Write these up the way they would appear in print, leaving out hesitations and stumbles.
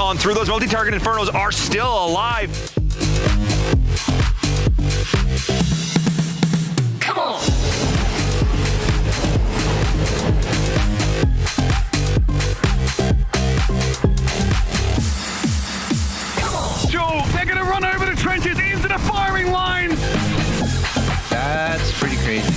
on through. Those multi-target Infernos are still alive. Come on! Joe, they're going to run over the trenches into the firing lines. That's pretty crazy.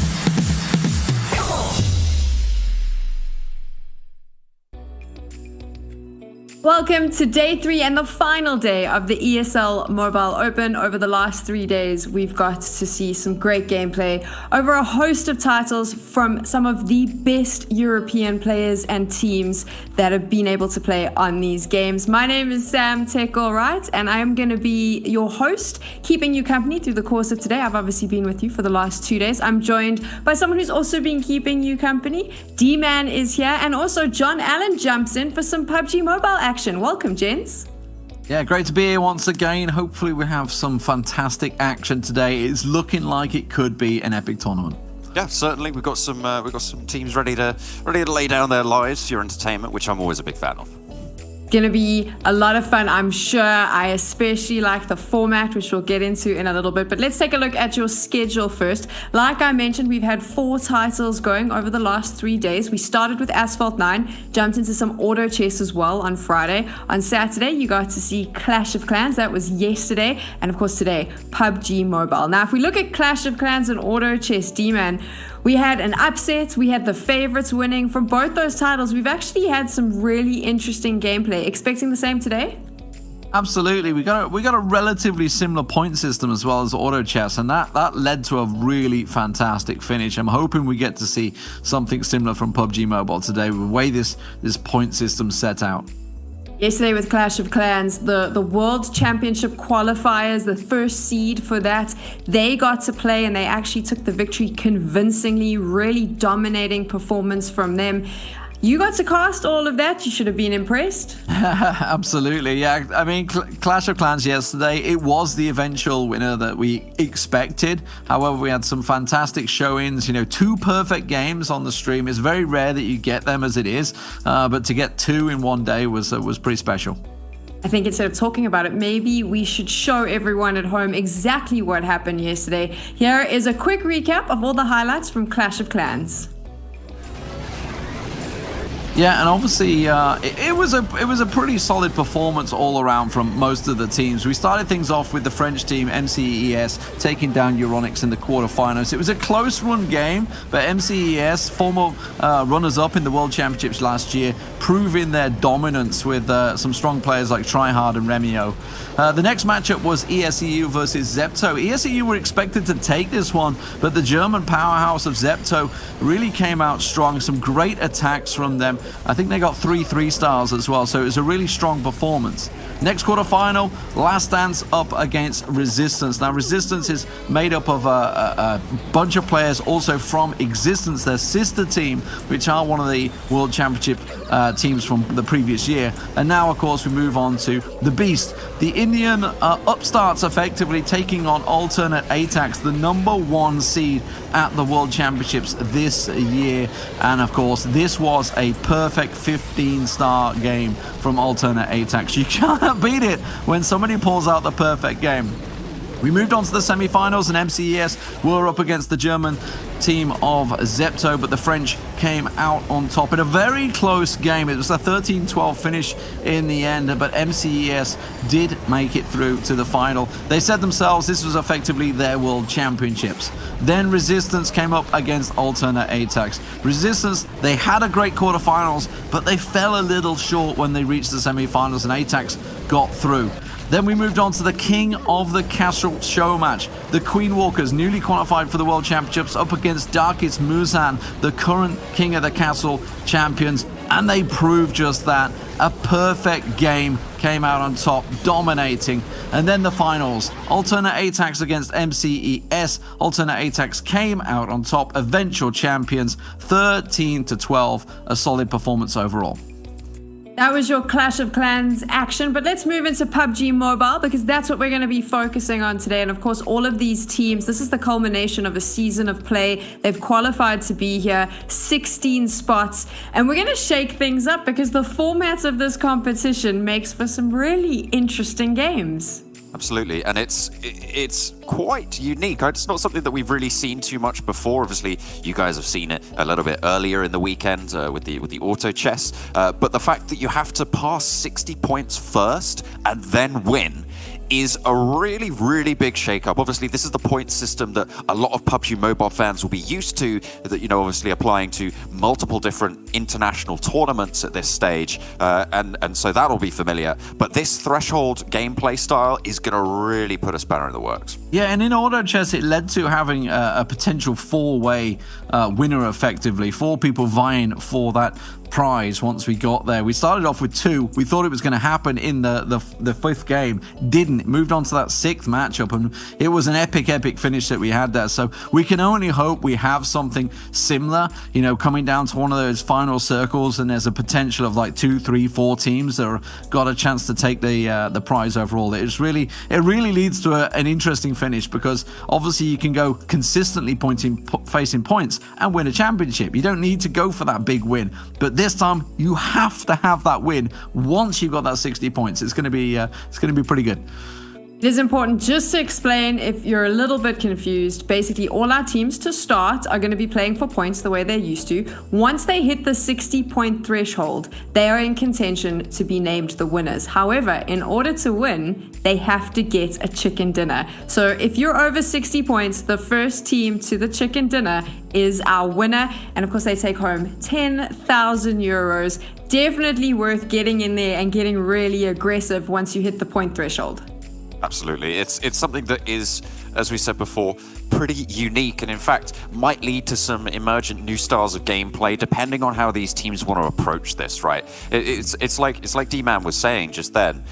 Welcome to day 3 and the final day of the ESL Mobile Open. Over the last 3 days, we've got to see some great gameplay over a host of titles from some of the best European players and teams that have been able to play on these games. My name is Sam Tech-All-Right, and I am going to be your host, keeping you company through the course of today. I've obviously been with you for the last 2 days. I'm joined by someone who's also been keeping you company. D-Man is here, and also John Allen jumps in for some PUBG Mobile action. Welcome, gents. Yeah, great to be here once again. Hopefully we have some fantastic action today. It's looking like it could be an epic tournament. Yeah, certainly. We've got some teams ready to lay down their lives for your entertainment, which I'm always a big fan of. Going to be a lot of fun, I'm sure. I especially like the format, which we'll get into in a little bit. But let's take a look at your schedule first. Like I mentioned, we've had 4 titles going over the last 3 days. We started with Asphalt 9, jumped into some auto chess as well on Friday. On Saturday, you got to see Clash of Clans. That was yesterday. And of course today, PUBG Mobile. Now, if we look at Clash of Clans and auto chess, D-Man, we had an upset. We had the favorites winning from both those titles. We've actually had some really interesting gameplay. Expecting the same today? Absolutely. We got a relatively similar point system as well as auto chess, and that led to a really fantastic finish. I'm hoping we get to see something similar from PUBG Mobile today with the way this point system set out. Yesterday with Clash of Clans, the World Championship qualifiers, the first seed for that, they got to play and they actually took the victory convincingly. Really dominating performance from them. You got to cast all of that. You should have been impressed. Absolutely, yeah. I mean, Clash of Clans yesterday, it was the eventual winner that we expected. However, we had some fantastic showings, 2 perfect games on the stream. It's very rare that you get them as it is, but to get 2 in one day was pretty special. I think instead of talking about it, maybe we should show everyone at home exactly what happened yesterday. Here is a quick recap of all the highlights from Clash of Clans. Yeah, and obviously it was a pretty solid performance all around from most of the teams. We started things off with the French team MCES taking down Euronics in the quarterfinals. It was a close run game, but MCES, former runners-up in the World Championships last year, proving their dominance with some strong players like Tryhard and Remio. The next matchup was ESEU versus Zepto. ESEU were expected to take this one, but the German powerhouse of Zepto really came out strong. Some great attacks from them. I think they got 3 3-stars as well, so it was a really strong performance. Next quarterfinal, Last Dance up against Resistance. Now, Resistance is made up of a bunch of players also from Existence, their sister team, which are one of the World Championship teams from the previous year. And now, of course, we move on to the Beast. The Indian upstarts effectively taking on Alternate ATAX, the #1 seed at the World Championships this year. And, of course, this was a perfect 15-star game from Alternate ATAX. You can't beat it when somebody pulls out the perfect game. We moved on to the semi-finals, and MCES were up against the German team of Zepto, but the French came out on top in a very close game. It was a 13-12 finish in the end, but MCES did make it through to the final. They said themselves this was effectively their World Championships. Then Resistance came up against Alternate ATAX. Resistance, they had a great quarterfinals, but they fell a little short when they reached the semi-finals, and ATAX got through. Then we moved on to the King of the Castle show match. The Queen Walkers, newly qualified for the World Championships, up against Darkest Musan, the current King of the Castle champions, and they proved just that. A perfect game, came out on top, dominating. And then the finals, Alternate ATAX against MCES. Alternate ATAX came out on top, eventual champions, 13-12, a solid performance overall. That was your Clash of Clans action, but let's move into PUBG Mobile because that's what we're going to be focusing on today. And of course, all of these teams, this is the culmination of a season of play. They've qualified to be here, 16 spots, and we're going to shake things up because the format of this competition makes for some really interesting games. Absolutely, and it's quite unique. It's not something that we've really seen too much before. Obviously, you guys have seen it a little bit earlier in the weekend with the auto chess, but the fact that you have to pass 60 points first and then win is a really, really big shake-up. Obviously, this is the point system that a lot of PUBG Mobile fans will be used to, that, you know, obviously applying to multiple different international tournaments at this stage, and so that'll be familiar. But this threshold gameplay style is going to really put a spanner in the works. Yeah, and in auto chess, it led to having a potential four-way winner, effectively. 4 people vying for that prize once we got there. We started off with 2. We thought it was going to happen in the 5th game. Didn't. It moved on to that 6th matchup, and it was an epic finish that we had there. So we can only hope we have something similar, you know, coming down to one of those final circles, and there's a potential of like 2, 3, 4 teams that are got a chance to take the prize overall. It really leads to an interesting finish, because obviously you can go consistently facing points and win a championship. You don't need to go for that big win, but this time you have to have that win once you've got that 60 points. It's going to be pretty good. It is important just to explain, if you're a little bit confused, basically all our teams to start are going to be playing for points the way they're used to. Once they hit the 60-point threshold, they are in contention to be named the winners. However, in order to win, they have to get a chicken dinner. So if you're over 60 points, the first team to the chicken dinner is our winner. And of course, they take home 10,000 euros. Definitely worth getting in there and getting really aggressive once you hit the point threshold. Absolutely. It's something that is, as we said before, pretty unique, and in fact might lead to some emergent new styles of gameplay depending on how these teams want to approach this, right? It's like D-Man was saying just then.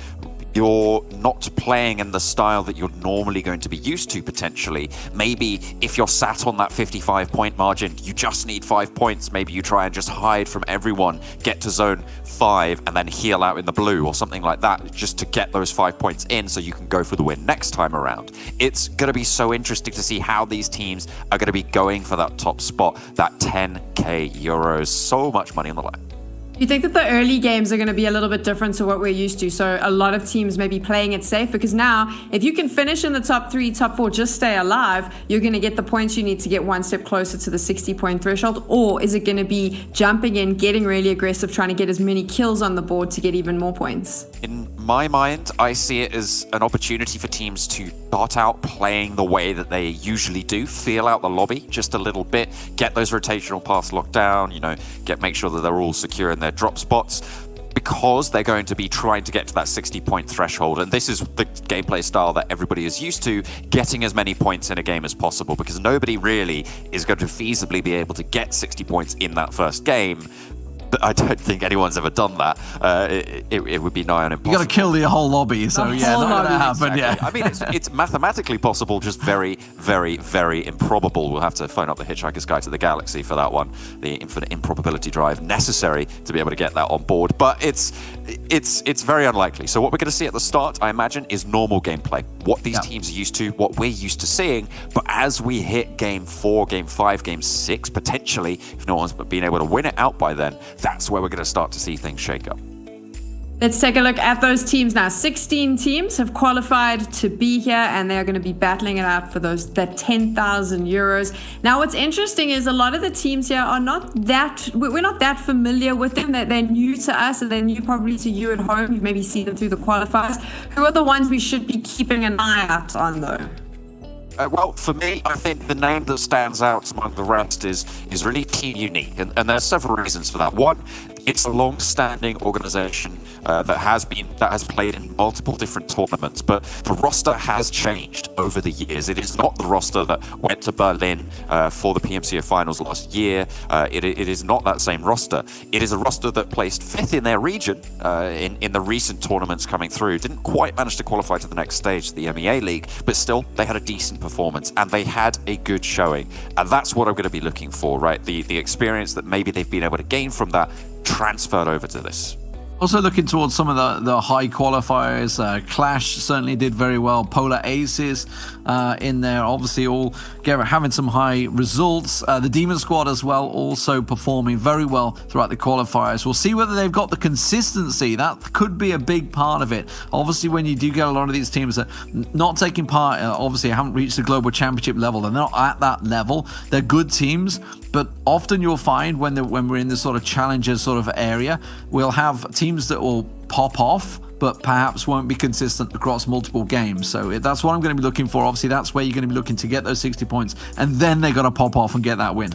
You're not playing in the style that you're normally going to be used to, potentially. Maybe if you're sat on that 55-point margin, you just need 5 points. Maybe you try and just hide from everyone, get to zone 5, and then heal out in the blue or something like that, just to get those 5 points in so you can go for the win next time around. It's going to be so interesting to see how these teams are going to be going for that top spot, that 10k euros. So much money on the line. You think that the early games are going to be a little bit different to what we're used to? So a lot of teams may be playing it safe, because now if you can finish in the top 3, top 4, just stay alive, you're going to get the points you need to get one step closer to the 60-point threshold. Or is it going to be jumping in, getting really aggressive, trying to get as many kills on the board to get even more points? In my mind, I see it as an opportunity for teams to start out playing the way that they usually do, feel out the lobby just a little bit, get those rotational paths locked down, you know, make sure that they're all secure in their drop spots, because they're going to be trying to get to that 60-point threshold. And this is the gameplay style that everybody is used to, getting as many points in a game as possible, because nobody really is going to feasibly be able to get 60 points in that first game. But I don't think anyone's ever done that. It would be nigh on impossible. You got to kill the whole lobby, so yeah, not going to happen. Exactly. Yeah, I mean, it's mathematically possible, just very, very, very improbable. We'll have to phone up the Hitchhiker's Guide to the Galaxy for that one, the infinite improbability drive necessary to be able to get that on board. But it's very unlikely. So what we're going to see at the start, I imagine, is normal gameplay. What these teams are used to, what we're used to seeing. But as we hit game 4, game 5, game 6, potentially, if no one's been able to win it out by then, that's where we're going to start to see things shake up. Let's take a look at those teams now. 16 teams have qualified to be here, and they're going to be battling it out for that 10,000 euros. Now, what's interesting is a lot of the teams here are we're not that familiar with them. They're new to us, and they're new probably to you at home. You've maybe seen them through the qualifiers. Who are the ones we should be keeping an eye out on, though? Well, for me, I think the name that stands out among the rest is really team unique, and there's several reasons for that. One, it's a long-standing organization that has played in multiple different tournaments, but the roster has changed over the years. It is not the roster that went to Berlin for the PMCO finals last year. It is not that same roster. It is a roster that placed 5th in their region in the recent tournaments coming through. Didn't quite manage to qualify to the next stage, the MEA League, but still, they had a decent performance, and they had a good showing. And that's what I'm going to be looking for, right? The experience that maybe they've been able to gain from that transferred over to this. Also looking towards some of the high qualifiers, Clash certainly did very well. Polar Aces in there, obviously all having some high results. The Demon Squad as well, also performing very well throughout the qualifiers. We'll see whether they've got the consistency. That could be a big part of it. Obviously, when you do get a lot of these teams that not taking part, obviously haven't reached the global championship level. They're not at that level. They're good teams, but often you'll find when we're in this sort of challengers sort of area, we'll have teams that will pop off, but perhaps won't be consistent across multiple games. So that's what I'm going to be looking for. Obviously, that's where you're going to be looking to get those 60 points, and then they're going to pop off and get that win.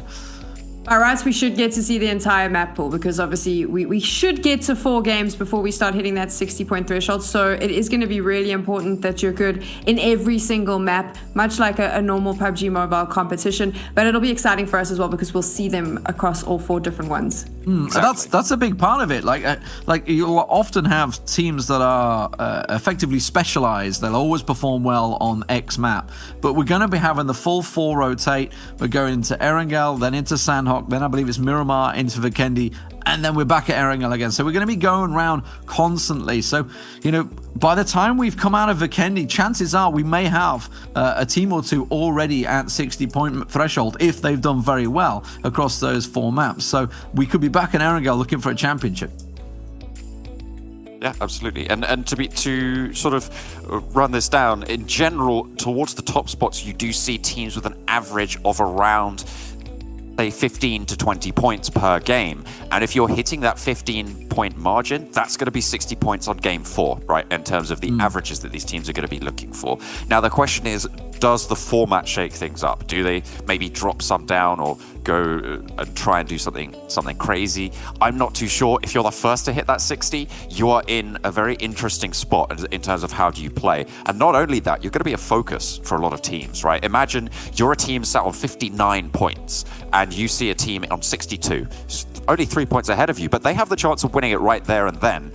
All right, we should get to see the entire map pool because obviously we should get to 4 games before we start hitting that 60-point threshold. So it is going to be really important that you're good in every single map, much like a normal PUBG Mobile competition. But it'll be exciting for us as well because we'll see them across all 4 different ones. Exactly. That's a big part of it. Like you'll often have teams that are effectively specialized. They'll always perform well on X map. But we're going to be having the full 4 rotate. We're going into Erangel, then into Sandhawk, then I believe it's Miramar, into Vikendi, and then we're back at Erangel again. So we're going to be going around constantly. So, by the time we've come out of Vikendi, chances are we may have a team or two already at 60-point threshold if they've done very well across those 4 maps. So we could be back in Erangel looking for a championship. Yeah, absolutely. And to sort of run this down, in general, towards the top spots, you do see teams with an average of around, say, 15 to 20 points per game. And if you're hitting that 15-point margin, that's going to be 60 points on game 4, right, in terms of the averages that these teams are going to be looking for. Now, the question is, does the format shake things up? Do they maybe drop some down or go and try and do something crazy? I'm not too sure. If you're the first to hit that 60, you are in a very interesting spot in terms of how do you play. And not only that, you're going to be a focus for a lot of teams, right? Imagine you're a team sat on 59 points and you see a team on 62, only 3 points ahead of you, but they have the chance of winning it right there and then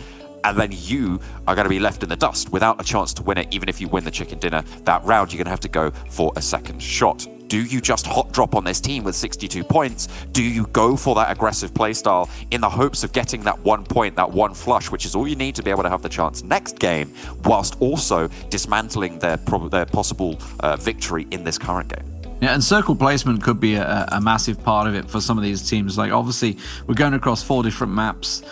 you are going to be left in the dust without a chance to win it. Even if you win the chicken dinner that round, you're going to have to go for a second shot. Do you just hot drop on this team with 62 points? Do you go for that aggressive playstyle in the hopes of getting that 1 point, that 1 flush, which is all you need to be able to have the chance next game, whilst also dismantling their possible victory in this current game? Yeah, and circle placement could be a massive part of it for some of these teams. Like, obviously, we're going across 4 different maps.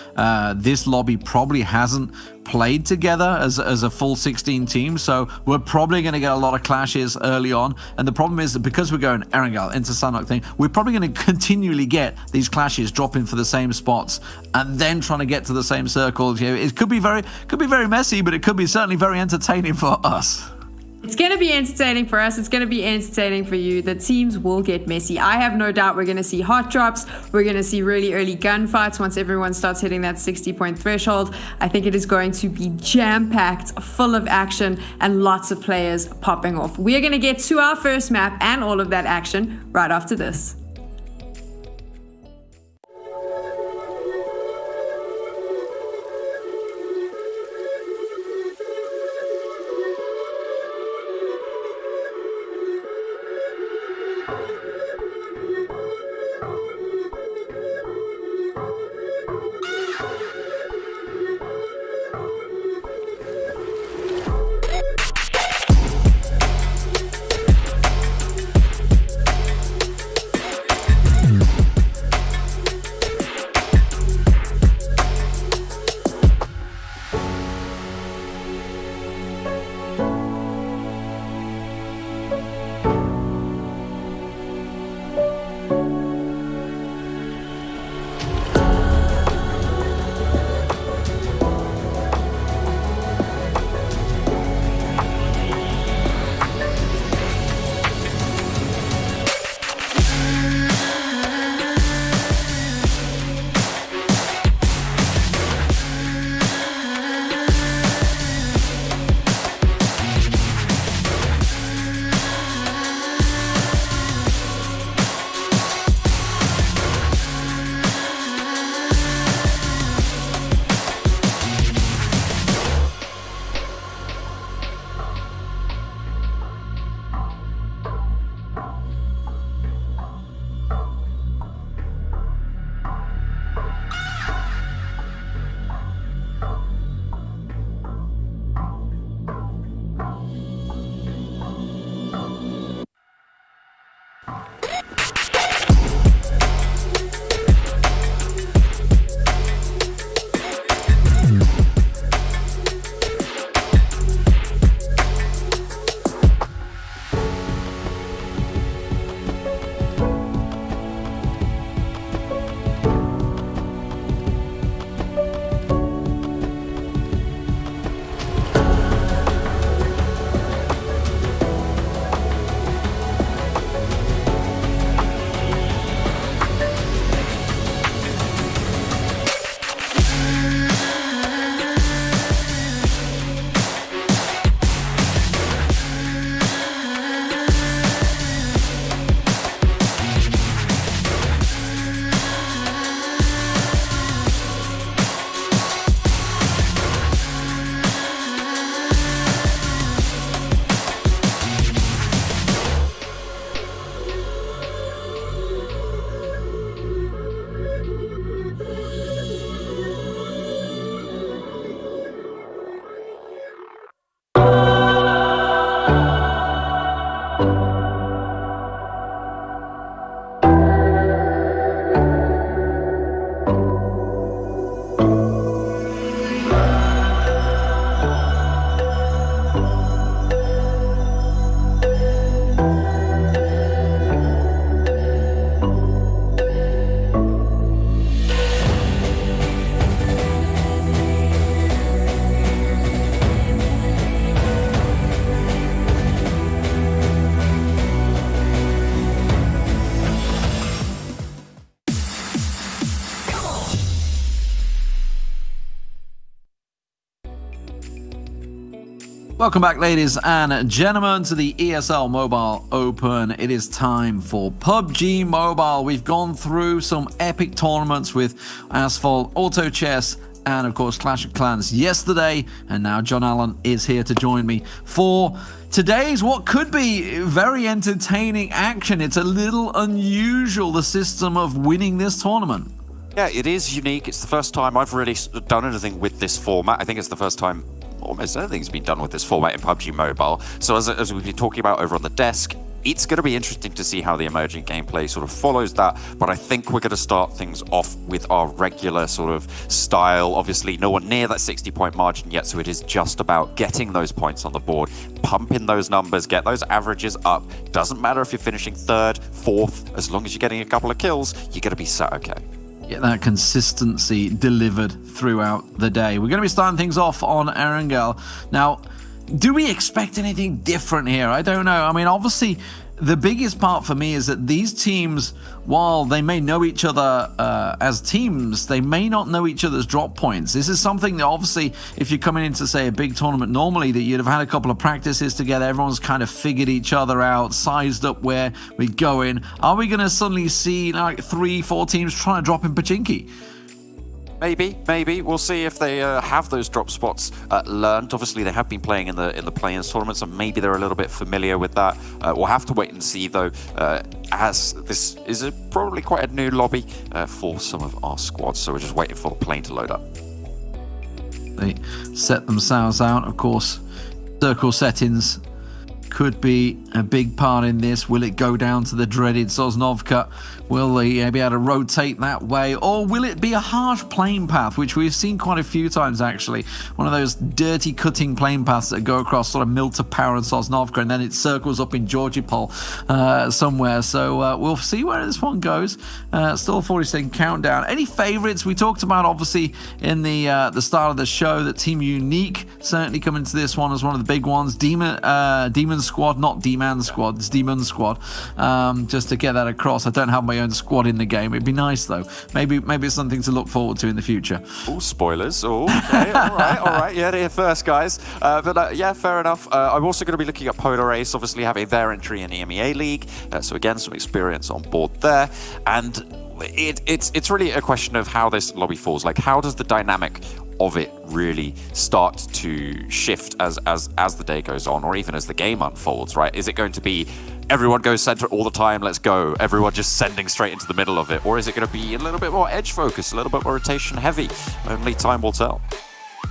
This lobby probably hasn't played together as a full 16 team, so we're probably going to get a lot of clashes early on. And the problem is that because we're going Erangel into Sandhawk thing, we're probably going to continually get these clashes dropping for the same spots and then trying to get to the same circles. It could be very messy, but it could be certainly very entertaining for us. It's going to be entertaining for us. It's going to be entertaining for you. The teams will get messy. I have no doubt we're going to see hot drops. We're going to see really early gunfights once everyone starts hitting that 60-point threshold. I think it is going to be jam-packed, full of action, and lots of players popping off. We're going to get to our first map and all of that action right after this. Welcome back, ladies and gentlemen, to the ESL Mobile Open. It is time for PUBG Mobile. We've gone through some epic tournaments with Asphalt, Auto Chess, and of course Clash of Clans yesterday, and now John Allen is here to join me for today's what could be very entertaining action. It's a little unusual, the system of winning this tournament. Yeah, it is unique. It's the first time I've really done anything with this format. I think it's the first time almost anything's been done with this format in PUBG Mobile. So as we've been talking about over on the desk, it's going to be interesting to see how the emerging gameplay sort of follows that. But I think we're going to start things off with our regular sort of style. Obviously, no one near that 60-point margin yet, so it is just about getting those points on the board, pumping those numbers, get those averages up. Doesn't matter if you're finishing third, fourth, as long as you're getting a couple of kills, you're going to be sat okay. Get that consistency delivered throughout the day. We're going to be starting things off on Erangel. Now, do we expect anything different here? I don't know. I mean, obviously, the biggest part for me is that these teams, while they may know each other as teams, they may not know each other's drop points. This is something that obviously, if you're coming into, say, a big tournament normally, that you'd have had a couple of practices together, everyone's kind of figured each other out, sized up where we're going. Are we going to suddenly see like 3-4 teams trying to drop in Pachinki? Maybe. We'll see if they have those drop spots learned. Obviously, they have been playing in the play-ins tournaments, and maybe they're a little bit familiar with that. We'll have to wait and see, though, as this is probably quite a new lobby for some of our squads. So we're just waiting for the plane to load up. They set themselves out, of course. Circle settings could be a big part in this. Will it go down to the dreaded Sosnovka? Will they be able to rotate that way? Or will it be a harsh plane path, which we've seen quite a few times, actually? One of those dirty cutting plane paths that go across sort of Milta Power and Sosnovka, and then it circles up in Georgipol somewhere. So we'll see where this one goes. Still a 40-second countdown. Any favorites? We talked about, obviously, in the start of the show, that Team Unique certainly coming to this one as one of the big ones. Demon Squad, not D-Man Squad, it's Demon Squad. Just to get that across. I don't have my own squad in the game. It'd be nice, though. Maybe it's something to look forward to in the future. Oh, spoilers. Oh, okay. All right. Yeah, here first, guys. But yeah, fair enough. I'm also going to be looking at Polar Ace, obviously having their entry in the EMEA League. So again, some experience on board there. And it's really a question of how this lobby falls. Like, how does the dynamic of it really start to shift as the day goes on, or even as the game unfolds, right? Is it going to be everyone goes center all the time, let's go, everyone just sending straight into the middle of it? Or is it going to be a little bit more edge focused, a little bit more rotation heavy? Only time will tell.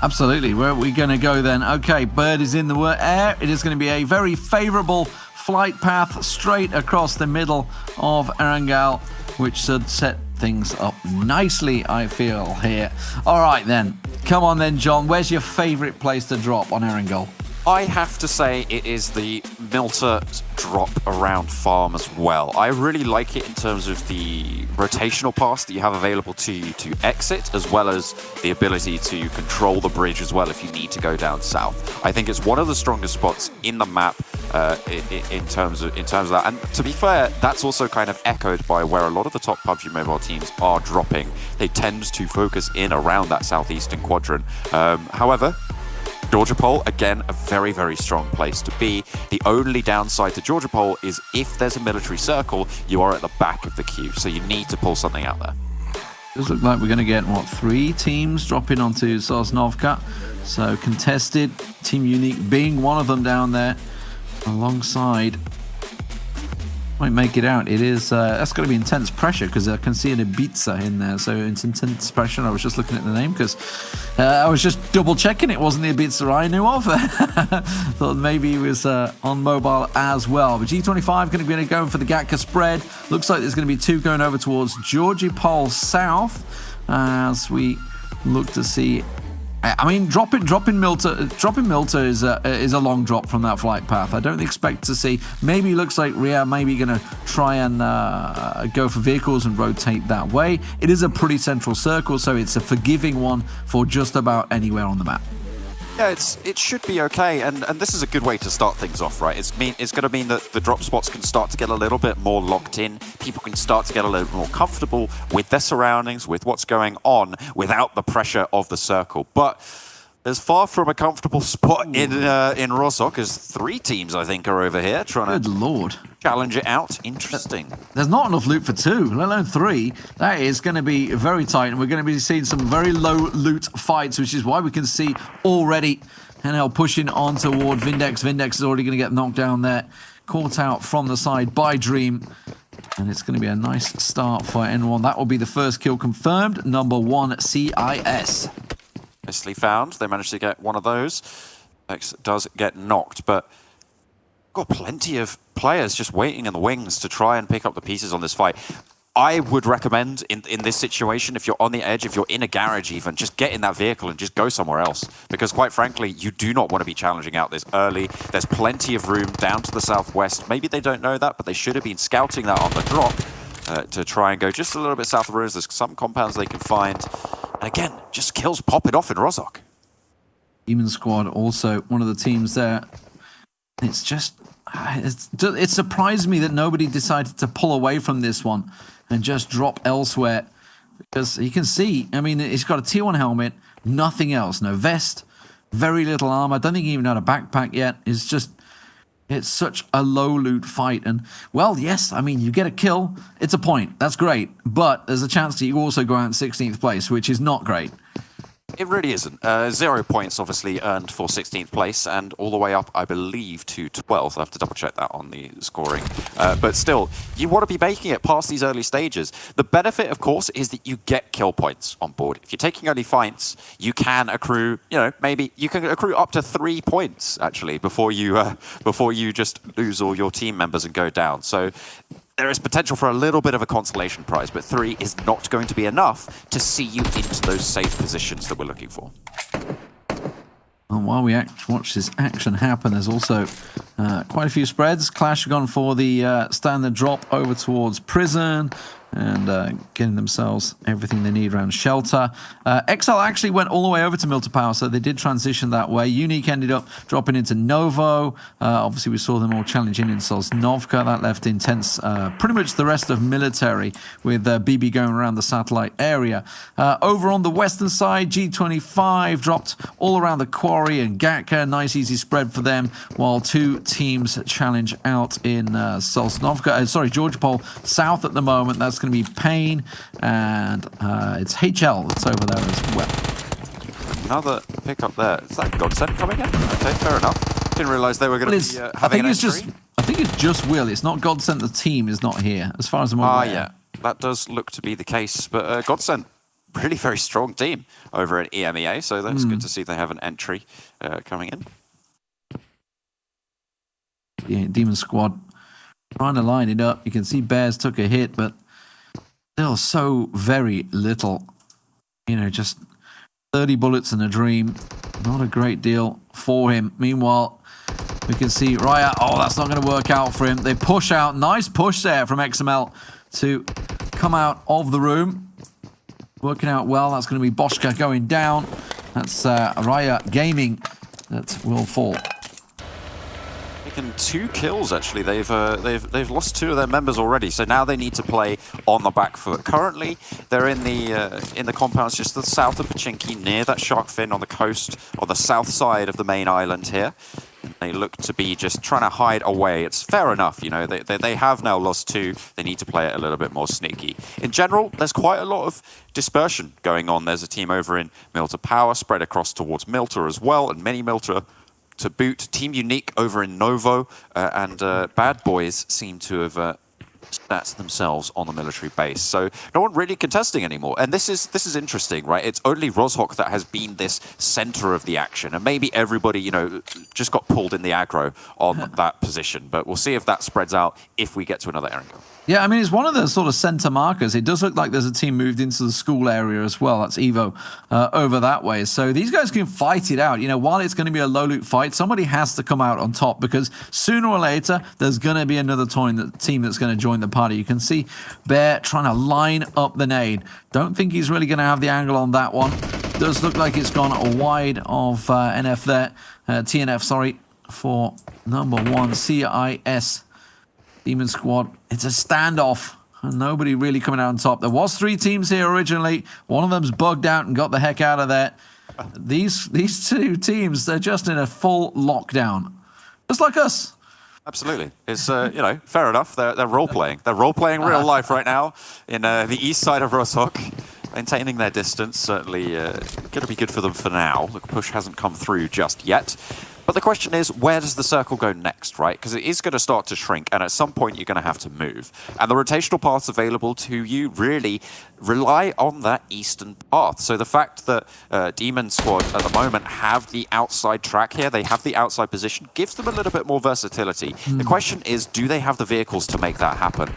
Absolutely. Where are we going to go then? Okay, Bird is in the air. It is going to be a very favorable flight path straight across the middle of Erangel, which should set things up nicely, I feel, here. All right, then. Come on, then, John. Where's your favorite place to drop on Erangel? I have to say it is the Milta drop around farm as well. I really like it in terms of the rotational pass that you have available to you to exit, as well as the ability to control the bridge as well if you need to go down south. I think it's one of the strongest spots in the map in terms of that. And to be fair, that's also kind of echoed by where a lot of the top PUBG Mobile teams are dropping. They tend to focus in around that southeastern quadrant. However, Georgipol, again, a very, very strong place to be. The only downside to Georgipol is if there's a military circle, you are at the back of the queue, so you need to pull something out there. Does look like we're going to get, 3 teams dropping onto Sosnovka. So contested, Team Unique being one of them down there, alongside. Might make it out. It is, that's going to be intense pressure, because I can see an Ibiza in there, so it's intense pressure. I was just looking at the name, because I was just double checking it wasn't the Ibiza I knew of. Thought maybe he was on mobile as well. But G25 going to be going for the Gatka spread. Looks like there's going to be 2 going over towards Georgipol South, as we look to see. I mean, dropping Milta is a long drop from that flight path. I don't expect to see. Maybe it looks like Ria maybe going to try and go for vehicles and rotate that way. It is a pretty central circle, so it's a forgiving one for just about anywhere on the map. Yeah, it should be okay, and this is a good way to start things off, right? It's going to mean that the drop spots can start to get a little bit more locked in. People can start to get a little more comfortable with their surroundings, with what's going on, without the pressure of the circle. But as far from a comfortable spot in Rozhok as 3 teams, I think, are over here trying Good to lord. challenge it out. Interesting. There's not enough loot for 2, let alone 3. That is going to be very tight, and we're going to be seeing some very low loot fights, which is why we can see already NL pushing on toward Vindex. Vindex is already going to get knocked down there. Caught out from the side by Dream. And it's going to be a nice start for N1. That will be the first kill confirmed. Number 1 CIS. Nicely found. They managed to get one of those. X does get knocked, but got plenty of players just waiting in the wings to try and pick up the pieces on this fight. I would recommend in this situation, if you're on the edge, if you're in a garage even, just get in that vehicle and just go somewhere else. Because quite frankly, you do not want to be challenging out this early. There's plenty of room down to the southwest. Maybe they don't know that, but they should have been scouting that on the drop to try and go just a little bit south of ruins. There's some compounds they can find. And again, just kills popping off in Rozhok. Demon Squad also one of the teams there. It's just, it surprised me that nobody decided to pull away from this one and just drop elsewhere, because you can see, I mean, he's got a T1 helmet, nothing else, no vest, very little armor. I don't think he even had a backpack yet. It's just, it's such a low loot fight. And well, yes, I mean, you get a kill, it's a point, that's great, but there's a chance that you also go out in 16th place, which is not great. It really isn't. 0 points obviously earned for 16th place and all the way up, I believe, to 12th. I have to double check that on the scoring. But still, you want to be making it past these early stages. The benefit, of course, is that you get kill points on board. If you're taking only fights, you can accrue, you know, maybe you can accrue up to 3 points, actually, before you just lose all your team members and go down. So there is potential for a little bit of a consolation prize, but 3 is not going to be enough to see you into those safe positions that we're looking for. And while we watch this action happen, there's also quite a few spreads. Clash have gone for the standard drop over towards Prison and getting themselves everything they need around shelter. XL actually went all the way over to Milta Power, so they did transition that way. Unique ended up dropping into Novo. Obviously, we saw them all challenging in Sosnovka. That left intense pretty much the rest of military, with BB going around the satellite area. Over on the western side, G25 dropped all around the quarry and Gatka. Nice easy spread for them, while 2 teams challenge out in Sosnovka. Georgia Pole south at the moment. That's going to be Pain, and it's HL that's over there as well. Another pickup there. Is that Godsend coming in? Okay, fair enough. Didn't realise they were going to be having an entry. I think it's just Will. It's not Godsend. The team is not here, as far as I'm aware. Yeah, that does look to be the case. But Godsend, really very strong team over at EMEA, so that's good to see they have an entry coming in. Yeah, Demon Squad trying to line it up. You can see Bears took a hit, but still so very little. You know, just 30 bullets in a Dream. Not a great deal for him. Meanwhile, we can see Raya. Oh, that's not going to work out for him. They push out. Nice push there from XML to come out of the room. Working out well. That's going to be Boschka going down. That's Raya Gaming that will fall. Taken 2 kills actually. They've lost 2 of their members already, so now they need to play on the back foot. Currently, they're in the compounds just to the south of Pachinki, near that shark fin on the coast, on the south side of the main island here. They look to be just trying to hide away. It's fair enough, you know. They have now lost 2. They need to play it a little bit more sneaky. In general, there's quite a lot of dispersion going on. There's a team over in Milta Power, spread across towards Milta as well, and many Milta to boot. Team Unique over in Novo, and Bad Boys seem to have sat themselves on the military base. So no one really contesting anymore. And this is interesting, right? It's only Rozhok that has been this center of the action, and maybe everybody, you know, just got pulled in the aggro on that position. But we'll see if that spreads out if we get to another Erenco. Yeah, I mean, it's one of the sort of center markers. It does look like there's a team moved into the school area as well. That's Evo over that way. So these guys can fight it out. You know, while it's going to be a low loot fight, somebody has to come out on top, because sooner or later, there's going to be another team that's going to join the party. You can see Bear trying to line up the nade. Don't think he's really going to have the angle on that one. Does look like it's gone wide of NF there. TNF, sorry, for number 1, CIS. Demon Squad. It's a standoff, and nobody really coming out on top. There was 3 teams here originally. One of them's bugged out and got the heck out of there. these two teams, they're just in a full lockdown. Just like us. Absolutely. It's, you know, fair enough. They're role-playing. They're role-playing real life right now in the east side of Rostock. Maintaining their distance, certainly going to be good for them for now. The push hasn't come through just yet. But the question is, where does the circle go next, right? Because it is going to start to shrink, and at some point you're going to have to move. And the rotational paths available to you really rely on that eastern path. So the fact that Demon Squad at the moment have the outside track here, they have the outside position, gives them a little bit more versatility. The question is, do they have the vehicles to make that happen?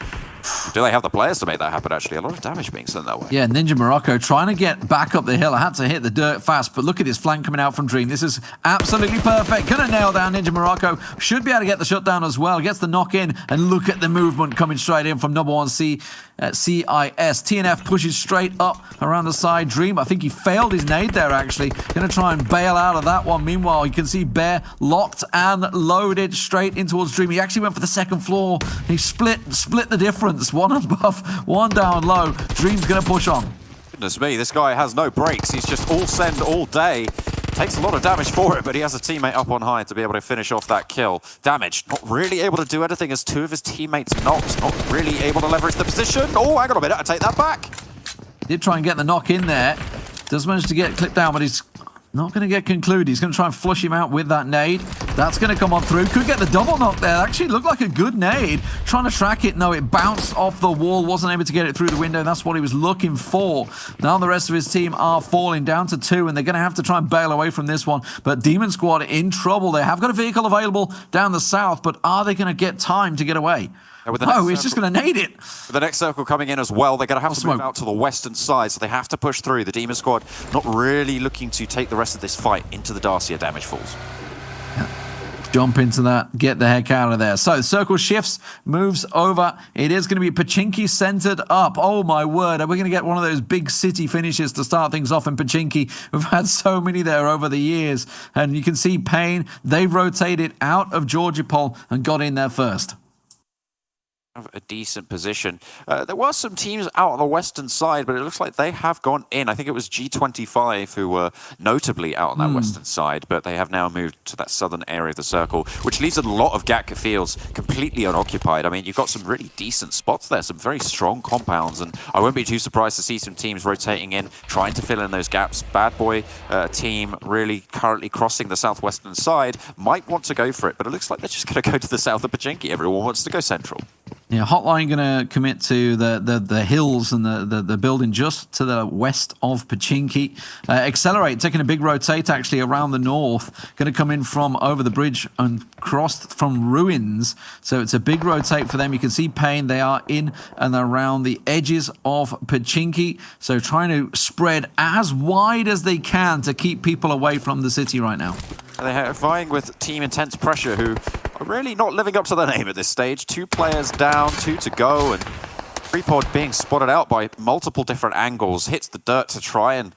Do they have the players to make that happen, actually? A lot of damage being sent that way. Yeah, Ninja Morocco trying to get back up the hill. I had to hit the dirt fast, but look at his flank coming out from Dream. This is absolutely perfect. Gonna nail down Ninja Morocco. Should be able to get the shutdown as well. Gets the knock in, and look at the movement coming straight in from number one CIS. TNF pushes straight up around the side. Dream, I think he failed his nade there, actually. Gonna try and bail out of that one. Meanwhile, you can see Bear locked and loaded straight in towards Dream. He actually went for the second floor. He split the difference. One above, one down low. Dream's gonna push on. Goodness me, this guy has no breaks. He's just all send all day. Takes a lot of damage for it, but he has a teammate up on high to be able to finish off that kill. Damage, not really able to do anything as two of his teammates knocked. Not really able to leverage the position. Oh, hang on a minute, I take that back. Did try and get the knock in there. Does manage to get clipped down, but he's not going to get concluded. He's going to try and flush him out with that nade. That's going to come on through. Could get the double knock there. Actually looked like a good nade. Trying to track it. No, it bounced off the wall. Wasn't able to get it through the window. That's what he was looking for. Now the rest of his team are falling down to 2, and they're going to have to try and bail away from this one. But Demon Squad in trouble. They have got a vehicle available down the south, but are they going to get time to get away? Oh, he's just going to nade it. With the next circle coming in as well, they're going to have to move out to the western side, so they have to push through. The Demon Squad not really looking to take the rest of this fight into the Darcia damage falls. Jump into that, get the heck out of there. So the circle shifts, moves over. It is going to be Pachinki centered up. Oh my word, are we going to get one of those big city finishes to start things off in Pachinki? We've had so many there over the years. And you can see Pain, they rotated out of Georgopol and got in there first. A decent position. There were some teams out on the western side, but it looks like they have gone in. I think it was G25 who were notably out on that western side, but they have now moved to that southern area of the circle, which leaves a lot of Gatka fields completely unoccupied. I mean, you've got some really decent spots there, some very strong compounds, and I wouldn't be too surprised to see some teams rotating in, trying to fill in those gaps. Bad Boy team really currently crossing the southwestern side, might want to go for it, but it looks like they're just going to go to the south of Pachinki. Everyone wants to go central. Yeah, Hotline going to commit to the hills and the building just to the west of Pachinki. Accelerate, taking a big rotate actually around the north. Going to come in from over the bridge and cross from ruins. So it's a big rotate for them. You can see Pain. They are in and around the edges of Pachinki. So trying to spread as wide as they can to keep people away from the city right now. They're vying with Team Intense Pressure, who are really not living up to their name at this stage. 2 players down, 2 to go, and Freepod being spotted out by multiple different angles, hits the dirt to try and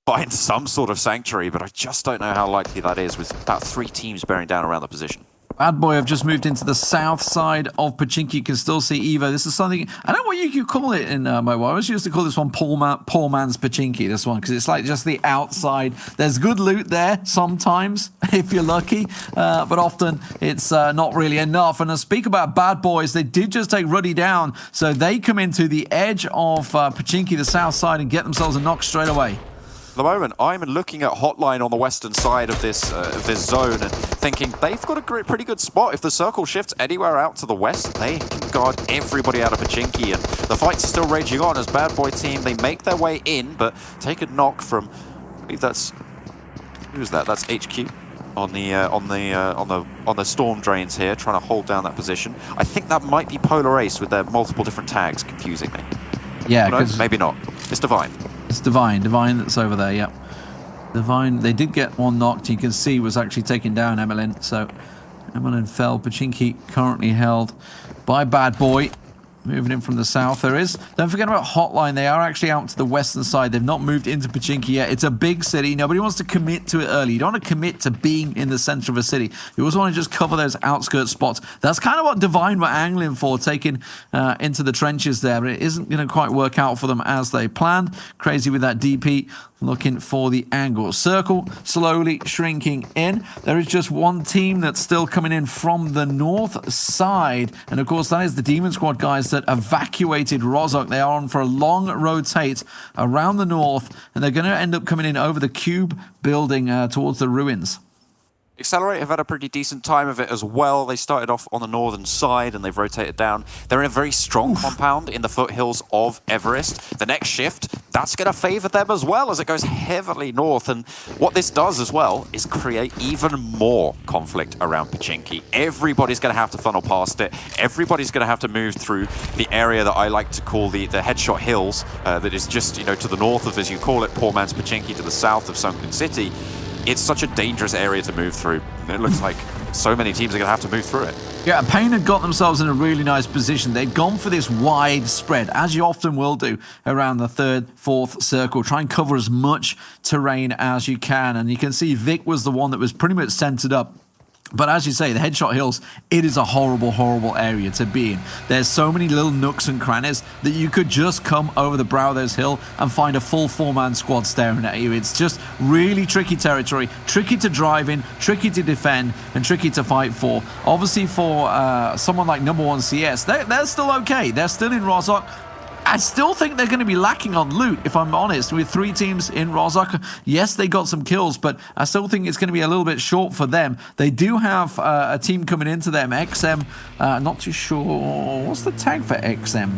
find some sort of sanctuary, but I just don't know how likely that is with about 3 teams bearing down around the position. Bad Boy have just moved into the south side of Pachinki. You can still see Evo. This is something, I don't know what you call it in mobile. I always used to call this one poor man's Pachinki, this one, because it's like just the outside. There's good loot there sometimes, if you're lucky, but often it's not really enough. And to speak about Bad Boys, they did just take Ruddy down, so they come into the edge of Pachinki, the south side, and get themselves a knock straight away. At the moment, I'm looking at Hotline on the western side of this zone and thinking they've got a pretty good spot. If the circle shifts anywhere out to the west, they can guard everybody out of Pachinki, and the fight's still raging on as Bad Boy team. They make their way in, but take a knock from, I believe that's, who's that? That's HQ on the storm drains here, trying to hold down that position. I think that might be Polar Ace with their multiple different tags, confusing me. Yeah, no, maybe not. It's Divine. It's Divine that's over there, yep. Divine, they did get one knocked, you can see was actually taking down Emmeline, so Emmeline fell. Pachinki currently held by Bad Boy. Moving in from the south, there is. Don't forget about Hotline. They are actually out to the western side. They've not moved into Pachinki yet. It's a big city. Nobody wants to commit to it early. You don't want to commit to being in the center of a city. You also want to just cover those outskirts spots. That's kind of what Divine were angling for, taking into the trenches there, but it isn't going to quite work out for them as they planned. Crazy with that DP. looking for the angle. Circle slowly shrinking in. There is just one team that's still coming in from the north side. And of course, that is the Demon Squad guys that evacuated Rozhok. They are on for a long rotate around the north, and they're going to end up coming in over the cube building towards the ruins. Accelerate have had a pretty decent time of it as well. They started off on the northern side and they've rotated down. They're in a very strong compound in the foothills of Everest. The next shift, that's going to favor them as well as it goes heavily north. And what this does as well is create even more conflict around Pachinki. Everybody's going to have to funnel past it. Everybody's going to have to move through the area that I like to call the Headshot Hills, that is just, you know, to the north of, as you call it, Poor Man's Pachinki, to the south of Sunken City. It's such a dangerous area to move through. It looks like so many teams are going to have to move through it. Yeah, Pain had got themselves in a really nice position. They'd gone for this wide spread, as you often will do around the third, fourth circle. Try and cover as much terrain as you can. And you can see Vic was the one that was pretty much centered up. But as you say, the Headshot Hills, it is a horrible, horrible area to be in. There's so many little nooks and crannies that you could just come over the brow of this hill and find a full four-man squad staring at you. It's just really tricky territory, tricky to drive in, tricky to defend, and tricky to fight for. Obviously for someone like number 1 CS, they're still okay. They're still in Rozhok. I still think they're going to be lacking on loot, if I'm honest, with 3 teams in Rozhok. Yes, they got some kills, but I still think it's going to be a little bit short for them. They do have a team coming into them, XM. Not too sure. What's the tag for XM?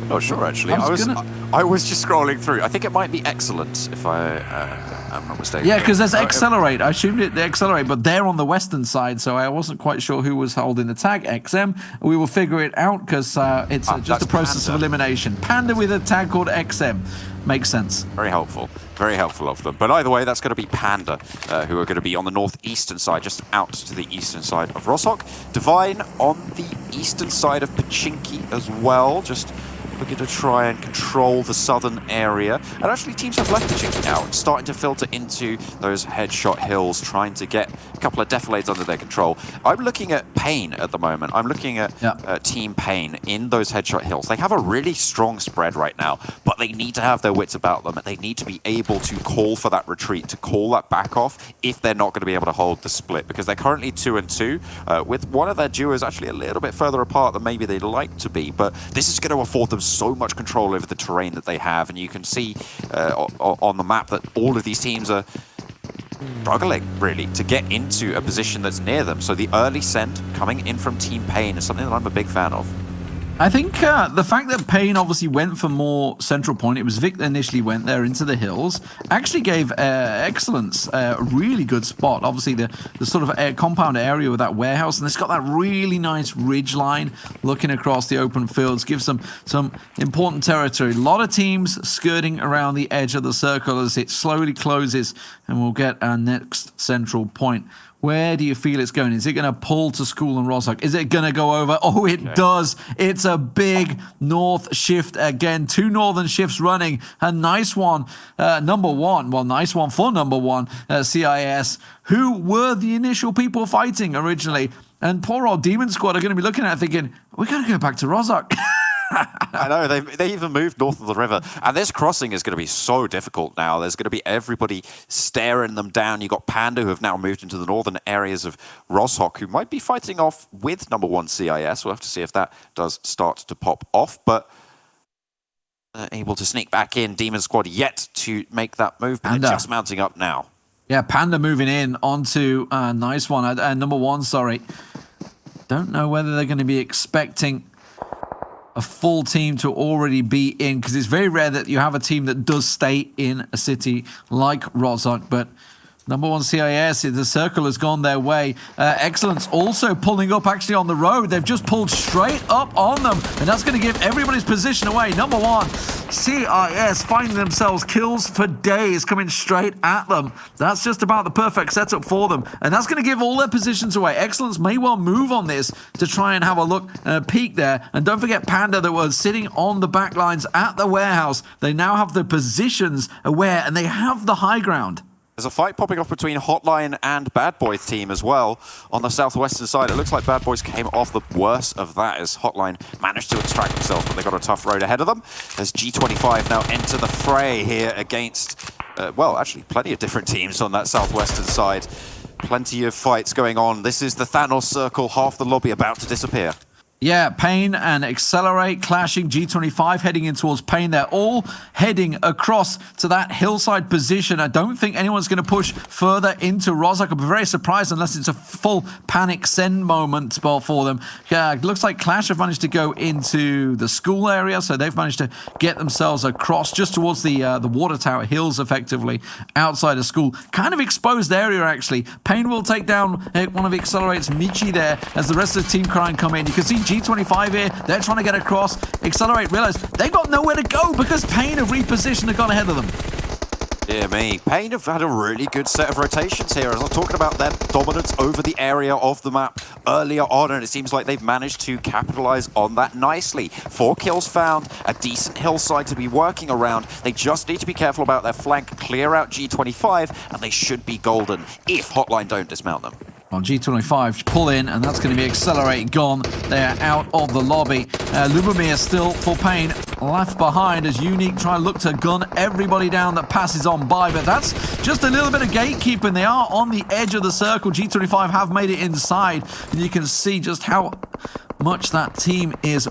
Not sure, actually. I was just scrolling through. I think it might be Excellent, if I'm not mistaken. Yeah, because there's Accelerate. I assumed they Accelerate, but they're on the western side, so I wasn't quite sure who was holding the tag. XM. We will figure it out because it's just a process Panda. of elimination. Panda with a tag called XM. Makes sense. Very helpful. Very helpful of them. But either way, that's going to be Panda, who are going to be on the northeastern side, just out to the eastern side of Rozhok. Divine on the eastern side of Pachinki as well, just looking to try and control the southern area. And actually, teams have left Pachinki now. It's starting to filter into those Headshot Hills, trying to get a couple of defilades under their control. I'm looking at Pain at the moment. I'm looking at Team Pain in those Headshot Hills. They have a really strong spread right now, but they need to have their wits about them, and they need to be able to call for that retreat, to call that back off if they're not going to be able to hold the split, because they're currently 2-2, with one of their duos actually a little bit further apart than maybe they'd like to be. But this is going to afford them so much control over the terrain that they have, and you can see on the map that all of these teams are struggling really to get into a position that's near them. So the early send coming in from Team Pain is something that I'm a big fan of. I think the fact that Pain obviously went for more central point, it was Vic that initially went there into the hills, actually gave Excellence a really good spot. Obviously the sort of compound area with that warehouse, and it's got that really nice ridge line looking across the open fields, gives them some important territory. A lot of teams skirting around the edge of the circle as it slowly closes, and we'll get our next central point. Where do you feel it's going? Is it going to pull to School and Rozhok? Is it going to go over? Oh, it does. It's a big north shift again. 2 northern shifts running. A nice one, number 1. Well, nice one for number 1, CIS, who were the initial people fighting originally. And poor old Demon Squad are going to be looking at it thinking, we got to go back to Rozhok. I know, they even moved north of the river. And this crossing is going to be so difficult now. There's going to be everybody staring them down. You've got Panda, who have now moved into the northern areas of Rozhok, who might be fighting off with number 1 CIS. We'll have to see if that does start to pop off. But able to sneak back in. Demon Squad yet to make that move, but they're just mounting up now. Yeah, Panda moving in onto nice one. Number 1, sorry. Don't know whether they're going to be expecting a full team to already be in, because it's very rare that you have a team that does stay in a city like Rozhok, but number 1 CIS, the circle has gone their way. Excellence also pulling up actually on the road. They've just pulled straight up on them, and that's going to give everybody's position away. Number 1 CIS finding themselves kills for days coming straight at them. That's just about the perfect setup for them, and that's going to give all their positions away. Excellence may well move on this to try and have a look and a peek there. And don't forget Panda that was sitting on the back lines at the warehouse. They now have the positions aware, and they have the high ground. There's a fight popping off between Hotline and Bad Boys team as well on the southwestern side. It looks like Bad Boys came off the worst of that as Hotline managed to extract themselves, but they got a tough road ahead of them. As G25 now enter the fray here against well, actually, plenty of different teams on that southwestern side. Plenty of fights going on. This is the Thanos circle, half the lobby about to disappear. Yeah, Pain and Accelerate clashing. G25 heading in towards Pain. They're all heading across to that hillside position. I don't think anyone's going to push further into Rozhok. I'll be very surprised unless it's a full panic send moment for them. It looks like Clash have managed to go into the school area, so they've managed to get themselves across just towards the water tower hills, effectively, outside of school. Kind of exposed area, actually. Pain will take down one of Accelerate's Michi there as the rest of the team cry and come in. You can see G25 here, they're trying to get across. Accelerate realize they've got nowhere to go because Pain have repositioned and gone ahead of them. Dear me, Pain have had a really good set of rotations here. As I'm talking about their dominance over the area of the map earlier on, and it seems like they've managed to capitalize on that nicely. 4 kills found, a decent hillside to be working around. They just need to be careful about their flank, clear out G25, and they should be golden if Hotline don't dismount them. On G25, pull in, and that's going to be Accelerate gone. They are out of the lobby. Lubomir still for Pain, left behind as Unique try and look to gun everybody down that passes on by, but that's just a little bit of gatekeeping. They are on the edge of the circle. G25 have made it inside, and you can see just how much that team is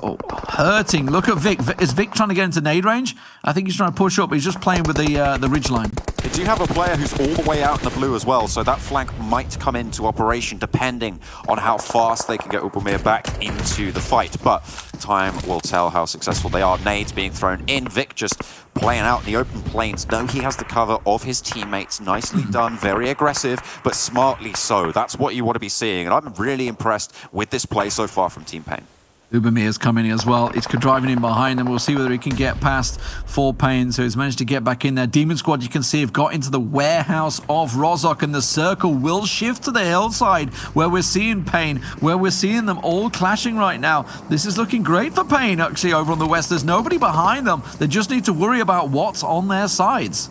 hurting. Look at Vic. Is Vic trying to get into nade range? I think he's trying to push up. He's just playing with the ridge line. They do have a player who's all the way out in the blue as well, so that flank might come into operation depending on how fast they can get Ubomir back into the fight. But time will tell how successful they are. Nades being thrown in. Vic just playing out in the open plains. No, he has the cover of his teammates. Nicely done. Very aggressive, but smartly so. That's what you want to be seeing. And I'm really impressed with this play so far from Team Pain. Ubermir's coming in as well. It's driving in behind them. We'll see whether he can get past 4 Pain. So he's managed to get back in there. Demon Squad, you can see, have got into the warehouse of Rozhok, and the circle will shift to the hillside where we're seeing Pain, where we're seeing them all clashing right now. This is looking great for Pain, actually, over on the west. There's nobody behind them. They just need to worry about what's on their sides.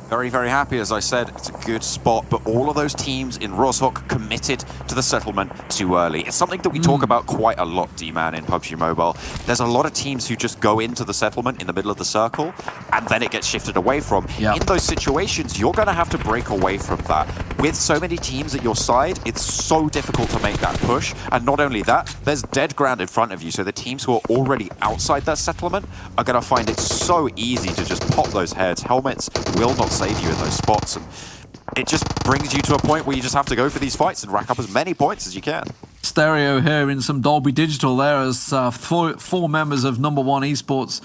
Very, very happy, as I said. It's a good spot, but all of those teams in Rozhok committed to the settlement too early. It's something that we talk about quite a lot, D-Man, in PUBG Mobile. There's a lot of teams who just go into the settlement in the middle of the circle, and then it gets shifted away from. Yep. In those situations, you're going to have to break away from that. With so many teams at your side, it's so difficult to make that push. And not only that, there's dead ground in front of you, so the teams who are already outside that settlement are going to find it so easy to just pop those heads. Helmets will not save you in those spots, and it just brings you to a point where you just have to go for these fights and rack up as many points as you can. Stereo here in some Dolby Digital there as four members of number 1 esports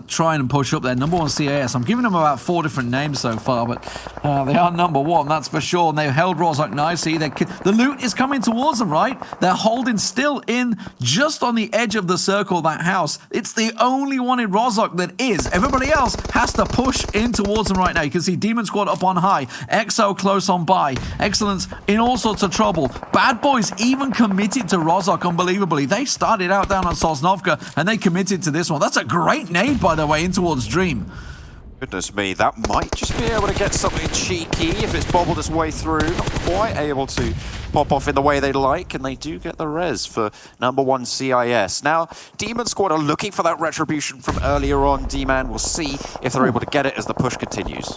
trying and push up there. Number 1 CAS. I'm giving them about 4 different names so far, but they are number 1, that's for sure. And they've held Rozhok nicely. The loot is coming towards them, right? They're holding still in just on the edge of the circle, that house. It's the only one in Rozhok that is. Everybody else has to push in towards them right now. You can see Demon Squad up on high. EXO close on by. Excellence in all sorts of trouble. Bad Boys even committed to Rozhok, unbelievably. They started out down on Sosnovka and they committed to this one. That's a great nade, by the way, in towards Dream. Goodness me, that might just be able to get something cheeky if it's bobbled its way through. Not quite able to pop off in the way they like, and they do get the res for number 1 CIS. Now, Demon Squad are looking for that retribution from earlier on. D-Man will see if they're able to get it as the push continues.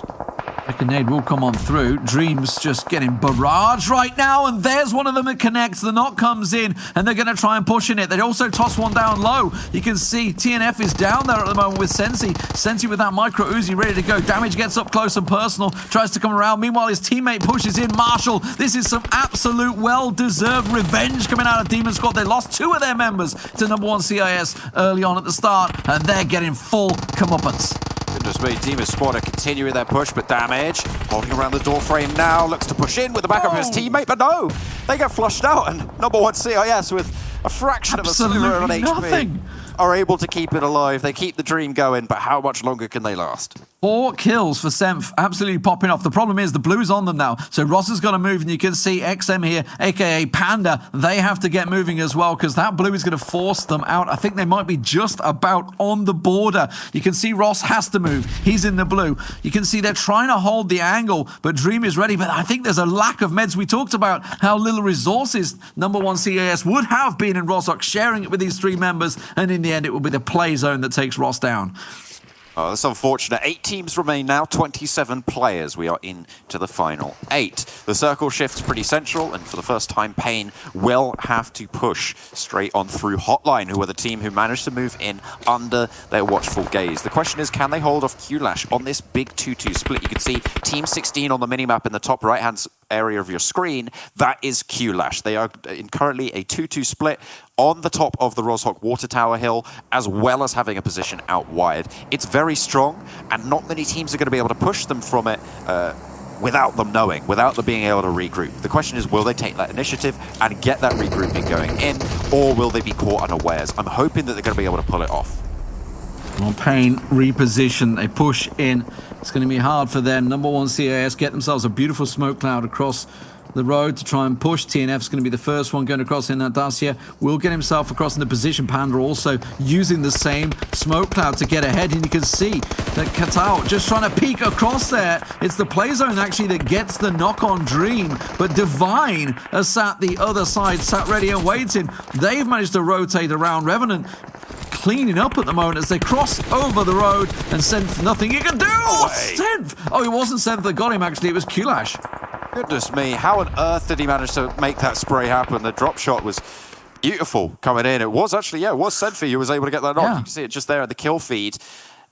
Second nade will come on through. Dream's just getting barraged right now, and there's one of them that connects. The knock comes in, and they're going to try and push in it. They also toss one down low. You can see TNF is down there at the moment with Sensi. Sensi with that micro Uzi ready to go. Damage gets up close and personal. Tries to come around. Meanwhile, his teammate pushes in. Marshall. This is some absolute well-deserved revenge coming out of Demon Squad. They lost 2 of their members to number 1 CIS early on at the start, and they're getting full comeuppance. Goodness me, Demon Squad are continuing their push, but Damage holding around the door frame now, looks to push in with the backup of his teammate, but no! They get flushed out, and number 1 CIS with a fraction of a sliver of an HP are able to keep it alive. They keep the dream going, but how much longer can they last? 4 kills for Senf, absolutely popping off. The problem is the blue's on them now, so Ross has got to move, and you can see XM here, aka Panda, they have to get moving as well, because that blue is going to force them out. I think they might be just about on the border. You can see Ross has to move. He's in the blue. You can see they're trying to hold the angle, but Dream is ready, but I think there's a lack of meds. We talked about how little resources number 1 CAS would have been in Rozhok, sharing it with these 3 members, and in the end, it will be the play zone that takes Ross down. Oh, that's unfortunate. 8 teams remain now, 27 players. We are into the final 8. The circle shifts pretty central, and for the first time, Pain will have to push straight on through Hotline, who are the team who managed to move in under their watchful gaze. The question is, can they hold off QLash on this big 2-2 split? You can see Team 16 on the minimap in the top right-hand area of your screen. That is QLash. They are in currently a 2-2 split on the top of the Roshok Water Tower hill, as well as having a position out wide. It's very strong, and not many teams are going to be able to push them from it without them knowing, without them being able to regroup. The question is, will they take that initiative and get that regrouping going in, or will they be caught unawares? I'm hoping that they're going to be able to pull it off. Well, Pain reposition, they push in. It's going to be hard for them. Number 1 CIS get themselves a beautiful smoke cloud across the road to try and push. TNF's going to be the first one going across in that Dacia. Will get himself across in the position. Panda also using the same smoke cloud to get ahead, and you can see that Katao just trying to peek across there. It's the play zone actually that gets the knock on Dream, but Divine has sat the other side, sat ready and waiting. They've managed to rotate around. Revenant cleaning up at the moment as they cross over the road, and Senth nothing he can do. Senth! Oh, it wasn't Senth that got him actually, it was QLash. Goodness me, how on earth did he manage to make that spray happen? The drop shot was beautiful coming in. It was actually, yeah, it was Senfi who was able to get that knock. You can see it just there at the kill feed.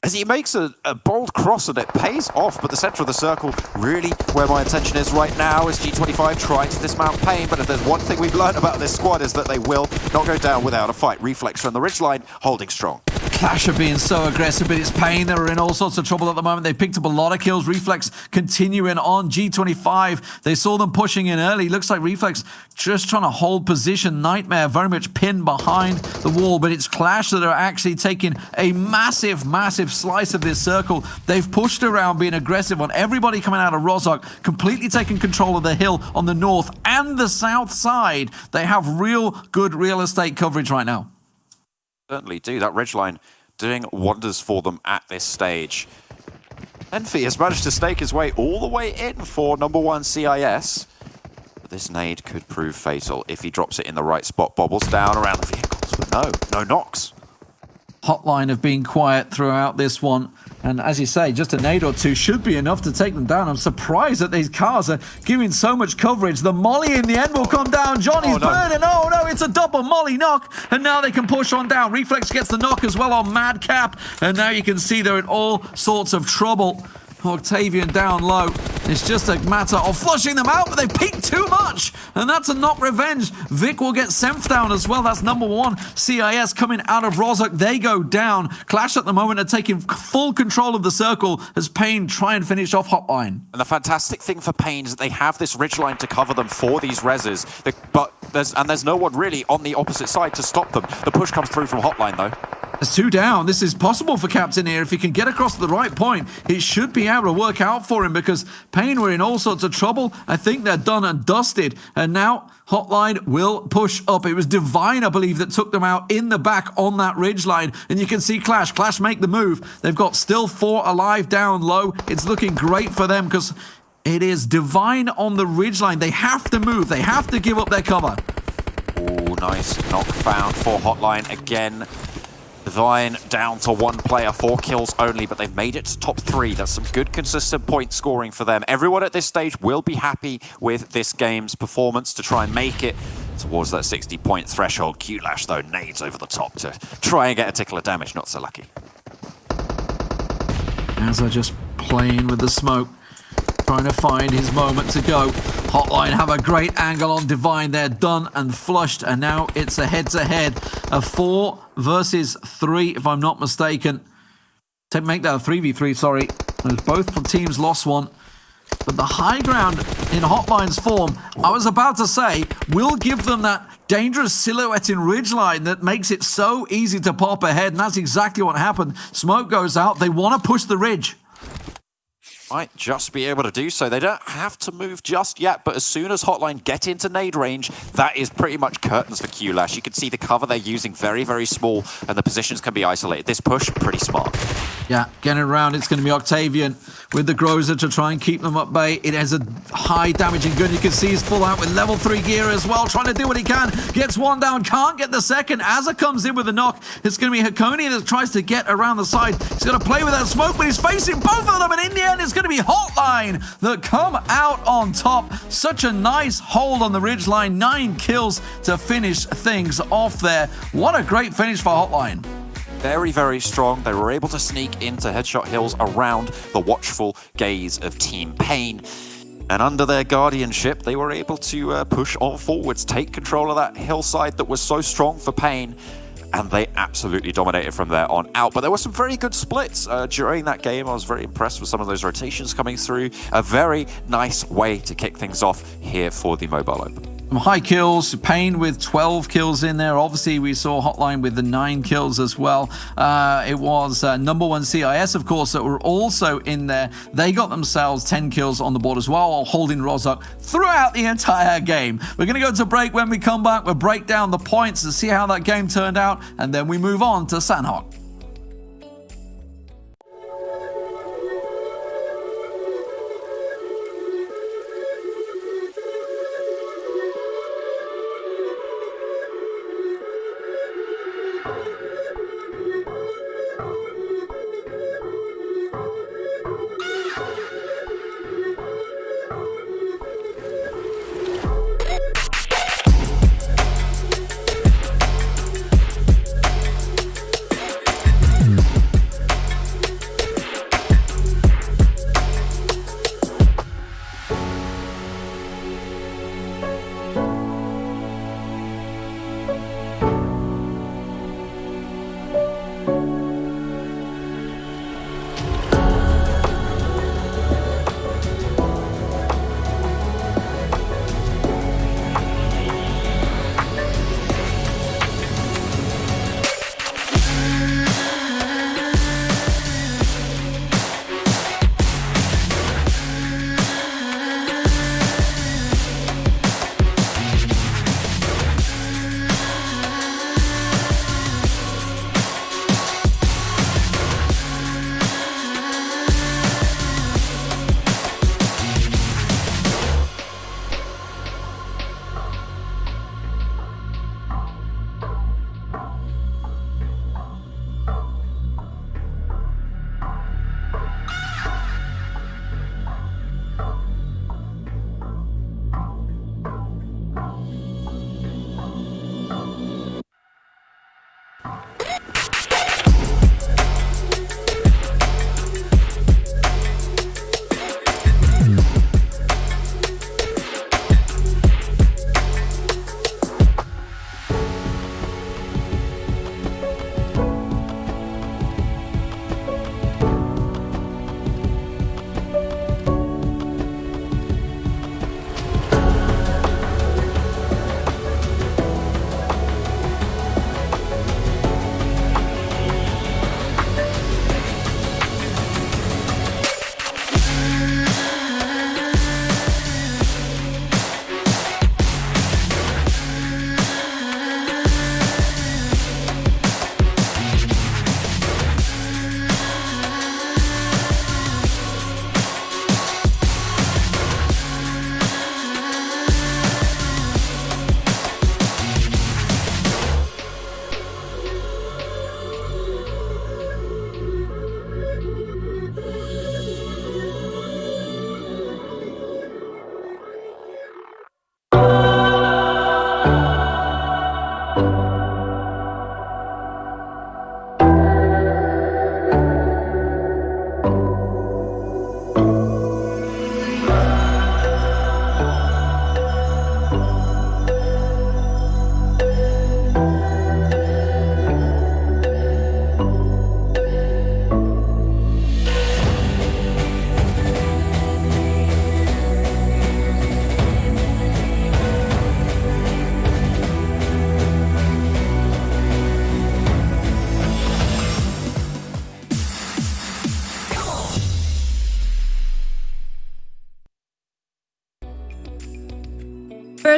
As he makes a bold cross and it pays off, but the center of the circle, really where my attention is right now, is G25 trying to dismount Pain, but if there's one thing we've learned about this squad is that they will not go down without a fight. Reflex from the ridgeline, holding strong. Clash are being so aggressive, but it's Pain that are in all sorts of trouble at the moment. They picked up a lot of kills. Reflex continuing on. G25, they saw them pushing in early. Looks like Reflex just trying to hold position. Nightmare very much pinned behind the wall, but it's Clash that are actually taking a massive, massive slice of this circle. They've pushed around, being aggressive on everybody coming out of Rozhok, completely taking control of the hill on the north and the south side. They have real good real estate coverage right now. Certainly do. That ridgeline doing wonders for them at this stage. Enfi has managed to stake his way all the way in for number 1 CIS. But this nade could prove fatal if he drops it in the right spot. Bobbles down around the vehicles, but no knocks. Hotline have been quiet throughout this one. And as you say, just a nade or two should be enough to take them down. I'm surprised that these cars are giving so much coverage. The molly in the end will come down. Johnny's burning. Oh no, it's a double molly knock. And now they can push on down. Reflex gets the knock as well on Madcap. And now you can see they're in all sorts of trouble. Octavian down low. It's just a matter of flushing them out, but they peaked too much. And that's a knock revenge. Vic will get Senf down as well. That's number 1 CIS coming out of Rozhok. They go down. Clash at the moment are taking full control of the circle as Pain try and finish off Hotline. And the fantastic thing for Pain is that they have this ridgeline to cover them for these reses. But there's no one really on the opposite side to stop them. The push comes through from Hotline though. There's 2 down. This is possible for Captain here. If he can get across to the right point, it should be able to work out for him because Pain were in all sorts of trouble. I think they're done and dusted. And now Hotline will push up. It was Divine, I believe, that took them out in the back on that ridgeline. And you can see Clash make the move. They've got still 4 alive down low. It's looking great for them because it is Divine on the ridgeline. They have to move. They have to give up their cover. Oh, nice knock found for Hotline again. Divine down to 1 player, 4 kills only, but they've made it to top 3. That's some good consistent point scoring for them. Everyone at this stage will be happy with this game's performance to try and make it towards that 60-point threshold. QLash, though, nades over the top to try and get a tickle of damage. Not so lucky. As they're just playing with the smoke, trying to find his moment to go. Hotline have a great angle on Divine. They're done and flushed, and now it's a head-to-head. A 4 versus 3, if I'm not mistaken. Make that a 3v3, sorry. Both teams lost one. But the high ground in Hotline's form, I was about to say, will give them that dangerous silhouette in ridgeline that makes it so easy to pop ahead, and that's exactly what happened. Smoke goes out. They want to push the ridge. might just be able to do so. They don't have to move just yet, but as soon as Hotline get into nade range, that is pretty much curtains for QLash. You can see the cover they're using very, very small, and the positions can be isolated. This push, pretty smart. Yeah, getting around, it's going to be Octavian with the Groza to try and keep them at bay. It has a high damaging gun. You can see he's full out with level 3 gear as well, trying to do what he can. Gets one down, can't get the second. Azza comes in with a knock. It's going to be Hakoni that tries to get around the side. He's going to play with that smoke, but he's facing both of them, and in the end, it's going to be Hotline that come out on top. Such a nice hold on the ridgeline. 9 kills to finish things off there. What a great finish for Hotline. Very, very strong. They were able to sneak into Headshot Hills around the watchful gaze of Team Pain. And under their guardianship, they were able to push on forwards, take control of that hillside that was so strong for Pain. And they absolutely dominated from there on out. But there were some very good splits during that game. I was very impressed with some of those rotations coming through. A very nice way to kick things off here for the Mobile Open. High kills, Pain with 12 kills in there. Obviously, we saw Hotline with the 9 kills as well. It was number 1 CIS, of course, that were also in there. They got themselves 10 kills on the board as well, while holding Rozhok throughout the entire game. We're going to go to break. When we come back, we'll break down the points and see how that game turned out, and then we move on to Sanhok.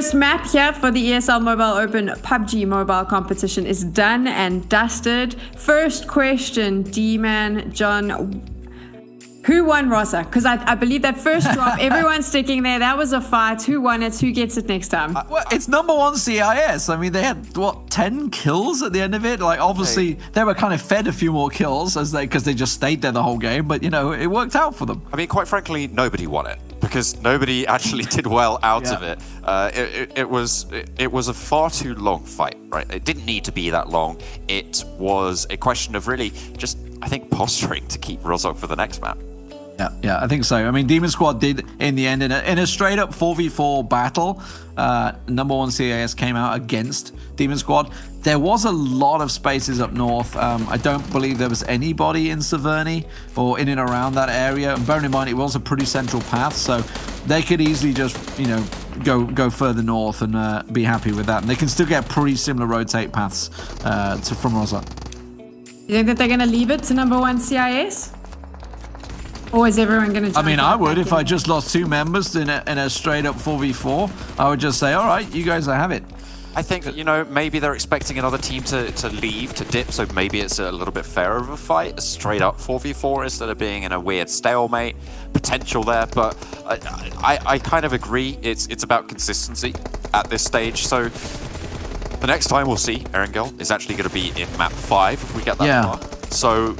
First map here for the ESL Mobile Open PUBG mobile competition is done and dusted. First question, D-Man, John. Who won, Rosa? Because I believe that first drop, everyone's sticking there. That was a fight. Who won it? Who gets it next time? Well, it's number one CIS. I mean, they had, what, 10 kills at the end of it? Like, obviously, they were kind of fed a few more kills because they just stayed there the whole game. But, you know, it worked out for them. I mean, quite frankly, nobody won it because nobody actually did well out of it. It was a far too long fight, right? It didn't need to be that long. It was a question of really just, I think, posturing to keep Rozok for the next map. Yeah, I think so. I mean, Demon Squad did in the end in a straight up 4v4 battle. Number one CIS came out against Demon Squad. There was a lot of spaces up north. I don't believe there was anybody in Severny or in and around that area. And bearing in mind, it was a pretty central path, so they could easily just, you know, go further north and be happy with that. And they can still get pretty similar rotate paths from Rosa. You think that they're going to leave it to number one CIS? Or is everyone going to? I mean, I would if I just lost 2 members in a straight up 4v4. I would just say, all right, you guys have it. I think, you know, maybe they're expecting another team to leave, to dip, so maybe it's a little bit fairer of a fight, a straight up 4v4 instead of being in a weird stalemate. Potential there, but I kind of agree. It's about consistency at this stage. So the next time we'll see Erangel is actually going to be in map 5 if we get that far. So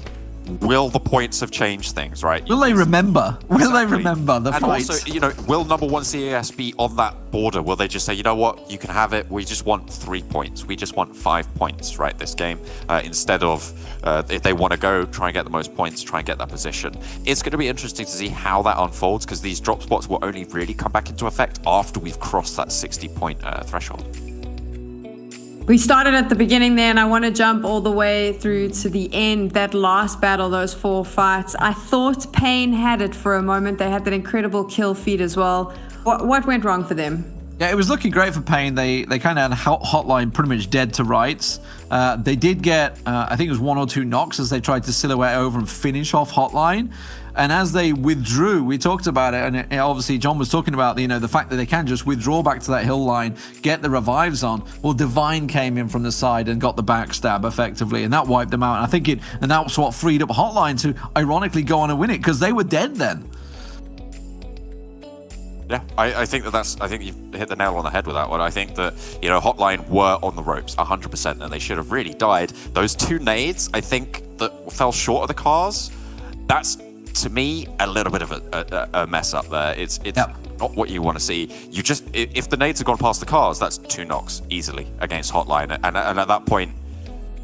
will the points have changed things, right? Will they remember? Will Exactly. they remember the and fight? Also, you know, will number one CAS be on that border? Will they just say, you know what, you can have it. We just want 3 points. We just want 5 points, right? This game, instead of if they want to go try and get the most points, try and get that position. It's going to be interesting to see how that unfolds because these drop spots will only really come back into effect after we've crossed that 60-point threshold. We started at the beginning there, and I want to jump all the way through to the end. That last battle, those 4 fights, I thought Pain had it for a moment. They had that incredible kill feed as well. What went wrong for them? Yeah, it was looking great for Pain. They kind of had Hotline pretty much dead to rights. They did get, I think it was 1 or 2 knocks as they tried to silhouette over and finish off Hotline. And as they withdrew, we talked about it, and obviously John was talking about, you know, the fact that they can just withdraw back to that hill line, get the revives on. Well, Divine came in from the side and got the backstab effectively, and that wiped them out. And that's what freed up Hotline to ironically go on and win it because they were dead then. Yeah, I think I think you've hit the nail on the head with that one. I think that, you know, Hotline were on the ropes 100%, and they should have really died. Those 2 nades, I think, that fell short of the cars. That's, to me, a little bit of a mess up there. It's not what you want to see. You just, if the nades had gone past the cars, that's 2 knocks easily against Hotline, and at that point,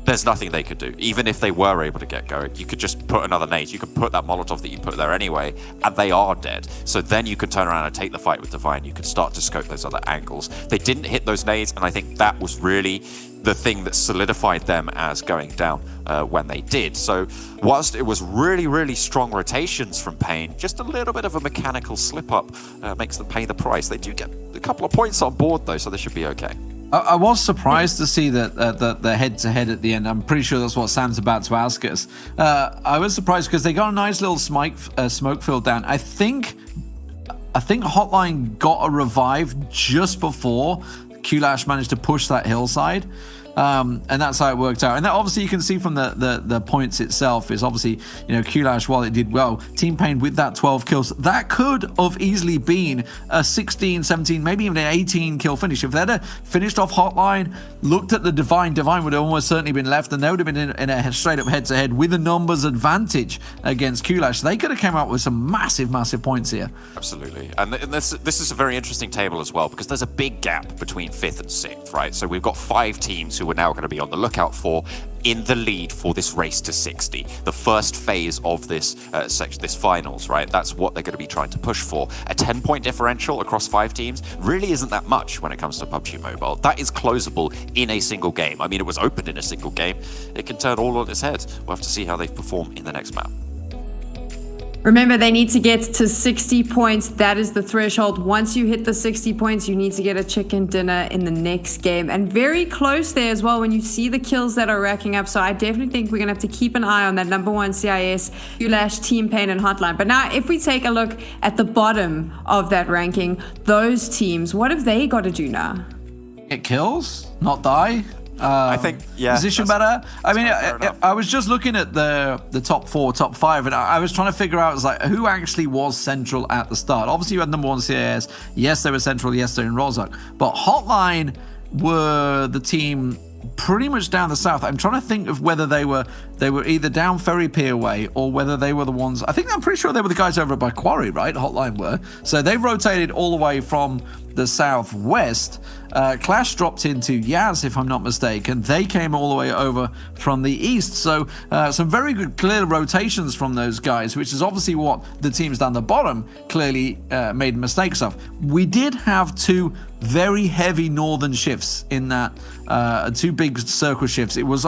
there's nothing they could do. Even if they were able to get going, you could just put another nade. You could put that Molotov that you put there anyway, and they are dead. So then you could turn around and take the fight with Divine. You could start to scope those other angles. They didn't hit those nades, and I think that was really the thing that solidified them as going down when they did. So whilst it was really, really strong rotations from Pain, just a little bit of a mechanical slip-up makes them pay the price. They do get a couple of points on board, though, so they should be okay. I was surprised to see that the head-to-head at the end. I'm pretty sure that's what Sam's about to ask us. I was surprised because they got a nice little smoke field down. I think Hotline got a revive just before Kulash managed to push that hillside. And that's how it worked out. And that obviously you can see from the points itself is obviously, you know, Kulash, while it did well, Team Pain with that 12 kills, that could have easily been a 16, 17, maybe even an 18 kill finish. If they'd have finished off Hotline, looked at the Divine would have almost certainly been left, and they would have been in a straight up head to head with a numbers advantage against Kulash. They could have come out with some massive points here. Absolutely. And this is a very interesting table as well, because there's a big gap between 5th and 6th, right? So we've got 5 teams who we're now going to be on the lookout for in the lead for this race to 60, the first phase of this this finals, right? That's what they're going to be trying to push for. A 10-point differential across 5 teams really isn't that much when it comes to PUBG Mobile. That is closable in a single game. I mean, it was opened in a single game. It can turn all on its head. We'll have to see how they perform in the next map. Remember, they need to get to 60 points. That is the threshold. Once you hit the 60 points, you need to get a chicken dinner in the next game. And very close there as well when you see the kills that are racking up. So I definitely think we're going to have to keep an eye on that number 1 CIS, Ulash, Team Pain, and Hotline. But now, if we take a look at the bottom of that ranking, those teams, what have they got to do now? Get kills, not die. I think, yeah. Position better. I mean, I was just looking at the top 4, top 5, and I was trying to figure out like who actually was central at the start. Obviously, you had number 1 CIS. Yes, they were central. Yes, they're in Rozhok. But Hotline were the team pretty much down the south. I'm trying to think of whether they were either down Ferry Pier way or whether they were the ones. I'm pretty sure they were the guys over by Quarry, right? Hotline were. So they rotated all the way from the southwest. Clash dropped into Yaz, if I'm not mistaken. They came all the way over from the east. So some very good, clear rotations from those guys, which is obviously what the teams down the bottom clearly made mistakes of. We did have 2 very heavy northern shifts in that, 2 big circle shifts. It was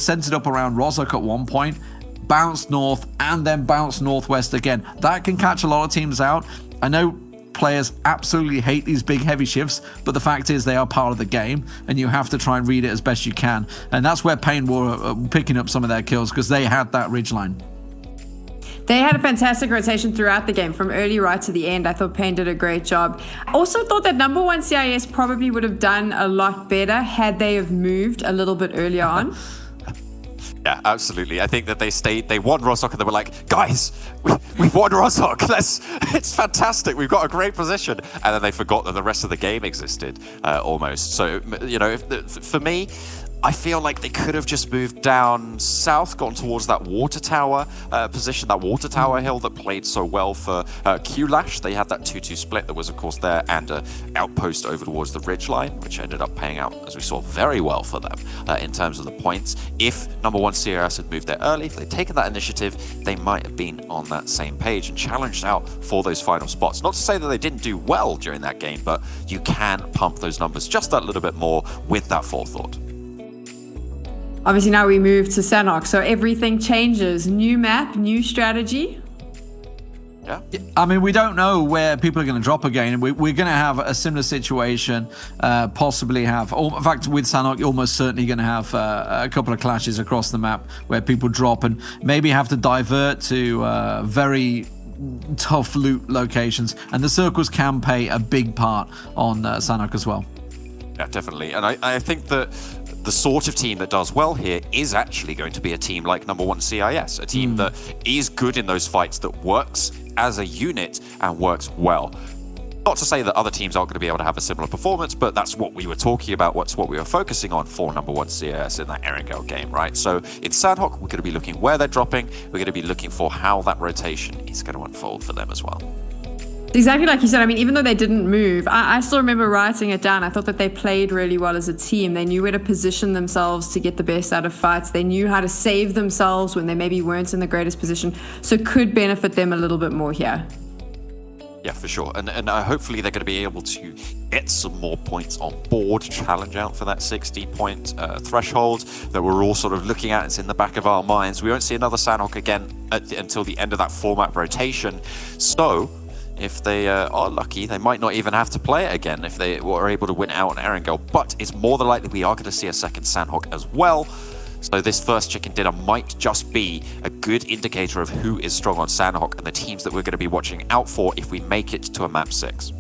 centered up around Rozhok at one point, bounced north, and then bounced northwest again. That can catch a lot of teams out. I know players absolutely hate these big heavy shifts, but the fact is they are part of the game, and you have to try and read it as best you can. And that's where Pain were picking up some of their kills, because they had that ridgeline. They had a fantastic rotation throughout the game, from early right to the end. I thought Pain did a great job. I also thought that number 1 CIS probably would have done a lot better had they have moved a little bit earlier on. Yeah, absolutely. I think that they won Rozhok and they were like, guys, we won Rozhok. It's fantastic. We've got a great position. And then they forgot that the rest of the game existed almost. So, for me, I feel like they could have just moved down south, gone towards that water tower position, that water tower hill that played so well for Q-Lash. They had that 2-2 split that was, of course, there, and an outpost over towards the ridgeline, which ended up paying out, as we saw, very well for them in terms of the points. If number 1 CRS had moved there early, if they'd taken that initiative, they might have been on that same page and challenged out for those final spots. Not to say that they didn't do well during that game, but you can pump those numbers just that little bit more with that forethought. Obviously, now we move to Sanhok, so everything changes. New map, new strategy. Yeah. I mean, we don't know where people are going to drop again. We're going to have a similar situation, possibly have, in fact, with Sanhok, you're almost certainly going to have a couple of clashes across the map where people drop and maybe have to divert to very tough loot locations. And the circles can play a big part on Sanhok as well. Yeah, definitely. And I think that the sort of team that does well here is actually going to be a team like number 1 CIS, a team that is good in those fights, that works as a unit and works well. Not to say that other teams aren't going to be able to have a similar performance, but that's what we were talking about. What's what we were focusing on for number 1 CIS in that Erangel game, right? So in Sanhok, we're going to be looking where they're dropping. We're going to be looking for how that rotation is going to unfold for them as well. Exactly like you said. I mean, even though they didn't move, I still remember writing it down. I thought that they played really well as a team. They knew where to position themselves to get the best out of fights. They knew how to save themselves when they maybe weren't in the greatest position. So could benefit them a little bit more here. Yeah, for sure. And hopefully they're going to be able to get some more points on board, challenge out for that 60-point threshold that we're all sort of looking at. It's in the back of our minds. We won't see another Sanhok again until the end of that format rotation. So if they are lucky, they might not even have to play it again if they were able to win out on Erangel. But it's more than likely we are going to see a second Sanhok as well. So this first chicken dinner might just be a good indicator of who is strong on Sanhok and the teams that we're going to be watching out for if we make it to a map 6.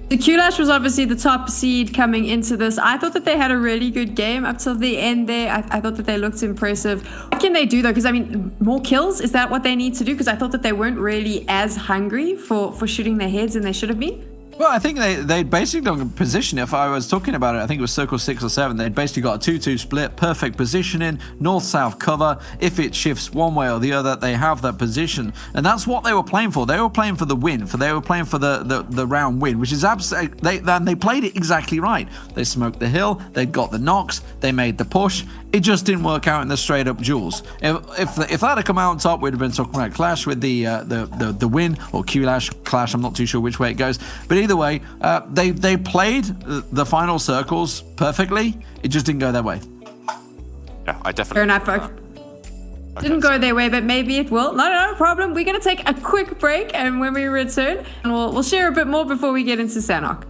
The Q-Lash was obviously the top seed coming into this. I thought that they had a really good game up till the end there. I thought that they looked impressive. What can they do though? Because I mean, more kills, is that what they need to do? Because I thought that they weren't really as hungry for shooting their heads and they should have been. Well, I think they'd basically done position. If I was talking about it, I think it was circle 6 or 7. They'd basically got a 2-2 split, perfect positioning, north-south cover. If it shifts one way or the other, they have that position. And that's what they were playing for. They were playing for the win. They were playing for the round win, which is absolutely... They played it exactly right. They smoked the hill. They got the knocks. They made the push. It just didn't work out in the straight-up duels. If that had come out on top, we'd have been talking about Clash with the win, or Q-Lash, Clash, I'm not too sure which way it goes. But either way, they played the final circles perfectly. It just didn't go their way. Yeah, I definitely... Fair enough. Didn't go their way, but maybe it will. No problem. We're going to take a quick break, and when we return, we'll share a bit more before we get into Sanhok.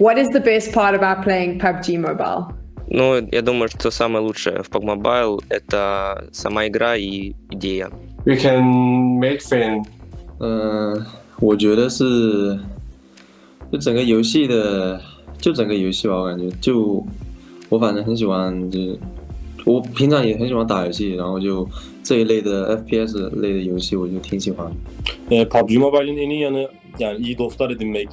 What is the best part about playing PUBG Mobile? Ну, я думаю, что самое лучшее в PUBG Mobile — это сама игра и идея. We can make friends. 我觉得是就整个游戏吧，我感觉我反正很喜欢，就是我平常也很喜欢打游戏，然后就这一类的 FPS 类的游戏我就挺喜欢。PUBG Mobile'in en iyi yanı yani iyi dostlar edinmek,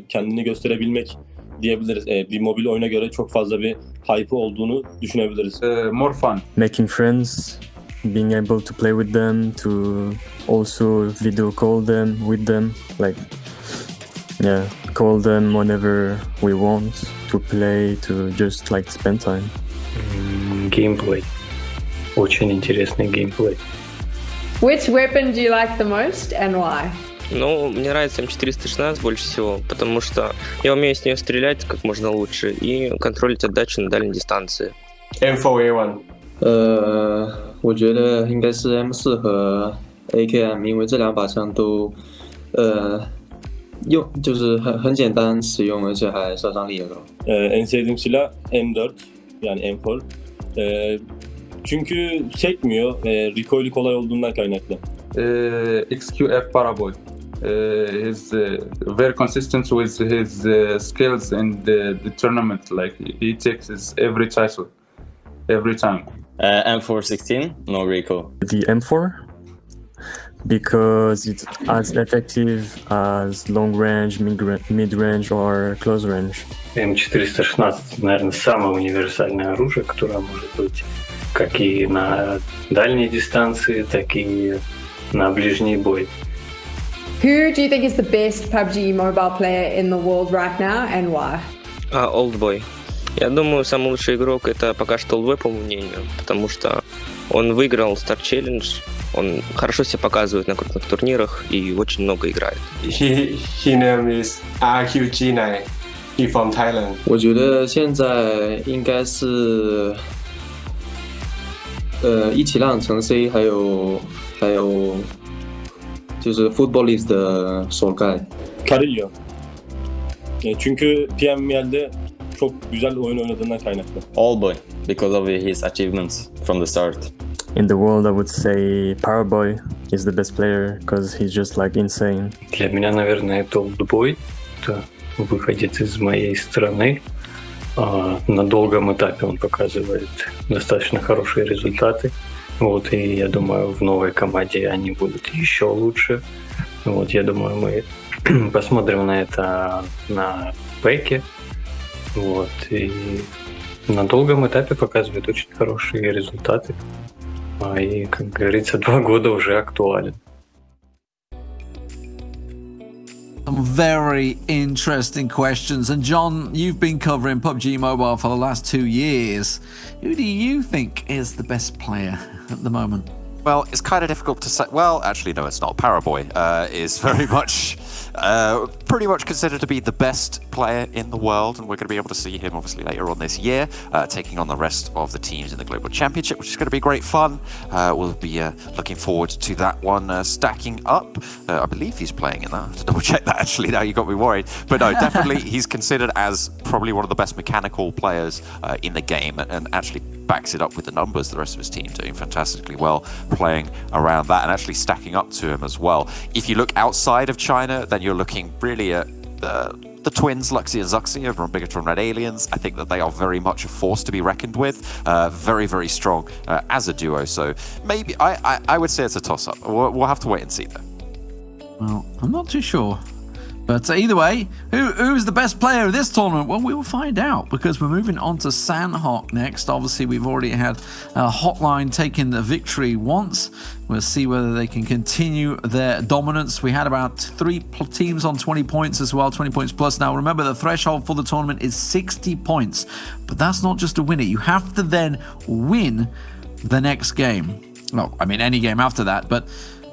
kendini gösterebilmek diyebiliriz. Bir mobil oyuna göre çok fazla bir hype olduğunu düşünebiliriz. More fun. Making friends, being able to play with them, to also video call them with them, like call them whenever we want to play, to just like spend time. Геймплей. Очень интересный геймплей. Which weapon do you like the most and why? Ну, мне нравится М416 больше всего, потому что я умею с нее стрелять как можно лучше и контролить отдачу на дальней дистанции. M4A1。我觉得应该是 M4和 AKM， 因为这两把枪都就是很简单使用，而且还杀伤力也高。En sevdiğim silah M4 yani M4. Çünkü sekmiyor. Recoil'i kolay olduğundan kaynaklı. XQF Paraboy. He's very consistent with his skills in the tournament. Like he takes his every title, every time. M416, no recoil. The M4, because it's as effective as long range, mid range, or close range. М416, наверное, самое универсальное оружие, которое может быть как и на дальней дистанции, так и на ближний бой. Who do you think is the best PUBG mobile player in the world right now and why? Oldboy. Я думаю, самый лучший игрок это пока что Oldboy, по моему мнению, потому что он выиграл Star Challenge, он хорошо себя показывает на крупных турнирах и очень много играет. His name is RQG9. He from Thailand. 我觉得现在应该是一起浪城 C 还有就是 Footballist 的手盖。Carillo. Çünkü PML'de çok güzel oyun oynadığından kaynaklı. Oldboy, because of his achievements from the start. In the world, I would say Paraboy is the best player because he's just like insane. Для меня, наверное, это Oldboy. Это выходец из моей страны. На долгом этапе он показывает достаточно хорошие результаты. Вот, и я думаю, в новой команде они будут еще лучше. Вот, я думаю, мы посмотрим на это на пэке. Вот, и на долгом этапе показывает очень хорошие результаты. И, как говорится, 2 года уже актуален. Some very interesting questions. And John, you've been covering PUBG Mobile for the last 2 years. Who do you think is the best player at the moment? Well, it's kind of difficult to say. Well, actually, no, it's not. Paraboy is very much, pretty much considered to be the best player in the world, and we're going to be able to see him obviously later on this year, taking on the rest of the teams in the Global Championship, which is going to be great fun. We'll be looking forward to that one. Stacking up, I believe he's playing in that. I have to double check that actually. Now you got me worried, but no, definitely he's considered as probably one of the best mechanical players in the game, and actually backs it up with the numbers. The rest of his team doing fantastically well, playing around that and actually stacking up to him as well. If you look outside of China, then you're looking really at the twins Luxy and Zuxi over on Bigatron Red Aliens. I think that they are very much a force to be reckoned with. Very, very strong as a duo. So maybe I would say it's a toss-up. We'll have to wait and see though. Well, I'm not too sure. But either way, who's the best player of this tournament? Well, we will find out because we're moving on to Sanhok next. Obviously, we've already had Hotline taking the victory once. We'll see whether they can continue their dominance. We had about 3 teams on 20 points as well, 20 points plus. Now, remember, the threshold for the tournament is 60 points. But that's not just to win it. You have to then win the next game. Well, I mean, any game after that, but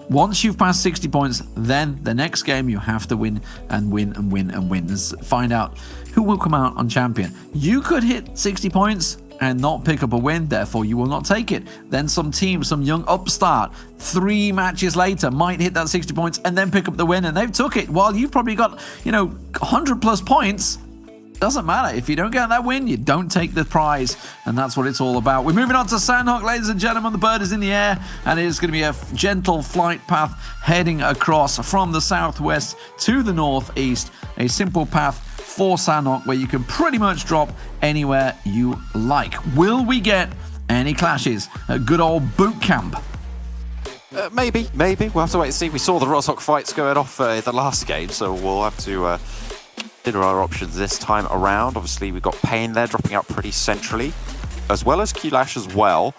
once you've passed 60 points, then the next game you have to win and win and win and win. Let's find out who will come out on champion. You could hit 60 points and not pick up a win, therefore you will not take it. Then some team, some young upstart, 3 matches later might hit that 60 points and then pick up the win, and they've took it while you've probably got, 100 plus points. Doesn't matter. If you don't get that win, you don't take the prize. And that's what it's all about. We're moving on to Sanhok, ladies and gentlemen. The bird is in the air, and it is going to be a gentle flight path heading across from the southwest to the northeast. A simple path for Sanhok where you can pretty much drop anywhere you like. Will we get any clashes at good old boot camp? Maybe. We'll have to wait and see. We saw the Rozhok fights going off the last game, so we'll have to consider our options this time around. Obviously, we've got Pain there dropping out pretty centrally, as well as Q-Lash as well.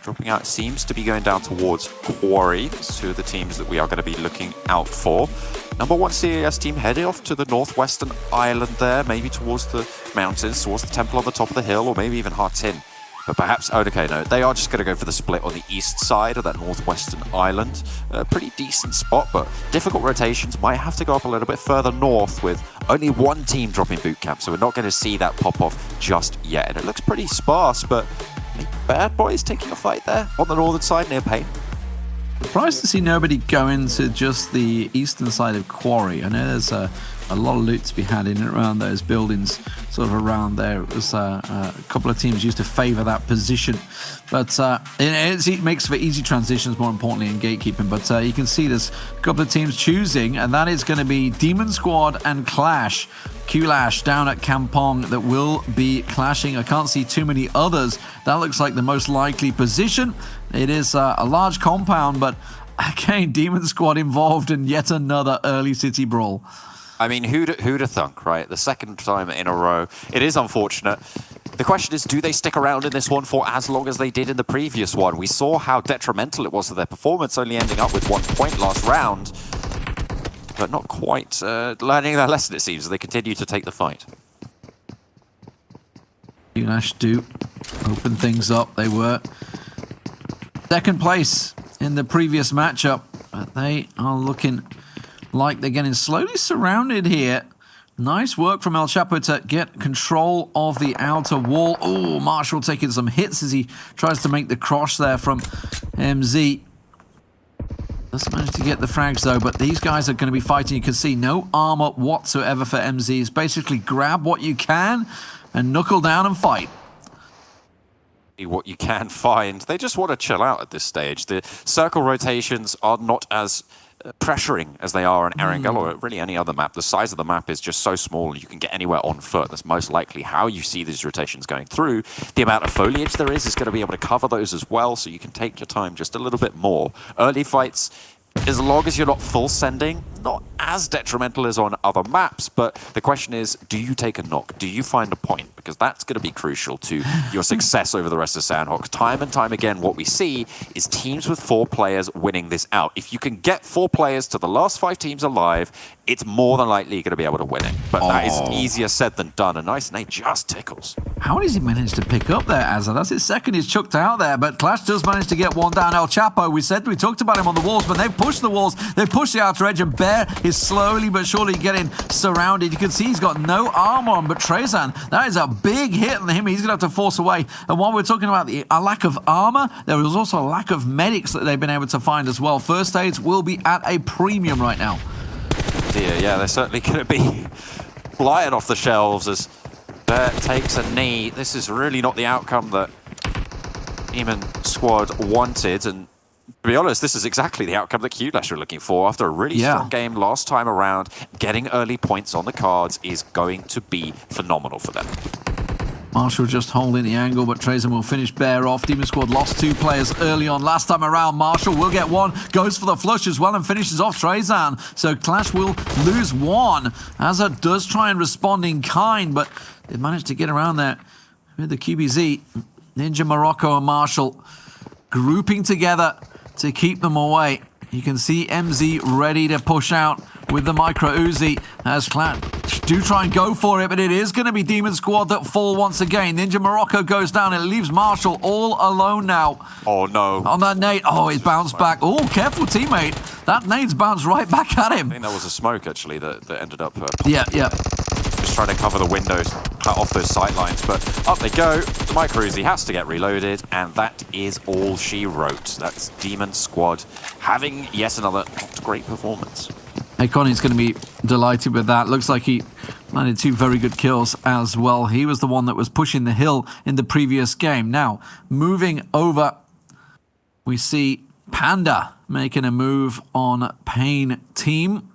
Dropping out seems to be going down towards Quarry. That's 2 of the teams that we are going to be looking out for. Number 1 CAS team heading off to the northwestern island there, maybe towards the mountains, towards the temple on the top of the hill, or maybe even Hartin. But perhaps, no, they are just going to go for the split on the east side of that northwestern island. A pretty decent spot, but difficult rotations. Might have to go up a little bit further north with only 1 team dropping boot camp, so we're not going to see that pop off just yet. And it looks pretty sparse, but Bad Boys taking a fight there on the northern side near Pain. Surprised to see nobody go into just the eastern side of Quarry. I know there's a lot of loot to be had in and around those buildings, sort of around there. It was a couple of teams used to favor that position, but it makes for easy transitions, more importantly, in gatekeeping. But you can see there's a couple of teams choosing, and that is going to be Demon Squad and Clash. Kulash down at Kampong that will be clashing. I can't see too many others. That looks like the most likely position. It is a large compound, but again, Demon Squad involved in yet another early city brawl. I mean, who'd have thunk, right? The second time in a row. It is unfortunate. The question is, do they stick around in this one for as long as they did in the previous one? We saw how detrimental it was to their performance, only ending up with 1 point last round. But not quite learning their lesson, it seems. They continue to take the fight. Kulash do open things up. They were second place in the previous matchup, but they are looking like they're getting slowly surrounded here. Nice work from El Chapo to get control of the outer wall. Oh, Marshall taking some hits as he tries to make the cross there from MZ. Doesn't manage to get the frags though, but these guys are going to be fighting. You can see no armor whatsoever for MZ. It's basically grab what you can and knuckle down and fight. What you can find. They just want to chill out at this stage. The circle rotations are not as pressuring as they are on Erangel or really any other map. The size of the map is just so small, you can get anywhere on foot. That's most likely how you see these rotations going through. The amount of foliage there is going to be able to cover those as well, so you can take your time just a little bit more. Early fights, as long as you're not full sending, not as detrimental as on other maps, but the question is, do you take a knock? Do you find a point? Because that's going to be crucial to your success over the rest of Sandhawk. Time and time again, what we see is teams with 4 players winning this out. If you can get 4 players to the last 5 teams alive, it's more than likely you're going to be able to win it. But that is easier said than done. A nice nade just tickles. How does he manage to pick up there, Azza? That's his second. He's chucked out there, but Clash does manage to get one down. El Chapo, we talked about him on the walls, but they've pushed the walls. They've pushed the outer edge, and Bear is slowly but surely getting surrounded. You can see he's got no armor on, but Trezan, that is a big hit on him. He's going to have to force away. And while we're talking about a lack of armor, there was also a lack of medics that they've been able to find as well. First aids will be at a premium right now. Dear, yeah, they're certainly going to be flying off the shelves as Bear takes a knee. This is really not the outcome that Demon Squad wanted, and to be honest, this is exactly the outcome that Kulash were looking for. After a really strong game last time around, getting early points on the cards is going to be phenomenal for them. Marshall just holding the angle, but Trezan will finish Bear off. Demon Squad lost 2 players early on. Last time around, Marshall will get one, goes for the flush as well and finishes off Trezan. So Clash will lose 1. Azza does try and respond in kind, but they managed to get around there with the QBZ. Ninja Morocco and Marshall grouping together to keep them away. You can see MZ ready to push out with the micro Uzi as Clash do try and go for it, but it is going to be Demon Squad that fall once again. Ninja Morocco goes down. It leaves Marshall all alone now. Oh, no. On that nade. Oh, he's bounced back. Oh, careful, teammate. That nade's bounced right back at him. I think that was a smoke, actually, that ended up... Yeah. Just trying to cover the windows, cut off those sight lines, but up they go. The micro Uzi has to get reloaded, and that is all she wrote. That's Demon Squad having yet another not great performance. Hey, Connie's going to be delighted with that. Looks like he landed 2 very good kills as well. He was the one that was pushing the hill in the previous game. Now, moving over, we see Panda making a move on Pain Team.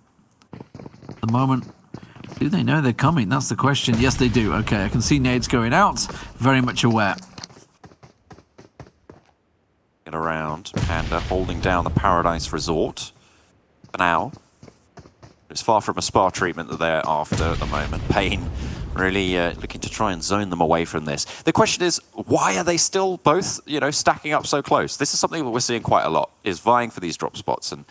At the moment, do they know they're coming? That's the question. Yes, they do. Okay, I can see nades going out. Very much aware. Get around. Panda holding down the Paradise Resort for now. It's far from a spa treatment that they're after at the moment. Pain really looking to try and zone them away from this. The question is, why are they still both, stacking up so close? This is something that we're seeing quite a lot, is vying for these drop spots, and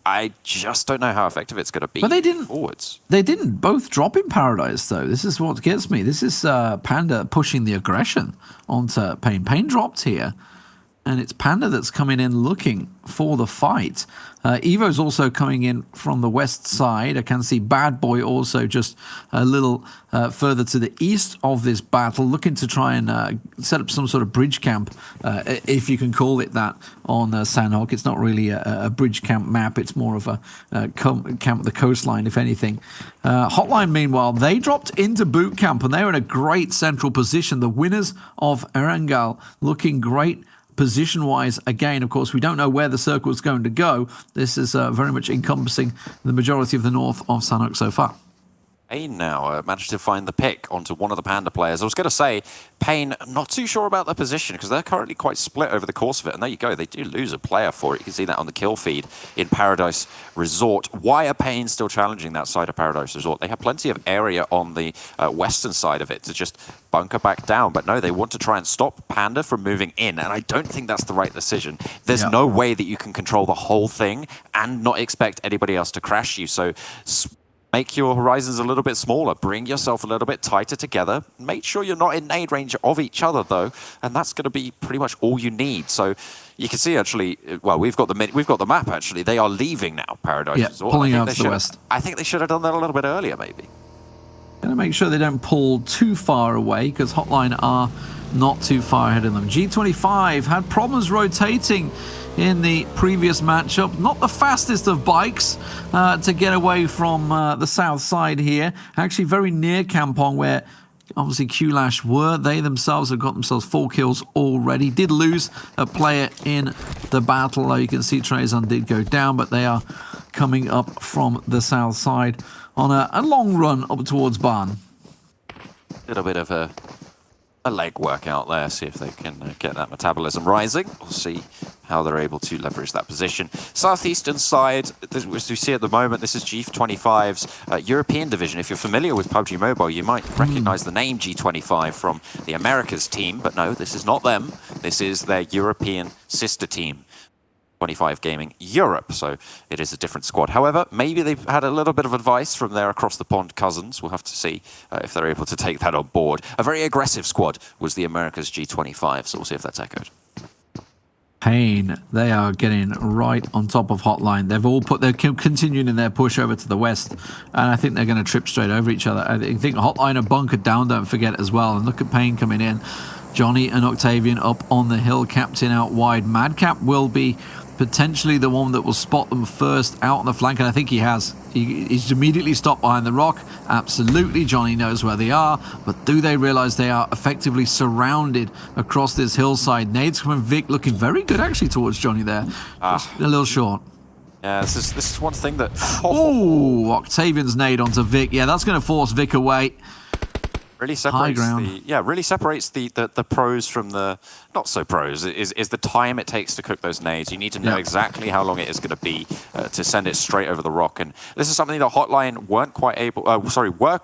I just don't know how effective it's going to be. But they didn't forwards. They didn't both drop in Paradise, though. This is what gets me. This is Panda pushing the aggression onto Pain. Pain dropped here. And it's Panda that's coming in looking for the fight. Evo's also coming in from the west side. I can see Bad Boy also just a little further to the east of this battle, looking to try and set up some sort of bridge camp, if you can call it that, on Sandhawk. It's not really a bridge camp map. It's more of a camp at the coastline, if anything. Hotline, meanwhile, they dropped into boot camp, and they were in a great central position. The winners of Erangel looking great position-wise. Again, of course, we don't know where the circle is going to go. This is very much encompassing the majority of the north of Sanhok so far. Payne now managed to find the pick onto one of the Panda players. I was going to say, Payne, not too sure about their position because they're currently quite split over the course of it. And there you go, they do lose a player for it. You can see that on the kill feed in Paradise Resort. Why are Payne still challenging that side of Paradise Resort? They have plenty of area on the western side of it to just bunker back down. But no, they want to try and stop Panda from moving in. And I don't think that's the right decision. There's no way that you can control the whole thing and not expect anybody else to crash you. So make your horizons a little bit smaller. Bring yourself a little bit tighter together. Make sure you're not in nade range of each other, though, and that's going to be pretty much all you need. So you can see, actually, well, we've got the map. Actually, they are leaving now. Paradise Resort. Pulling out to the west. I think they should have done that a little bit earlier, maybe. Going to make sure they don't pull too far away because Hotline are not too far ahead of them. G25 had problems rotating in the previous matchup. Not the fastest of bikes to get away from the south side here. Actually very near Kampong, where obviously Qlash were. They themselves have got themselves 4 kills already. Did lose a player in the battle, though you can see Trezon did go down, but they are coming up from the south side on a long run up towards Barn. Little bit of a leg workout there, see if they can get that metabolism rising. We'll see how they're able to leverage that position. Southeastern side, as we see at the moment, this is G25's European division. If you're familiar with PUBG Mobile, you might recognize the name G25 from the Americas team, but no, this is not them. This is their European sister team. 25 Gaming Europe, so it is a different squad. However, maybe they've had a little bit of advice from their across-the-pond cousins. We'll have to see if they're able to take that on board. A very aggressive squad was the Americas G25, so we'll see if that's echoed. Payne, they are getting right on top of Hotline. They're continuing in their push over to the west, and I think they're going to trip straight over each other. I think Hotline are bunkered down, don't forget, as well. And look at Payne coming in. Johnny and Octavian up on the hill, Captain out wide. Madcap will be potentially the one that will spot them first out on the flank, and I think he has. He's immediately stopped behind the rock. Absolutely, Johnny knows where they are, but do they realize they are effectively surrounded across this hillside? Nades from Vic looking very good actually towards Johnny there. Just a little short. Yeah, this is one thing that... Oh, Octavian's nade onto Vic. Yeah, that's going to force Vic away. Really separates really separates the pros from the not so pros is the time it takes to cook those nades. You need to know exactly how long it is going to be to send it straight over the rock, and this is something that Hotline weren't quite able. Were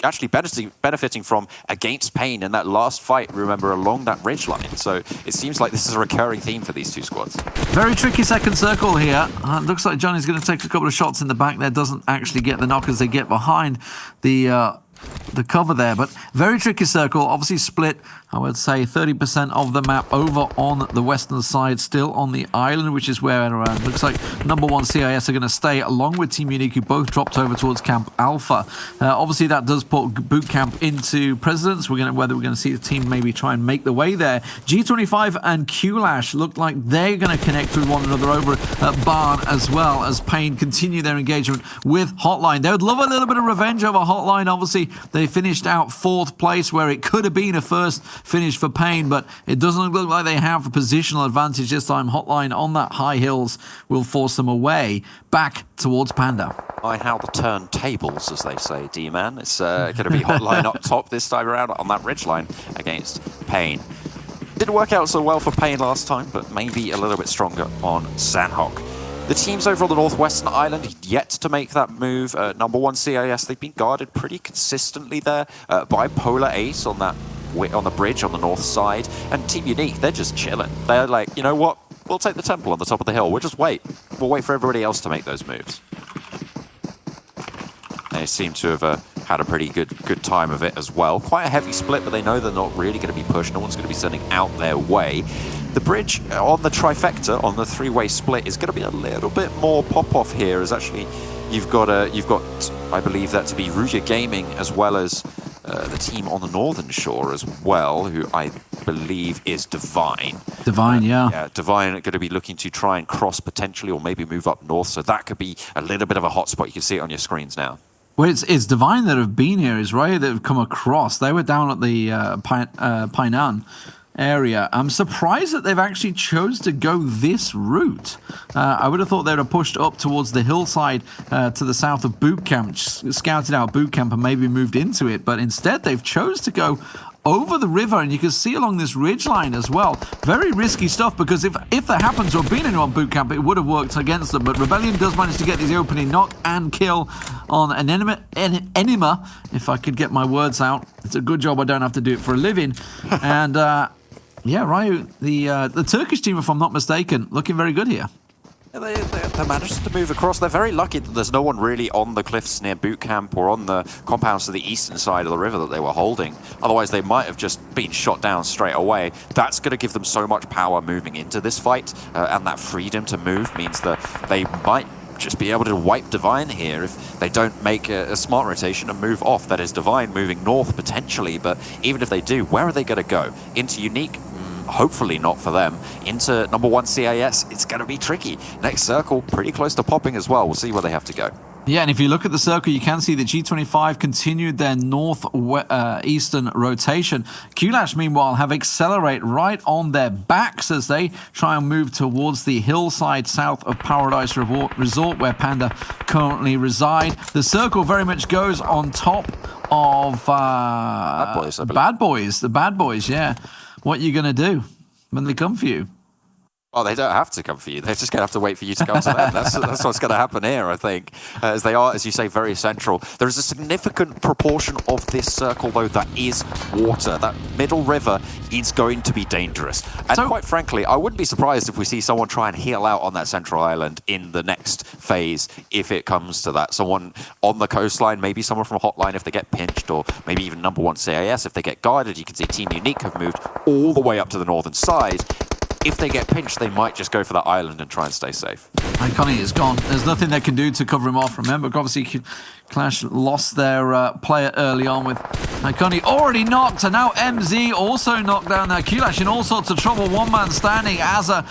actually benefiting from against Payne in that last fight. Remember, along that ridgeline. So it seems like this is a recurring theme for these two squads. Very tricky second circle here. Looks like Johnny's going to take a couple of shots in the back there. Doesn't actually get the knock as they get behind the cover there, but very tricky circle. Obviously split, I would say 30% of the map over on the western side, still on the island, which is where looks like number 1 CIS are going to stay, along with Team Unique, who both dropped over towards Camp Alpha. Obviously that does put boot camp into precedence. Whether we're going to see the team maybe try and make the way there. G25 and Qlash look like they're going to connect with one another over at Barn, as well as Payne continue their engagement with Hotline. They would love a little bit of revenge over Hotline. Obviously they finished out 4th place, where it could have been a first finish for Payne, but it doesn't look like they have a positional advantage this time. Hotline on that high hills will force them away back towards Panda. How the turntables, as they say, D-Man. It's going to be Hotline up top this time around on that ridgeline against Payne. Didn't work out so well for Payne last time, but maybe a little bit stronger on Sandhawk. The teams over on the northwestern island yet to make that move. Number 1 CIS, they've been guarded pretty consistently there by Polar Ace on the bridge on the north side. And Team Unique, they're just chilling. They're like, you know what? We'll take the temple on the top of the hill. We'll just wait. We'll wait for everybody else to make those moves. They seem to have had a pretty good time of it as well. Quite a heavy split, but they know they're not really going to be pushed. No one's going to be sending out their way. The bridge on the trifecta, on the three-way split, is going to be a little bit more pop-off here, as actually you've got, I believe that to be Ruja Gaming, as well as the team on the northern shore as well, who I believe is Divine. Divine, yeah. Yeah, Divine are going to be looking to try and cross potentially, or maybe move up north, so that could be a little bit of a hotspot. You can see it on your screens now. Well, it's Divine that have been here, is right, that have come across. They were down at the Painan area. I'm surprised that they've actually chose to go this route. I would have thought they would have pushed up towards the hillside to the south of boot camp, scouted out boot camp and maybe moved into it, but instead they've chose to go over the river, and you can see along this ridge line as well. Very risky stuff, because if there happened to have been anyone boot camp, it would have worked against them. But Rebellion does manage to get the opening knock and kill on an enema, if I could get my words out. It's a good job I don't have to do it for a living. And yeah, Ryu, the Turkish team, if I'm not mistaken, looking very good here. They managed to move across. They're very lucky that there's no one really on the cliffs near boot camp or on the compounds to the eastern side of the river that they were holding. Otherwise, they might have just been shot down straight away. That's going to give them so much power moving into this fight, and that freedom to move means that they might just be able to wipe Divine here if they don't make a smart rotation and move off. That is Divine moving north potentially, but even if they do, where are they going to go? Into Unique? Hopefully not for them. Into number 1 CIS, it's going to be tricky. Next circle, pretty close to popping as well. We'll see where they have to go. Yeah, and if you look at the circle, you can see the G25 continued their north-eastern rotation. Kulash, meanwhile, have Accelerate right on their backs as they try and move towards the hillside south of Paradise Resort, where Panda currently reside. The circle very much goes on top of Bad Boys, I believe. Bad Boys, the Bad Boys, yeah. What are you going to do when they come for you? Oh, they don't have to come for you. They're just going to have to wait for you to come to them. That's what's going to happen here, I think. As they are, as you say, very central. There is a significant proportion of this circle, though, that is water. That middle river is going to be dangerous. And quite frankly, I wouldn't be surprised if we see someone try and heal out on that central island in the next phase, if it comes to that. Someone on the coastline, maybe someone from Hotline if they get pinched, or maybe even number 1 CIS if they get guarded. You can see Team Unique have moved all the way up to the northern side. If they get pinched, they might just go for that island and try and stay safe. Iconi is gone. There's nothing they can do to cover him off. Remember, obviously, Clash lost their player early on with Iconi already knocked, and now MZ also knocked down there. Kulash in all sorts of trouble. One man standing. Azza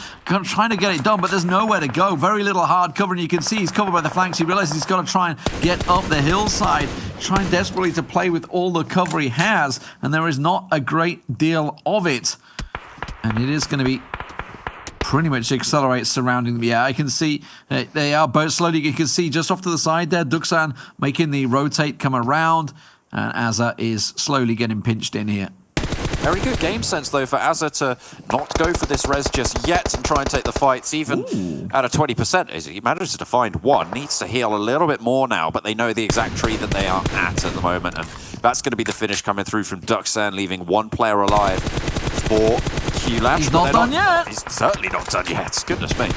trying to get it done, but there's nowhere to go. Very little hard cover, and you can see he's covered by the flanks. He realizes he's got to try and get up the hillside, trying desperately to play with all the cover he has, and there is not a great deal of it. And it is going to be pretty much Accelerate surrounding them. Yeah, I can see they are both slowly. You can see just off to the side there, Duxan making the rotate come around, and Azza is slowly getting pinched in here. Very good game sense, though, for Azza to not go for this res just yet and try and take the fights, even at a 20%. He manages to find one, needs to heal a little bit more now, but they know the exact tree that they are at the moment, and that's going to be the finish coming through from Duxan, leaving one player alive for Kulash. He's not done yet. He's certainly not done yet. Goodness me.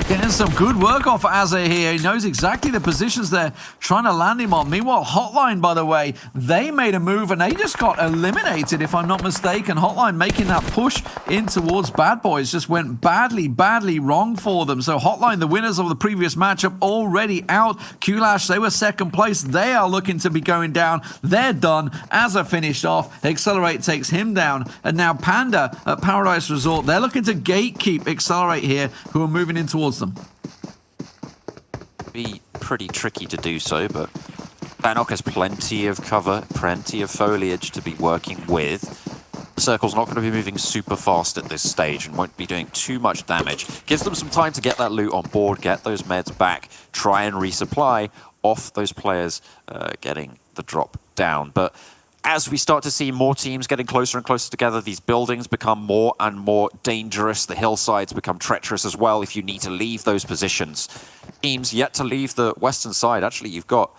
Getting some good work off Azza here. He knows exactly the positions they're trying to land him on. Meanwhile, Hotline, by the way, they made a move and they just got eliminated, if I'm not mistaken. Hotline making that push in towards Bad Boys just went badly wrong for them. So Hotline, the winners of the previous matchup, already out. Kulash, they were second place. They are looking to be going down. They're done. Azza finished off. Accelerate takes him down. And now Panda at Paradise Resort, they're looking to gatekeep Accelerate here, who are moving in towards them. Be pretty tricky to do so, but Bannock has plenty of cover, plenty of foliage to be working with. The circle's not going to be moving super fast at this stage and won't be doing too much damage. Gives them some time to get that loot on board, get those meds back, try and resupply off those players getting the drop down. But as we start to see more teams getting closer and closer together, these buildings become more and more dangerous. The hillsides become treacherous as well if you need to leave those positions. Teams yet to leave the western side. Actually, you've got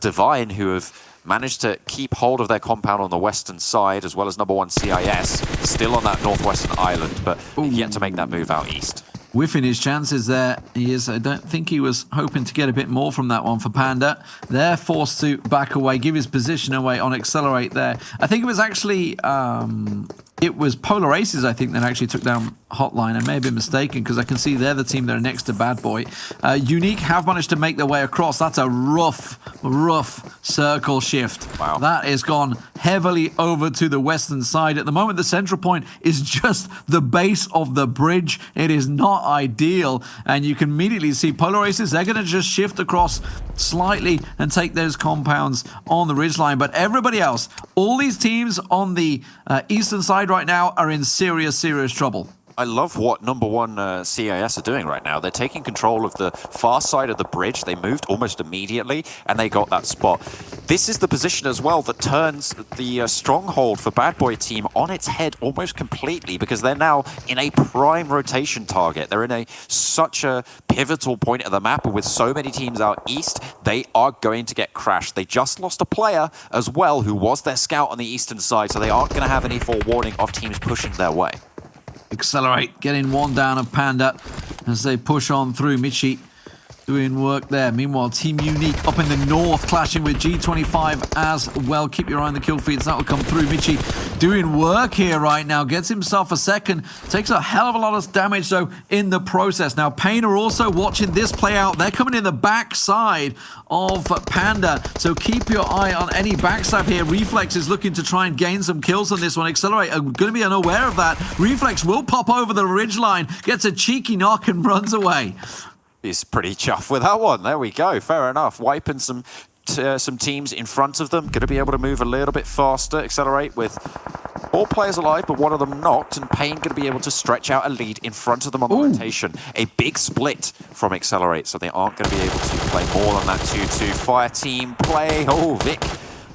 Divine, who have managed to keep hold of their compound on the western side, as well as number 1 CIS, still on that northwestern island, but yet to make that move out east. Whiffing his chances there. He is. I don't think he was hoping to get a bit more from that one for Panda. They're forced to back away, give his position away on Accelerate there. I think it was actually It was Polar Aces, I think, that actually took down Hotline. I may have been mistaken because I can see they're the team that are next to Bad Boy. Unique have managed to make their way across. That's a rough circle shift. Wow. That has gone heavily over to the western side. At the moment, the central point is just the base of the bridge. It is not ideal. And you can immediately see Polar Aces, they're going to just shift across slightly and take those compounds on the ridgeline. But everybody else, all these teams on the eastern side right now are in serious trouble. I love what number one CIS are doing right now. They're taking control of the far side of the bridge. They moved almost immediately, and they got that spot. This is the position as well that turns the stronghold for Bad Boy team on its head almost completely, because they're now in a prime rotation target. They're in such a pivotal point of the map, and with so many teams out east, they are going to get crashed. They just lost a player as well who was their scout on the eastern side, so they aren't going to have any forewarning of teams pushing their way. Accelerate, getting one down of Panda as they push on through. Michi doing work there. Meanwhile, Team Unique up in the north, clashing with G25 as well. Keep your eye on the kill feeds. That will come through. Michi doing work here right now. Gets himself a second. Takes a hell of a lot of damage, though, in the process. Now, Pain are also watching this play out. They're coming in the backside of Panda. So keep your eye on any backstab here. Reflex is looking to try and gain some kills on this one. Accelerate are going to be unaware of that. Reflex will pop over the ridgeline, gets a cheeky knock and runs away. He's pretty chuffed with that one. There we go. Fair enough. Wiping some teams in front of them. Going to be able to move a little bit faster. Accelerate with 4 players alive, but one of them knocked. And Pain going to be able to stretch out a lead in front of them on the rotation. A big split from Accelerate, so they aren't going to be able to play more than that 2-2 fire team play. Oh, Vic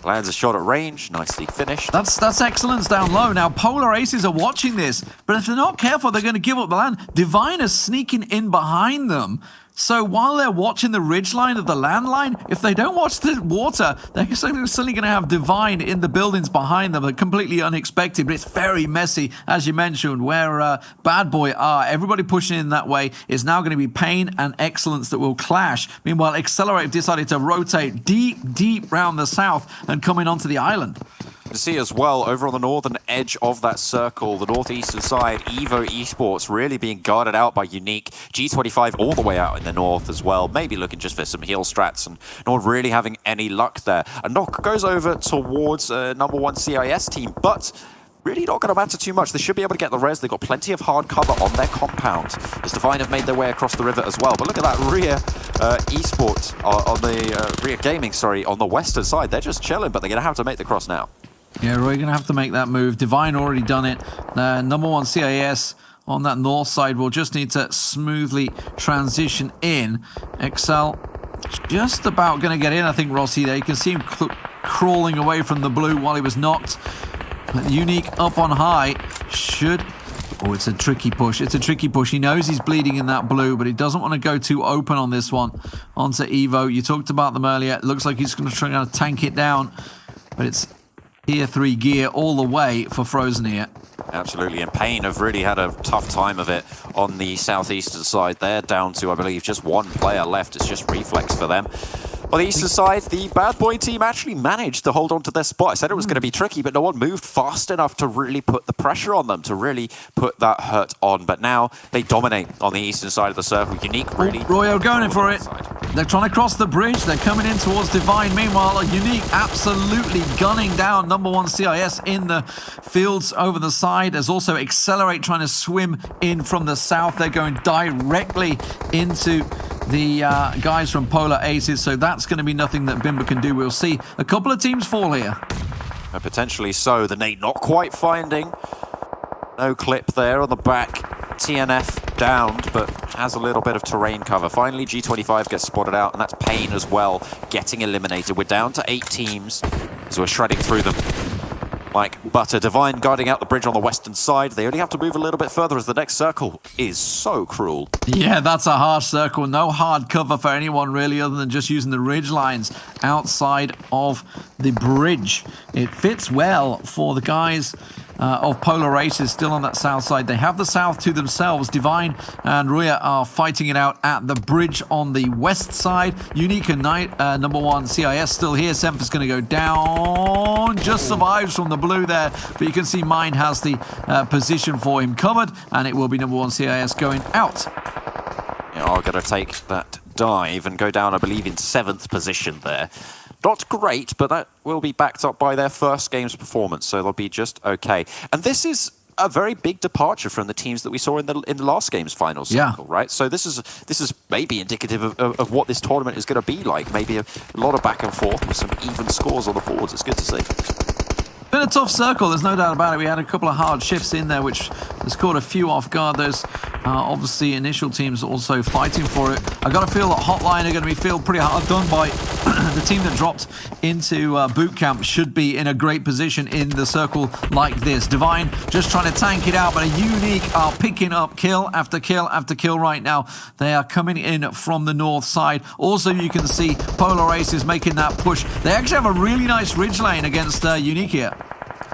lands a shot at range. Nicely finished. That's excellence down low. Now, Polar Aces are watching this, but if they're not careful, they're going to give up the land. Divine is sneaking in behind them. So while they're watching the ridgeline of the landline, if they don't watch the water, they're suddenly going to have Divine in the buildings behind them. They're completely unexpected, but it's very messy, as you mentioned, where Bad Boy are. Everybody pushing in that way is now going to be Pain and Excellence that will clash. Meanwhile, Accelerate have decided to rotate deep round the south and come in onto the island. To see as well, over on the northern edge of that circle, the northeastern side, Evo Esports really being guarded out by Unique. G25 all the way out in the north as well, maybe looking just for some heal strats and not really having any luck there. A knock goes over towards number one CIS team, but really not going to matter too much. They should be able to get the res. They've got plenty of hard cover on their compound, as Divine have made their way across the river as well. But look at that rear esports on the rear gaming, sorry, on the western side. They're just chilling, but they're going to have to make the cross now. Yeah, we're going to have to make that move. Divine already done it. Number one CIS on that north side will just need to smoothly transition in. Excel just about going to get in, I think, Rossi there. You can see him crawling away from the blue while he was knocked. Unique up on high should... Oh, it's a tricky push. It's a tricky push. He knows he's bleeding in that blue, but he doesn't want to go too open on this one. Onto Evo. You talked about them earlier. It looks like he's going to try to tank it down, but it's Tier 3 gear all the way for Frozen here. Absolutely, and Pain have really had a tough time of it on the southeastern side. They're down to, I believe, just one player left. It's just Reflex for them. On the eastern side, the Bad Boy team actually managed to hold on to their spot. I said it was going to be tricky, but no one moved fast enough to really put the pressure on them, to really put that hurt on. But now they dominate on the eastern side of the circle. Unique, really. Royal going in for it. They're trying to cross the bridge. They're coming in towards Divine. Meanwhile, Unique absolutely gunning down number one CIS in the fields over the side. There's also Accelerate trying to swim in from the south. They're going directly into the guys from Polar Aces, so that's going to be nothing that Bimba can do. We'll see a couple of teams fall here. Potentially so. The nade not quite finding. No clip there on the back. TNF downed, but has a little bit of terrain cover. Finally, G25 gets spotted out, and that's Pain as well, getting eliminated. We're down to 8 teams, so we're shredding through them like butter. Divine guarding out the bridge on the western side. They only have to move a little bit further as the next circle is so cruel. Yeah, that's a harsh circle. No hard cover for anyone really, other than just using the ridge lines outside of the bridge. It fits well for the guys of Polar Aces still on that south side. They have the south to themselves. Divine and Ruya are fighting it out at the bridge on the west side. Unique and Knight, number 1 CIS still here. Semp is going to go down. Just survives from the blue there, but you can see Mine has the position for him covered, and it will be number 1 CIS going out. They are going to take that dive and go down, I believe, in 7th position there. Not great, but that will be backed up by their first game's performance, so they'll be just okay. And this is a very big departure from the teams that we saw in the last game's final cycle, right? So this is maybe indicative of what this tournament is going to be like. Maybe a lot of back and forth with some even scores on the boards. It's good to see. Been a tough circle, there's no doubt about it. We had a couple of hard shifts in there, which has caught a few off guard. Those obviously initial teams also fighting for it. I got to feel that Hotline are going to be pretty hard done by. The team that dropped into boot camp should be in a great position in the circle like this. Divine just trying to tank it out, but a Unique are picking up kill after kill after kill right now. They are coming in from the north side. Also, you can see Polar Aces making that push. They actually have a really nice ridge lane against Unique here.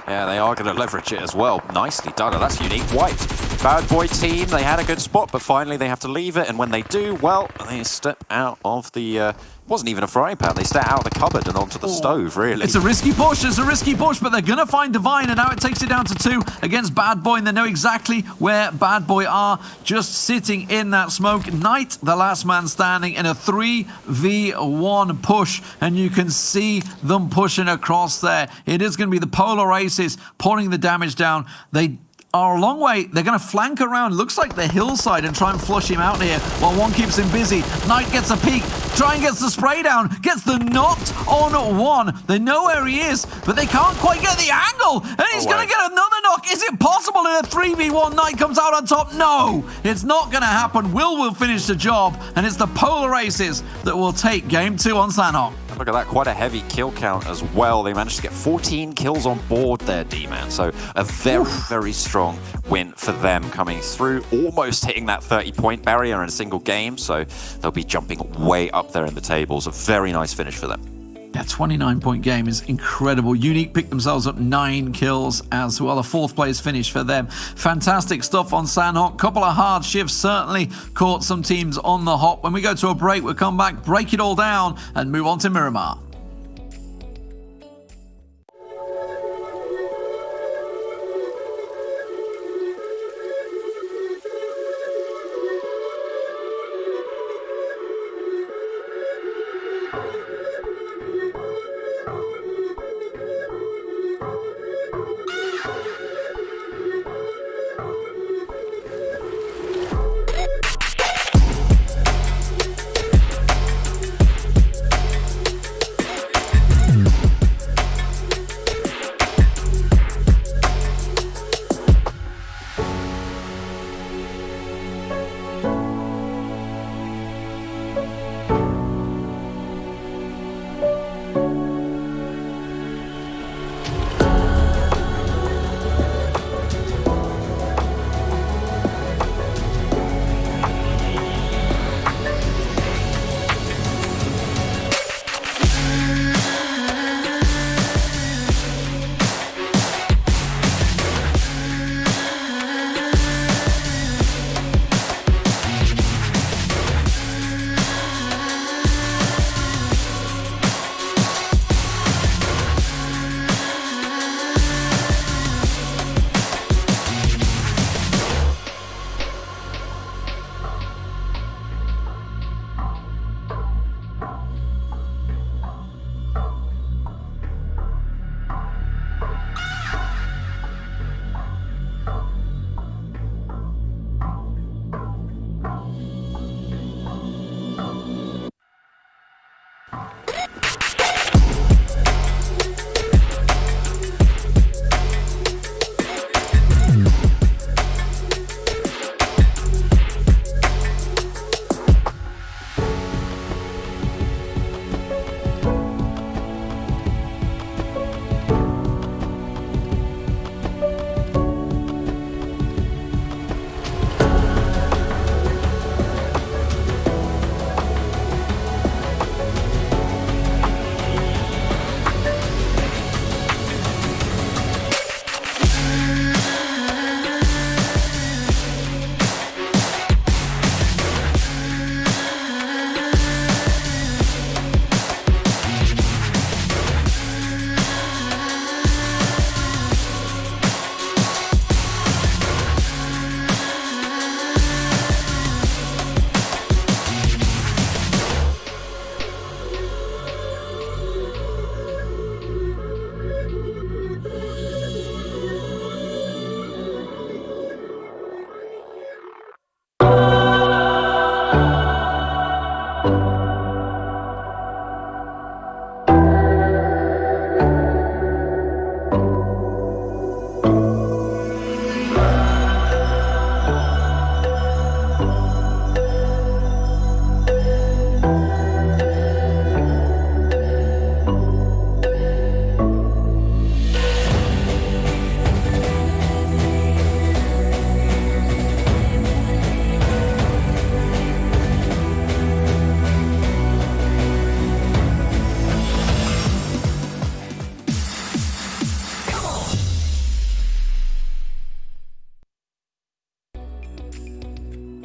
Yeah, they are going to leverage it as well. Nicely done, and that's Unique wiped. Bad Boy team, they had a good spot, but finally they have to leave it, and when they do, well, they step out of the... wasn't even a frying pan. They step out of the cupboard and onto the stove, really. It's a risky push. It's a risky push, but they're going to find Divine, and now it takes it down to 2 against Bad Boy, and they know exactly where Bad Boy are, just sitting in that smoke. Knight, the last man standing, in a 3v1 push, and you can see them pushing across there. It is going to be the Polar Aces pouring the damage down. They are a long way. They're going to flank around, looks like the hillside, and try and flush him out here while one keeps him busy. Knight gets a peek, try and gets the spray down, gets the knot on one. They know where he is, but they can't quite get the angle, and he's going to get another knock. Is it possible in a 3v1 Knight comes out on top? No, it's not going to happen. Will finish the job, and it's the Polar Aces that will take game 2 on Sanhok. Look at that, quite a heavy kill count as well. They managed to get 14 kills on board there, D-Man. So a very, very strong win for them coming through, almost hitting that 30-point barrier in a single game. So they'll be jumping way up there in the tables. A very nice finish for them. That 29-point game is incredible. Unique picked themselves up 9 kills as well. A 4th place finish for them. Fantastic stuff on Sanhok. Couple of hard shifts certainly caught some teams on the hop. When we go to a break, we'll come back, break it all down, and move on to Miramar.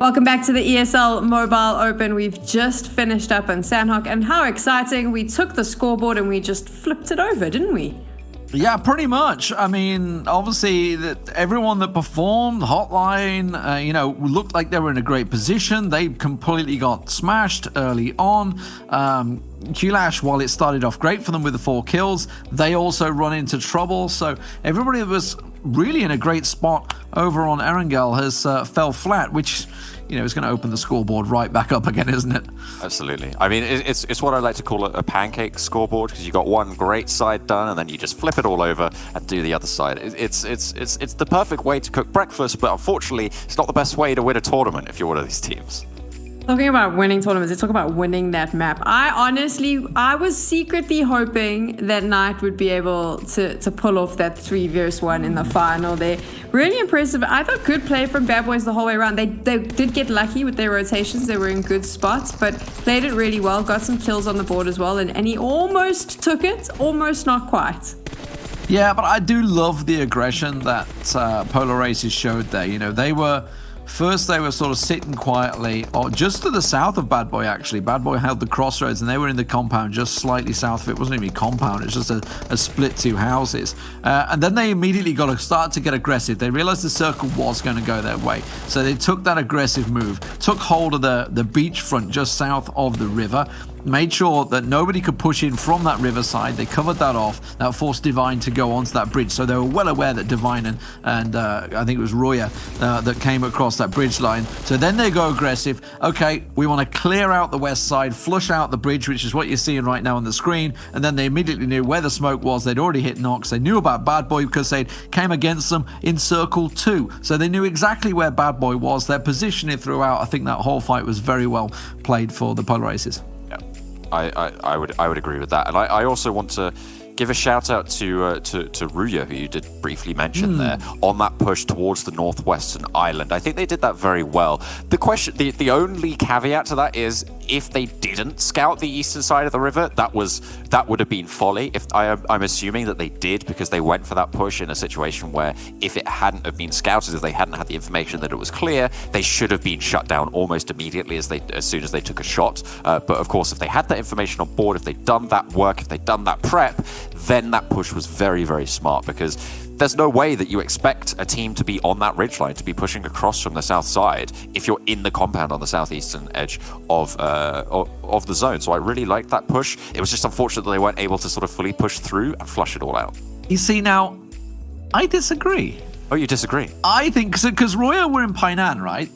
Welcome back to the ESL Mobile Open. We've just finished up on Sandhawk, and how exciting. We took the scoreboard and we just flipped it over, didn't we? Yeah, pretty much. I mean, obviously, everyone that performed, Hotline, looked like they were in a great position. They completely got smashed early on. Kulash, while it started off great for them with the 4 kills, they also run into trouble. So everybody that was really in a great spot over on Erangel has fell flat, which is going to open the scoreboard right back up again, isn't it? Absolutely. I mean, it's what I like to call a pancake scoreboard, because you got one great side done and then you just flip it all over and do the other side. It's the perfect way to cook breakfast, but unfortunately, it's not the best way to win a tournament if you're one of these teams. Talking about winning tournaments, let's talk about winning that map. I was secretly hoping that Knight would be able to pull off that 3-1 in the final. They're really impressive. I thought good play from Bad Boys the whole way around. They did get lucky with their rotations. They were in good spots, but played it really well. Got some kills on the board as well, and he almost took it, almost not quite. Yeah, but I do love the aggression that Polar Aces showed there. They were sort of sitting quietly, or just to the south of Bad Boy, actually. Bad Boy held the crossroads, and they were in the compound just slightly south of it. It wasn't even a compound, it's just a split 2 houses. And then they immediately start to get aggressive. They realized the circle was going to go their way. So they took that aggressive move, took hold of the beachfront just south of the river, made sure that nobody could push in from that riverside. They covered that off. That forced Divine to go onto that bridge. So they were well aware that Divine and I think it was Roya that came across that bridge line. So then they go aggressive. Okay, we want to clear out the west side, flush out the bridge, which is what you're seeing right now on the screen. And then they immediately knew where the smoke was. They'd already hit Nox. They knew about Bad Boy because they came against them in circle 2. So they knew exactly where Bad Boy was. Their positioning throughout, I think that whole fight was very well played for the Polar Aces. I would agree with that, and I also want to give a shout out to Ruya, who you did briefly mention there, on that push towards the northwestern island. I think they did that very well. The only caveat to that is, if they didn't scout the eastern side of the river, that would have been folly. I'm assuming that they did, because they went for that push in a situation where, if it hadn't have been scouted, if they hadn't had the information that it was clear, they should have been shut down almost immediately as soon as they took a shot. But of course, if they had that information on board, if they'd done that work, if they'd done that prep, then that push was very, very smart, because there's no way that you expect a team to be on that ridgeline, to be pushing across from the south side, if you're in the compound on the southeastern edge of the zone. So I really liked that push. It was just unfortunate that they weren't able to sort of fully push through and flush it all out. You see, now, I disagree. Oh, you disagree? I think, because Roya were in Painan, right?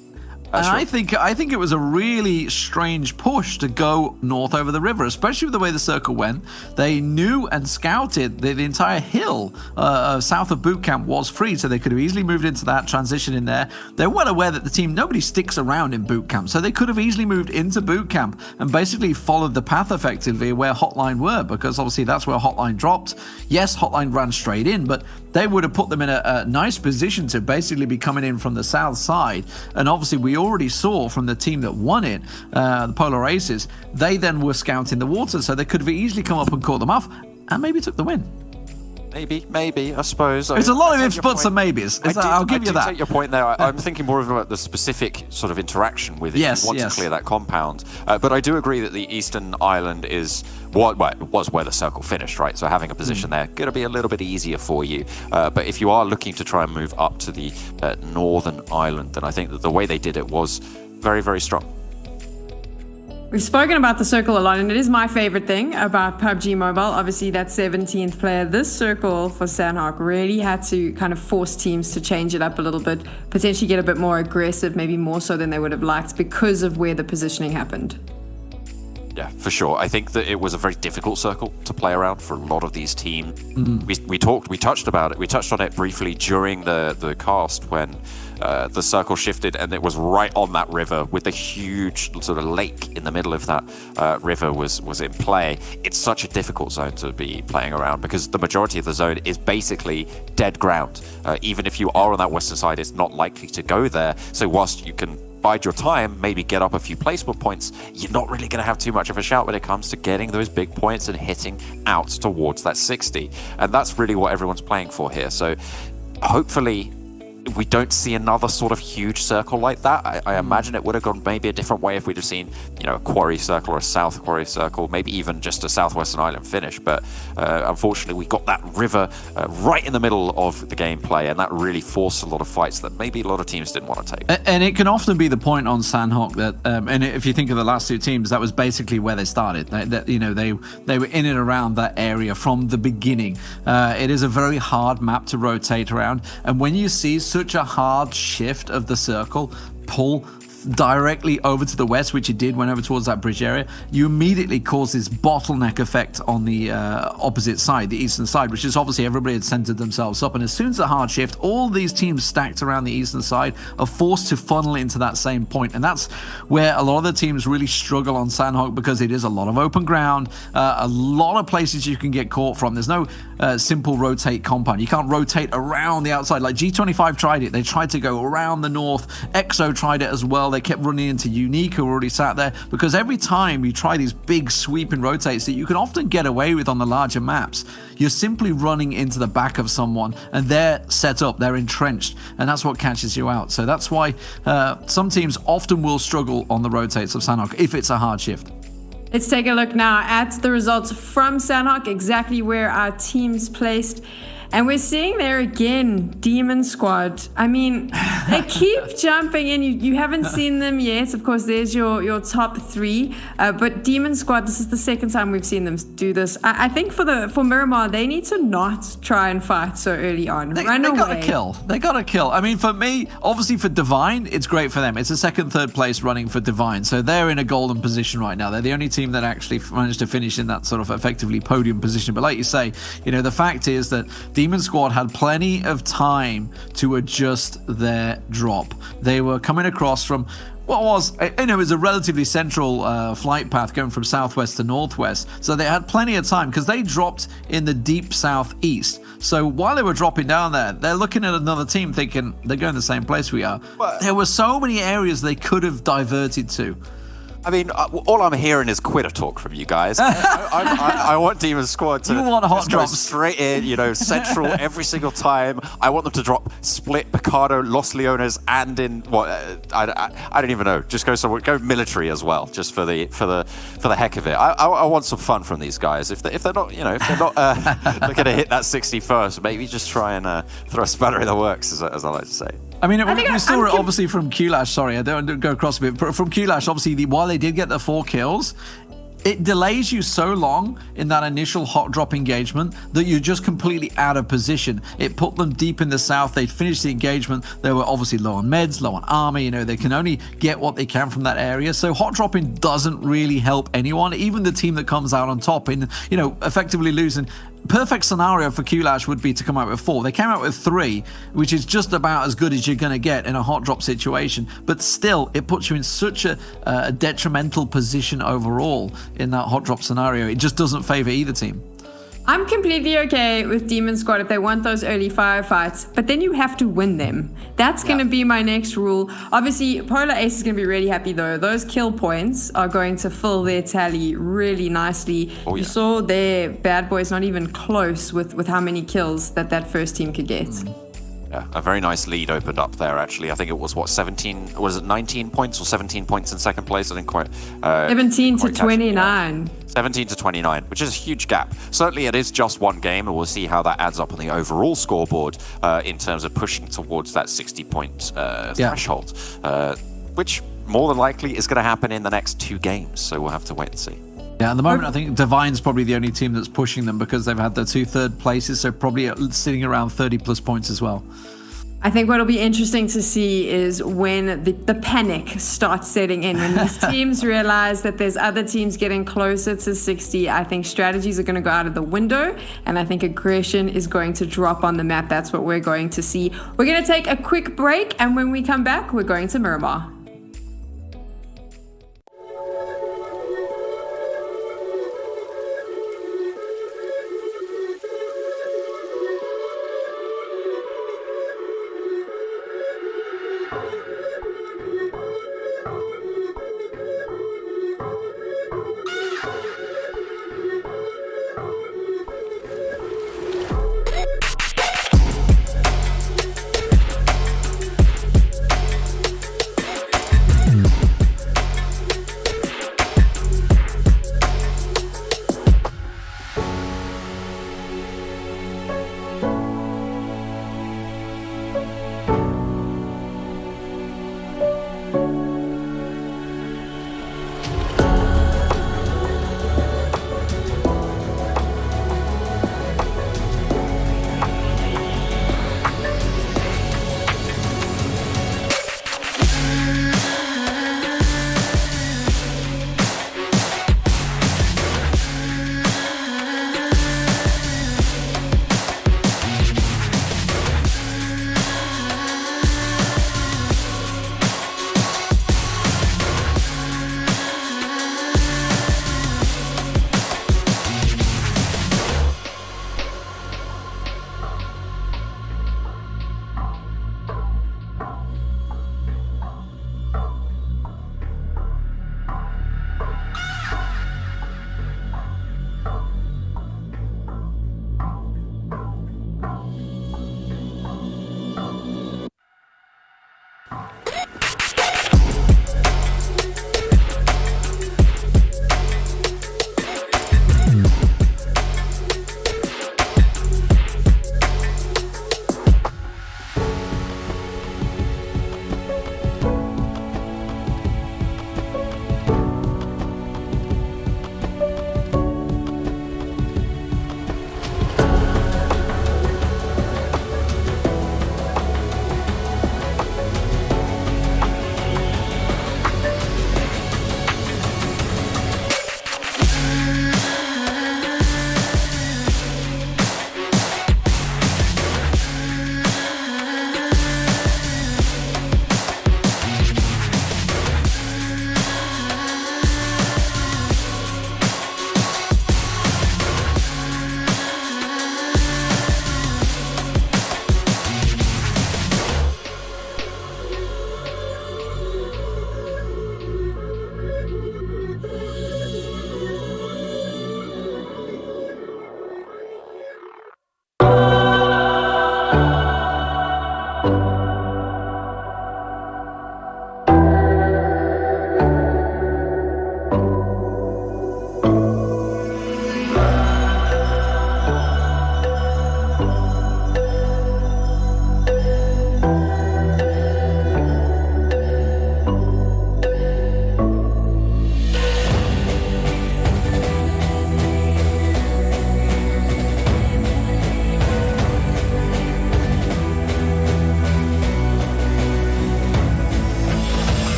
And Sure. I think it was a really strange push to go north over the river, especially with the way the circle went. They knew and scouted the entire hill south of boot camp was free, so they could have easily moved into that, transition in there. They're well aware that nobody sticks around in boot camp, so they could have easily moved into boot camp and basically followed the path effectively where Hotline were, because obviously that's where Hotline dropped. Yes, Hotline ran straight in, but they would have put them in a nice position to basically be coming in from the south side. And obviously we already saw from the team that won it, the Polar Aces, they then were scouting the water, so they could have easily come up and caught them off and maybe took the win. Maybe, I suppose. There's a lot of ifs, buts, and maybes. I'll give you that. I take your point there. I'm thinking more about the specific sort of interaction with it. Yes, you want to clear that compound. But I do agree that the eastern island was where the circle finished, right? So having a position there going to be a little bit easier for you. But if you are looking to try and move up to the northern island, then I think that the way they did it was very, very strong. We've spoken about the circle a lot, and it is my favorite thing about PUBG Mobile. Obviously, that 17th player, this circle for Sandhawk, really had to kind of force teams to change it up a little bit, potentially get a bit more aggressive, maybe more so than they would have liked, because of where the positioning happened. Yeah, for sure. I think that it was a very difficult circle to play around for a lot of these teams. We touched on it briefly during the cast when the circle shifted, and it was right on that river with the huge sort of lake in the middle of that river was in play. It's such a difficult zone to be playing around, because the majority of the zone is basically dead ground. Even if you are on that western side, it's not likely to go there. So whilst you can bide your time, maybe get up a few placement points, you're not really going to have too much of a shout when it comes to getting those big points and hitting out towards that 60. And that's really what everyone's playing for here. So hopefully we don't see another sort of huge circle like that. I imagine it would have gone maybe a different way if we'd have seen, a quarry circle or a south quarry circle, maybe even just a southwestern island finish. But unfortunately, we got that river right in the middle of the gameplay, and that really forced a lot of fights that maybe a lot of teams didn't want to take. And it can often be the point on Sandhawk that, and if you think of the last two teams, that was basically where they started. They were in and around that area from the beginning. It is a very hard map to rotate around, and when you see such a hard shift of the circle pull directly over to the west, which it did, went over towards that bridge area, you immediately cause this bottleneck effect on the opposite side, the eastern side, which is obviously everybody had centered themselves up. And as soon as the hard shift, all these teams stacked around the eastern side are forced to funnel into that same point. And that's where a lot of the teams really struggle on Sandhawk, because it is a lot of open ground, a lot of places you can get caught from. There's no simple rotate compound. You can't rotate around the outside. Like G25 tried it. They tried to go around the north. EXO tried it as well. They kept running into Unique, who already sat there, because every time you try these big sweeping rotates that you can often get away with on the larger maps, you're simply running into the back of someone and they're set up, they're entrenched, and that's what catches you out. So that's why some teams often will struggle on the rotates of Sandhawk if it's a hard shift. Let's take a look now at the results from Sandhawk, exactly where our teams placed. And we're seeing there again, Demon Squad. I mean, they keep jumping in. You haven't seen them yet. Of course, there's your top three. But Demon Squad, this is the second time we've seen them do this. I think for Miramar, they need to not try and fight so early on. Run away. They got to kill. I mean, for me, obviously for Divine, it's great for them. It's a second, third place running for Divine. So they're in a golden position right now. They're the only team that actually managed to finish in that sort of effectively podium position. But like you say, the fact is that Demon Squad had plenty of time to adjust their drop. They were coming across from what was, it was a relatively central flight path going from southwest to northwest. So they had plenty of time because they dropped in the deep southeast. So while they were dropping down there, they're looking at another team thinking they're going the same place we are. There were so many areas they could have diverted to. I mean, all I'm hearing is quitter talk from you guys. I want Demon Squad to go straight in, central every single time. I want them to drop Split, Picardo, Los Leones, and in what I don't even know. Just go somewhere, go military as well, just for the heck of it. I want some fun from these guys. If they're not looking to hit that 61st, maybe just try and throw a spanner in the works, as I like to say. I mean, we saw it obviously from Qlash. Sorry, I don't go across a bit. But from Qlash, obviously, while they did get the 4 kills, it delays you so long in that initial hot drop engagement that you're just completely out of position. It put them deep in the south. They'd finished the engagement. They were obviously low on meds, low on armor. They can only get what they can from that area. So hot dropping doesn't really help anyone, even the team that comes out on top in, effectively losing. Perfect scenario for Qlash would be to come out with 4. They came out with 3, which is just about as good as you're going to get in a hot drop situation. But still, it puts you in such a detrimental position overall in that hot drop scenario. It just doesn't favor either team. I'm completely okay with Demon Squad if they want those early firefights, but then you have to win them. That's going to be my next rule. Obviously, Polar Ace is going to be really happy though. Those kill points are going to fill their tally really nicely. You saw their bad boys not even close with how many kills that first team could get. Yeah, a very nice lead opened up there, actually. I think it was, 19 points or 17 points in second place? I didn't quite... 17 to 29. 17 to 29, which is a huge gap. Certainly it is just one game, and we'll see how that adds up on the overall scoreboard in terms of pushing towards that 60-point threshold, which more than likely is going to happen in the next 2 games, so we'll have to wait and see. Yeah, at the moment, I think Divine's probably the only team that's pushing them because they've had their 2 third places, so probably sitting around 30-plus points as well. I think what'll be interesting to see is when the panic starts setting in. When these teams realize that there's other teams getting closer to 60, I think strategies are going to go out of the window, and I think aggression is going to drop on the map. That's what we're going to see. We're going to take a quick break, and when we come back, we're going to Miramar.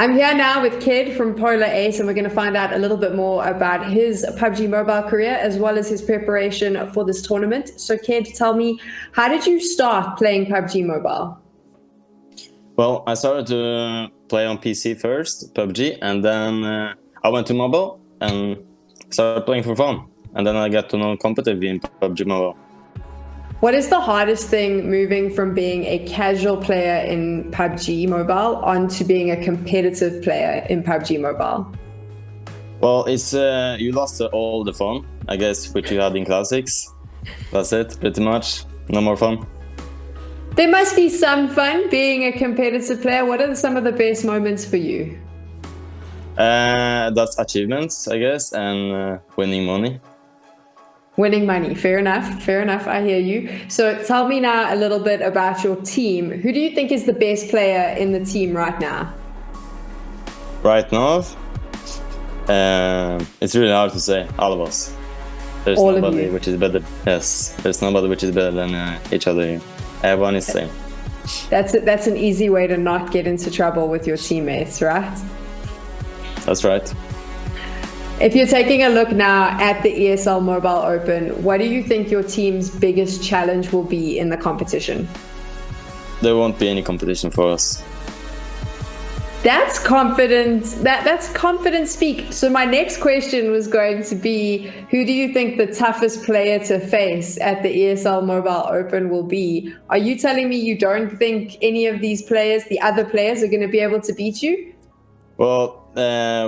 I'm here now with Kid from Polar Ace, and we're going to find out a little bit more about his PUBG Mobile career as well as his preparation for this tournament. So Kid, tell me, how did you start playing PUBG Mobile? Well, I started to play on PC first, PUBG, and then I went to mobile and started playing for fun. And then I got to know competitive in PUBG Mobile. What is the hardest thing moving from being a casual player in PUBG Mobile onto being a competitive player in PUBG Mobile? Well, it's you lost all the fun, I guess, which you had in classics. That's it, pretty much. No more fun. There must be some fun being a competitive player. What are some of the best moments for you? That's achievements, I guess, and winning money. Winning money, fair enough, I hear you. So tell me now a little bit about your team. Who do you think is the best player in the team right now? Right now, it's really hard to say, all of us. There's All nobody of you. which is better. Yes, there's nobody which is better than each other here. Everyone is the same. That's an easy way to not get into trouble with your teammates, right? That's right. If you're taking a look now at the ESL Mobile Open, what do you think your team's biggest challenge will be in the competition? There won't be any competition for us. That's confident. That's confident speak. So my next question was going to be, who do you think the toughest player to face at the ESL Mobile Open will be? Are you telling me you don't think any of these players, the other players, are going to be able to beat you? Well,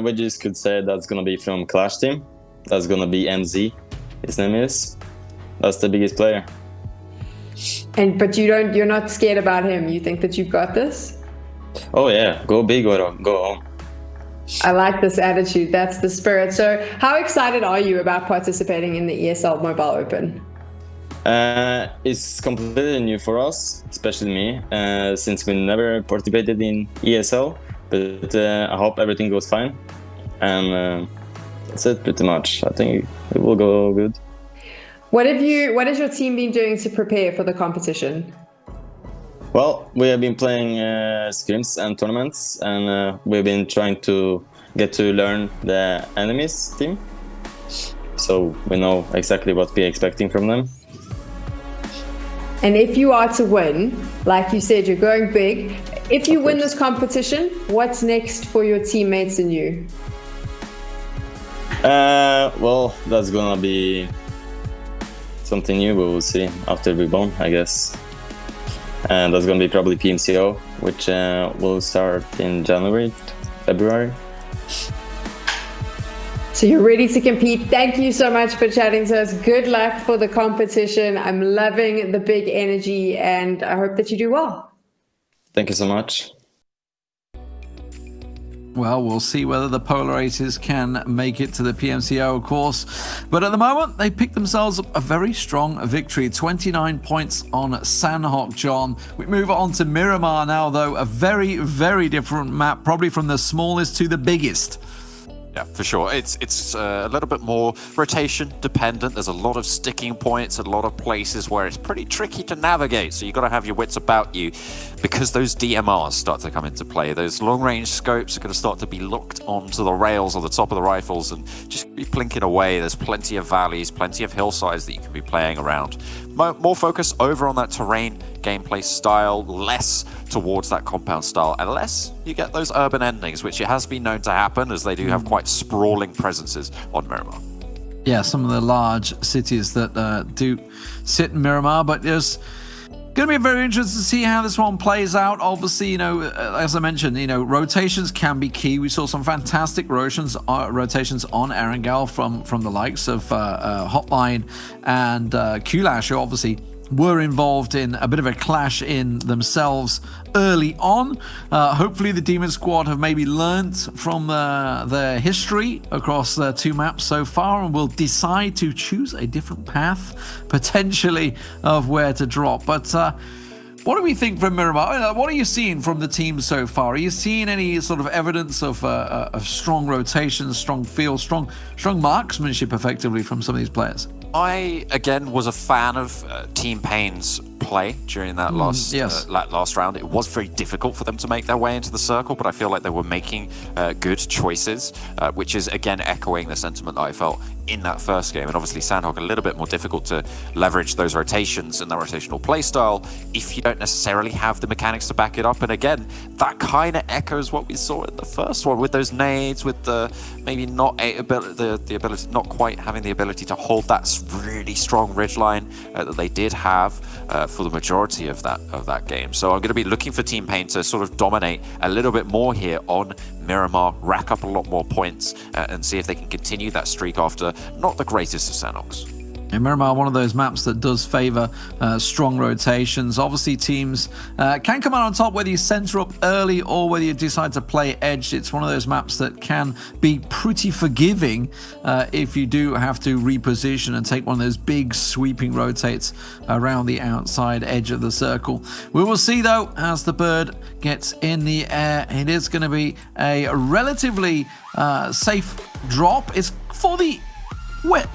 we just could say that's gonna be from Clash team. That's gonna be MZ. His name is. That's the biggest player. But you're not scared about him. You think that you've got this? Oh yeah, go big or go home. I like this attitude. That's the spirit. So how excited are you about participating in the ESL Mobile Open? It's completely new for us, especially me, since we never participated in ESL. But I hope everything goes fine. And that's it pretty much. I think it will go good. What has your team been doing to prepare for the competition? Well, we have been playing scrims and tournaments, and we've been trying to get to learn the enemies team. So we know exactly what we're expecting from them. And if you are to win, like you said, you're going big. If you win this competition, what's next for your teammates and you? Well, that's gonna be something new. We will see after we won, I guess. And that's gonna be probably PMCO, which will start in January, February. So you're ready to compete. Thank you so much for chatting to us. Good luck for the competition. I'm loving the big energy, and I hope that you do well. Thank you so much. Well, we'll see whether the Polar Aces can make it to the PMCO, of course. But at the moment, they picked themselves a very strong victory. 29 points on Sanhok, John. We move on to Miramar now, though. A very, very different map, probably from the smallest to the biggest. Yeah, for sure. It's a little bit more rotation dependent. There's a lot of sticking points, a lot of places where it's pretty tricky to navigate. So you've got to have your wits about you because those DMRs start to come into play. Those long-range scopes are going to start to be locked onto the rails on the top of the rifles and just be plinking away. There's plenty of valleys, plenty of hillsides that you can be playing around. More focus over on that terrain gameplay style, less towards that compound style, unless you get those urban endings, which it has been known to happen, as they do have quite sprawling presences on Miramar. Yeah, some of the large cities that do sit in Miramar, but there's going to be very interesting to see how this one plays out. Obviously, as I mentioned, rotations can be key. We saw some fantastic rotations on Erangel from the likes of Hotline and Kulash, who obviously were involved in a bit of a clash in themselves early on. Hopefully the Demon Squad have maybe learnt from their history across their two maps so far and will decide to choose a different path, potentially, of where to drop. But what do we think from Miramar? What are you seeing from the team so far? Are you seeing any sort of evidence of strong rotations, strong feel, strong marksmanship effectively from some of these players? I, again, was a fan of Team Pain's play during that last round. It was very difficult for them to make their way into the circle, but I feel like they were making good choices, which is again echoing the sentiment that I felt in that first game. And obviously Sandhog a little bit more difficult to leverage those rotations and that rotational playstyle if you don't necessarily have the mechanics to back it up. And again, that kind of echoes what we saw in the first one with those nades, with the maybe not the ability, not quite having the ability to hold that really strong ridgeline that they did have for the majority of that game. So I'm going to be looking for Team Pain to sort of dominate a little bit more here on Miramar, rack up a lot more points, and see if they can continue that streak after not the greatest of Sanox. And Miramar, one of those maps that does favor strong rotations. Obviously, teams can come out on top whether you center up early or whether you decide to play edge. It's one of those maps that can be pretty forgiving if you do have to reposition and take one of those big sweeping rotates around the outside edge of the circle. We will see, though, as the bird gets in the air. It is going to be a relatively safe drop. It's for the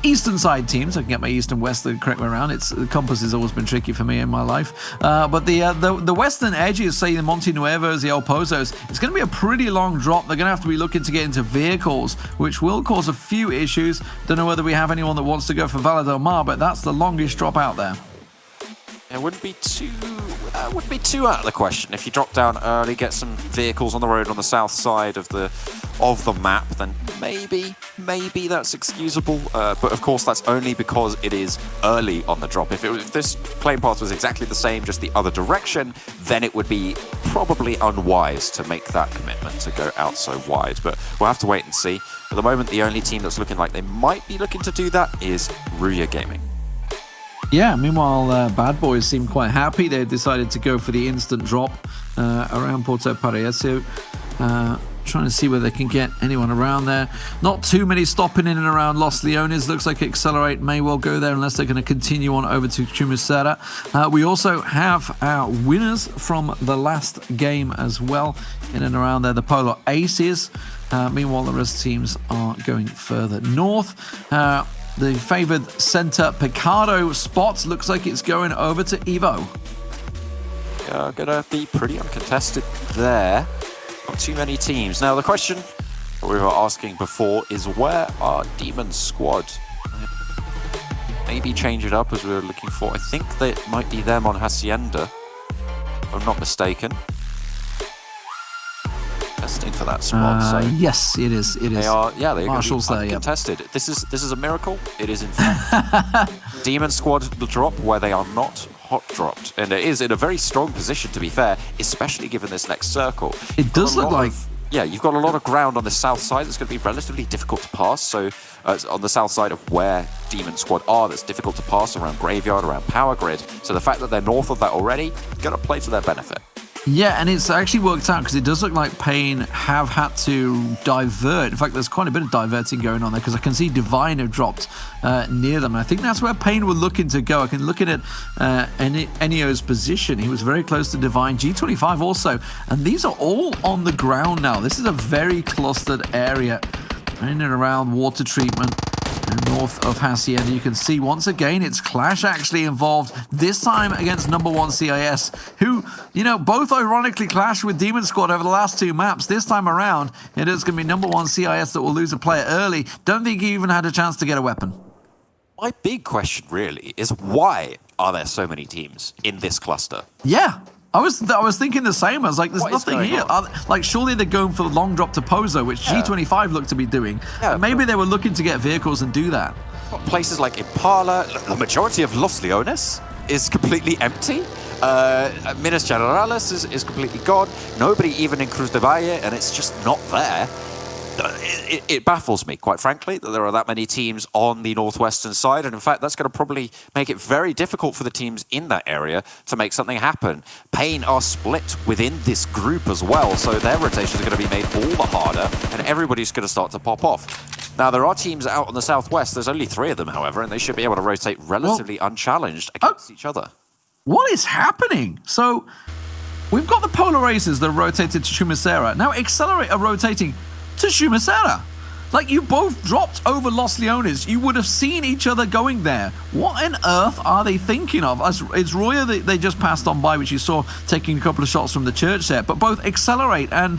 eastern side teams. I can get my east and west the correct way around. The compass has always been tricky for me in my life. But the western edges, say the Monte Nuevos, the El Pozos, it's going to be a pretty long drop. They're going to have to be looking to get into vehicles, which will cause a few issues. Don't know whether we have anyone that wants to go for Valle del Mar, but that's the longest drop out there. It wouldn't be too out of the question if you drop down early, get some vehicles on the road on the south side of the map. Then maybe that's excusable. But of course, that's only because it is early on the drop. If this playing path was exactly the same, just the other direction, then it would be probably unwise to make that commitment to go out so wide. But we'll have to wait and see. At the moment, the only team that's looking like they might be looking to do that is Ruya Gaming. Yeah, meanwhile, Bad Boys seem quite happy. They decided to go for the instant drop around Porto Parecio. Trying to see whether they can get anyone around there. Not too many stopping in and around Los Leones. Looks like Accelerate may well go there unless they're going to continue on over to Chumacera. We also have our winners from the last game as well. In and around there, the Polar Aces. Meanwhile, the rest teams are going further north. The favoured centre Picardo spot looks like it's going over to Evo. Yeah, gonna be pretty uncontested there. Not too many teams. Now the question that we were asking before is where are Demon Squad? Maybe change it up as we were looking for. I think that it might be them on Hacienda, if I'm not mistaken. Testing for that spot. So yes, it is. It is. They are. Yeah, they're Marshall's there. Yeah. Contested. This is a miracle. It is in fact Demon Squad drop where they are not hot dropped, and it is in a very strong position to be fair, especially given this next circle. It does look like. Yeah, you've got a lot of ground on the south side that's going to be relatively difficult to pass. So on the south side of where Demon Squad are, that's difficult to pass around Graveyard, around Power Grid. So the fact that they're north of that already, going to play to their benefit. Yeah, and it's actually worked out because it does look like Pain have had to divert. In fact, there's quite a bit of diverting going on there because I can see Divine have dropped near them. I think that's where Pain were looking to go. I can look at it, Enio's position. He was very close to Divine. G25 also. And these are all on the ground now. This is a very clustered area in and around water treatment. And north of Hacienda, you can see once again it's Clash actually involved, this time against number 1 CIS, who, both ironically clashed with Demon Squad over the last 2 maps. This time around, it is going to be number 1 CIS that will lose a player early. Don't think he even had a chance to get a weapon. My big question really is why are there so many teams in this cluster? Yeah. I was thinking the same. I was like, there's nothing here. Surely they're going for the long drop to Pozo, which G25 looked to be doing. Yeah, maybe they were looking to get vehicles and do that. Places like Impala, the majority of Los Leones is completely empty. Minas Generales is completely gone. Nobody even in Cruz de Valle, and it's just not there. It baffles me, quite frankly, that there are that many teams on the northwestern side, and in fact, that's going to probably make it very difficult for the teams in that area to make something happen. Pain are split within this group as well, so their rotations are going to be made all the harder, and everybody's going to start to pop off. Now, there are teams out on the southwest. There's only 3 of them, however, and they should be able to rotate relatively unchallenged against each other. What is happening? So, we've got the Polar Aces that are rotated to Chumacera. Now, Accelerate are rotating to Chumacera. Like, you both dropped over Los Leones. You would have seen each other going there. What on earth are they thinking of? It's Roya that they just passed on by, which you saw taking a couple of shots from the church set, but both Accelerate and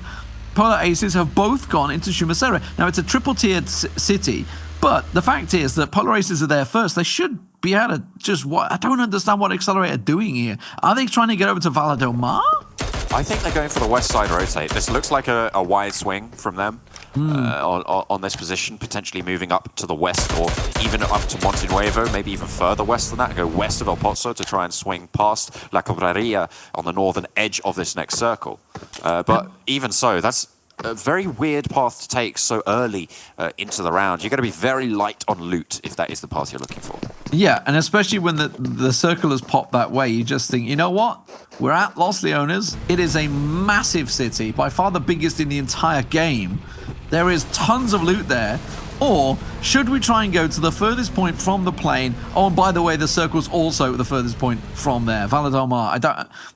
Polar Aces have both gone into Shumasera. Now, it's a triple-tiered city, but the fact is that Polar Aces are there first. They should be able to just... I don't understand what Accelerate are doing here. Are they trying to get over to Valle del Mar? I think they're going for the west side rotate. This looks like a wide swing from them on this position, potentially moving up to the west or even up to Monte Nuevo, maybe even further west than that, and go west of El Pozo to try and swing past La Cabrera on the northern edge of this next circle. But even so, that's a very weird path to take so early into the round. You're going to be very light on loot if that is the path you're looking for. Yeah, and especially when the circle has popped that way, you just think, you know what? We're at Los Leones. It is a massive city, by far the biggest in the entire game. There is tons of loot there. Or should we try and go to the furthest point from the plane? Oh, and by the way, the circle's also the furthest point from there, Valle del Mar.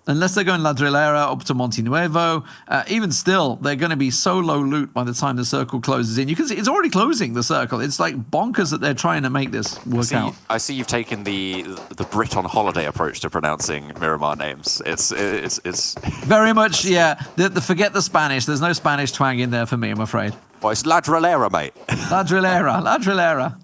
Unless they're going Ladrilera up to Monte Nuevo, even still, they're going to be so low loot by the time the circle closes in. You can see it's already closing, the circle. It's like bonkers that they're trying to make this work out. I see you've taken the Brit on holiday approach to pronouncing Miramar names. It's very much, yeah. Forget the Spanish. There's no Spanish twang in there for me, I'm afraid. Well, it's Ladrilera, mate. Ladrilera.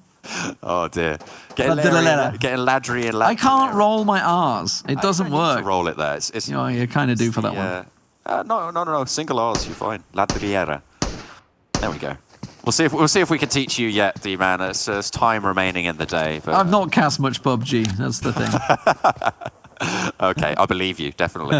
Oh dear. Getting Ladri and Ladrilera. I can't roll my R's. It doesn't work. To roll it there. You kind of do for that one. No. Single R's, you're fine. Ladrilera. There we go. We'll see if we can teach you yet, D-Man. There's time remaining in the day. But I've not cast much PUBG. That's the thing. Okay, I believe you, definitely.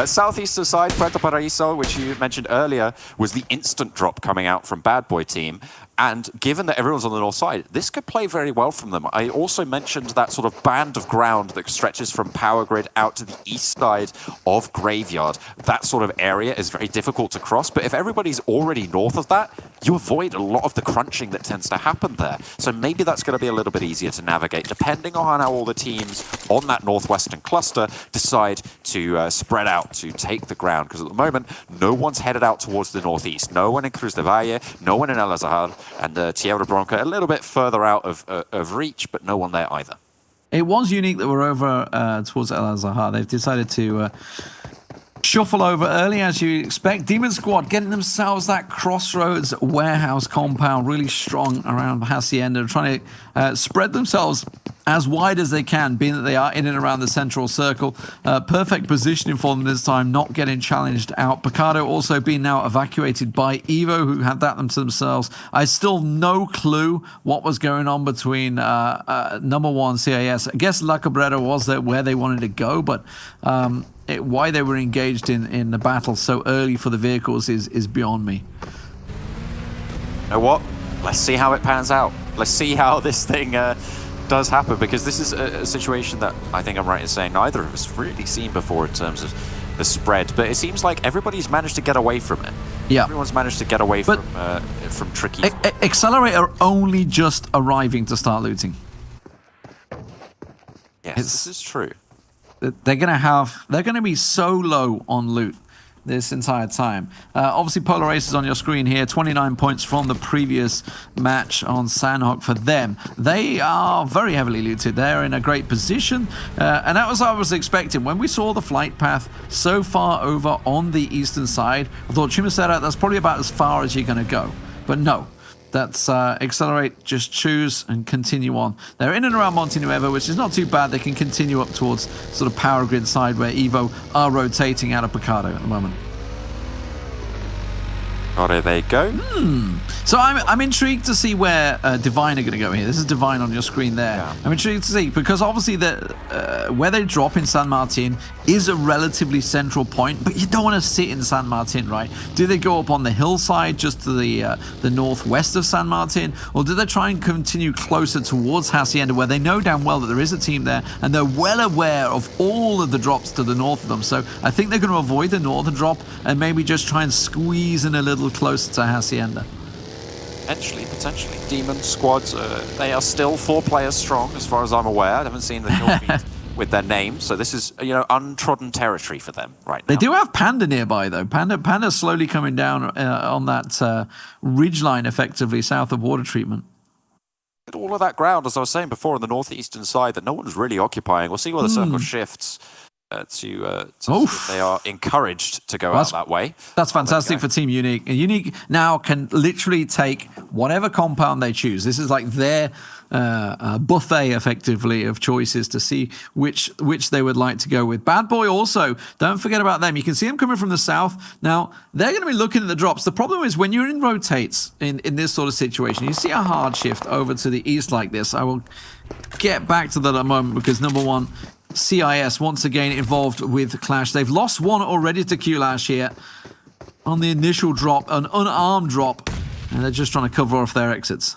Southeastern side, Puerto Paraíso, which you mentioned earlier, was the instant drop coming out from Bad Boy team. And given that everyone's on the north side, this could play very well from them. I also mentioned that sort of band of ground that stretches from Power Grid out to the east side of Graveyard. That sort of area is very difficult to cross, but if everybody's already north of that, you avoid a lot of the crunching that tends to happen there. So maybe that's going to be a little bit easier to navigate, depending on how all the teams on that northwestern cluster decide to spread out to take the ground. Because at the moment, no one's headed out towards the northeast. No one in Cruz de Valle, no one in El Azahar, and Tierra Bronca a little bit further out of reach, but no one there either. It was unique that we're over towards El Azahar. They've decided to shuffle over early, as you expect. Demon Squad getting themselves that Crossroads warehouse compound really strong around Hacienda, trying to spread themselves as wide as they can, being that they are in and around the central circle. Perfect positioning for them this time, not getting challenged out. Picardo also being now evacuated by Evo, who had that to themselves. I still no clue what was going on between number one CIS. I guess La Cabrera was there where they wanted to go, but why they were engaged in the battle so early for the vehicles is beyond me. You know what? Let's see how it pans out. Let's see how this thing does happen, because this is a situation that I think I'm right in saying neither of us really seen before in terms of the spread, but it seems like everybody's managed to get away from it. Yeah. Everyone's managed to get away from tricky. Accelerate are only just arriving to start looting. Yes, this is true. They're gonna be so low on loot this entire time. Obviously, Polar Aces on your screen here, 29 points from the previous match on Sanhok for them. They are very heavily looted. They're in a great position, and that was what I was expecting. When we saw the flight path so far over on the eastern side, I thought, Chumacera, that's probably about as far as you're going to go. But no. That's Accelerate, just choose and continue on. They're in and around Monte Nuevo, which is not too bad. They can continue up towards sort of Power Grid side where Evo are rotating out of Picardo at the moment. Oh, there they go. So I'm intrigued to see where Divine are going to go here. This is Divine on your screen there. Yeah. I'm intrigued to see, because obviously where they drop in San Martin is a relatively central point, but you don't want to sit in San Martin, right? Do they go up on the hillside just to the northwest of San Martin, or do they try and continue closer towards Hacienda, where they know damn well that there is a team there and they're well aware of all of the drops to the north of them? So I think they're going to avoid the northern drop and maybe just try and squeeze in a little closer to Hacienda. Potentially. Demon squads, they are still 4 players strong, as far as I'm aware. I haven't seen the kill feed with their name. So this is, you know, untrodden territory for them right now. They do have Panda nearby, though. Panda's slowly coming down on that ridge line, effectively, south of water treatment. All of that ground, as I was saying before, on the northeastern side that no one's really occupying. We'll see where the circle shifts to they are encouraged to go out that way. That's fantastic for Team Unique. And Unique now can literally take whatever compound they choose. This is like their buffet, effectively, of choices to see which they would like to go with. Bad Boy also, don't forget about them. You can see them coming from the south. Now, they're going to be looking at the drops. The problem is when you're in rotates in this sort of situation, you see a hard shift over to the east like this. I will get back to that in a moment because number one, CIS once again involved with Clash. They've lost one already to Q-Lash here on the initial drop, an unarmed drop, and they're just trying to cover off their exits.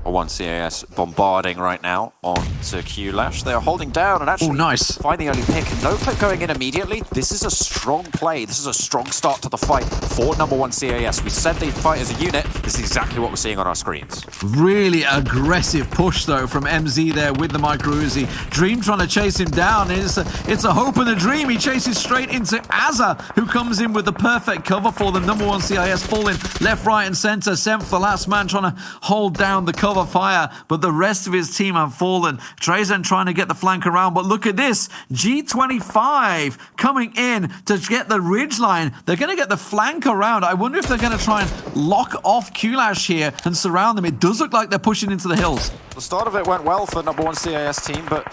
One CAS bombarding right now onto Q-Lash. They are holding down and actually finding only pick. No clip going in immediately. This is a strong play. This is a strong start to the fight for number one CAS. We said they'd fight as a unit. This is exactly what we're seeing on our screens. Really aggressive push, though, from MZ there with the micro Uzi. Dream trying to chase him down. It's a hope and a dream. He chases straight into Azza, who comes in with the perfect cover for them. Number one CIS falling left, right, and center. Senf, the last man, trying to hold down the cover fire, but the rest of his team have fallen. Trazen trying to get the flank around, but look at this. G25 coming in to get the ridge line. They're going to get the flank around. I wonder if they're going to try and lock off Q-Lash here and surround them. It does look like they're pushing into the hills. The start of it went well for number one CAS team, but...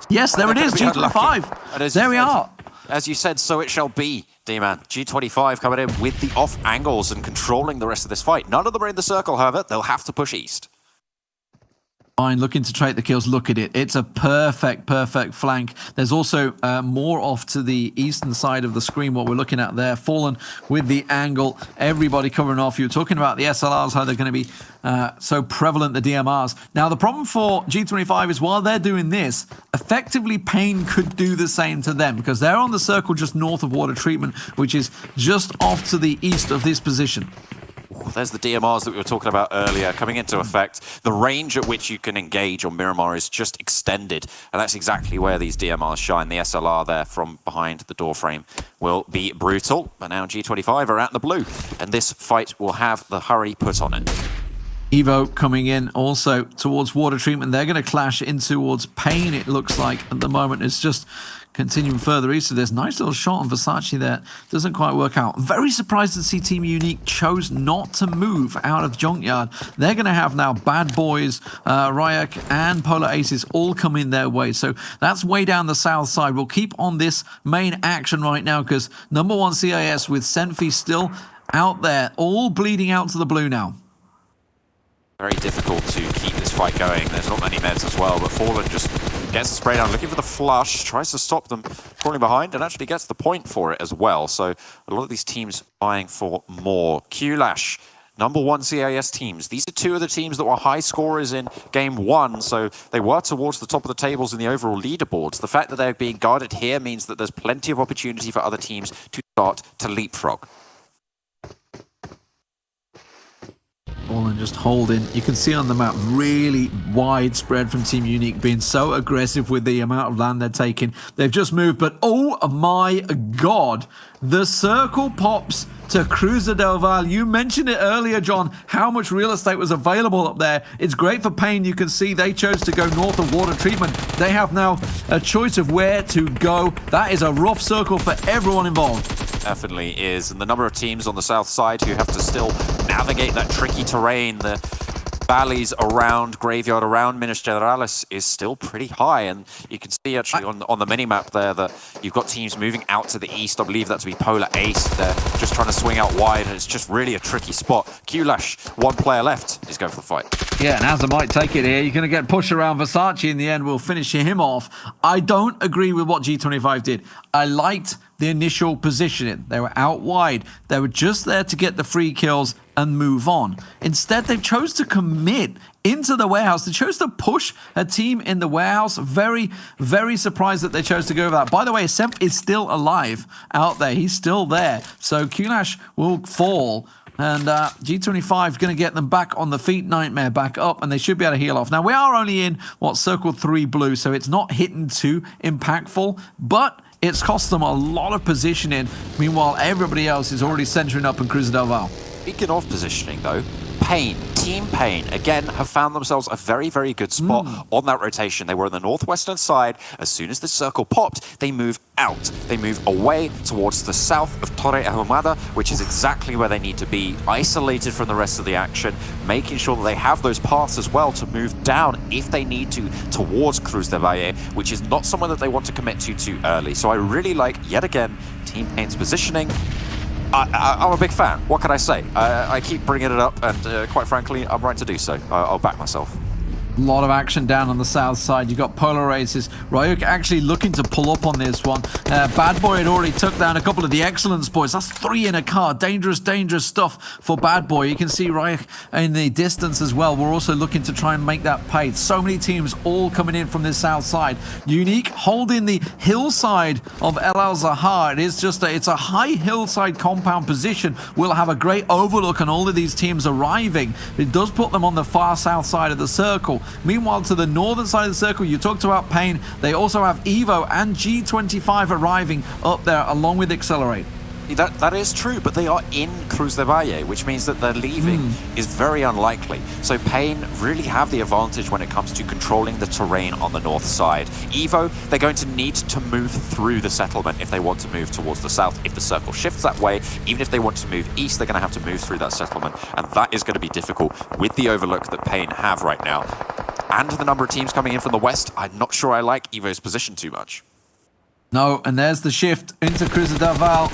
Yes, there it is, G25. There we are. As you said, so it shall be, D-Man. G25 coming in with the off angles and controlling the rest of this fight. None of them are in the circle, however. They'll have to push east. Looking to trade the kills. Look at it. It's a perfect flank. There's also more off to the eastern side of the screen, what we're looking at there. Fallen with the angle. Everybody covering off. You were talking about the SLRs, how they're going to be so prevalent, the DMRs. Now, the problem for G25 is while they're doing this, effectively Pain could do the same to them because they're on the circle just north of water treatment, which is just off to the east of this position. There's the DMRs that we were talking about earlier coming into effect. The range at which you can engage on Miramar is just extended, and that's exactly where these DMRs shine. The SLR there from behind the door frame will be brutal, but now G25 are at the blue, and this fight will have the hurry put on it. Evo coming in also towards water treatment. They're going to clash in towards Pain, it looks like, at the moment. It's just continuing further east of this. Nice little shot on Versace there. Doesn't quite work out. Very surprised to see Team Unique chose not to move out of Junkyard. They're going to have now Bad Boys, Ryak, and Polar Aces all coming their way. So that's way down the south side. We'll keep on this main action right now because number one CIS with Senfi still out there, all bleeding out to the blue now. Very difficult to keep this fight going. There's not many meds as well, but Fallen just gets the spray down, looking for the flush, tries to stop them crawling behind, and actually gets the point for it as well. So a lot of these teams vying for more. Q-Lash, number one CIS teams. These are two of the teams that were high scorers in game one, so they were towards the top of the tables in the overall leaderboards. The fact that they're being guarded here means that there's plenty of opportunity for other teams to start to leapfrog. And just holding. You can see on the map really widespread from Team Unique being so aggressive with the amount of land they're taking. They've just moved, but oh my god, the circle pops to Cruza del Val. You mentioned it earlier, John, how much real estate was available up there. It's great for Pain. You can see they chose to go north of water treatment. They have now a choice of where to go. That is a rough circle for everyone involved. Definitely is. And the number of teams on the south side who have to still navigate that tricky terrain, the valleys around Graveyard, around Minas Generalis, is still pretty high. And you can see actually on the mini-map there that you've got teams moving out to the east. I believe that to be Polar Ace. They're just trying to swing out wide, and it's just really a tricky spot. Q-Lash, one player left, is going for the fight. Yeah, and Azza might take it here. You're going to get pushed around. Versace in the end will finish him off. I don't agree with what G25 did. I liked the initial positioning. They were out wide. They were just there to get the free kills and move on. Instead, they chose to commit into the warehouse. They chose to push a team in the warehouse. Very, very surprised that they chose to go for that. By the way, Semp is still alive out there. He's still there. So Q-Lash will fall And G25 going to get them back on the feet. Nightmare back up, and they should be able to heal off. Now, we are only in, Circle 3 blue, so it's not hitting too impactful, but it's cost them a lot of positioning. Meanwhile, everybody else is already centering up in Cruz del Val. Speaking of positioning, though, Pain, Team Pain, again, have found themselves a very, very good spot on that rotation. They were on the northwestern side. As soon as the circle popped, they move out. They move away towards the south of Torre Ahumada, which is exactly where they need to be, isolated from the rest of the action, making sure that they have those paths as well to move down if they need to towards Cruz del Valle, which is not someone that they want to commit to too early. So I really like, yet again, Team Pain's positioning. I'm a big fan. What can I say? I keep bringing it up, and quite frankly, I'm right to do so. I'll back myself. A lot of action down on the south side. You got Polar Races. Ryuk actually looking to pull up on this one. Bad Boy had already took down a couple of the Excellence boys. That's 3 in a car. Dangerous, dangerous stuff for Bad Boy. You can see Ryuk in the distance as well. We're also looking to try and make that pay. So many teams all coming in from this south side. Unique holding the hillside of El Al-Zahar. It's a high hillside compound position. We'll have a great overlook on all of these teams arriving. It does put them on the far south side of the circle. Meanwhile, to the northern side of the circle, you talked about Pain. They also have Evo and G25 arriving up there along with Accelerate. That is true, but they are in Cruz del Valle, which means that their leaving is very unlikely. So Pain really have the advantage when it comes to controlling the terrain on the north side. Evo, they're going to need to move through the settlement if they want to move towards the south. If the circle shifts that way, even if they want to move east, they're going to have to move through that settlement, and that is going to be difficult with the overlook that Pain have right now. And the number of teams coming in from the west, I'm not sure I like Evo's position too much. No, and there's the shift into Cruz del Val.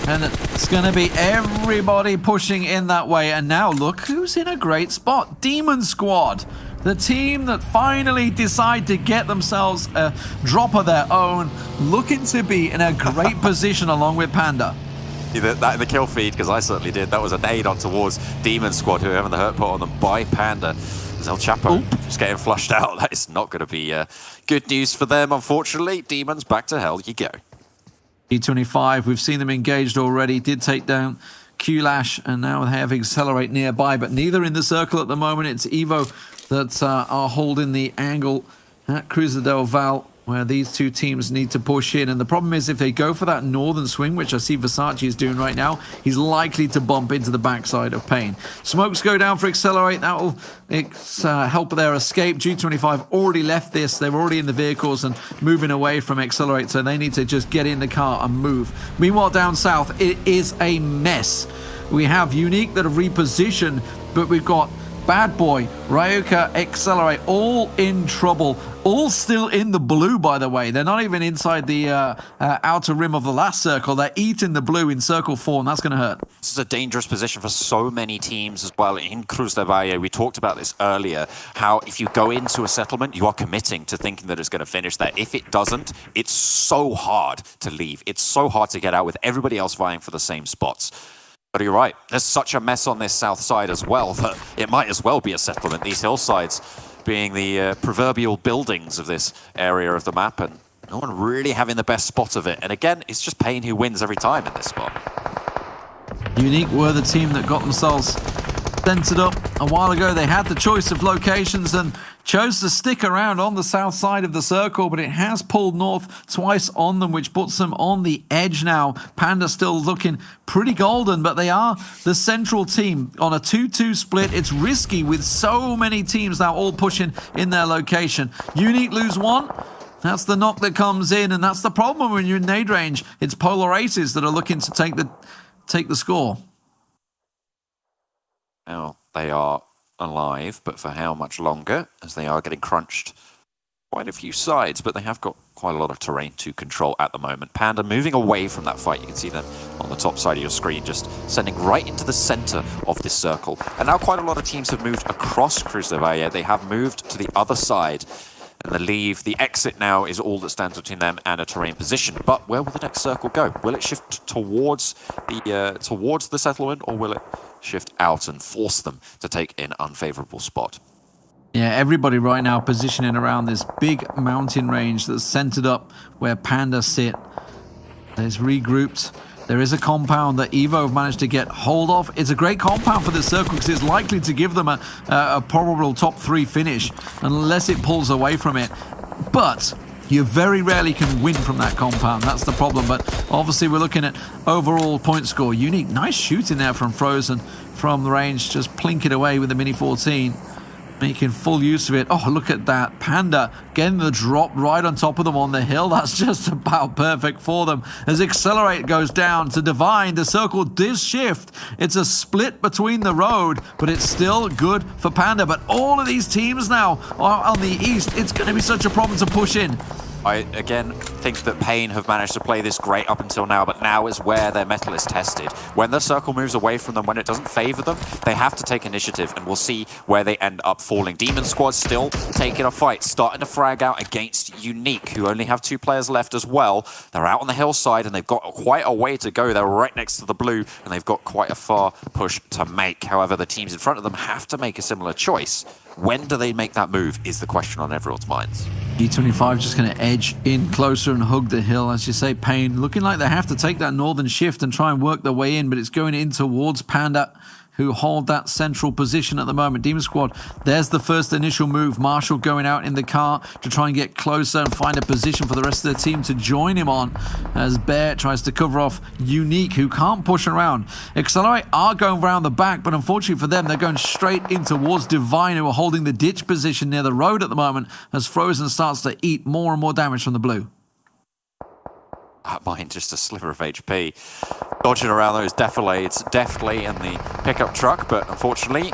And it's going to be everybody pushing in that way. And now look who's in a great spot. Demon Squad. The team that finally decide to get themselves a drop of their own. Looking to be in a great position along with Panda. That in the kill feed, because I certainly did. That was a nade on towards Demon Squad, who are having the hurt put on them by Panda. El Chapo just getting flushed out. That is not going to be good news for them, unfortunately. Demons, back to hell you go. E25, we've seen them engaged already. Did take down Q-Lash, and now they have Accelerate nearby, but neither in the circle at the moment. It's Evo that are holding the angle at Cruz del Val, where these two teams need to push in. And the problem is if they go for that northern swing, which I see Versace is doing right now, he's likely to bump into the backside of Pain. Smokes go down for Accelerate. That will help their escape. G25 already left this. They're already in the vehicles and moving away from Accelerate, so they need to just get in the car and move. Meanwhile, down south, it is a mess. We have Unique that have repositioned, but we've got Bad Boy, Ryuka, Accelerate, all in trouble. All still in the blue, by the way. They're not even inside the outer rim of the last circle. They're eating the blue in circle 4, and that's going to hurt. This is a dangerous position for so many teams as well in Cruz del Valle. We talked about this earlier, how if you go into a settlement, you are committing to thinking that it's going to finish there. If it doesn't, it's so hard to leave. It's so hard to get out with everybody else vying for the same spots. But you're right, there's such a mess on this south side as well that it might as well be a settlement. These hillsides being the proverbial buildings of this area of the map, and no one really having the best spot of it. And again, it's just Pain who wins every time in this spot. Unique were the team that got themselves centered up a while ago. They had the choice of locations and chose to stick around on the south side of the circle, but it has pulled north twice on them, which puts them on the edge now. Panda still looking pretty golden, but they are the central team on a 2-2 split. It's risky with so many teams now all pushing in their location. Unique lose one. That's the knock that comes in, and that's the problem when you're in nade range. It's Polar Aces that are looking to take the score. Now they are alive, but for how much longer, as they are getting crunched quite a few sides, but they have got quite a lot of terrain to control at the moment. Panda moving away from that fight. You can see them on the top side of your screen, just sending right into the center of this circle. And now quite a lot of teams have moved across Cruz del Valle. They have moved to the other side. And the exit now is all that stands between them and a terrain position. But where will the next circle go? Will it shift towards the settlement, or will it shift out and force them to take an unfavorable spot? Yeah, everybody right now positioning around this big mountain range that's centered up where Panda sit. There's regrouped. There is a compound that Evo have managed to get hold of. It's a great compound for the circle because it's likely to give them a probable top 3 finish unless it pulls away from it. But you very rarely can win from that compound. That's the problem. But obviously we're looking at overall point score. Unique, nice shooting there from Frozen from the range. Just plink it away with the Mini 14. Making full use of it. Oh, look at that. Panda getting the drop right on top of them on the hill. That's just about perfect for them. As Accelerate goes down to Divine, the circle does shift. It's a split between the road, but it's still good for Panda. But all of these teams now are on the east. It's going to be such a problem to push in. I, again, think that Pain have managed to play this great up until now, but now is where their mettle is tested. When the circle moves away from them, when it doesn't favor them, they have to take initiative, and we'll see where they end up falling. Demon Squad still taking a fight, starting to frag out against Unique, who only have 2 players left as well. They're out on the hillside, and they've got quite a way to go. They're right next to the blue, and they've got quite a far push to make. However, the teams in front of them have to make a similar choice. When do they make that move is the question on everyone's minds. E25 just going to edge in closer and hug the hill. As you say, Pain looking like they have to take that northern shift and try and work their way in, but it's going in towards Panda, who hold that central position at the moment. Demon Squad, there's the first initial move. Marshall going out in the car to try and get closer and find a position for the rest of the team to join him on, as Bear tries to cover off Unique, who can't push around. Accelerate are going around the back, but unfortunately for them, they're going straight in towards Divine, who are holding the ditch position near the road at the moment, as Frozen starts to eat more and more damage from the blue. Mine just a sliver of HP. Dodging around those defilades deftly in the pickup truck, but unfortunately,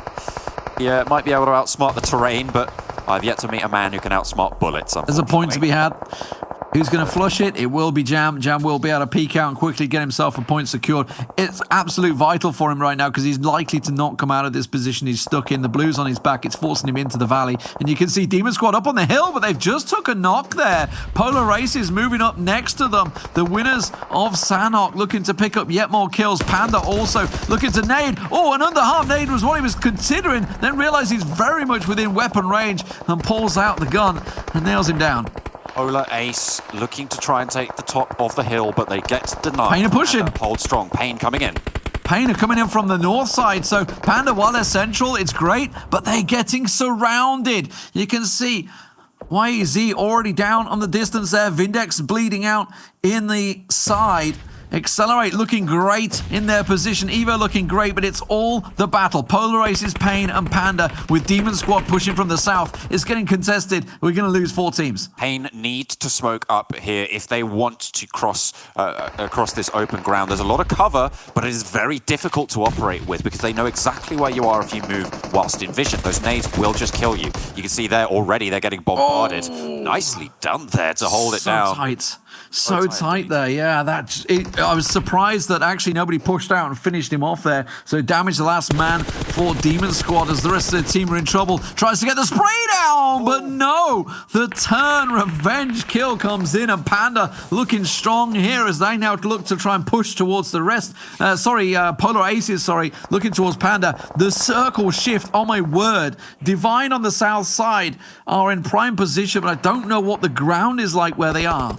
yeah, might be able to outsmart the terrain, but I've yet to meet a man who can outsmart bullets. There's a point to be had. Who's going to flush it? It will be Jam. Jam will be able to peek out and quickly get himself a point secured. It's absolute vital for him right now because he's likely to not come out of this position. He's stuck in. The blues on his back. It's forcing him into the valley. And you can see Demon Squad up on the hill, but they've just took a knock there. Polar Races moving up next to them. The winners of Sanhok looking to pick up yet more kills. Panda also looking to nade. Oh, an underhalf nade was what he was considering. Then realized he's very much within weapon range and pulls out the gun and nails him down. Polar Ace looking to try and take the top of the hill, but they get denied. Pain are pushing. Hold strong. Pain coming in. Pain are coming in from the north side, so Panda, while they're central, it's great, but they're getting surrounded. You can see YZ already down on the distance there. Vindex bleeding out in the side. Accelerate looking great in their position. Evo looking great, but it's all the battle. Polar Aces, Pain, and Panda with Demon Squad pushing from the south. It's getting contested. We're going to lose 4 teams. Pain need to smoke up here if they want to cross across this open ground. There's a lot of cover, but it is very difficult to operate with because they know exactly where you are if you move whilst in vision. Those nades will just kill you. You can see there already they're getting bombarded. Oh. Nicely done there to hold it down. So tight there, yeah. I was surprised that actually nobody pushed out and finished him off there. So damage the last man for Demon Squad as the rest of the team are in trouble. Tries to get the spray down, but no. The turn revenge kill comes in, and Panda looking strong here as they now look to try and push towards the rest. Polar Aces, looking towards Panda. The circle shift, oh my word. Divine on the south side are in prime position, but I don't know what the ground is like where they are.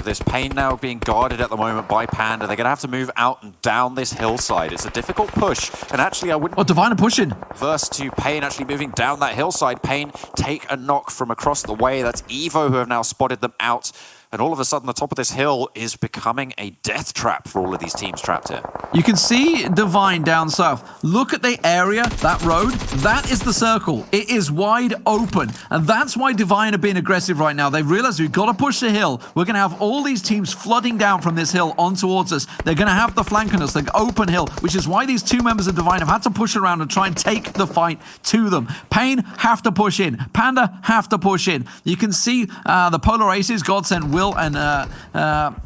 This Pain now being guarded at the moment by Panda. They're going to have to move out and down this hillside. It's a difficult push, and actually I wouldn't... Oh, Divine are pushing. Verse to Pain actually moving down that hillside. Pain take a knock from across the way. That's Evo who have now spotted them out. And all of a sudden, the top of this hill is becoming a death trap for all of these teams trapped here. You can see Divine down south. Look at the area, that road. That is the circle. It is wide open. And that's why Divine are being aggressive right now. They've realized we've got to push the hill. We're going to have all these teams flooding down from this hill on towards us. They're going to have the flank on us, the open hill, which is why these 2 members of Divine have had to push around and try and take the fight to them. Pain have to push in. Panda have to push in. You can see the Polar Aces, Godsend, Will, and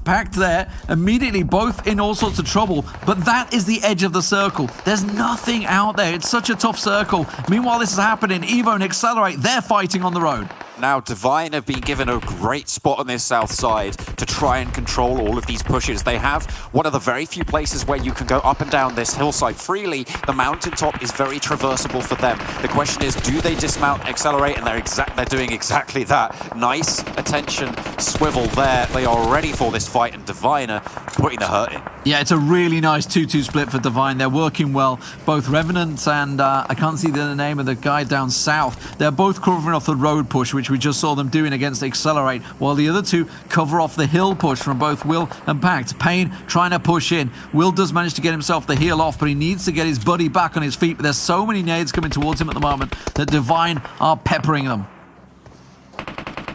Pact there, immediately both in all sorts of trouble, but that is the edge of the circle. There's nothing out there. It's such a tough circle. Meanwhile, this is happening. Evo and Accelerate, they're fighting on the road. Now, Divine have been given a great spot on this south side to try and control all of these pushes. They have one of the very few places where you can go up and down this hillside freely. The mountaintop is very traversable for them. The question is, do they dismount, Accelerate? And they're doing exactly that. Nice attention swivel there. They are ready for this fight, and Divine are putting the hurt in. Yeah, it's a really nice 2-2 split for Divine. They're working well. Both Revenant and I can't see the name of the guy down south. They're both covering off the road push, which we just saw them doing against Accelerate, while the other two cover off the hill push from both Will and Pact. Payne trying to push in. Will does manage to get himself the heal off, but he needs to get his buddy back on his feet. But there's so many nades coming towards him at the moment that Divine are peppering them.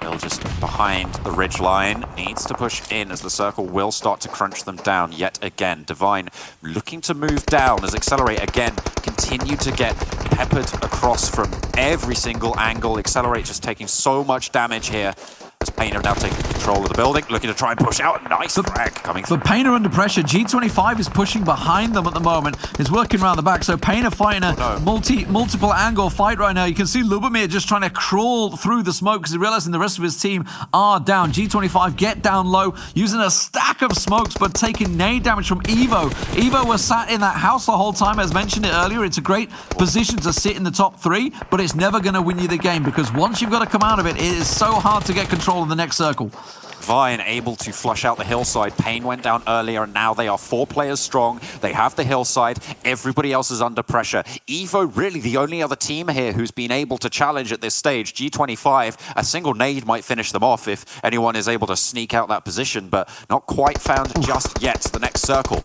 Will just behind the ridge line, needs to push in as the circle will start to crunch them down yet again. Divine looking to move down as Accelerate again continue to get peppered across from every single angle. Accelerate just taking so much damage here as Payne have now taken control of the building, looking to try and push out. Nice frag coming through. But Payne are under pressure. G25 is pushing behind them at the moment. Is working around the back. So Payne are fighting a multiple angle fight right now. You can see Lubomir just trying to crawl through the smoke because he realizing the rest of his team are down. G25 get down low, using a stack of smokes, but taking nade damage from Evo. Evo was sat in that house the whole time, as mentioned it earlier. It's a great position to sit in the top 3, but it's never going to win you the game because once you've got to come out of it, it is so hard to get control in the next circle. Divine able to flush out the hillside. Payne went down earlier, and now they are 4 players strong. They have the hillside. Everybody else is under pressure. Evo really the only other team here who's been able to challenge at this stage. G25, a single nade might finish them off if anyone is able to sneak out that position, but not quite found just yet. The next circle.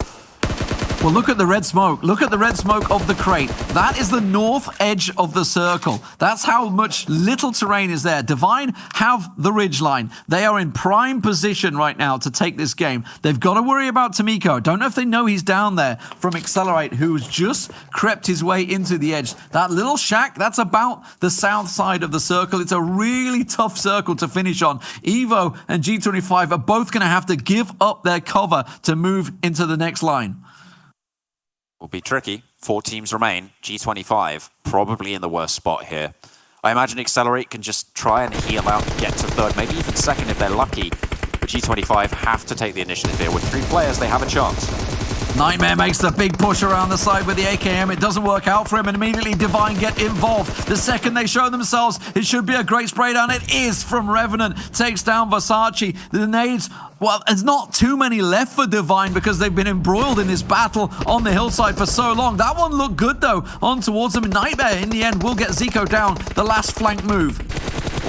Well, look at the red smoke. Look at the red smoke of the crate. That is the north edge of the circle. That's how much little terrain is there. Divine have the ridge line. They are in prime position right now to take this game. They've got to worry about Tomiko. Don't know if they know he's down there from Accelerate, who's just crept his way into the edge. That little shack, that's about the south side of the circle. It's a really tough circle to finish on. Evo and G25 are both going to have to give up their cover to move into the next line. Will be tricky. 4 teams remain. G25 probably in the worst spot here. I imagine Accelerate can just try and heal out and get to 3rd, maybe even 2nd if they're lucky. But G25 have to take the initiative here. With 3 players, they have a chance. Nightmare makes the big push around the side with the AKM. It doesn't work out for him, and immediately Divine get involved. The second they show themselves, it should be a great spray down. It is from Revenant. Takes down Versace. The nades, well, there's not too many left for Divine because they've been embroiled in this battle on the hillside for so long. That one looked good, though, on towards them. Nightmare, in the end, will get Zico down. The last flank move.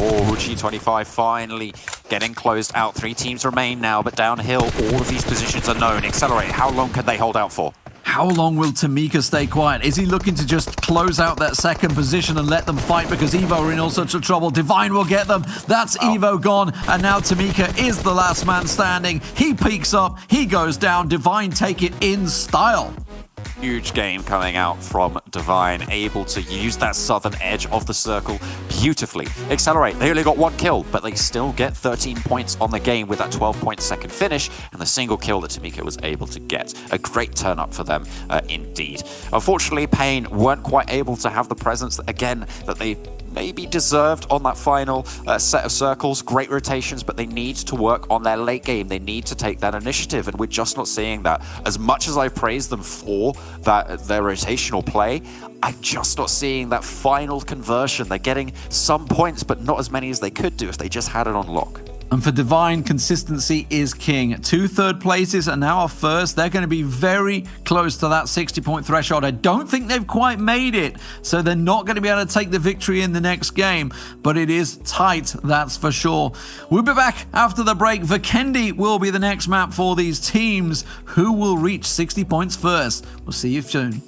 Oh, G25 finally getting closed out. 3 teams remain now, but downhill, all of these positions are known. Accelerate, how long can they hold out for? How long will Tomiko stay quiet? Is he looking to just close out that second position and let them fight because Evo are in all sorts of trouble? Divine will get them. That's Evo gone, and now Tomiko is the last man standing. He peeks up, he goes down. Divine take it in style. Huge game coming out from Divine, able to use that southern edge of the circle beautifully. Accelerate, they only got 1 kill, but they still get 13 points on the game with that 12-point second finish and the single kill that Tomiko was able to get. A great turn up for them indeed. Unfortunately, Payne weren't quite able to have the presence again that they maybe deserved on that final set of circles. Great rotations, but they need to work on their late game. They need to take that initiative, and we're just not seeing that. As much as I've praised them for their rotational play, I'm just not seeing that final conversion. They're getting some points, but not as many as they could do if they just had it on lock. And for Divine, consistency is king. 2 third places and now a first. They're going to be very close to that 60-point threshold. I don't think they've quite made it, so they're not going to be able to take the victory in the next game, but it is tight, that's for sure. We'll be back after the break. Vikendi will be the next map for these teams. Who will reach 60 points first? We'll see you soon.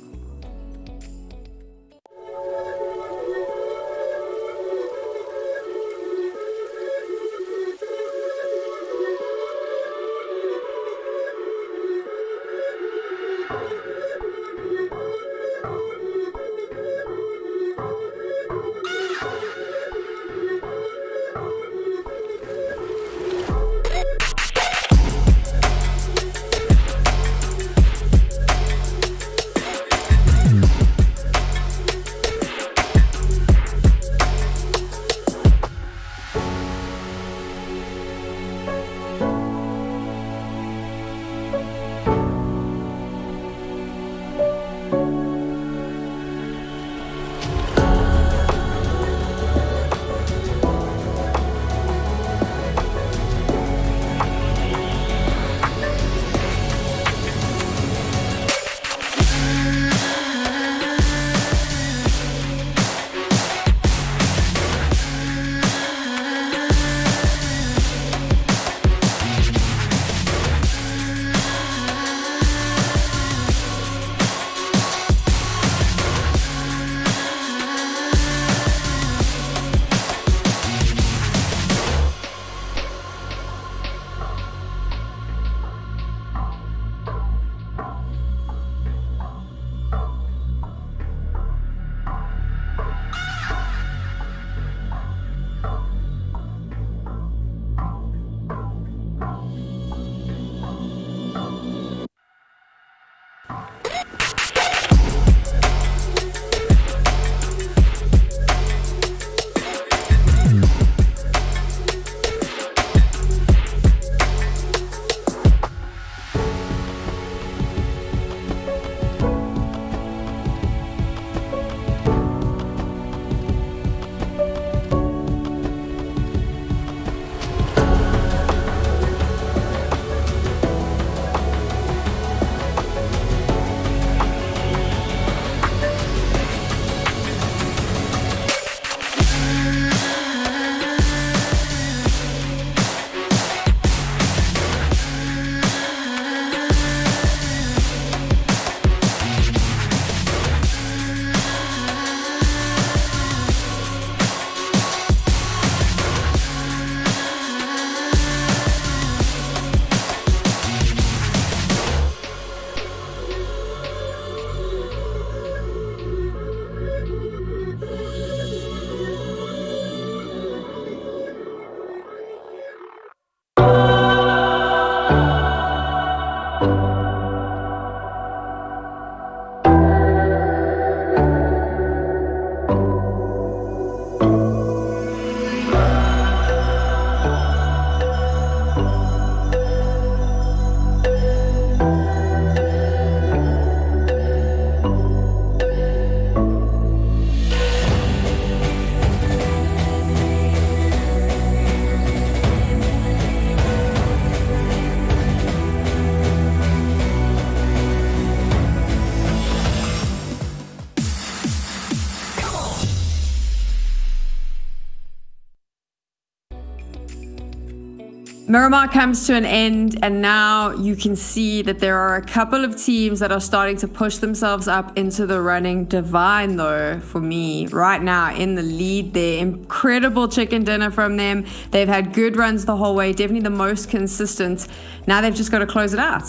Miramar comes to an end, and now you can see that there are a couple of teams that are starting to push themselves up into the running. Divine, though, for me, right now in the lead there. Incredible chicken dinner from them. They've had good runs the whole way, definitely the most consistent. Now they've just got to close it out.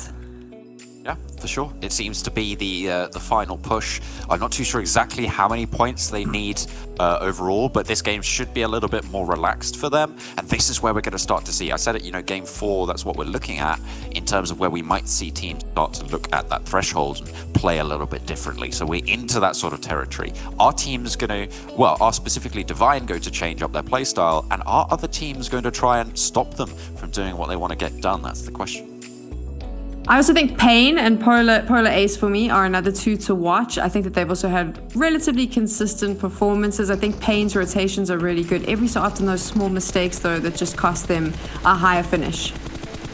Yeah, for sure. It seems to be the final push. I'm not too sure exactly how many points they need overall, but this game should be a little bit more relaxed for them. And this is where we're going to start to see. I said it, game 4, that's what we're looking at in terms of where we might see teams start to look at that threshold and play a little bit differently. So we're into that sort of territory. Our team's going to, are specifically Divine going to change up their playstyle, and are other teams going to try and stop them from doing what they want to get done? That's the question. I also think Pain and Polar Ace for me are another two to watch. I think that they've also had relatively consistent performances. I think Pain's rotations are really good. Every so often those small mistakes, though, that just cost them a higher finish.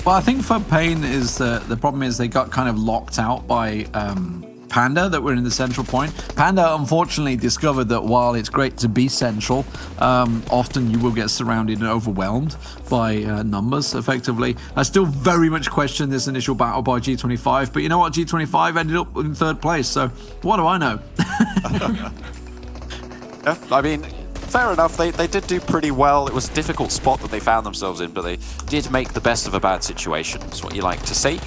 Well, I think for Pain is the problem is they got kind of locked out by Panda that were in the central point. Panda unfortunately discovered that while it's great to be central, often you will get surrounded and overwhelmed by numbers effectively. I still very much question this initial battle by G25, but you know what? G25 ended up in 3rd place, so what do I know? Yeah, I mean, fair enough. They did do pretty well. It was a difficult spot that they found themselves in, but they did make the best of a bad situation. That's what you like to see.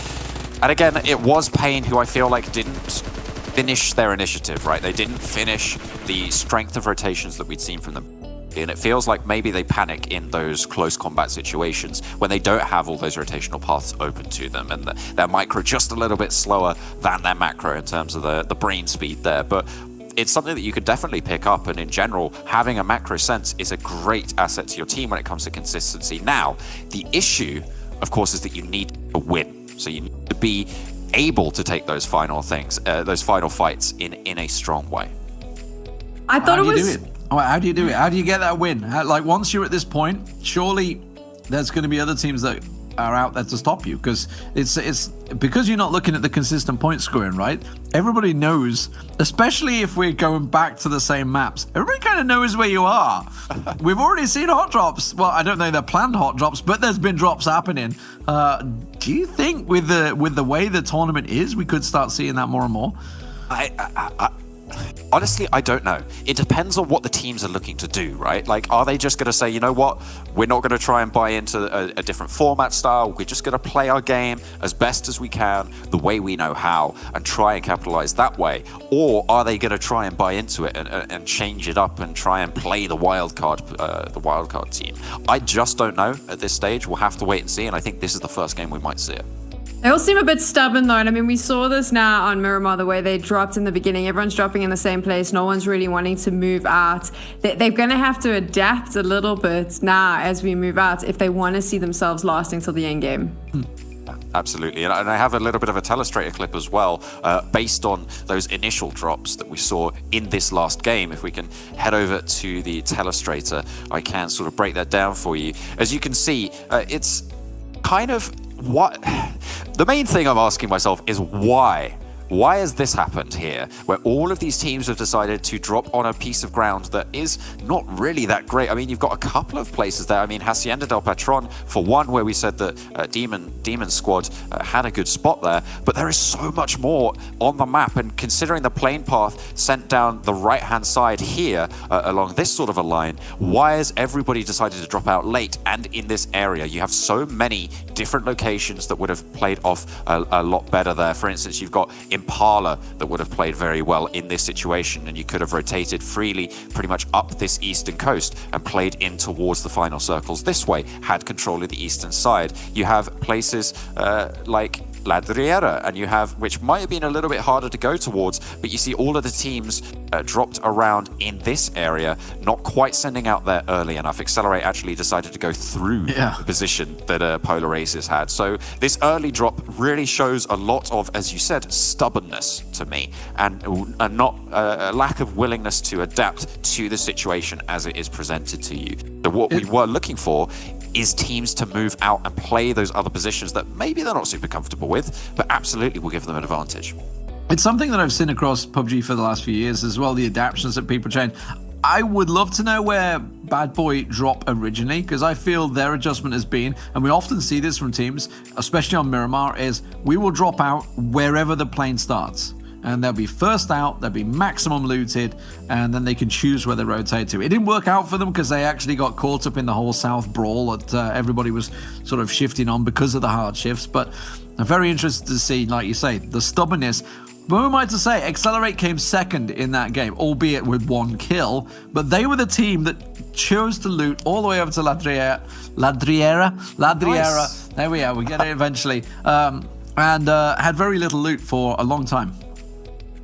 And again, it was Pain who I feel like didn't finish their initiative, right? They didn't finish the strength of rotations that we'd seen from them. And it feels like maybe they panic in those close combat situations when they don't have all those rotational paths open to them, and their micro just a little bit slower than their macro in terms of the brain speed there. But it's something that you could definitely pick up, and in general, having a macro sense is a great asset to your team when it comes to consistency. Now, the issue, of course, is that you need to win. So you need to be able to take those final things, those final fights in a strong way. I thought it was... How do you do it? How do you get that win? Once you're at this point, surely there's going to be other teams that are out there to stop you, because it's because you're not looking at the consistent point scoring, right? Everybody knows, especially if we're going back to the same maps, everybody kind of knows where you are. We've already seen hot drops. Well, I don't know they're planned hot drops, but there's been drops happening. Do you think with the way the tournament is, we could start seeing that more and more? Honestly, I don't know. It depends on what the teams are looking to do, right? Like, are they just going to say, you know what, we're not going to try and buy into a different format style. We're just going to play our game as best as we can, the way we know how, and try and capitalize that way? Or are they going to try and buy into it and change it up and try and play the wildcard team? I just don't know at this stage. We'll have to wait and see, and I think this is the first game we might see it. They all seem a bit stubborn, though. And I mean, we saw this now on Miramar, the way they dropped in the beginning. Everyone's dropping in the same place. No one's really wanting to move out. They're going to have to adapt a little bit now as we move out if they want to see themselves lasting till the end game. Absolutely. And I have a little bit of a Telestrator clip as well, based on those initial drops that we saw in this last game. If we can head over to the Telestrator, I can sort of break that down for you. As you can see, it's kind of what the main thing I'm asking myself is why has this happened here, where all of these teams have decided to drop on a piece of ground that is not really that great? I mean, you've got a couple of places there. I mean, Hacienda del Patron, for one, where we said that Demon Squad had a good spot there, but there is so much more on the map, and considering the plane path sent down the right-hand side here along this sort of a line, why has everybody decided to drop out late and in this area? You have so many different locations that would have played off a lot better there. For instance, you've got Impala that would have played very well in this situation, and you could have rotated freely pretty much up this eastern coast and played in towards the final circles this way, had control of the eastern side. You have places like Ladriera, and you have, which might have been a little bit harder to go towards, but you see all of the teams dropped around in this area, not quite sending out there early enough. Accelerate actually decided to go through the position that Polar Aces had. So this early drop really shows a lot of, as you said, stubbornness to me, and not a lack of willingness to adapt to the situation as it is presented to you. So what we were looking for is teams to move out and play those other positions that maybe they're not super comfortable with, but absolutely will give them an advantage. It's something that I've seen across PUBG for the last few years as well, the adaptations that people change. I would love to know where Bad Boy drop originally, because I feel their adjustment has been, and we often see this from teams, especially on Miramar, is we will drop out wherever the plane starts. And they'll be first out, they'll be maximum looted, and then they can choose where they rotate to. It didn't work out for them because they actually got caught up in the whole South brawl that everybody was sort of shifting on because of the hard shifts. But I'm very interested to see, like you say, the stubbornness. Who am I to say? Accelerate came second in that game, albeit with 1 kill, but they were the team that chose to loot all the way over to Ladriera. Nice. There we are, we get it eventually. And had very little loot for a long time.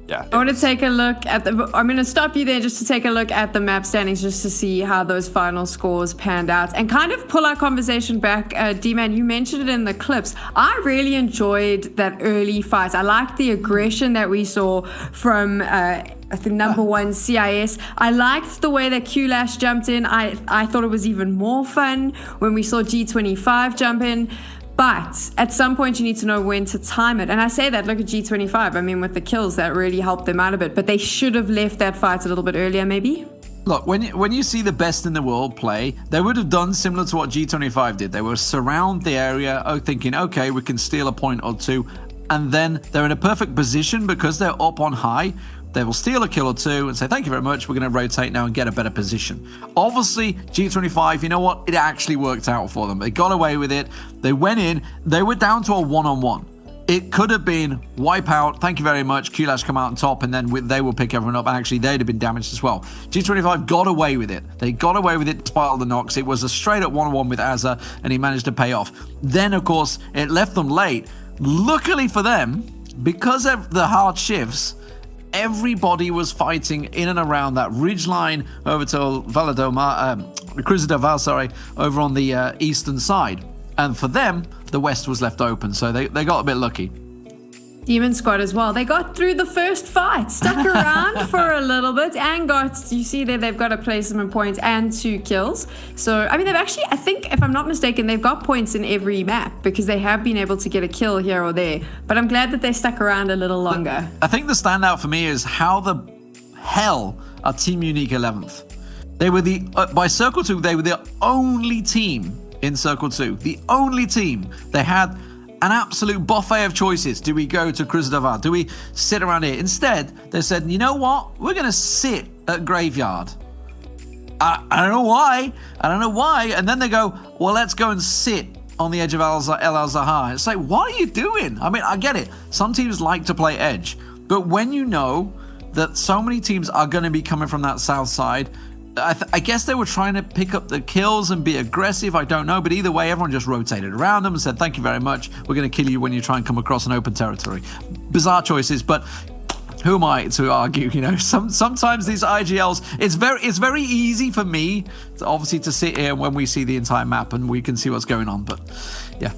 Yeah. I want to take a look at I'm going to stop you there just to take a look at the map standings, just to see how those final scores panned out and kind of pull our conversation back. D-Man, you mentioned it in the clips. I really enjoyed that early fight. I liked the aggression that we saw from I think number 1 CIS. I liked the way that Q-Lash jumped in. I thought it was even more fun when we saw G25 jump in. But at some point, you need to know when to time it. And I say that, look at G25. I mean, with the kills, that really helped them out a bit. But they should have left that fight a little bit earlier, maybe? Look, when you see the best in the world play, they would have done similar to what G25 did. They would surround the area, thinking, okay, we can steal a point or two. And then they're in a perfect position because they're up on high. They will steal a kill or two and say, thank you very much, we're going to rotate now and get a better position. Obviously, G25, you know what? It actually worked out for them. They got away with it. They went in. They were down to a one-on-one. It could have been wipe out, thank you very much, Q-Lash come out on top, and then they will pick everyone up, and actually they'd have been damaged as well. G25 got away with it. They got away with it despite all the knocks. It was a straight-up one-on-one with Azza, and he managed to pay off. Then, of course, it left them late. Luckily for them, because of the hard shifts, everybody was fighting in and around that ridgeline over to Cruza del Val, over on the eastern side. And for them, the west was left open, so they got a bit lucky. Demon Squad as well. They got through the first fight, stuck around for a little bit, and you see there, they've got a placement point and 2 kills. So, I mean, they've actually, I think, if I'm not mistaken, they've got points in every map because they have been able to get a kill here or there. But I'm glad that they stuck around a little longer. I think the standout for me is how the hell are Team Unique 11th? They were by Circle 2, they were the only team in Circle 2. The only team. They had an absolute buffet of choices. Do we go to Cruza del Val? Do we sit around here? Instead, they said, you know what? We're going to sit at Graveyard. I don't know why. And then they go, well, let's go and sit on the edge of El Al-Zahar. It's like, what are you doing? I mean, I get it. Some teams like to play edge. But when you know that so many teams are going to be coming from that south side, I guess they were trying to pick up the kills and be aggressive. I don't know. But either way, everyone just rotated around them and said, thank you very much. We're going to kill you when you try and come across an open territory. Bizarre choices, but who am I to argue? You know, sometimes these IGLs, it's very easy for me to sit here when we see the entire map and we can see what's going on. But yeah.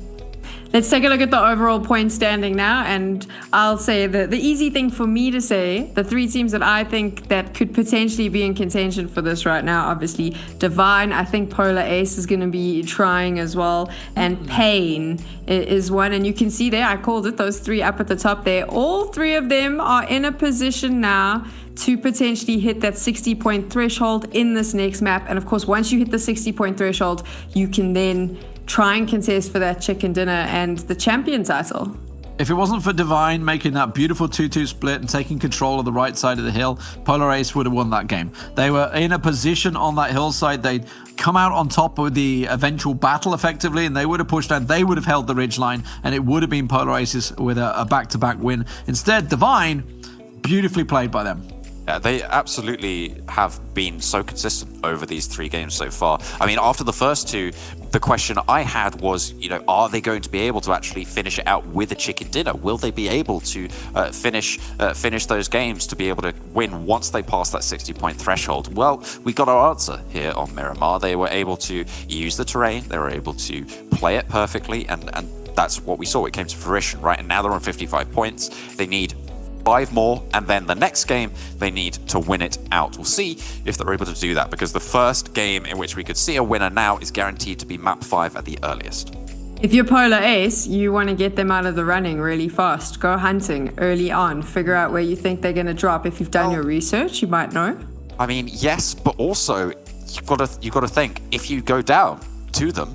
Let's take a look at the overall point standing now, and I'll say the easy thing for me to say, the 3 teams that I think that could potentially be in contention for this right now, obviously Divine, I think Polar Ace is going to be trying as well, and Pain is one, and you can see there, I called it, those 3 up at the top there. All 3 of them are in a position now to potentially hit that 60-point threshold in this next map, and of course, once you hit the 60-point threshold, you can then try and contest for that chicken dinner and the champion title. If it wasn't for Divine making that beautiful 2-2 split and taking control of the right side of the hill, Polar Ace would have won that game. They were in a position on that hillside. They'd come out on top of the eventual battle effectively, and they would have pushed out. They would have held the ridgeline, and it would have been Polar Aces with a back-to-back win. Instead, Divine, beautifully played by them. Yeah, they absolutely have been so consistent over these 3 games so far. I mean, after the first 2, the question I had was, you know, are they going to be able to actually finish it out with a chicken dinner? Will they be able to finish those games to be able to win once they pass that 60-point threshold? Well, we got our answer here on Miramar. They were able to use the terrain. They were able to play it perfectly, and that's what we saw. It came to fruition, right? And now they're on 55 points. They need 5 more, and then the next game they need to win it out. We'll see if they're able to do that, because the first game in which we could see a winner now is guaranteed to be map 5 at the earliest. If you're Polar Ace, you want to get them out of the running really fast. Go hunting early on. Figure out where you think they're going to drop. If you've done your research, you might know. I mean, yes, but also you've got to think, if you go down to them,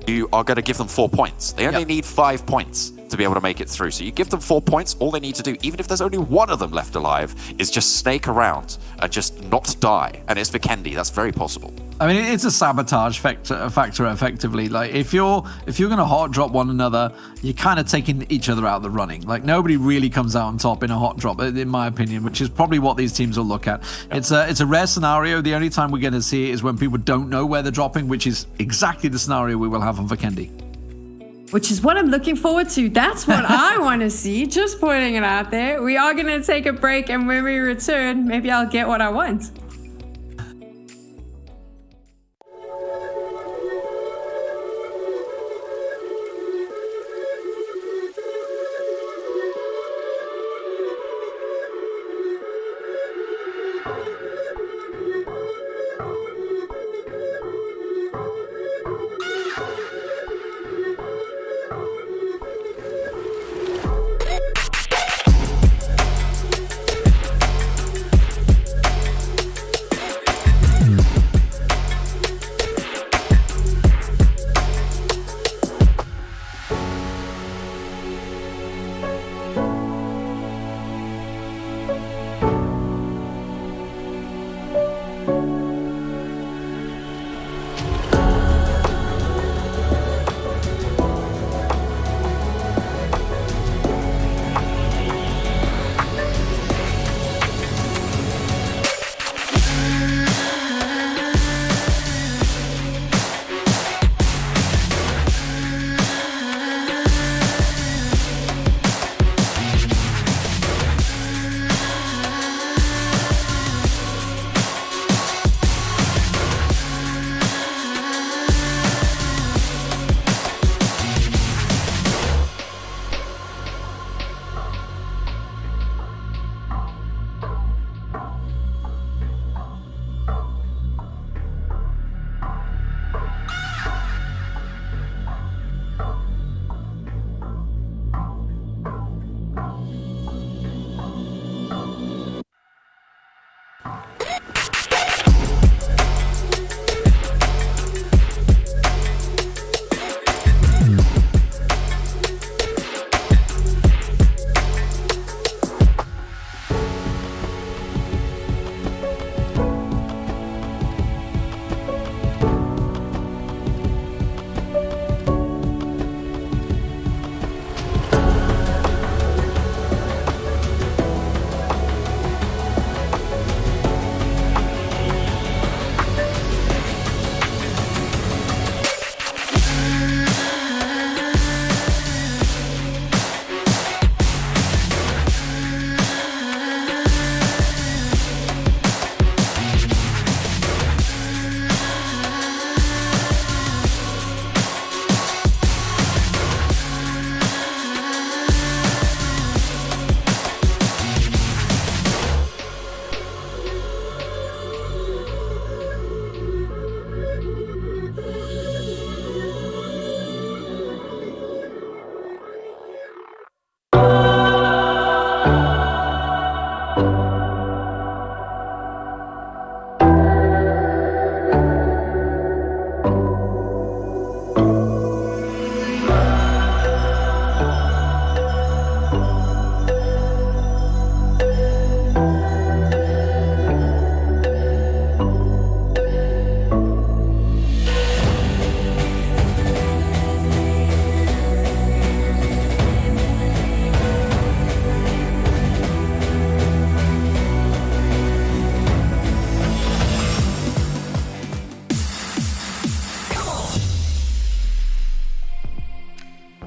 you are going to give them 4 points. They only need 5 points to be able to make it through. So you give them 4 points, all they need to do, even if there's only one of them left alive, is just snake around and just not die. And it's Vikendi, that's very possible. I mean, it's a sabotage factor effectively. Like, if you're going to hot drop one another, you're kind of taking each other out of the running. Like, nobody really comes out on top in a hot drop, in my opinion, which is probably what these teams will look at. It's a rare scenario. The only time we're going to see it is when people don't know where they're dropping, which is exactly the scenario we will have on Vikendi. Which is what I'm looking forward to. That's what I want to see. Just putting it out there. We are going to take a break, and when we return, maybe I'll get what I want.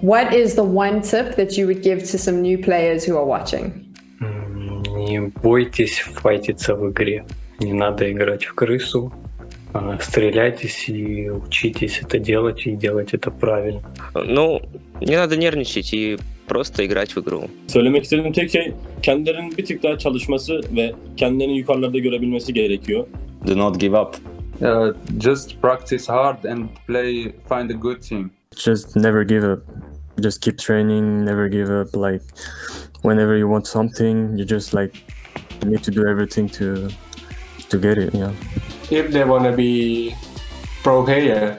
What is the one tip that you would give to some new players who are watching? Не бойтесь файтиться в игре. Не надо играть в крысу. Стреляйтесь и учитесь это делать, и делать это правильно. Ну, не надо нервничать и просто играть в игру. Söylemek istediğim tek şey kendilerinin bir tık daha çalışması ve kendilerini yukarılarda görebilmesi gerekiyor. Do not give up. Just practice hard and find a good team. Just never give up. Just keep training, never give up. Like, whenever you want something, you just like need to do everything to get it. Yeah. If they wanna be pro player,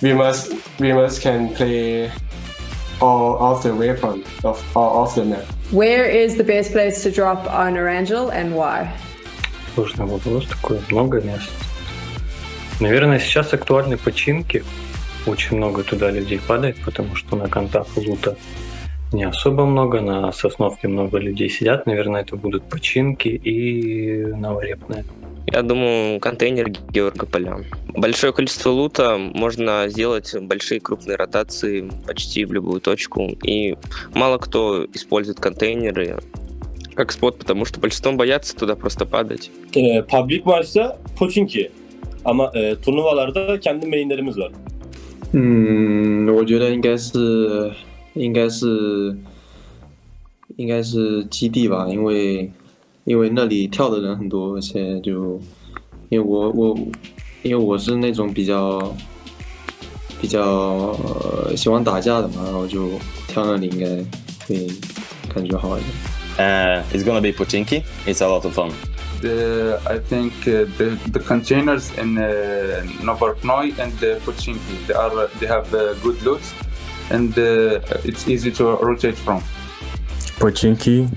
we must can play all of the weapon of all of the map. Where is the best place to drop on Orangel and why? Сложный вопрос, такое много мест. Наверное, сейчас актуальны починки. Очень много туда людей падает, потому что на контах лута не особо много, на сосновке много людей сидят. Наверное, это будут починки и новорепные. Я думаю, контейнер Георга Поля. Большое количество лута, можно сделать большие крупные ротации почти в любую точку. И мало кто использует konteyneri как спот, потому что большинство боятся tуда просто падать. Public maçta Pochinki. Ama turnuvalarda kendi mainlerimiz var. 我觉得应该是基地吧，因为那里跳的人很多，而且就因为我是那种比较喜欢打架的嘛，然后就跳那里应该会感觉好一点。It's gonna be Pochinki. It's a lot of fun. I think the containers in Novorknoi and Pochinki, they have good loot, and it's easy to rotate from. Pochinki,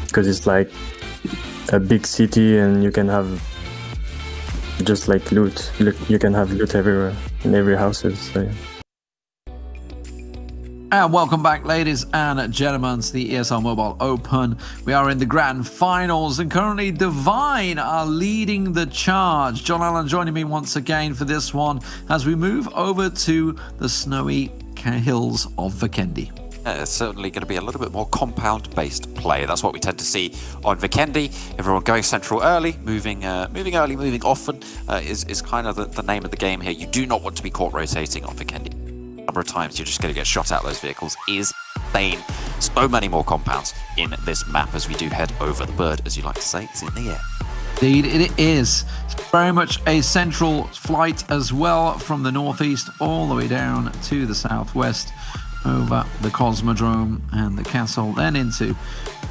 because it's like a big city and you can have just like loot. You can have loot everywhere in every houses. So, yeah. And welcome back, ladies and gentlemen, to the ESL Mobile Open. We are in the grand finals, and currently Divine are leading the charge. John Allen joining me once again for this one as we move over to the snowy hills of Vikendi. It's certainly going to be a little bit more compound-based play. That's what we tend to see on Vikendi. Everyone going central early, moving early, moving often is kind of the name of the game here. You do not want to be caught rotating on Vikendi. Number of times you're just going to get shot out of those vehicles is insane. So many more compounds in this map as we do head over. The bird, as you like to say, is in the air. Indeed, it is. It's very much a central flight as well, from the northeast all the way down to the southwest, over the Cosmodrome and the castle, then into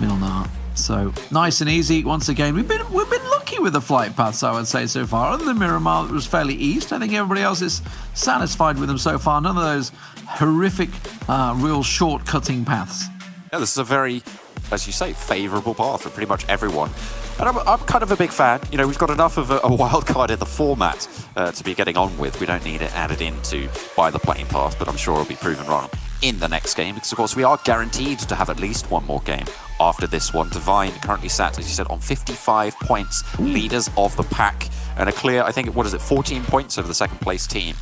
Milnar. So nice and easy once again. We've been lucky with the flight paths, I would say, so far. Other than Miramar, that was fairly east. I think everybody else is satisfied with them so far. None of those horrific, real short-cutting paths. Yeah, this is a very, as you say, favourable path for pretty much everyone. And I'm kind of a big fan. You know, we've got enough of a wild card in the format to be getting on with. We don't need it added into by the playing path, but I'm sure it'll be proven wrong in the next game, because of course we are guaranteed to have at least one more game after this one. Divine currently sat, as you said, on 55 points, leaders of the pack, and a clear, I think, 14 points over the second place team.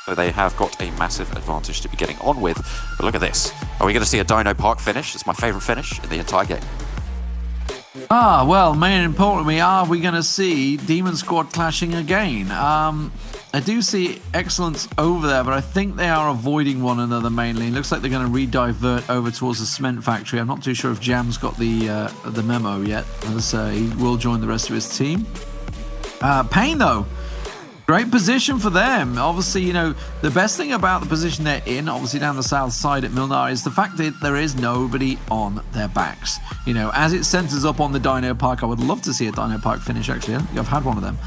So they have got a massive advantage to be getting on with. But look at this. Are we going to see a Dino Park finish? It's my favourite finish in the entire game. Well, main importantly, are we going to see Demon Squad clashing again? I do see Excellence over there, but I think they are avoiding one another mainly. It looks like they're going to re-divert over towards the cement factory. I'm not too sure if Jam's got the memo yet, as he will join the rest of his team. Pain, though. Great position for them. Obviously, you know, the best thing about the position they're in, obviously down the south side at Milnar, is the fact that there is nobody on their backs. You know, as it centers up on the Dino Park, I would love to see a Dino Park finish, actually. I don't think I've had one of them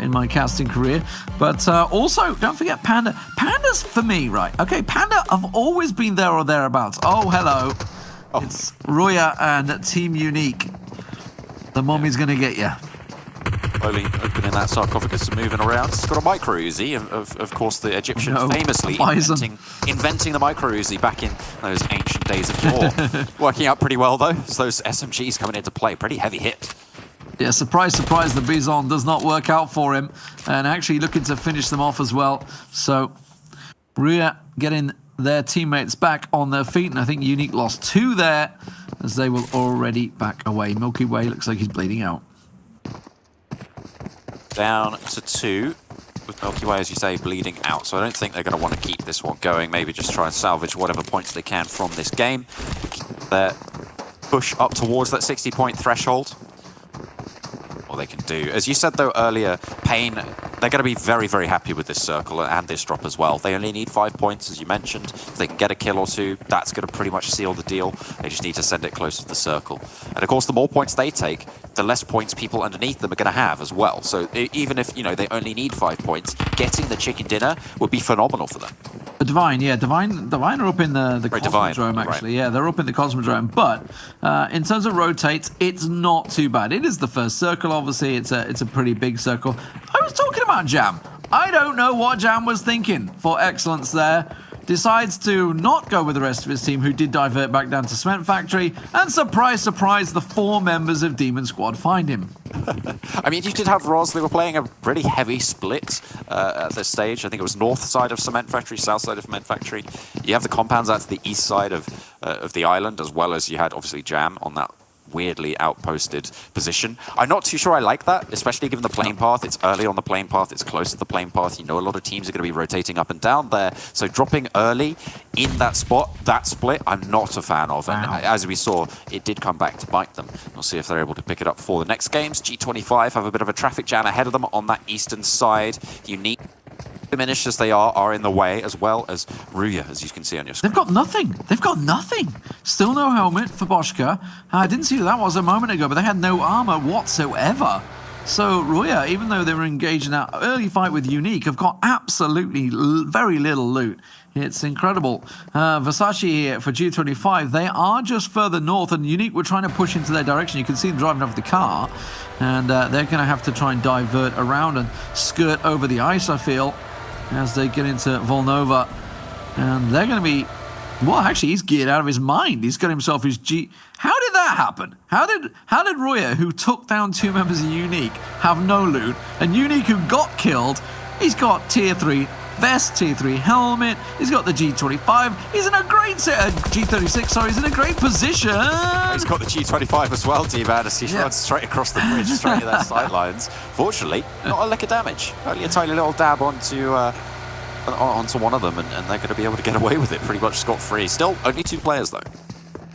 in my casting career. But also, don't forget Panda. Panda's for me, right? Okay, Panda have always been there or thereabouts. Oh, hello. Oh. It's Roya and Team Unique. The mommy's going to get you. Slowly opening that sarcophagus and moving around. It's got a micro Uzi, of course the Egyptians famously inventing the micro Uzi back in those ancient days of yore. Working out pretty well though, as those SMGs coming into play. Pretty heavy hit. Yeah, surprise, surprise, the Bison does not work out for him, and actually looking to finish them off as well. So, Rhea getting their teammates back on their feet, and I think Unique lost 2 there, as they will already back away. Milky Way looks like he's bleeding out. Down to 2, with Milky Way, as you say, bleeding out. So I don't think they're going to want to keep this one going. Maybe just try and salvage whatever points they can from this game. Their push up towards that 60-point threshold. What they can do. As you said, though, earlier, Pain, they're going to be very, very happy with this circle and this drop as well. They only need 5 points, as you mentioned. If they can get a kill or 2, that's going to pretty much seal the deal. They just need to send it closer to the circle. And of course, the more points they take, the less points people underneath them are going to have as well. So even if, you know, they only need 5 points, getting the chicken dinner would be phenomenal for them. Divine are up in the Cosmodrome, actually. Right. Yeah, they're up in the Cosmodrome. But in terms of rotates, it's not too bad. It is the first circle, obviously. It's a pretty big circle. I was talking about Jam. I don't know what Jam was thinking for excellence there. Decides to not go with the rest of his team, who did divert back down to Cement Factory, and surprise, surprise, the 4 members of Demon Squad find him. I mean, you did have Roz. They were playing a pretty heavy split at this stage. I think it was north side of Cement Factory, south side of Cement Factory. You have the compounds out to the east side of the island, as well as you had, obviously, Jam on that weirdly outposted position. I'm not too sure I like that, especially given the plane path. It's early on the plane path. It's close to the plane path. You know, a lot of teams are going to be rotating up and down there. So dropping early in that spot, that split, I'm not a fan of. And as we saw, it did come back to bite them. We'll see if they're able to pick it up for the next games. G25 have a bit of a traffic jam ahead of them on that eastern side. Unique, diminished as they are in the way, as well as Ruya, as you can see on your screen. They've got nothing. They've got nothing. Still no helmet for Boschka. I didn't see who that was a moment ago, but they had no armor whatsoever. So Ruya, even though they were engaged in that early fight with Unique, have got absolutely very little loot. It's incredible. Versace here for G25, they are just further north, and Unique were trying to push into their direction. You can see them driving off the car, and they're going to have to try and divert around and skirt over the ice, I feel, as they get into Volnova. And they're going to be... Well, actually, he's geared out of his mind. He's got himself his G... How did that happen? How did Ruya, who took down 2 members of Unique, have no loot? And Unique, who got killed, he's got tier 3 vest, tier 3 helmet, he's got the G25, he's in a great G36, sorry, he's in a great position. He's got the G25 as well, D-Man, as he runs straight across the bridge, straight to their sidelines. Fortunately, not a lick of damage. Only a tiny little dab onto one of them, and they're going to be able to get away with it pretty much scot-free. Still, only 2 players, though.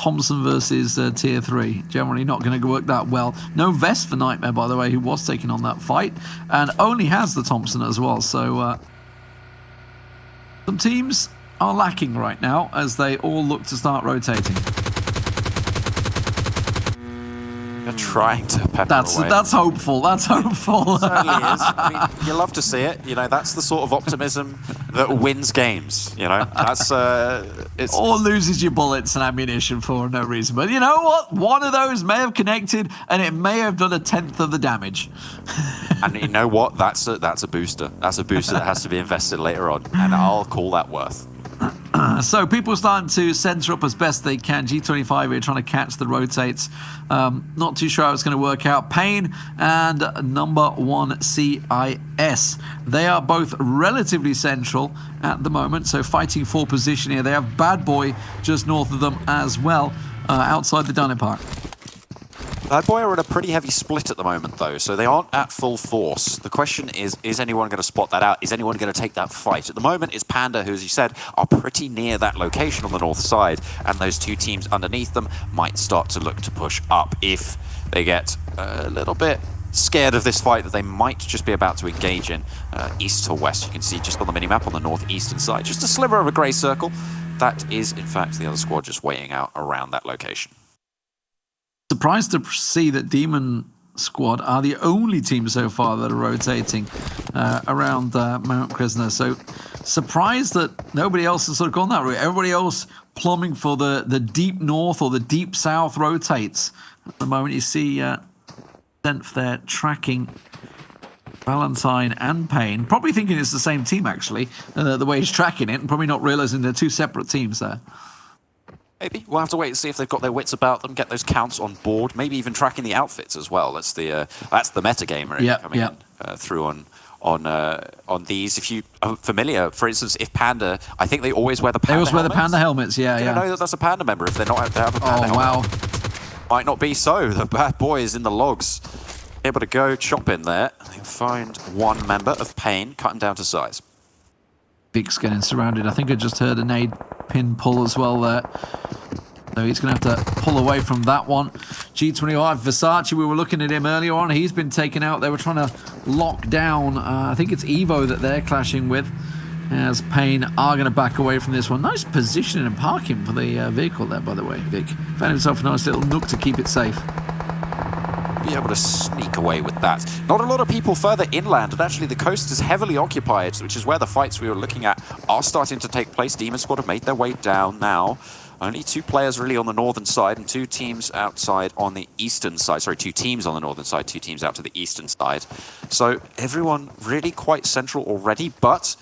Thompson versus tier 3. Generally not going to work that well. No vest for Nightmare, by the way, who was taking on that fight, and only has the Thompson as well, so... some teams are lacking right now as they all look to start rotating. They're trying to pepper away. That's hopeful. That's hopeful. It certainly is. I mean, you love to see it. You know, that's the sort of optimism that wins games. You know, that's it's or loses your bullets and ammunition for no reason. But you know what? One of those may have connected, and it may have done 1/10 of the damage. And you know what? That's a booster. That's a booster that has to be invested later on, and I'll call that worth. So people are starting to center up as best they can. G25 here trying to catch the rotates. Not too sure how it's going to work out. Pain and number 1 CIS. They are both relatively central at the moment, so fighting for position here. They have Bad Boy just north of them as well, outside the Dunnet Park. Bad Boy are in a pretty heavy split at the moment, though, so they aren't at full force. The question is anyone going to spot that out? Is anyone going to take that fight? At the moment, it's Panda, who, as you said, are pretty near that location on the north side, and those 2 teams underneath them might start to look to push up if they get a little bit scared of this fight that they might just be about to engage in east to west. You can see just on the minimap on the northeastern side, just a sliver of a grey circle. That is, in fact, the other squad just waiting out around that location. Surprised to see that Demon Squad are the only team so far that are rotating around Mount Krisner. So surprised that nobody else has sort of gone that route. Everybody else plumbing for the deep north or the deep south rotates. At the moment, you see Denf there tracking Valentine and Payne. Probably thinking it's the same team, actually, the way he's tracking it, and probably not realizing they're 2 separate teams there. Maybe. We'll have to wait and see if they've got their wits about them, get those counts on board, maybe even tracking the outfits as well. That's the metagamer coming in through on these. If you are familiar, for instance, if Panda, I think they always wear the Panda helmets. They always wear the Panda helmets, yeah. You know that's a Panda member if they have a Panda helmet. Wow. Might not be so. The Bad Boy is in the logs. Able to go chop in there. They'll find 1 member of Pain, cutting down to size. Big's getting surrounded. I think I just heard a nade pin pull as well there. So he's going to have to pull away from that one. G25, Versace, we were looking at him earlier on. He's been taken out. They were trying to lock down. I think it's Evo that they're clashing with. As Payne are going to back away from this one. Nice positioning and parking for the vehicle there, by the way, Vic. Found himself a nice little nook to keep it safe. be able to sneak away with that. Not a lot of people further inland, and actually the coast is heavily occupied, which is where the fights we were looking at are starting to take place. Demon Squad have made their way down now. Only 2 players really on the northern side and 2 teams outside on the eastern side. Sorry, 2 teams on the northern side, 2 teams out to the eastern side. So everyone really quite central already, but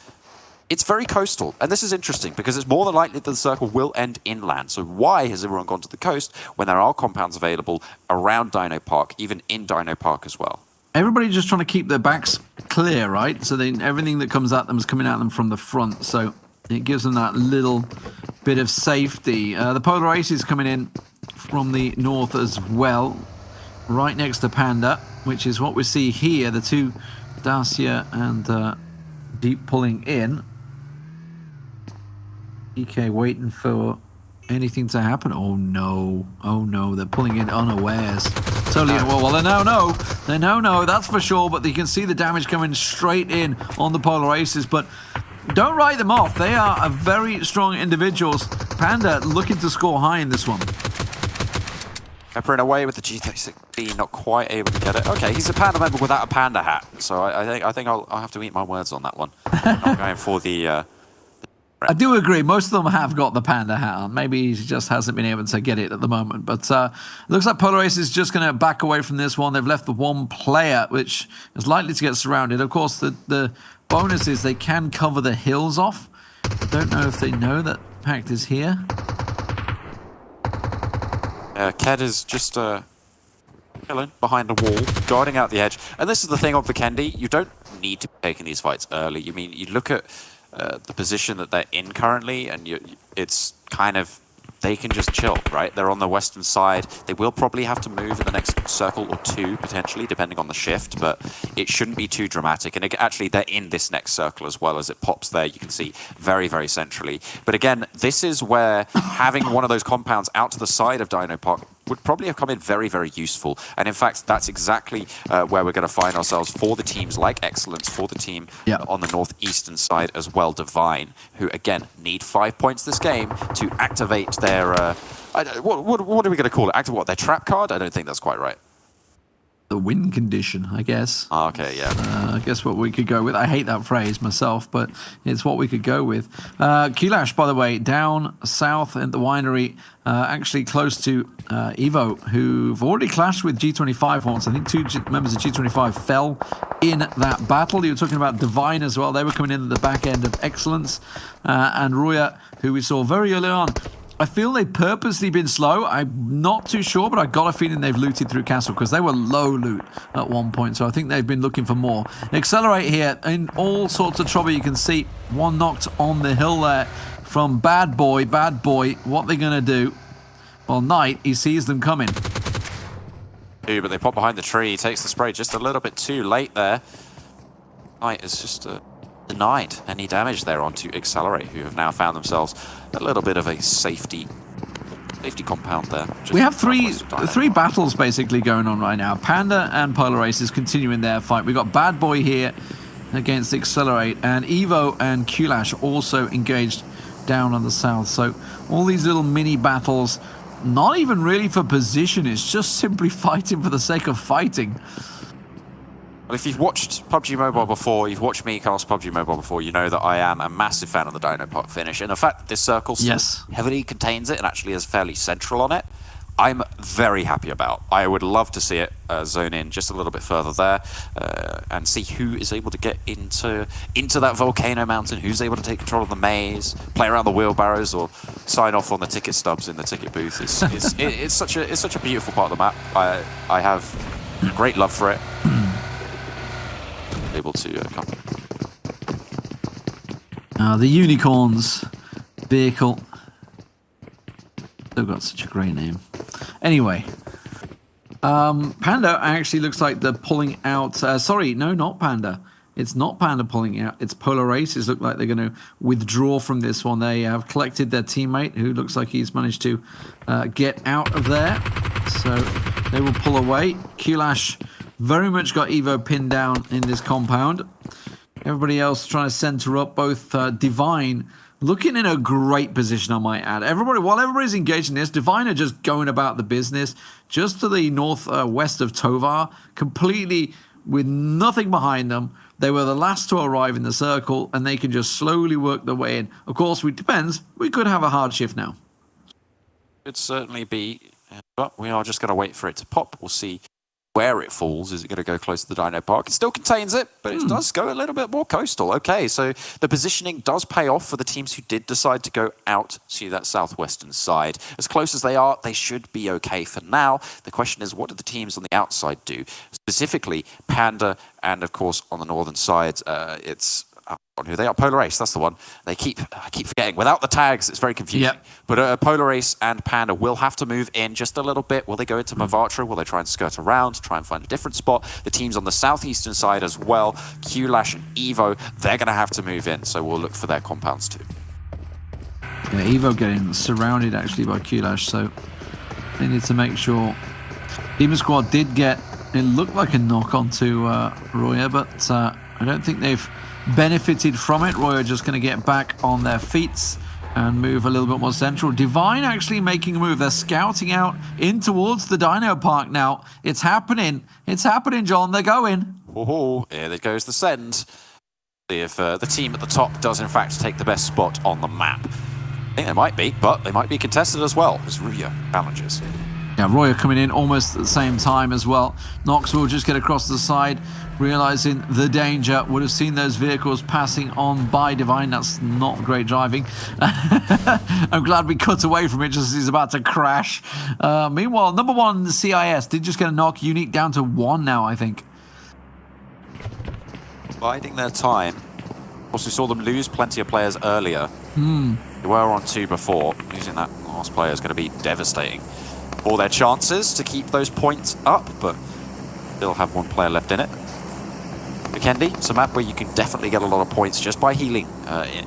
it's very coastal. And this is interesting because it's more than likely that the circle will end inland. So why has everyone gone to the coast when there are compounds available around Dino Park, even in Dino Park as well? Everybody's just trying to keep their backs clear, right? So everything that comes at them is coming at them from the front. So it gives them that little bit of safety. The Polar Ace is coming in from the north as well, right next to Panda, which is what we see here. The 2, Dacia and Deep pulling in. EK waiting for anything to happen. Oh no, they're pulling in unawares. Totally well, they now know, that's for sure, but you can see the damage coming straight in on the Polar Aces, but don't write them off. They are a very strong individuals. Panda looking to score high in this one. Peppering away with the G36B, not quite able to get it. Okay, he's a Panda member without a Panda hat, so I think I'll have to eat my words on that one. I'm going for the... I do agree. Most of them have got the Panda hat on. Maybe he just hasn't been able to get it at the moment. But looks like Polar Ace is just going to back away from this one. They've left the 1 player, which is likely to get surrounded. Of course, the bonus is they can cover the hills off. I don't know if they know that Pact is here. Ked is just chilling behind a wall, guarding out the edge. And this is the thing on Vikendi. You don't need to be taking these fights early. You mean, you look at the position that they're in currently, and it's kind of, they can just chill, right? They're on the western side. They will probably have to move in the next circle or 2, potentially, depending on the shift, but it shouldn't be too dramatic. And actually, they're in this next circle as well. As it pops there, you can see very, very centrally. But again, this is where having one of those compounds out to the side of Dino Park would probably have come in very, very useful. And in fact, that's exactly where we're going to find ourselves for the teams like Excellence, for the team on the northeastern side as well, Divine, who again need 5 points this game to activate their, what are we going to call it? Activate what, their trap card? I don't think that's quite right. The win condition, I guess. Oh, okay, yeah. I guess what we could go with. I hate that phrase myself, but it's what we could go with. Kulash, by the way, down south at the winery, actually close to Evo, who've already clashed with G25 once. I think 2 members of G25 fell in that battle. You were talking about Divine as well. They were coming in at the back end of Excellence. And Ruya, who we saw very early on. I feel they've purposely been slow. I'm not too sure, but I got a feeling they've looted through Castle because they were low loot at one point. So I think they've been looking for more. Accelerate here in all sorts of trouble. You can see 1 knocked on the hill there from Bad Boy. Bad Boy, what they're going to do? Well, Knight, he sees them coming. But they pop behind the tree. He takes the spray just a little bit too late there. Knight is just denied any damage there onto Accelerate, who have now found themselves a little bit of a safety compound there. We have three battles basically going on right now. Panda and Polar Ace is continuing their fight. We've got Bad Boy here against Accelerate, and Evo and Kulash also engaged down on the south. So all these little mini battles, not even really for position, it's just simply fighting for the sake of fighting. Well, if you've watched PUBG Mobile before, you've watched me cast PUBG Mobile before, you know that I am a massive fan of the Dino Park finish. And the fact that this circle heavily contains it and actually is fairly central on it, I'm very happy about. I would love to see it zone in just a little bit further there and see who is able to get into that volcano mountain, who's able to take control of the maze, play around the wheelbarrows, or sign off on the ticket stubs in the ticket booth. It's such a beautiful part of the map. I have great love for it. Able to come. The Unicorns vehicle. They've got such a great name. Anyway, Panda actually looks like they're pulling out. Sorry, no, not Panda. It's not Panda pulling out. It's Polar Aces. Look like they're going to withdraw from this one. They have collected their teammate, who looks like he's managed to get out of there. So they will pull away. Kulash very much got Evo pinned down in this compound. Everybody else trying to center up. Both Divine Looking in a great position, I might add. While everybody's engaged in this, Divine are just going about the business just to the northwest of Tovar, completely with nothing behind them. They were the last to arrive in the circle, and they can just slowly work their way in. Of course, it depends. We could have a hard shift now. Could certainly be, but we are just going to wait for it to pop. We'll see where it falls. Is it going to go close to the Dino Park? It still contains it, but it does go a little bit more coastal. Okay, so the positioning does pay off for the teams who did decide to go out to that southwestern side. As close as they are, they should be okay for now. The question is, what do the teams on the outside do? Specifically, Panda, and of course, on the northern side, it's... who they are, Polar Ace, that's the one. I keep forgetting. Without the tags, it's very confusing. Yep. But Polar Ace and Panda will have to move in just a little bit. Will they go into Mavatra? Will they try and skirt around, try and find a different spot? The teams on the southeastern side as well, QLash and Evo, they're going to have to move in, so we'll look for their compounds too. Yeah, Evo getting surrounded actually by QLash, so they need to make sure. Demon Squad did get, it looked like a knock onto Roya, but I don't think they've benefited from it. Roya just going to get back on their feet and move a little bit more central. Divine actually making a move. They're scouting out in towards the Dino Park now. It's happening. It's happening, John. They're going. Oh, here there goes the send. See if the team at the top does in fact take the best spot on the map. I think they might be, but they might be contested as well, as Ruya challenges. Yeah, Roya coming in almost at the same time as well. Nox will just get across the side, realizing the danger. Would have seen those vehicles passing on by Divine. That's not great driving. I'm glad we cut away from it just as he's about to crash. Meanwhile, number one, the CIS did just get a knock. Unique down to 1 now, I think. Biding their time. Of course, we saw them lose plenty of players earlier. They were on 2 before. Losing that last player is going to be devastating. All their chances to keep those points up, but still have 1 player left in it. Vikendi, it's a map where you can definitely get a lot of points just by healing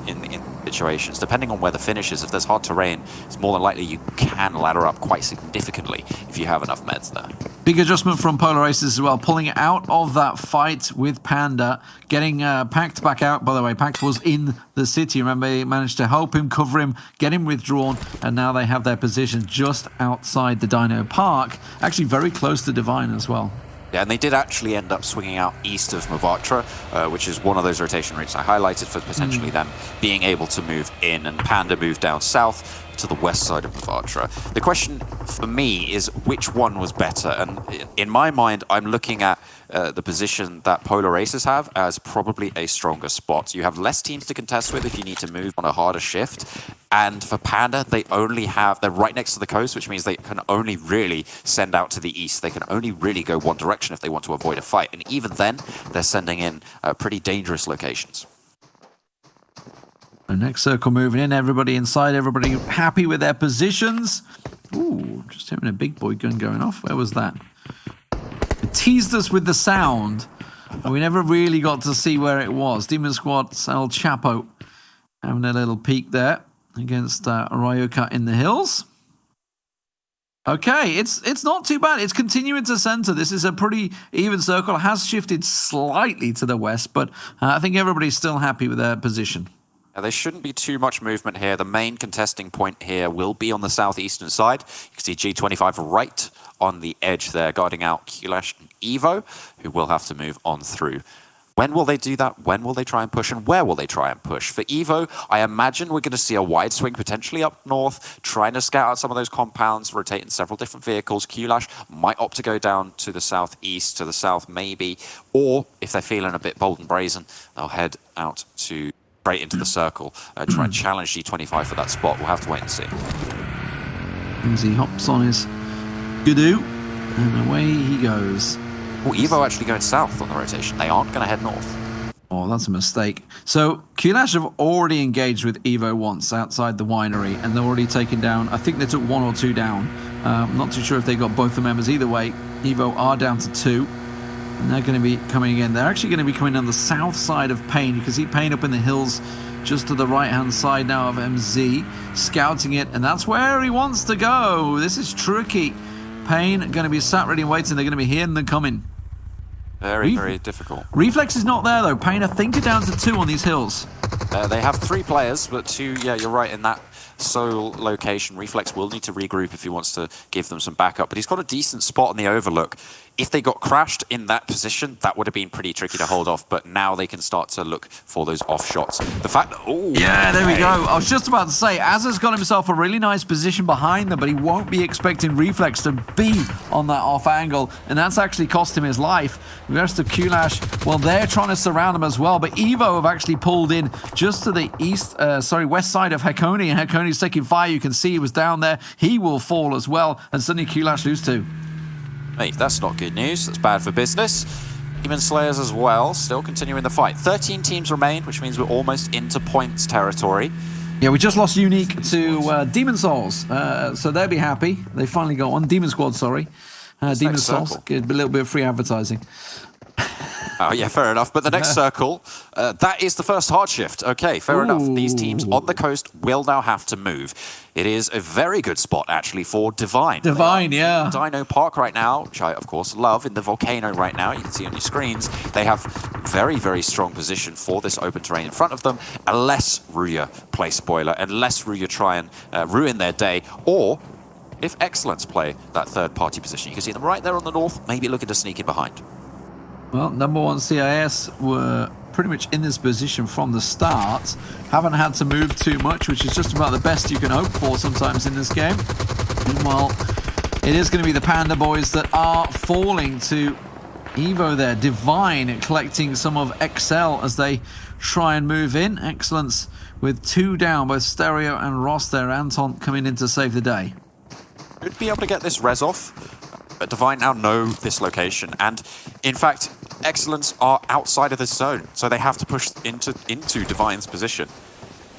in situations. Depending on where the finish is, if there's hard terrain, it's more than likely you can ladder up quite significantly if you have enough meds there. Big adjustment from Polar Aces as well, pulling out of that fight with Panda, getting Pact back out. By the way, Pact was in the city. Remember, they managed to help him, cover him, get him withdrawn, and now they have their position just outside the Dino Park, actually very close to Divine as well. Yeah, and they did actually end up swinging out east of Mavatra, which is one of those rotation routes I highlighted for potentially them being able to move in, and Panda moved down south to the west side of Mavatra. The question for me is which one was better, and in my mind I'm looking at the position that Polar Aces have as probably a stronger spot. You have less teams to contest with if you need to move on a harder shift, and for Panda they're right next to the coast, which means they can only really send out to the east. They can only really go one direction if they want to avoid a fight, and even then they're sending in pretty dangerous locations. The next circle moving in, everybody inside, everybody happy with their positions. Ooh, just hearing a big boy gun going off. Where was that? It teased us with the sound, and we never really got to see where it was. Demon Squad, El Chapo having a little peek there against Ryoka in the hills. Okay, it's not too bad. It's continuing to center. This is a pretty even circle. It has shifted slightly to the west, but I think everybody's still happy with their position. Now, there shouldn't be too much movement here. The main contesting point here will be on the southeastern side. You can see G25 right on the edge there, guarding out QLash and Evo, who will have to move on through. When will they do that? When will they try and push? And where will they try and push? For Evo, I imagine we're going to see a wide swing, potentially up north, trying to scout out some of those compounds, rotating several different vehicles. QLash might opt to go down to the southeast, to the south maybe, or if they're feeling a bit bold and brazen, they'll head out to straight into the circle, try and challenge G25 for that spot. We'll have to wait and see. He hops on his Gudoo, and away he goes. Oh, Evo actually going south on the rotation. They aren't going to head north. Oh, that's a mistake. So, QLash have already engaged with Evo once outside the winery, and they're already taken down. I think they took 1 or 2 down. I'm not too sure if they got both the members. Either way, Evo are down to 2. And they're going to be coming in. They're actually going to be coming on the south side of Pain. You can see Pain up in the hills just to the right-hand side now of MZ, scouting it, and that's where he wants to go. This is tricky. Pain going to be sat ready and waiting. They're going to be hearing them coming. Very, very difficult. Reflex is not there, though. Pain, I think, are down to 2 on these hills. They have 3 players, but 2, yeah, you're right, in that sole location. Reflex will need to regroup if he wants to give them some backup, but he's got a decent spot on the overlook. If they got crashed in that position, that would have been pretty tricky to hold off, but now they can start to look for those off shots. The fact that, yeah, there we go. I was just about to say, Azza's got himself a really nice position behind them, but he won't be expecting Reflex to be on that off angle, and that's actually cost him his life. The rest of Kulash, well, they're trying to surround him as well, but Evo have actually pulled in just to the west side of Hekoni, and Hekoni's taking fire. You can see he was down there. He will fall as well, and suddenly Kulash lose 2. Mate, that's not good news. That's bad for business. Demon Slayers as well, still continuing the fight. 13 teams remain, which means we're almost into points territory. Yeah, we just lost Unique to Demon Souls, so they'll be happy. They finally got one. Demon Squad, sorry. Demon Souls, good, a little bit of free advertising. Oh, yeah, fair enough. But the next circle, that is the first hard shift. Okay, fair enough. These teams on the coast will now have to move. It is a very good spot, actually, for Divine. Divine, yeah. Dino Park right now, which I, of course, love, in the volcano right now. You can see on your screens. They have very, very strong position for this open terrain in front of them, unless Ruya play spoiler, unless Ruya try and ruin their day, or if Excellence play that third-party position. You can see them right there on the north, maybe looking to sneak in behind. Well, number 1 CIS were pretty much in this position from the start. Haven't had to move too much, which is just about the best you can hope for sometimes in this game. Meanwhile, it is going to be the Panda Boys that are falling to Evo there. Divine collecting some of XL as they try and move in. Excellence with 2 down, both Stereo and Ross there. Anton coming in to save the day. Should be able to get this res off. But Divine now know this location, and in fact, Excellence are outside of this zone, so they have to push into Divine's position.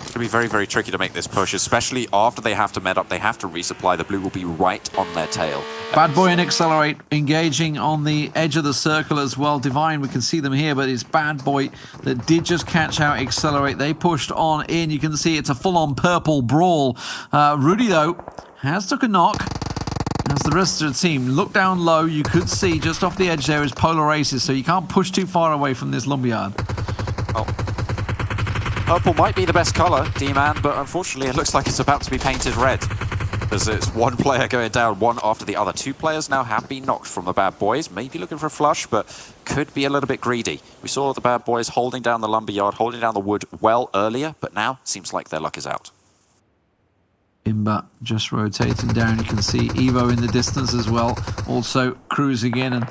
It's going to be very, very tricky to make this push, especially after they have to med up, they have to resupply. The blue will be right on their tail. Bad Boy and Accelerate engaging on the edge of the circle as well. Divine, we can see them here, but it's Bad Boy that did just catch out Accelerate. They pushed on in. You can see it's a full-on purple brawl. Rudy, though, has took a knock. As the rest of the team look down low, you could see just off the edge there is Polar Aces, so you can't push too far away from this lumberyard. Oh. Purple might be the best color, D-Man, but unfortunately it looks like it's about to be painted red. As it's one player going down, one after the other. 2 players now have been knocked from the Bad Boys, maybe looking for a flush, but could be a little bit greedy. We saw the Bad Boys holding down the lumberyard, holding down the wood well earlier, but now seems like their luck is out. Imba just rotating down. You can see Evo in the distance as well, also cruising in. And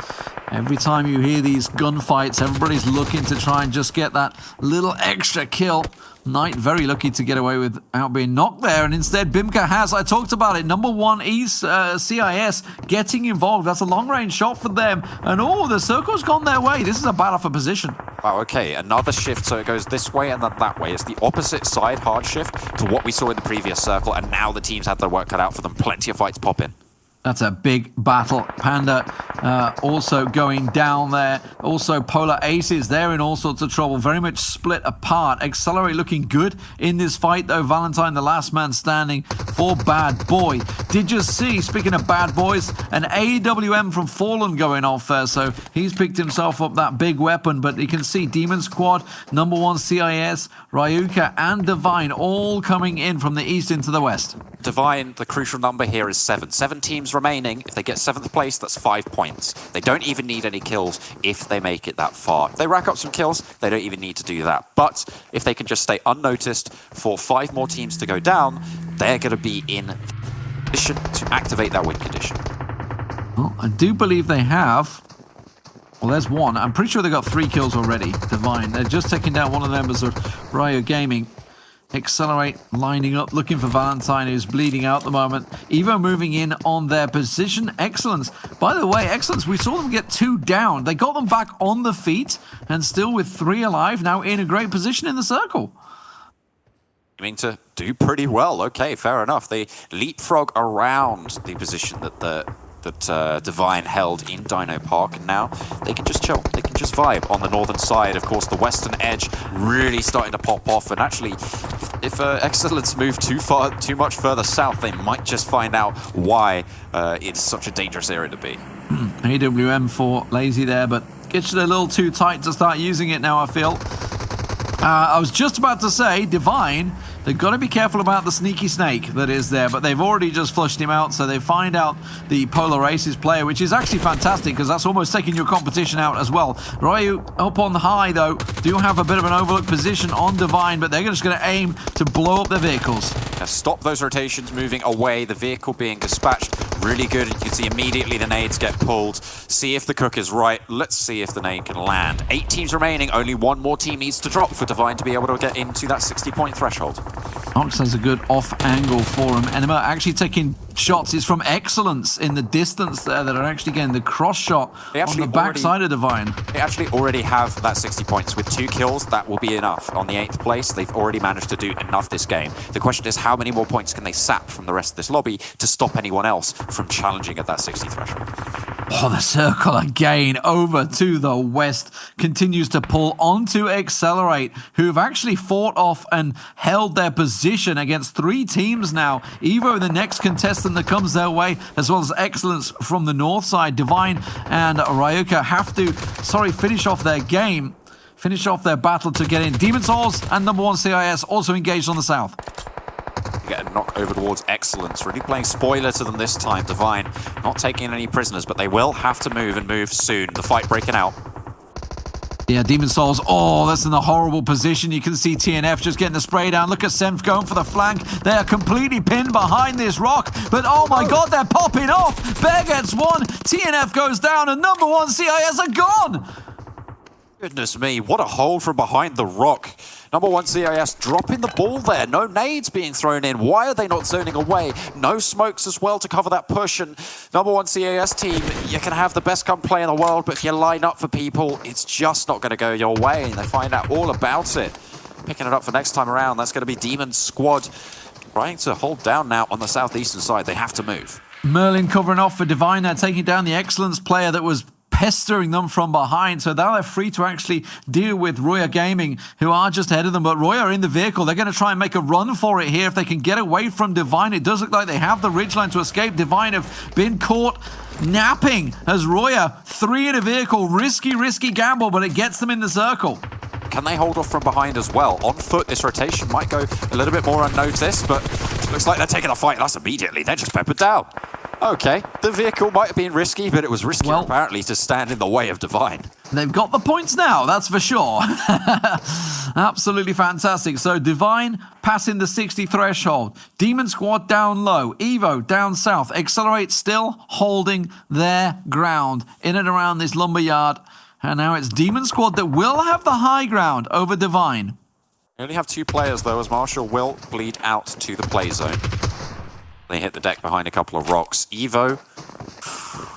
every time you hear these gunfights, everybody's looking to try and just get that little extra kill. Knight very lucky to get away without being knocked there, and instead Bimka has. I talked about it. Number 1 CIS getting involved. That's a long-range shot for them. And oh, the circle's gone their way. This is a battle for position. Wow, okay, another shift, so it goes this way and then that way. It's the opposite side hard shift to what we saw in the previous circle, and now the teams had their work cut out for them. Plenty of fights pop in. That's a big battle. Panda also going down there. Also Polar Aces, they're in all sorts of trouble. Very much split apart. Accelerate looking good in this fight though. Valentine the last man standing for Bad Boy. Did you see, speaking of Bad Boys, an AWM from Fallen going off there. So he's picked himself up that big weapon. But you can see Demon Squad, number 1 CIS, Ryuka and Divine all coming in from the east into the west. Divine, the crucial number here is 7. 7 teams remaining. If they get 7th place, that's 5 points. They don't even need any kills if they make it that far. If they rack up some kills, they don't even need to do that. But if they can just stay unnoticed for 5 more teams to go down, they're going to be in position to activate that win condition. Well, I do believe they have. Well, there's one. I'm pretty sure they got 3 kills already. Divine. They're just taking down one of the members of Riot Gaming. Accelerate lining up, looking for Valentine, who's bleeding out at the moment. Evo moving in on their position. Excellence. By the way, Excellence, we saw them get 2 down. They got them back on the feet, and still with 3 alive, now in a great position in the circle. Aiming to do pretty well. Okay, fair enough. They leapfrog around the position that Divine held in Dino Park, and now they can just chill, they can just vibe on the northern side. Of course, the western edge really starting to pop off, and actually, if Excellence move too much further south, they might just find out why it's such a dangerous area to be. AWM for Lazy there, but It's a little too tight to start using it now, I feel. I was just about to say, Divine, they've got to be careful about the sneaky snake that is there, but they've already just flushed him out, so they find out the Polar Aces player, which is actually fantastic, because that's almost taking your competition out as well. Ryu up on the high, though, do have a bit of an overlooked position on Divine, but they're just going to aim to blow up their vehicles. Now stop those rotations moving away, the vehicle being dispatched. Really good. You can see immediately the nades get pulled. See if the cook is right. Let's see if the nade can land. 8 teams remaining. Only one more team needs to drop for Divine to be able to get into that 60-point threshold. Ox has a good off angle for him. Enema actually taking shots is from Excellence in the distance there that are actually getting the cross shot on the backside of Divine. They actually already have that 60 points. With 2 kills, that will be enough. On the 8th place, they've already managed to do enough this game. The question is, how many more points can they sap from the rest of this lobby to stop anyone else from challenging at that 60 threshold? Oh, the circle again over to the west continues to pull onto Accelerate, who've actually fought off and held their position against 3 teams now. Evo, the next contestant that comes their way, as well as Excellence from the north side. Divine and Ryuka have to, finish off their game, finish off their battle to get in. Demon Souls and number 1 CIS also engaged on the south. Get a knock over towards Excellence. Really playing spoiler to them this time. Divine not taking any prisoners, but they will have to move and move soon. The fight breaking out. Yeah, Demon Souls, oh, that's in a horrible position. You can see TNF just getting the spray down. Look at Senf going for the flank. They are completely pinned behind this rock, but oh my god, they're popping off. Bear gets one, TNF goes down, and number 1 CIS are gone. Goodness me, what a hold from behind the rock. Number 1 CIS dropping the ball there. No nades being thrown in. Why are they not zoning away? No smokes as well to cover that push. And number 1 CIS team, you can have the best gun play in the world, but if you line up for people, it's just not going to go your way. And they find out all about it. Picking it up for next time around, that's going to be Demon Squad. Trying to hold down now on the southeastern side. They have to move. Merlin covering off for Divine. They're taking down the Excellence player that was pestering them from behind, so now they're free to actually deal with Roya Gaming, who are just ahead of them, but Roya are in the vehicle. They're going to try and make a run for it here if they can get away from Divine. It does look like they have the ridgeline to escape. Divine have been caught napping as Roya, 3 in a vehicle. Risky gamble, but it gets them in the circle. Can they hold off from behind as well? On foot, this rotation might go a little bit more unnoticed, but looks like they're taking a fight. That's immediately. They're just peppered down. Okay, the vehicle might have been risky, but it was riskier apparently to stand in the way of Divine. They've got the points now, that's for sure. Absolutely fantastic. So Divine passing the 60 threshold. Demon Squad down low. Evo down south. Accelerate still holding their ground in and around this lumberyard. And now it's Demon Squad that will have the high ground over Divine. They only have 2 players though, as Marshall will bleed out to the play zone. They hit the deck behind a couple of rocks. Evo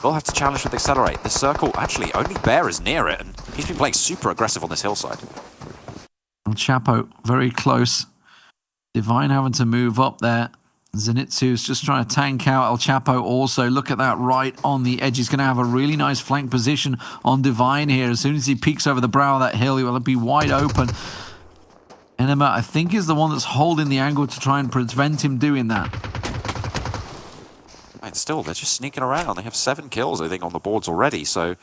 will have to challenge with Accelerate. The circle, actually, only Bear is near it, and he's been playing super aggressive on this hillside. El Chapo very close. Divine having to move up there. Zenitsu's just trying to tank out El Chapo also. Look at that right on the edge. He's going to have a really nice flank position on Divine here. As soon as he peeks over the brow of that hill, he will be wide open. Enema, I think, is the one that's holding the angle to try and prevent him doing that. And still, they're just sneaking around. They have 7 kills, I think, on the boards already, so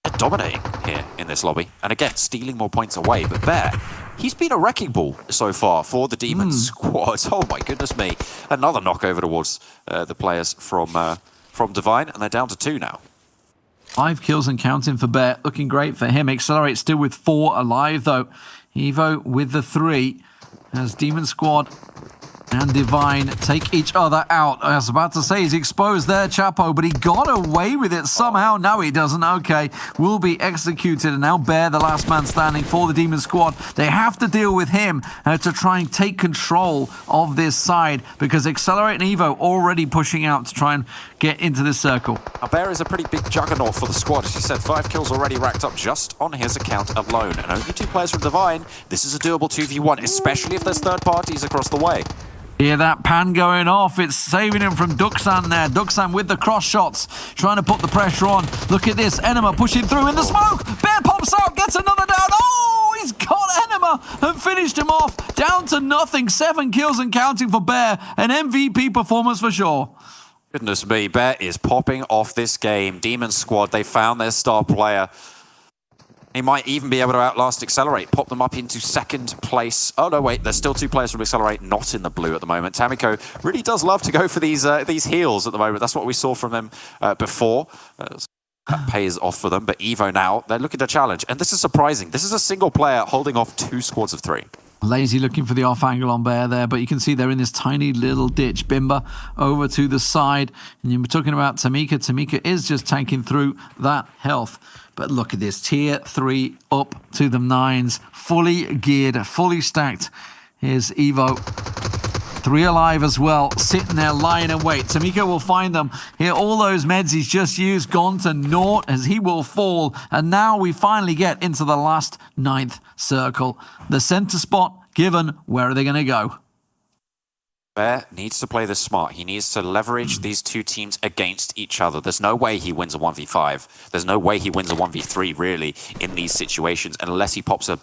they're dominating here in this lobby. And again, stealing more points away. But Bear, he's been a wrecking ball so far for the Demon Squad. Oh my goodness me. Another knock over towards the players from Divine, and they're down to 2 now. 5 kills and counting for Bear. Looking great for him. Accelerate still with 4 alive, though. Evo with the 3 as Demon Squad and Divine take each other out. I was about to say he's exposed there, Chapo, but he got away with it somehow. No, he doesn't. Okay, will be executed. And now Bear, the last man standing for the Demon Squad. They have to deal with him to try and take control of this side because Accelerate and Evo already pushing out to try and get into this circle. Now, Bear is a pretty big juggernaut for the squad. As you said, 5 kills already racked up just on his account alone. And only 2 players from Divine. This is a doable 2v1, especially if there's third parties across the way. Hear that pan going off. It's saving him from Duxan there. Duxan with the cross shots, trying to put the pressure on. Look at this. Enema pushing through in the smoke. Bear pops out, gets another down. Oh, he's got Enema and finished him off. Down to nothing. 7 kills and counting for Bear. An MVP performance for sure. Goodness me, Bear is popping off this game. Demon Squad, they found their star player. He might even be able to outlast Accelerate, pop them up into second place. Oh no, wait, there's still 2 players from Accelerate not in the blue at the moment. Tamiko really does love to go for these heals at the moment. That's what we saw from them before. That pays off for them, but Evo now, they're looking to challenge. And this is surprising. This is a single player holding off 2 squads of 3. Lazy looking for the off angle on Bear there, but you can see they're in this tiny little ditch. Bimba over to the side, and you're talking about Tamika. Tamika is just tanking through that health. But look at this, tier 3 up to the 9s, fully geared, fully stacked. Here's Evo. 3 alive as well, sitting there lying in wait. Tamika will find them. Here, all those meds he's just used gone to naught as he will fall. And now we finally get into the last 9th circle. The center spot given. Where are they going to go? Bear needs to play this smart. He needs to leverage these 2 teams against each other. There's no way he wins a 1v5. There's no way he wins a 1v3, really, in these situations, unless he pops a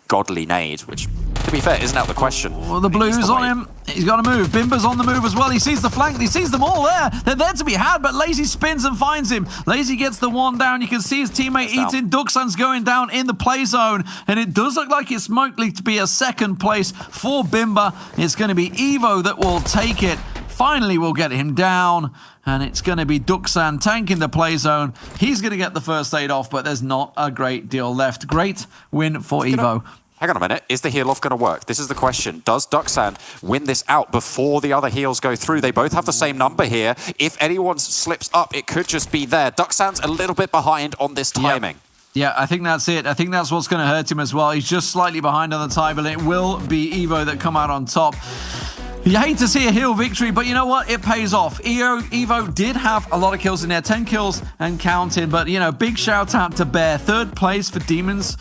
godly nade, which, to be fair, isn't out of the question. Well, the blue's on him. He's got to move. Bimba's on the move as well. He sees the flank. He sees them all there. They're there to be had, but Lazy spins and finds him. Lazy gets the 1 down. You can see his teammate eating. Duxan's going down in the play zone, and it does look like it's likely to be a second place for Bimba. It's going to be Evo that will take it. Finally, we'll get him down, and it's going to be Duxan tanking the play zone. He's going to get the first aid off, but there's not a great deal left. Great win for Evo. Hang on a minute. Is the heal off going to work? This is the question. Does Duxan win this out before the other heals go through? They both have the same number here. If anyone slips up, it could just be there. Duxan's a little bit behind on this timing. Yep. Yeah, I think that's it. I think that's what's going to hurt him as well. He's just slightly behind on the time, but it will be Evo that come out on top. You hate to see a heal victory, but you know what? It pays off. Evo did have a lot of kills in there, 10 kills and counting, but, you know, big shout out to Bear. 3rd place for Demons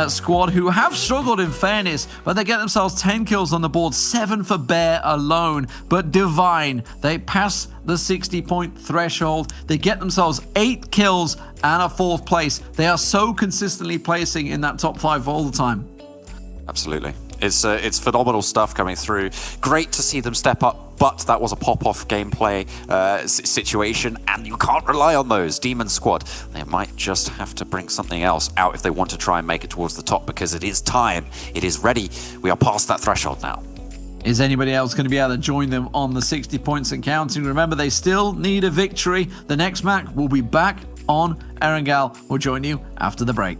squad, who have struggled in fairness, but they get themselves 10 kills on the board, 7 for Bear alone. But Divine, they pass the 60-point threshold. They get themselves 8 kills and a 4th place. They are so consistently placing in that top 5 all the time. Absolutely. It's phenomenal stuff coming through. Great to see them step up, but that was a pop-off gameplay situation, and you can't rely on those. Demon Squad, they might just have to bring something else out if they want to try and make it towards the top, because it is time. It is ready. We are past that threshold now. Is anybody else going to be able to join them on the 60 points and counting? Remember, they still need a victory. The next match will be back on Erangel. We'll join you after the break.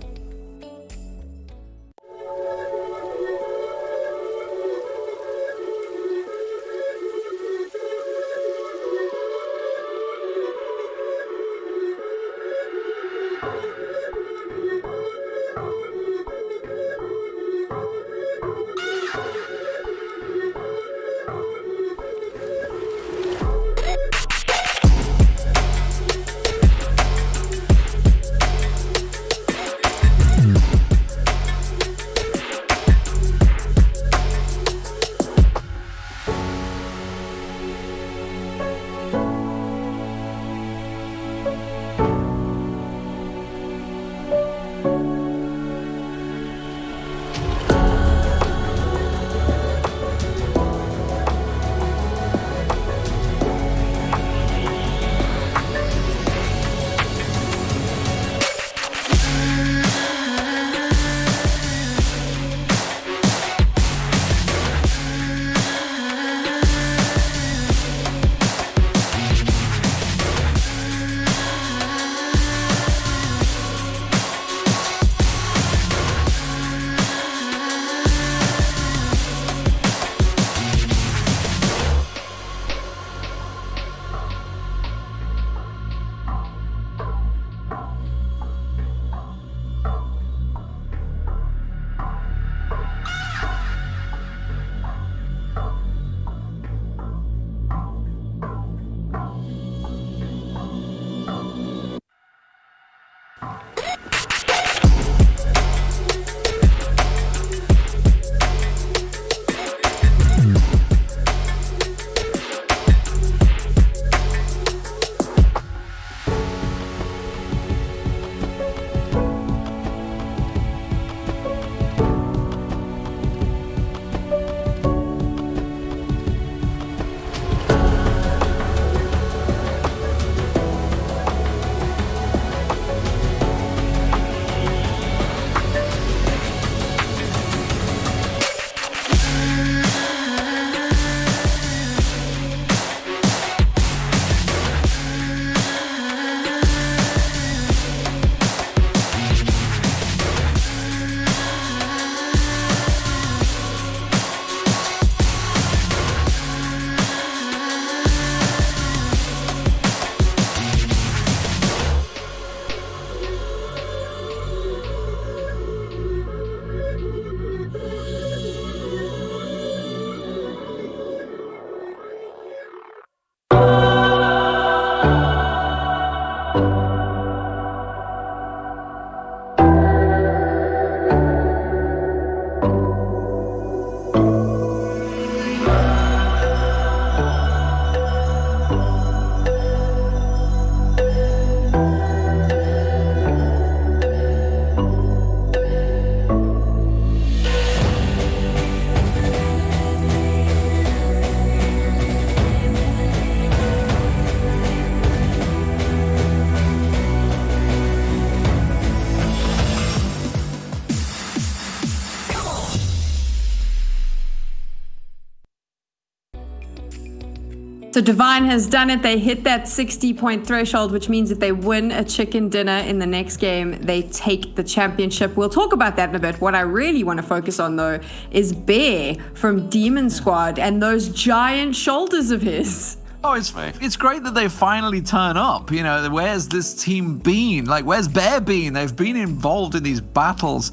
So Divine has done it. They hit that 60-point threshold, which means if they win a chicken dinner in the next game, they take the championship. We'll talk about that in a bit. What I really want to focus on, though, is Bear from Demon Squad and those giant shoulders of his. Oh, it's great that they finally turn up. You know, where's this team been? Like, where's Bear been? They've been involved in these battles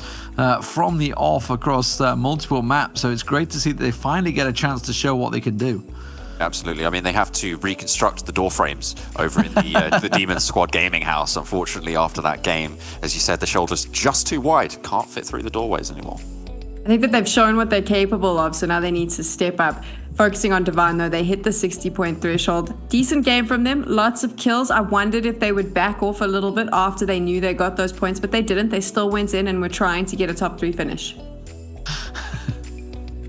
from the off across multiple maps. So it's great to see that they finally get a chance to show what they can do. Absolutely. I mean, they have to reconstruct the door frames over in the Demon Squad gaming house, unfortunately, after that game. As you said, the shoulders just too wide. Can't fit through the doorways anymore. I think that they've shown what they're capable of, so now they need to step up. Focusing on Divine, though, they hit the 60-point threshold. Decent game from them, lots of kills. I wondered if they would back off a little bit after they knew they got those points, but they didn't. They still went in and were trying to get a top 3 finish.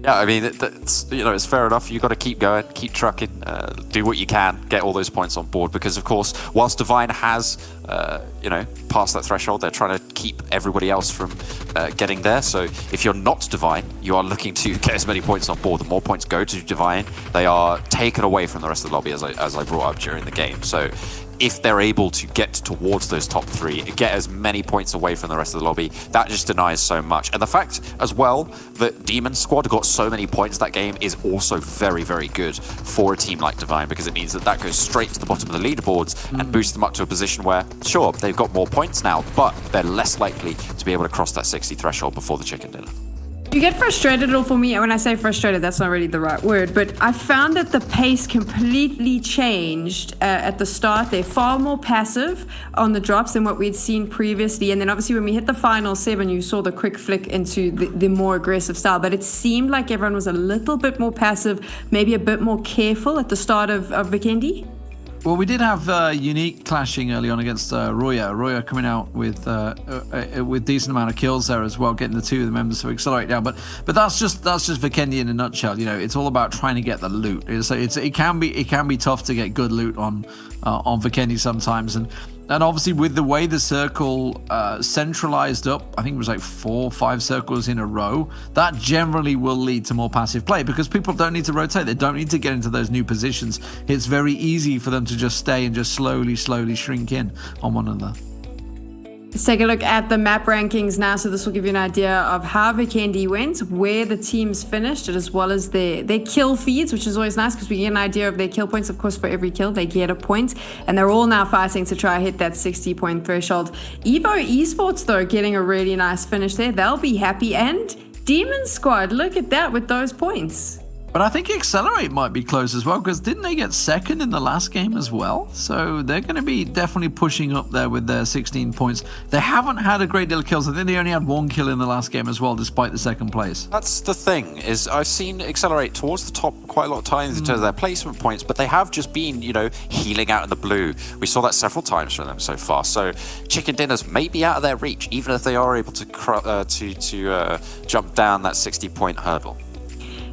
Yeah, I mean, it's fair enough. You've got to keep going, keep trucking, do what you can, get all those points on board. Because, of course, whilst Divine has, passed that threshold, they're trying to keep everybody else from getting there. So if you're not Divine, you are looking to get as many points on board. The more points go to Divine, they are taken away from the rest of the lobby, as I brought up during the game. So if they're able to get towards those top 3, get as many points away from the rest of the lobby, that just denies so much. And the fact as well that Demon Squad got so many points that game is also very, very good for a team like Divine, because it means that goes straight to the bottom of the leaderboards and boosts them up to a position where, sure, they've got more points now, but they're less likely to be able to cross that 60 threshold before the chicken dinner. You get frustrated, or for me, when I say frustrated, that's not really the right word, but I found that the pace completely changed at the start. They're far more passive on the drops than what we'd seen previously. And then obviously when we hit the final 7, you saw the quick flick into the more aggressive style. But it seemed like everyone was a little bit more passive, maybe a bit more careful at the start of Vikendi. Well, we did have Unique clashing early on against Roya. Roya coming out with decent amount of kills there as well, getting the 2 of the members to accelerate down. But that's just Vikendi in a nutshell. You know, it's all about trying to get the loot. It can be tough to get good loot on Vikendi sometimes, and obviously with the way the circle centralized up, I think it was like 4 or 5 circles in a row, that generally will lead to more passive play because people don't need to rotate. They don't need to get into those new positions. It's very easy for them to just stay and just slowly shrink in on one another. Let's take a look at the map rankings now. So this will give you an idea of how Vikendi went, where the teams finished, as well as their kill feeds, which is always nice because we get an idea of their kill points. Of course, for every kill, they get a point. And they're all now fighting to try hit that 60-point threshold. Evo Esports, though, getting a really nice finish there. They'll be happy. And Demon Squad, look at that with those points. But I think Accelerate might be close as well, because didn't they get second in the last game as well? So they're going to be definitely pushing up there with their 16 points. They haven't had a great deal of kills. I think they only had 1 kill in the last game as well, despite the second place. That's the thing, is I've seen Accelerate towards the top quite a lot of times in terms of their placement points, but they have just been, healing out in the blue. We saw that several times from them so far. So chicken dinners may be out of their reach, even if they are able to jump down that 60-point hurdle.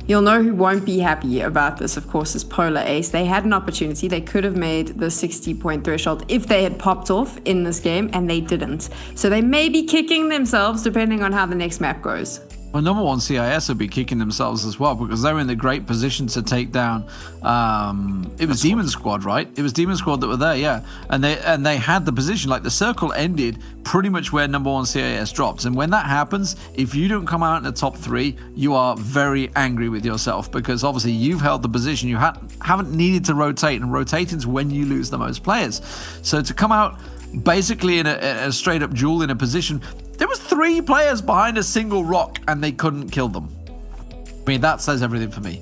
You'll know who won't be happy about this, of course, is Polar Ace. They had an opportunity. They could have made the 60-point threshold if they had popped off in this game, and they didn't. So they may be kicking themselves depending on how the next map goes. Well, number 1 CIS would be kicking themselves as well, because they're in the great position to take down. It was Demon Squad, right? It was Demon Squad that were there, yeah. And they had the position. Like, the circle ended pretty much where number 1 CIS dropped. And when that happens, if you don't come out in the top 3, you are very angry with yourself, because obviously you've held the position. You haven't needed to rotate, and rotating's when you lose the most players. So to come out basically in a straight up duel in a position, there was 3 players behind a single rock and they couldn't kill them. I mean, that says everything for me.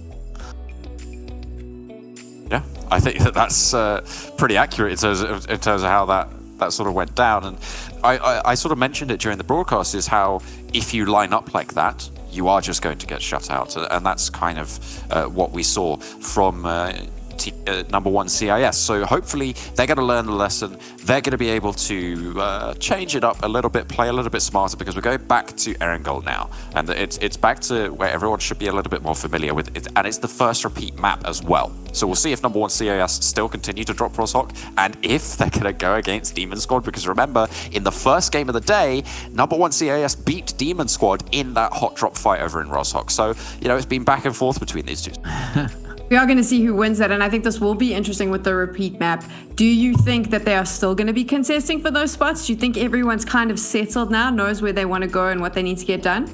Yeah, I think that's pretty accurate in terms of how that sort of went down. And I sort of mentioned it during the broadcast, is how if you line up like that, you are just going to get shut out. And that's kind of what we saw from number 1 CIS. So hopefully they're going to learn the lesson. They're going to be able to change it up a little bit, play a little bit smarter, because we're going back to Erangel now, and it's back to where everyone should be a little bit more familiar with it, and it's the first repeat map as well. So we'll see if number 1 CIS still continue to drop Roshok, and if they're going to go against Demon Squad, because remember, in the first game of the day, number 1 CIS beat Demon Squad in that hot drop fight over in Roshok. So, it's been back and forth between these two. We are going to see who wins that, and I think this will be interesting with the repeat map. Do you think that they are still going to be contesting for those spots? Do you think everyone's kind of settled now, knows where they want to go and what they need to get done?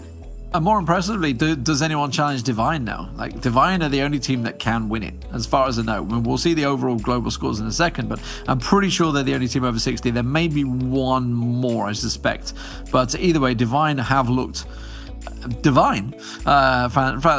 And more impressively, does anyone challenge Divine now? Like, Divine are the only team that can win it, as far as I know. I mean, we'll see the overall global scores in a second, but I'm pretty sure they're the only team over 60. There may be one more, I suspect. But either way, Divine have looked divine,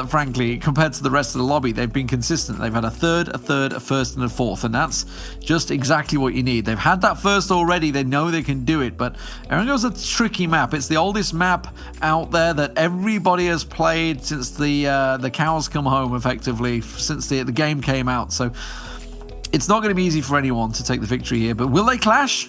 frankly, compared to the rest of the lobby. They've been consistent. They've had a third, a first, and a fourth, and that's just exactly what you need. They've had that first already. They know they can do it, but Erangel's a tricky map. It's the oldest map out there that everybody has played since the cows come home, effectively, since the game came out. So it's not going to be easy for anyone to take the victory here, but will they clash?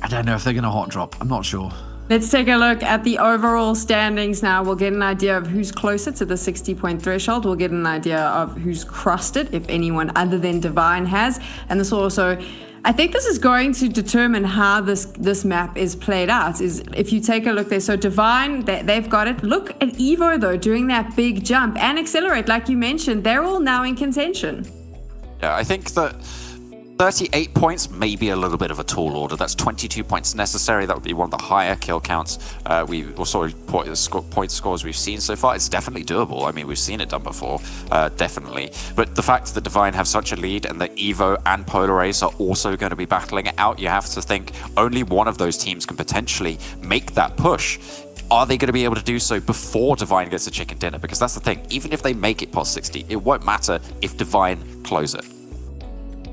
I don't know if they're going to hot drop. I'm not sure. Let's take a look at the overall standings now. We'll get an idea of who's closer to the 60-point threshold. We'll get an idea of who's crossed it, if anyone other than Divine has. And this will also, I think this is going to determine how this map is played out. Is if you take a look there. So Divine, they've got it. Look at Evo, though, doing that big jump and Accelerate. Like you mentioned, they're all now in contention. Yeah, I think that 38 points may be a little bit of a tall order. That's 22 points necessary. That would be one of the higher kill counts point scores we've seen so far. It's definitely doable. I mean, we've seen it done before, definitely. But the fact that Divine have such a lead and that Evo and Polar Ace are also going to be battling it out, you have to think only one of those teams can potentially make that push. Are they going to be able to do so before Divine gets a chicken dinner? Because that's the thing. Even if they make it past 60, it won't matter if Divine close it.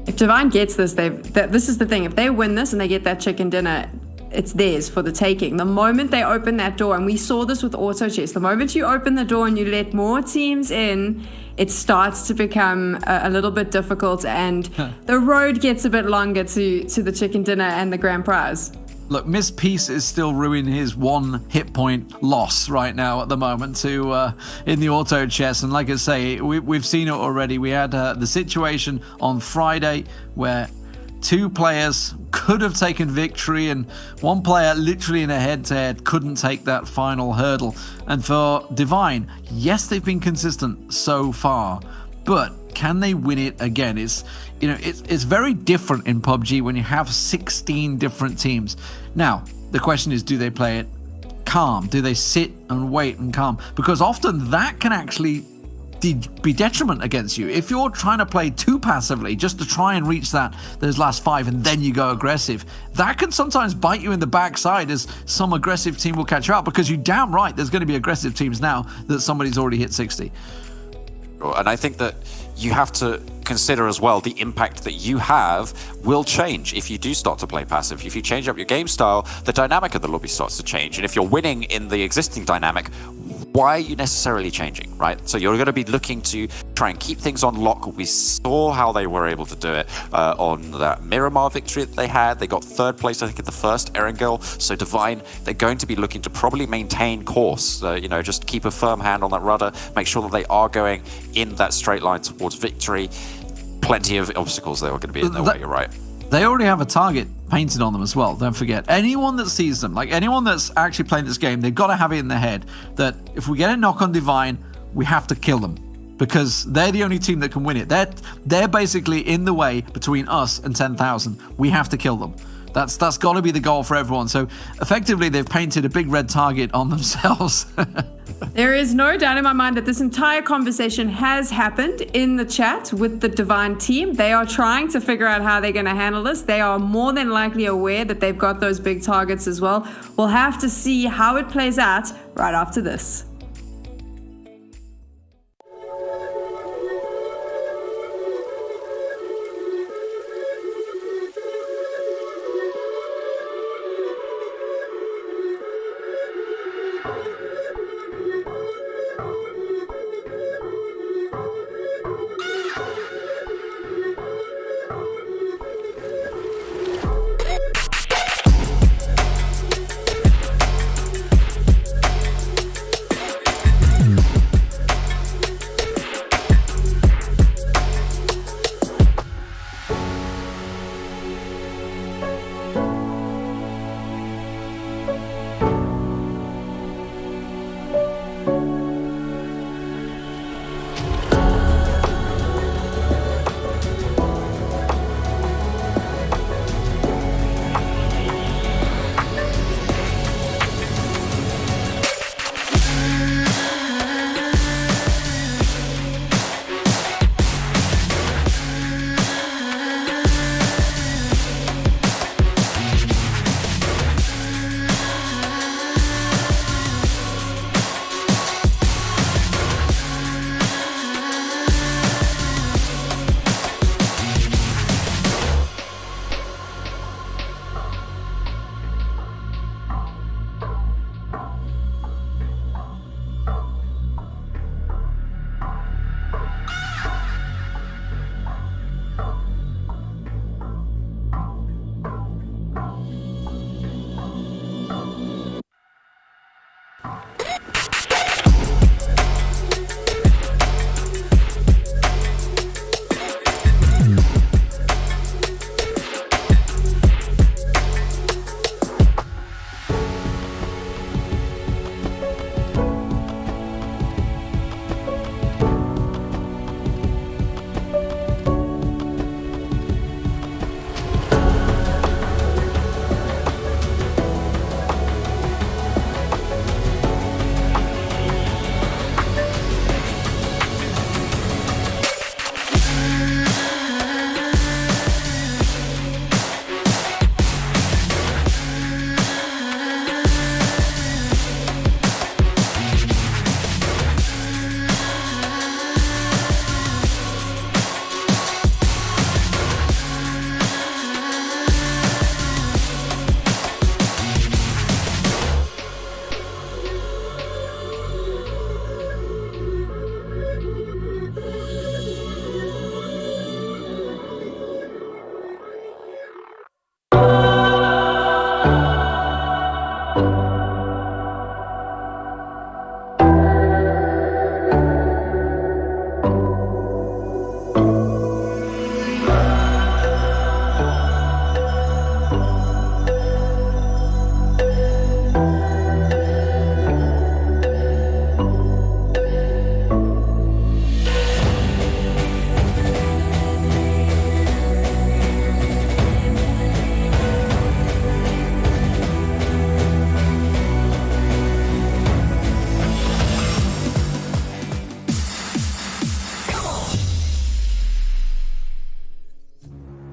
If Divine gets this, this is the thing. If they win this and they get that chicken dinner, it's theirs for the taking. The moment they open that door, and we saw this with Auto Chess, the moment you open the door and you let more teams in, it starts to become a little bit difficult, and the road gets a bit longer to the chicken dinner and the grand prize. Look, Miss Peace is still ruining his one hit point loss right now at the moment to in the auto chess. And like I say, we've seen it already. We had the situation on Friday where two players could have taken victory and one player literally in a head-to-head couldn't take that final hurdle. And for Divine, yes, they've been consistent so far, but can they win it again? It's very different in PUBG when you have 16 different teams. Now, the question is, do they play it calm? Do they sit and wait and calm? Because often that can actually be detriment against you. If you're trying to play too passively just to try and reach those last 5 and then you go aggressive, that can sometimes bite you in the backside as some aggressive team will catch you out, because you're damn right there's going to be aggressive teams now that somebody's already hit 60. And I think that you have to consider as well the impact that you have will change if you do start to play passive. If you change up your game style, the dynamic of the lobby starts to change. And if you're winning in the existing dynamic, why are you necessarily changing, right? So you're going to be looking to try and keep things on lock. We saw how they were able to do it on that Miramar victory that they had. They got 3rd place, I think, in the first Erangel. So Divine, they're going to be looking to probably maintain course, just keep a firm hand on that rudder, make sure that they are going in that straight line towards victory. Plenty of obstacles that are going to be in their way, you're right. They already have a target painted on them as well, don't forget. Anyone that sees them, like anyone that's actually playing this game, they've got to have it in their head that if we get a knock on Divine, we have to kill them, because they're the only team that can win it. They're basically in the way between us and 10,000. We have to kill them. That's got to be the goal for everyone. So effectively, they've painted a big red target on themselves. There is no doubt in my mind that this entire conversation has happened in the chat with the Divine team. They are trying to figure out how they're going to handle this. They are more than likely aware that they've got those big targets as well. We'll have to see how it plays out right after this.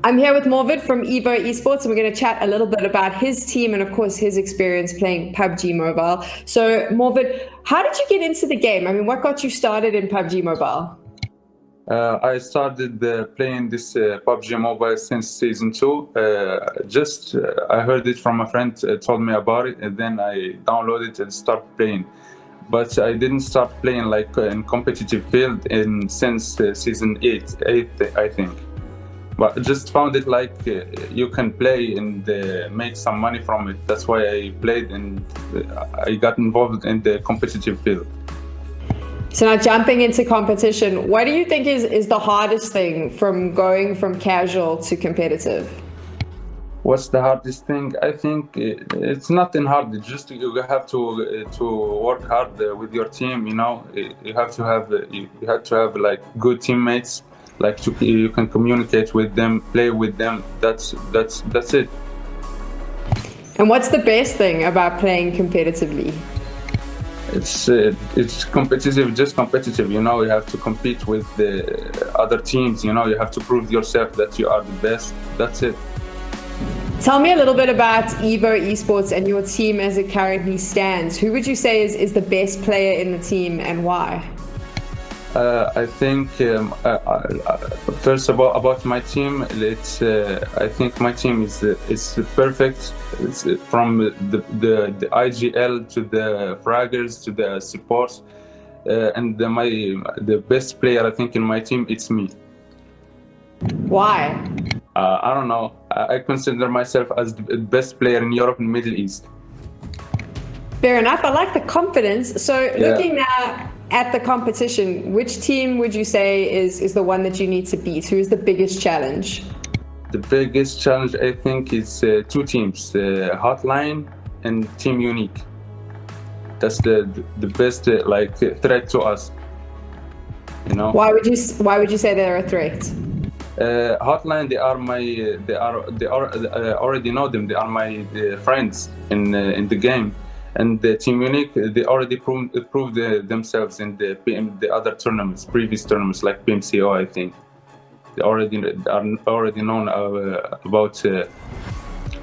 I'm here with Morvid from EVO Esports, and we're going to chat a little bit about his team and, of course, his experience playing PUBG Mobile. So, Morvid, how did you get into the game? I mean, what got you started in PUBG Mobile? I started playing this PUBG Mobile since season 2. I heard it from a friend, told me about it, and then I downloaded it and started playing. But I didn't start playing like in competitive field since season 8, I think. But I just found it like you can play and make some money from it. That's why I played and I got involved in the competitive field. So now jumping into competition, what do you think is the hardest thing from going from casual to competitive? What's the hardest thing? I think it's nothing hard. It's just you have to work hard with your team. You know, you have to have like good teammates. Like you can communicate with them, play with them. That's it. And what's the best thing about playing competitively? It's competitive, just competitive. You know, you have to compete with the other teams. You know, you have to prove yourself that you are the best. That's it. Tell me a little bit about EVO Esports and your team as it currently stands. Who would you say is the best player in the team and why? I think first about my team, I think my team is perfect. It's from the IGL to the fraggers to the support, and the best player I think in my team, it's me. Why? I don't know. I consider myself as the best player in Europe and Middle East. Fair enough. I like the confidence. So looking now at the competition, which team would you say is the one that you need to beat? Who is the biggest challenge? The biggest challenge, I think, is two teams, Hotline and Team Unique. That's the best threat to us. You know. Why would you say they're a threat? Hotline, they already know them. They are my friends in the game. And the Team Unique, they already proved themselves in the other tournaments, previous tournaments like PMCO, I think. They are already known about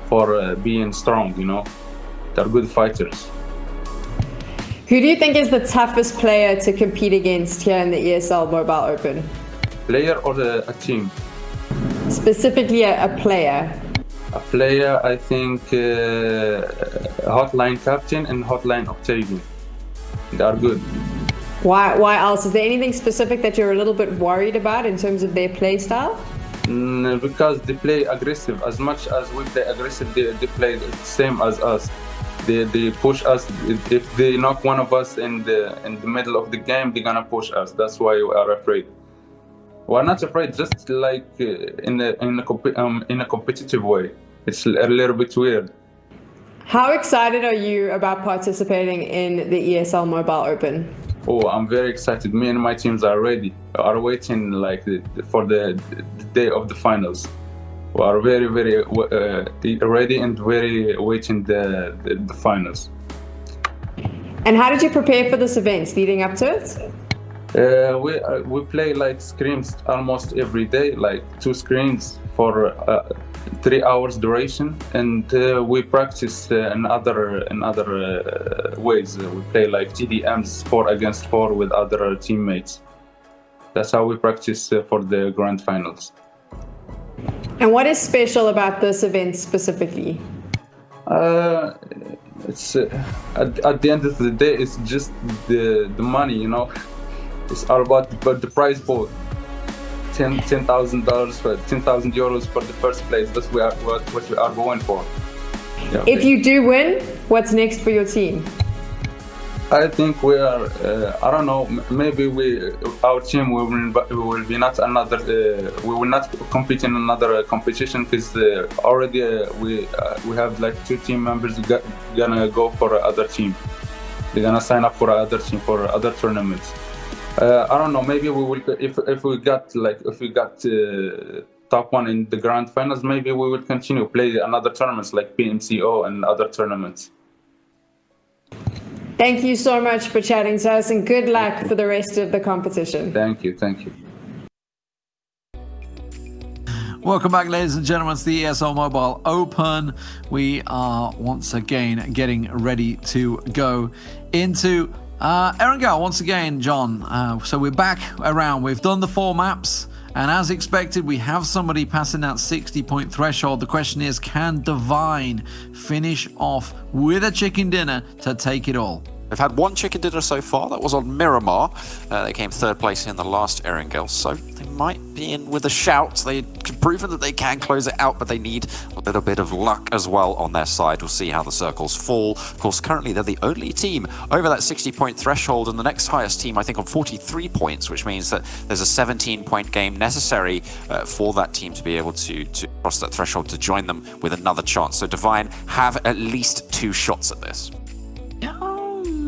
for being strong, you know. They're good fighters. Who do you think is the toughest player to compete against here in the ESL Mobile Open? Player or a team? Specifically a player. A player, I think Hotline Captain and Hotline Octavian. They are good. Why else? Is there anything specific that you're a little bit worried about in terms of their play style? Because they play aggressive. As much as we play aggressive, they play the same as us. they push us. If they knock one of us in the middle of the game, they're gonna push us. That's why we are afraid. We're not afraid, just like in a competitive way. It's a little bit weird. How excited are you about participating in the ESL Mobile Open? Oh, I'm very excited. Me and my teams are ready. Are waiting like for the day of the finals. We are very, very ready and very waiting the finals. And how did you prepare for this event leading up to it? We play like scrims almost every day, like 2 screens for 3 hours duration, and we practice in other ways. We play like TDMs 4 against 4 with other teammates. That's how we practice for the grand finals. And what is special about this event specifically? It's at the end of the day, it's just the money, you know. It's all about the prize pool. $10,000 for 10,000 euros for the first place. That's what we are going for. Yeah, if you do win, what's next for your team? I think we are. I don't know. Maybe our team will be not another. We will not compete in another competition because already we have like 2 team members gonna go for other team. They're gonna sign up for other team for other tournaments. I don't know. Maybe we will if we got top 1 in the grand finals. Maybe we will continue play another tournaments like PMCO and other tournaments. Thank you so much for chatting to us, and good luck for the rest of the competition. Thank you. Thank you. Welcome back, ladies and gentlemen, to the ESL Mobile Open. We are once again getting ready to go into Erangel once again, John. So we're back around. We've done the 4 maps, and as expected, we have somebody passing that 60-point threshold. The question is, can Divine finish off with a chicken dinner to take it all? They've had 1 chicken dinner so far. That was on Miramar. They came 3rd place in the last Erangel, so they might be in with a shout. They've proven that they can close it out, but they need a little bit of luck as well on their side. We'll see how the circles fall. Of course, currently they're the only team over that 60-point threshold, and the next highest team, I think, on 43 points, which means that there's a 17-point game necessary for that team to be able to cross that threshold to join them with another chance. So Divine have at least 2 shots at this.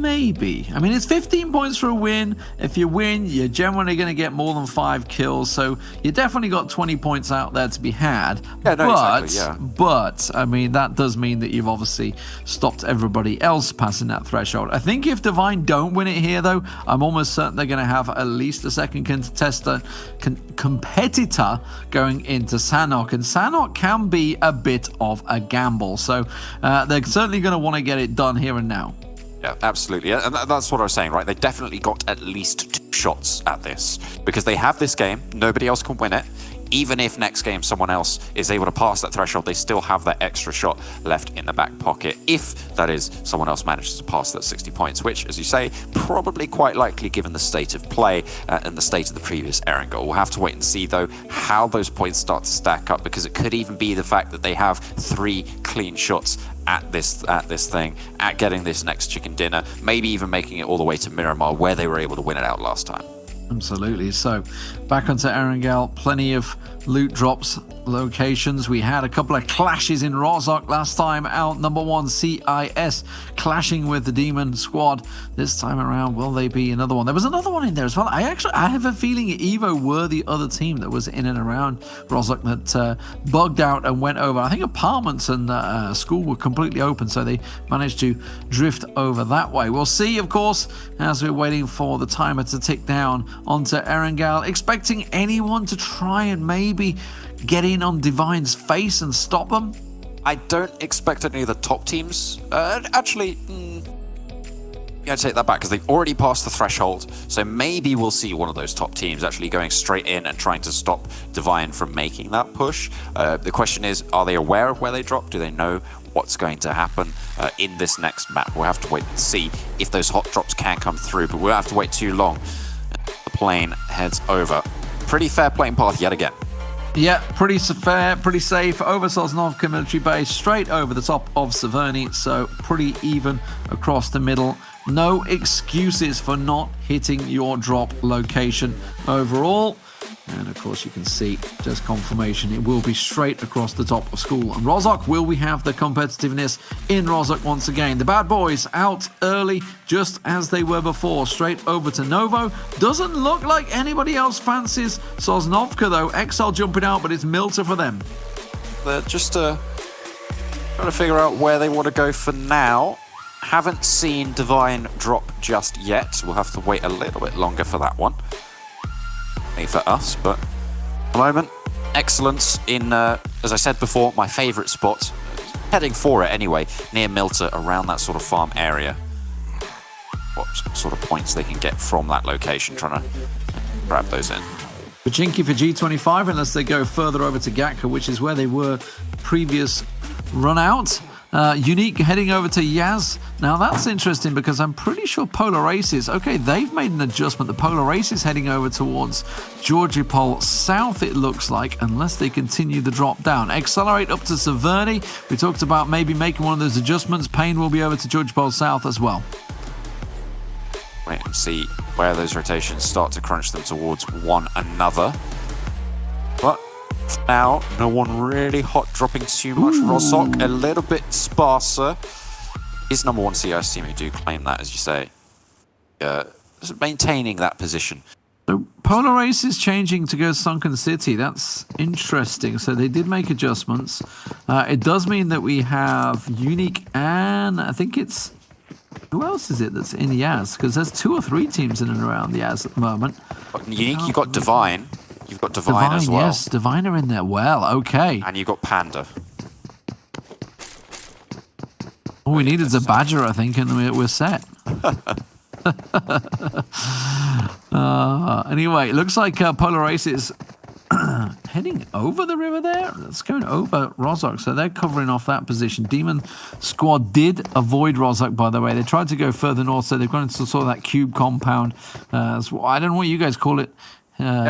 Maybe. I mean, it's 15 points for a win. If you win, you're generally going to get more than 5 kills. So you definitely got 20 points out there to be had. Yeah, no, exactly, yeah. But, I mean, that does mean that you've obviously stopped everybody else passing that threshold. I think if Divine don't win it here, though, I'm almost certain they're going to have at least a second competitor going into Sanhok. And Sanhok can be a bit of a gamble. So they're certainly going to want to get it done here and now. Yeah, absolutely. And that's what I was saying, right? They definitely got at least 2 shots at this because they have this game. Nobody else can win it. Even if next game someone else is able to pass that threshold, they still have that extra shot left in the back pocket. If, that is, someone else manages to pass that 60 points, which, as you say, probably quite likely given the state of play and the state of the previous Erangel. We'll have to wait and see, though, how those points start to stack up, because it could even be the fact that they have 3 clean shots at this thing, at getting this next chicken dinner, maybe even making it all the way to Miramar, where they were able to win it out last time. Absolutely. So back onto Erangel, plenty of loot drops locations. We had a couple of clashes in Rozhok last time out. Number 1 CIS clashing with the Demon Squad. This time around, will they be another one? There was another one in there as well. I have a feeling Evo were the other team that was in and around Rozhok that bugged out and went over. I think apartments and school were completely open, so they managed to drift over that way. We'll see, of course, as we're waiting for the timer to tick down onto Erangel, expecting anyone to try and maybe get in on Divine's face and stop them. I don't expect any of the top teams. Actually, I'd take that back because they've already passed the threshold. So maybe we'll see one of those top teams actually going straight in and trying to stop Divine from making that push. The question is, are they aware of where they drop? Do they know what's going to happen in this next map? We'll have to wait and see if those hot drops can come through, but we'll have to wait too long. The plane heads over. Pretty fair plane path yet again. Yeah, pretty fair, pretty safe. Over Sosnovka military base, straight over the top of Severny, so pretty even across the middle. No excuses for not hitting your drop location overall. And of course you can see just confirmation, it will be straight across the top of school. And Rozhok, will we have the competitiveness in Rozhok once again? The bad boys out early, just as they were before, straight over to Novo. Doesn't look like anybody else fancies Sosnovka though. EXL jumping out, but it's Milta for them. They're just trying to figure out where they want to go for now. Haven't seen Divine drop just yet. We'll have to wait a little bit longer for that one. For us, but at the moment, excellence in, as I said before, my favourite spot. Heading for it anyway, near Milta, around that sort of farm area. What sort of points they can get from that location, trying to grab those in. Pachinki for G25, unless they go further over to Gatka, which is where they were previous run out. Unique heading over to Yaz. Now that's interesting because I'm pretty sure Polar Aces, okay, they've made an adjustment. The Polar Aces heading over towards Georgipol South, it looks like, unless they continue the drop down. Accelerate up to Severny. We talked about maybe making one of those adjustments. Payne will be over to Georgipol South as well. Wait and see where those rotations start to crunch them towards one another. But now, no one really hot dropping too much. Rozhok a little bit sparser. Is number one CIS team who do claim that, as you say. Maintaining that position. So Polar Ace is changing to go Sunken City. That's interesting. So they did make adjustments. It does mean that we have Unique and I think it's... Who else is it that's in Yaz? Because there's 2 or 3 teams in and around Yaz at the moment. Unique, you've got Divine. You've got Divine as well. Yes, Divine are in there. Well, okay. And you've got Panda. All we need is a Badger, I think, and we're set. Anyway, it looks like Polar Ace is heading over the river there. It's going over Rozhok, so they're covering off that position. Demon Squad did avoid Rozhok, by the way. They tried to go further north, so they've gone into sort of that cube compound. I don't know what you guys call it.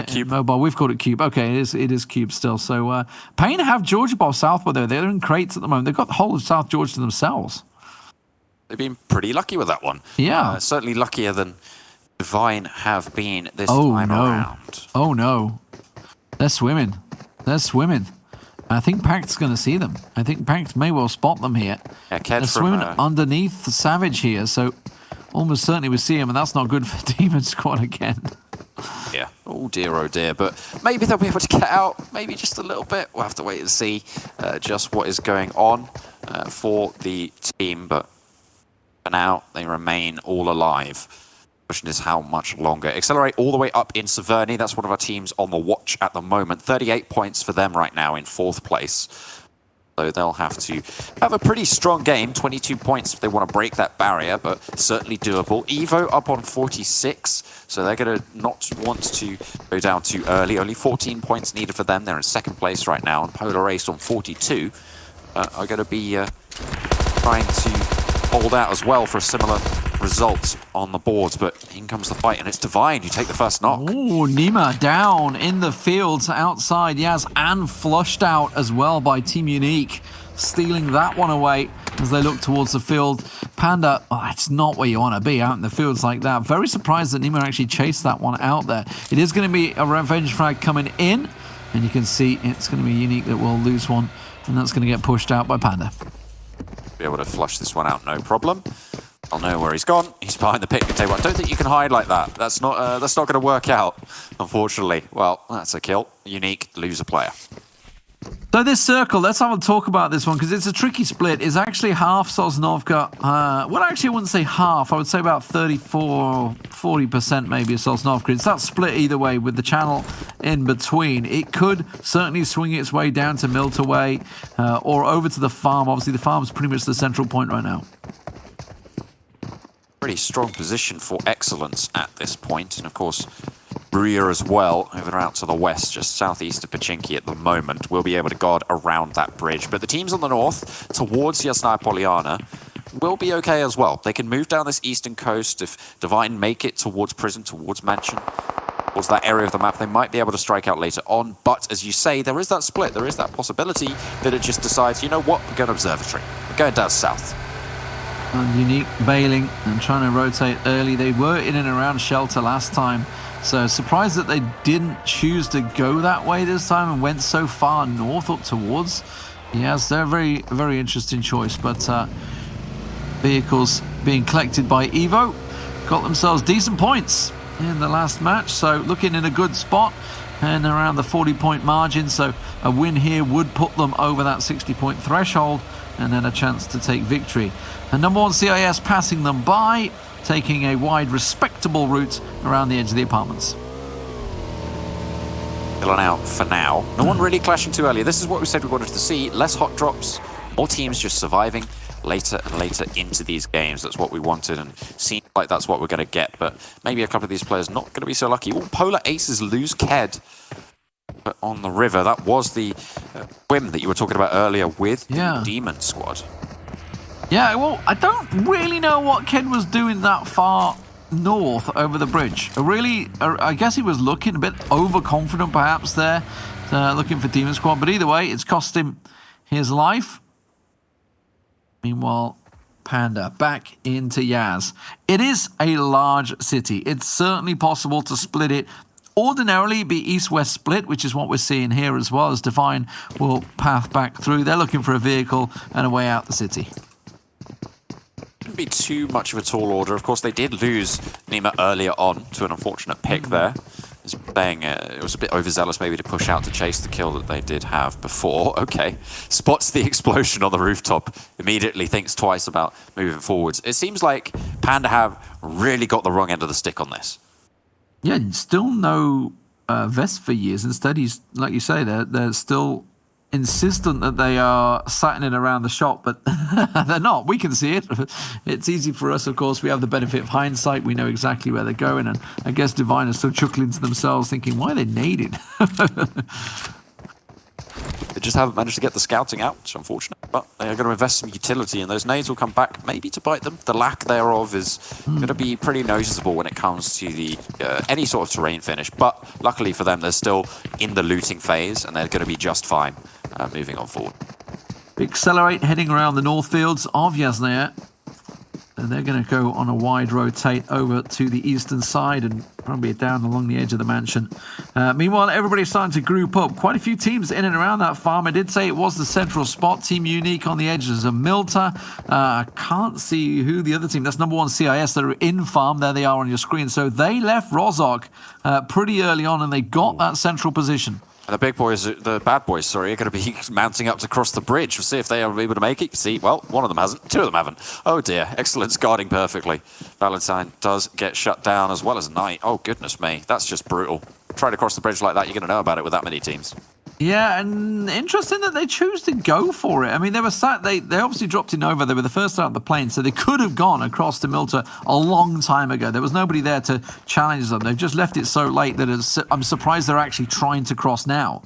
Cube. Mobile, we've called it Cube. Okay, it is Cube still. So Payne have Georgipol South, by the way. They're in crates at the moment. They've got the whole of South Georgia to themselves. They've been pretty lucky with that one. Yeah. Certainly luckier than Divine have been this time around. Oh no. They're swimming. They're swimming. I think Pact's going to see them. I think Pact may well spot them here. Yeah, they're swimming underneath the Savage here, so almost certainly we see him, and that's not good for Demon Squad again. Yeah. Oh dear, but maybe they'll be able to get out, maybe just a little bit. We'll have to wait and see just what is going on for the team, but for now, they remain all alive. The question is how much longer. Accelerate all the way up in Severny. That's one of our teams on the watch at the moment. 38 points for them right now in 4th place. So they'll have to have a pretty strong game. 22 points if they want to break that barrier, but certainly doable. Evo up on 46, so they're going to not want to go down too early. Only 14 points needed for them. They're in 2nd place right now, and Polar Ace on 42 are going to be trying to hold out as well for a similar result on the boards, but in comes the fight, and it's Divine who take the first knock. Oh, Nima down in the fields outside Yaz, and flushed out as well by Team Unique, stealing that one away as they look towards the field. Panda, it's not where you want to be out in the fields like that. Very surprised that Nima actually chased that one out there. It is going to be a revenge frag coming in, and you can see it's going to be Unique that will lose one, and that's going to get pushed out by Panda. Be able to flush this one out, no problem. I'll know where he's gone. He's behind the picnic table. I don't think you can hide like that. That's not going to work out, unfortunately. Well, that's a kill. Unique, lose a player. So this circle, let's have a talk about this one, because it's a tricky split. It's actually half Sosnovka. Well, actually, I wouldn't say half. I would say about 34, 40% maybe of Sosnovka. It's that split either way with the channel in between. It could certainly swing its way down to Milta Way or over to the farm. Obviously, the farm's pretty much the central point right now. Pretty strong position for excellence at this point, and of course Bria as well over out to the west, just southeast of Pachinki at the moment. Will be able to guard around that bridge, but the teams on the north towards Yasnaya Poliana will be okay as well. They can move down this eastern coast if Divine make it towards prison, towards mansion. towards that area of the map. They might be able to strike out later on, but as you say, there is that split. There is that possibility that it just decides, you know what, we're going to observatory. We're going down south. And Unique bailing and trying to rotate early. They were in and around shelter last time, so surprised that they didn't choose to go that way this time and went so far north up towards. Yes, they're a very, very interesting choice, but vehicles being collected by Evo got themselves decent points in the last match, so looking in a good spot and around the 40-point margin, so a win here would put them over that 60-point threshold and then a chance to take victory. And number 1 CIS passing them by, taking a wide respectable route around the edge of the apartments. Still on out for now. No one really clashing too early. This is what we said we wanted to see. Less hot drops, more teams just surviving later and later into these games. That's what we wanted, and seems like that's what we're going to get, but maybe a couple of these players not going to be so lucky. All Polar Aces lose Ked on the river. That was the whim that you were talking about earlier with the Demon Squad. Yeah, well, I don't really know what Ked was doing that far north over the bridge. I guess he was looking a bit overconfident perhaps there, looking for Demon Squad, but either way, it's cost him his life. Meanwhile, Panda back into Yaz. It is a large city. It's certainly possible to split it. Ordinarily, it'd be east-west split, which is what we're seeing here as well, as Divine will path back through. They're looking for a vehicle and a way out the city. Shouldn't be too much of a tall order. Of course, they did lose Nima earlier on to an unfortunate pick there. It was a bit overzealous maybe to push out to chase the kill that they did have before. Okay, spots the explosion on the rooftop, immediately thinks twice about moving forwards. It seems like Panda have really got the wrong end of the stick on this. Yeah, still no vest for years. Instead, he's, like you say, they're still insistent that they are satting it around the shop, but they're not. We can see it. It's easy for us, of course. We have the benefit of hindsight. We know exactly where they're going, and I guess Divine is still chuckling to themselves, thinking, why are they naded? They just haven't managed to get the scouting out, which is unfortunate, but they are going to invest some utility, and those nades will come back maybe to bite them. The lack thereof is going to be pretty noticeable when it comes to the any sort of terrain finish, but luckily for them, they're still in the looting phase, and they're going to be just fine moving on forward. Accelerate, heading around the north fields of Yasnaya. And they're going to go on a wide rotate over to the eastern side and probably down along the edge of the mansion. Meanwhile, everybody's starting to group up. Quite a few teams in and around that farm. I did say it was the central spot. Team Unique on the edges of Milta. I can't see who the other team. That's number 1 CIS. They're in farm. There they are on your screen. So they left Rozok pretty early on, and they got that central position. And the big boys, the bad boys, sorry, are going to be mounting up to cross the bridge. We'll see if they are able to make it. See, well, one of them hasn't, 2 of them haven't. Oh dear, Excellence guarding perfectly. Valentine does get shut down as well as Knight. Oh goodness me, that's just brutal. Try to cross the bridge like that, you're going to know about it with that many teams. Yeah, and interesting that they choose to go for it. I mean, they obviously dropped in over. They were the first out of the plane, so they could have gone across to Milta a long time ago. There was nobody there to challenge them. They've just left it so late that I'm surprised they're actually trying to cross now.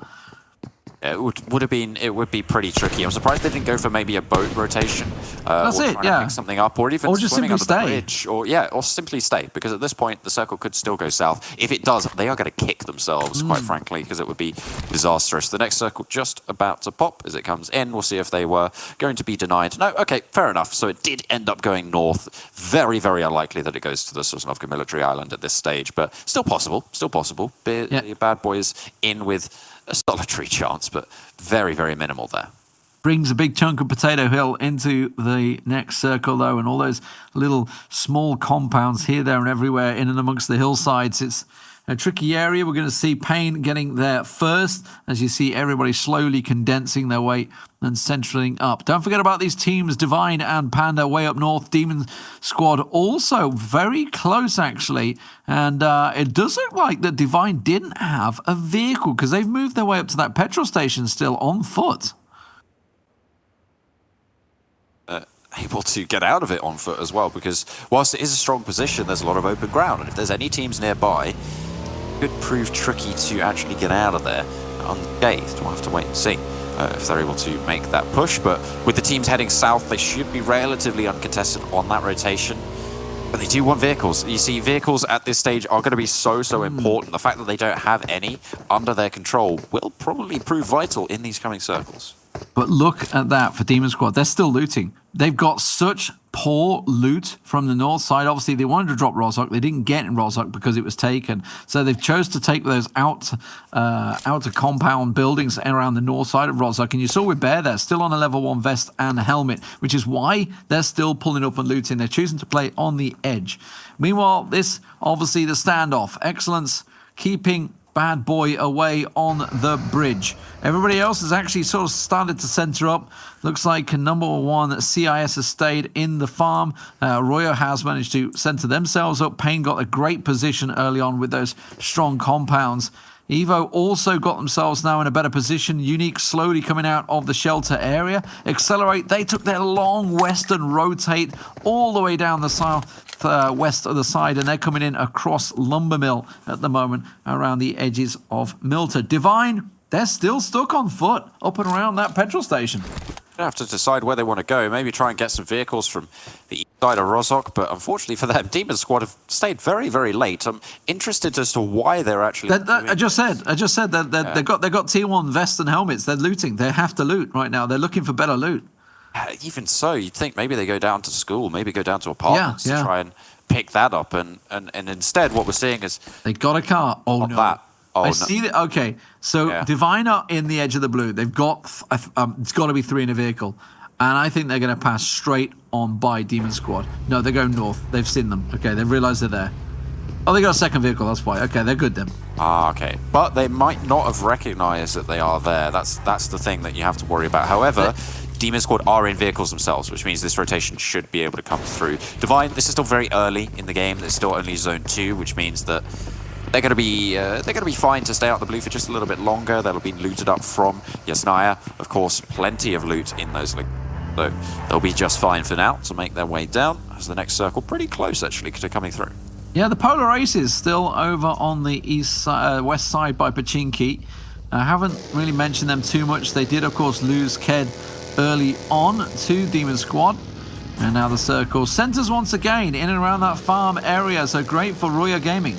It would be pretty tricky. I'm surprised they didn't go for maybe a boat rotation. That's it, yeah. Pick something up, or even just swimming simply under the bridge, or simply stay. Because at this point, the circle could still go south. If it does, they are going to kick themselves, quite frankly, because it would be disastrous. The next circle just about to pop as it comes in. We'll see if they were going to be denied. No, okay, fair enough. So it did end up going north. Very, very unlikely that it goes to the Sosnovka military island at this stage, but still possible. The bad boys in with a solitary chance, but very, very minimal there. Brings a big chunk of Potato Hill into the next circle, though, and all those little small compounds here, there, and everywhere in and amongst the hillsides. It's a tricky area. We're going to see Pain getting there first, as you see everybody slowly condensing their way and centering up. Don't forget about these teams, Divine and Panda, way up north. Demon Squad also very close, actually. And it does look like that Divine didn't have a vehicle, because they've moved their way up to that petrol station still on foot. Able to get out of it on foot as well, because whilst it is a strong position, there's a lot of open ground, and if there's any teams nearby, it could prove tricky to actually get out of there unscathed. We'll have to wait and see if they're able to make that push, but with the teams heading south, they should be relatively uncontested on that rotation. But they do want vehicles. You see, vehicles at this stage are going to be so important. The fact that they don't have any under their control will probably prove vital in these coming circles. But look at that for Demon Squad. They're still looting. They've got such poor loot from the north side. Obviously, they wanted to drop Rozhok. They didn't get in Rozhok because it was taken. So they've chose to take those outer compound buildings around the north side of Rozhok. And you saw with Bear there, still on a level 1 vest and helmet, which is why they're still pulling up and looting. They're choosing to play on the edge. Meanwhile, this, obviously, the standoff. Excellence keeping Bad Boy away on the bridge. Everybody else has actually sort of started to center up. Looks like number 1 CIS has stayed in the farm. Royo has managed to center themselves up. Payne got a great position early on with those strong compounds. Evo also got themselves now in a better position. Unique slowly coming out of the shelter area. Accelerate, they took their long western rotate all the way down the south west of the side, and they're coming in across Lumber Mill at the moment around the edges of Milter. Divine, they're still stuck on foot up and around that petrol station. They have to decide where they want to go. Maybe try and get some vehicles from the east side of Rozhok, but unfortunately for them, Demon Squad have stayed very, very late. I'm interested as to why they're actually. I just said that they've got tier 1 vests and helmets. They're looting. They have to loot right now. They're looking for better loot. Even so, you'd think maybe they go down to school, maybe go down to apartments to try and pick that up, and instead what we're seeing is they got a car. Oh no! That. Oh, I no. see that. Okay, so Divine are in the edge of the blue. They've got it's got to be 3 in a vehicle, and I think they're going to pass straight on by Demon Squad. No, they're going north. They've seen them. Okay, they've realised they're there. Oh, they got a second vehicle. That's why. Okay, they're good then. Ah, okay, but they might not have recognised that they are there. That's the thing that you have to worry about. However, Demon Squad are in vehicles themselves, which means this rotation should be able to come through. Divine, this is still very early in the game. There's still only Zone 2, which means that they're going to be fine to stay out the blue for just a little bit longer. They'll be looted up from Yasnaya. Of course, plenty of loot in those. So they'll be just fine for now to make their way down as the next circle pretty close actually to coming through. Yeah, the Polar Aces still over on the west side by Pachinki. I haven't really mentioned them too much. They did, of course, lose Ked early on to Demon Squad. And now the circle centers once again in and around that farm area. So great for Roya Gaming.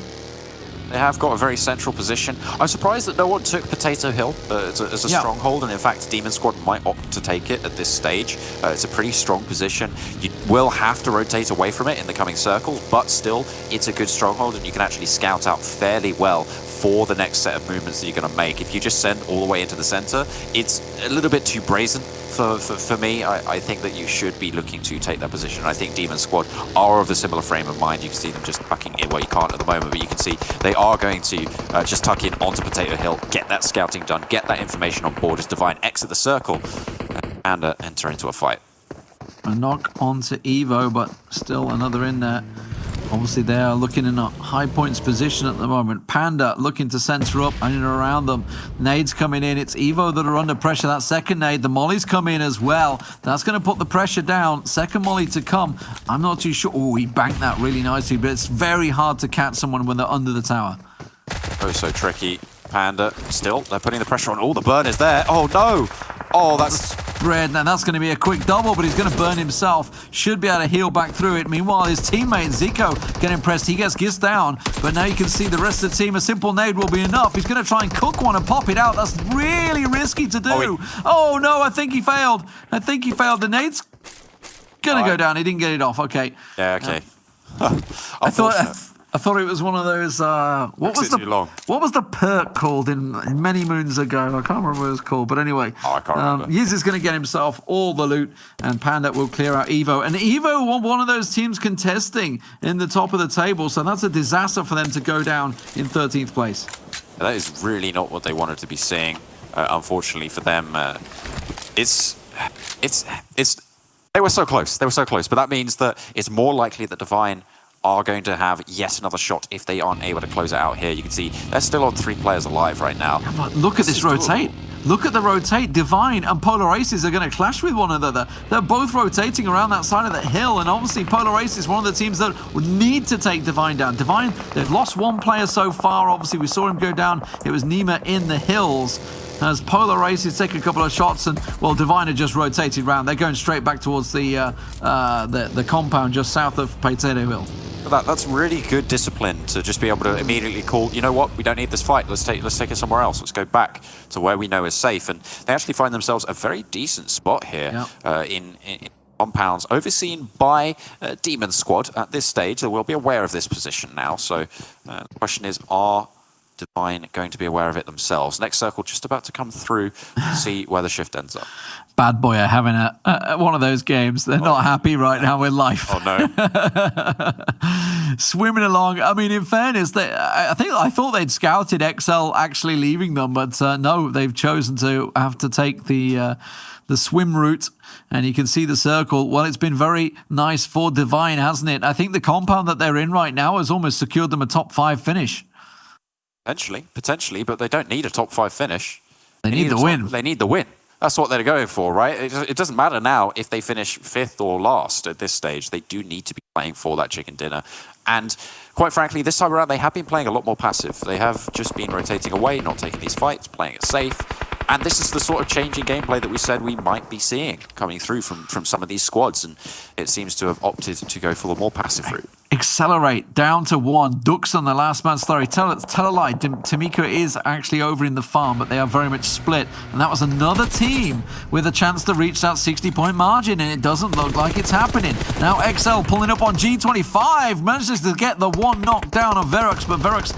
They have got a very central position. I'm surprised that no one took Potato Hill as a stronghold, and in fact, Demon Squad might opt to take it at this stage. It's a pretty strong position. You will have to rotate away from it in the coming circles, but still, it's a good stronghold, and you can actually scout out fairly well for the next set of movements that you're going to make. If you just send all the way into the center, it's a little bit too brazen for me. I think that you should be looking to take that position. I think Demon Squad are of a similar frame of mind. You can see them just tucking in. Well, you can't at the moment, but you can see they are going to just tuck in onto Potato Hill, get that scouting done, get that information on board as Divine exit the circle and enter into a fight. A knock onto Evo, but still another in there. Obviously, they are looking in a high points position at the moment. Panda looking to center up and in and around them. Nades coming in. It's Evo that are under pressure. That second nade. The mollies come in as well. That's going to put the pressure down. Second molly to come. I'm not too sure. Oh, he banked that really nicely, but it's very hard to catch someone when they're under the tower. Oh, so tricky. Panda still. They're putting the pressure on. All the burn is there. Oh, no. Oh, that's spread. Now that's going to be a quick double, but he's going to burn himself. Should be able to heal back through it. Meanwhile, his teammate Zico getting pressed. He gets Gis down, but now you can see the rest of the team. A simple nade will be enough. He's going to try and cook one and pop it out. That's really risky to do. Oh no, I think he failed. The nade's going to go down. He didn't get it off. Okay. Yeah, okay. I thought it was one of those. What was the perk called in many moons ago? I can't remember what it was called, but anyway. I can't remember. Yiz is going to get himself all the loot, and Panda will clear out Evo. And Evo, one of those teams contesting in the top of the table, so that's a disaster for them to go down in 13th place. That is really not what they wanted to be seeing. Unfortunately for them, they were so close. But that means that it's more likely that Divine are going to have yet another shot if they aren't able to close it out here. You can see they're still on 3 players alive right now. Yeah, but look at this rotate. Look at the rotate. Divine and Polar Aces are going to clash with one another. They're both rotating around that side of the hill, and obviously Polar Aces is one of the teams that need to take Divine down. Divine, they've lost one player so far. Obviously, we saw him go down. It was Nima in the hills. As Polar Aces take a couple of shots, and well, Divine are just rotated around. They're going straight back towards the compound just south of Potato Hill. That's really good discipline to just be able to immediately call, you know what, we don't need this fight, let's take it somewhere else, let's go back to where we know is safe. And they actually find themselves a very decent spot here in compounds, overseen by Demon Squad at this stage. They will be aware of this position now, so the question is, are Divine going to be aware of it themselves? Next circle just about to come through to see where the shift ends up. Bad Boy are having one of those games. They're not happy right now with life. Oh no. Swimming along. I mean, in fairness, I thought they'd scouted XL actually leaving them, but no, they've chosen to have to take the swim route. And you can see the circle. Well, it's been very nice for Divine, hasn't it? I think the compound that they're in right now has almost secured them a top 5 finish. Potentially, but they don't need a top 5 finish. They need the win. They need the win. That's what they're going for, right? It doesn't matter now if they finish 5th or last at this stage. They do need to be playing for that chicken dinner. And quite frankly, this time around, they have been playing a lot more passive. They have just been rotating away, not taking these fights, playing it safe. And this is the sort of changing gameplay that we said we might be seeing coming through from some of these squads. And it seems to have opted to go for the more passive route. Accelerate down to 1. Ducks on the last man story. Tell a lie. Tamiko is actually over in the farm, but they are very much split. And that was another team with a chance to reach that 60-point margin, and it doesn't look like it's happening. Now XL pulling up on G25, manages to get the one knockdown of Verox, but Verox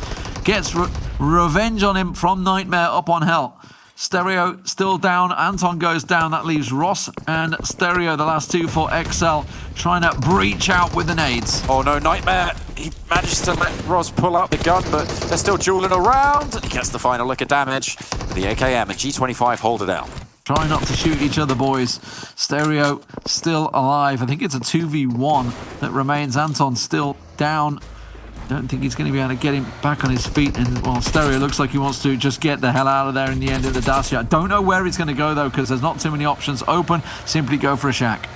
gets revenge on him from Nightmare up on Hell. Stereo still down. Anton goes down. That leaves Ross and Stereo, the last two for XL, trying to breach out with the nades. Oh no, Nightmare. He managed to let Ross pull out the gun, but they're still dueling around. And he gets the final lick of damage. The AKM and G25 hold it down. Try not to shoot each other, boys. Stereo still alive. I think it's a 2v1 that remains. Anton still down. Don't think he's going to be able to get him back on his feet. And, well, Stereo looks like he wants to just get the hell out of there in the end of the Dacia. I don't know where he's going to go, though, because there's not too many options open. Simply go for a shack.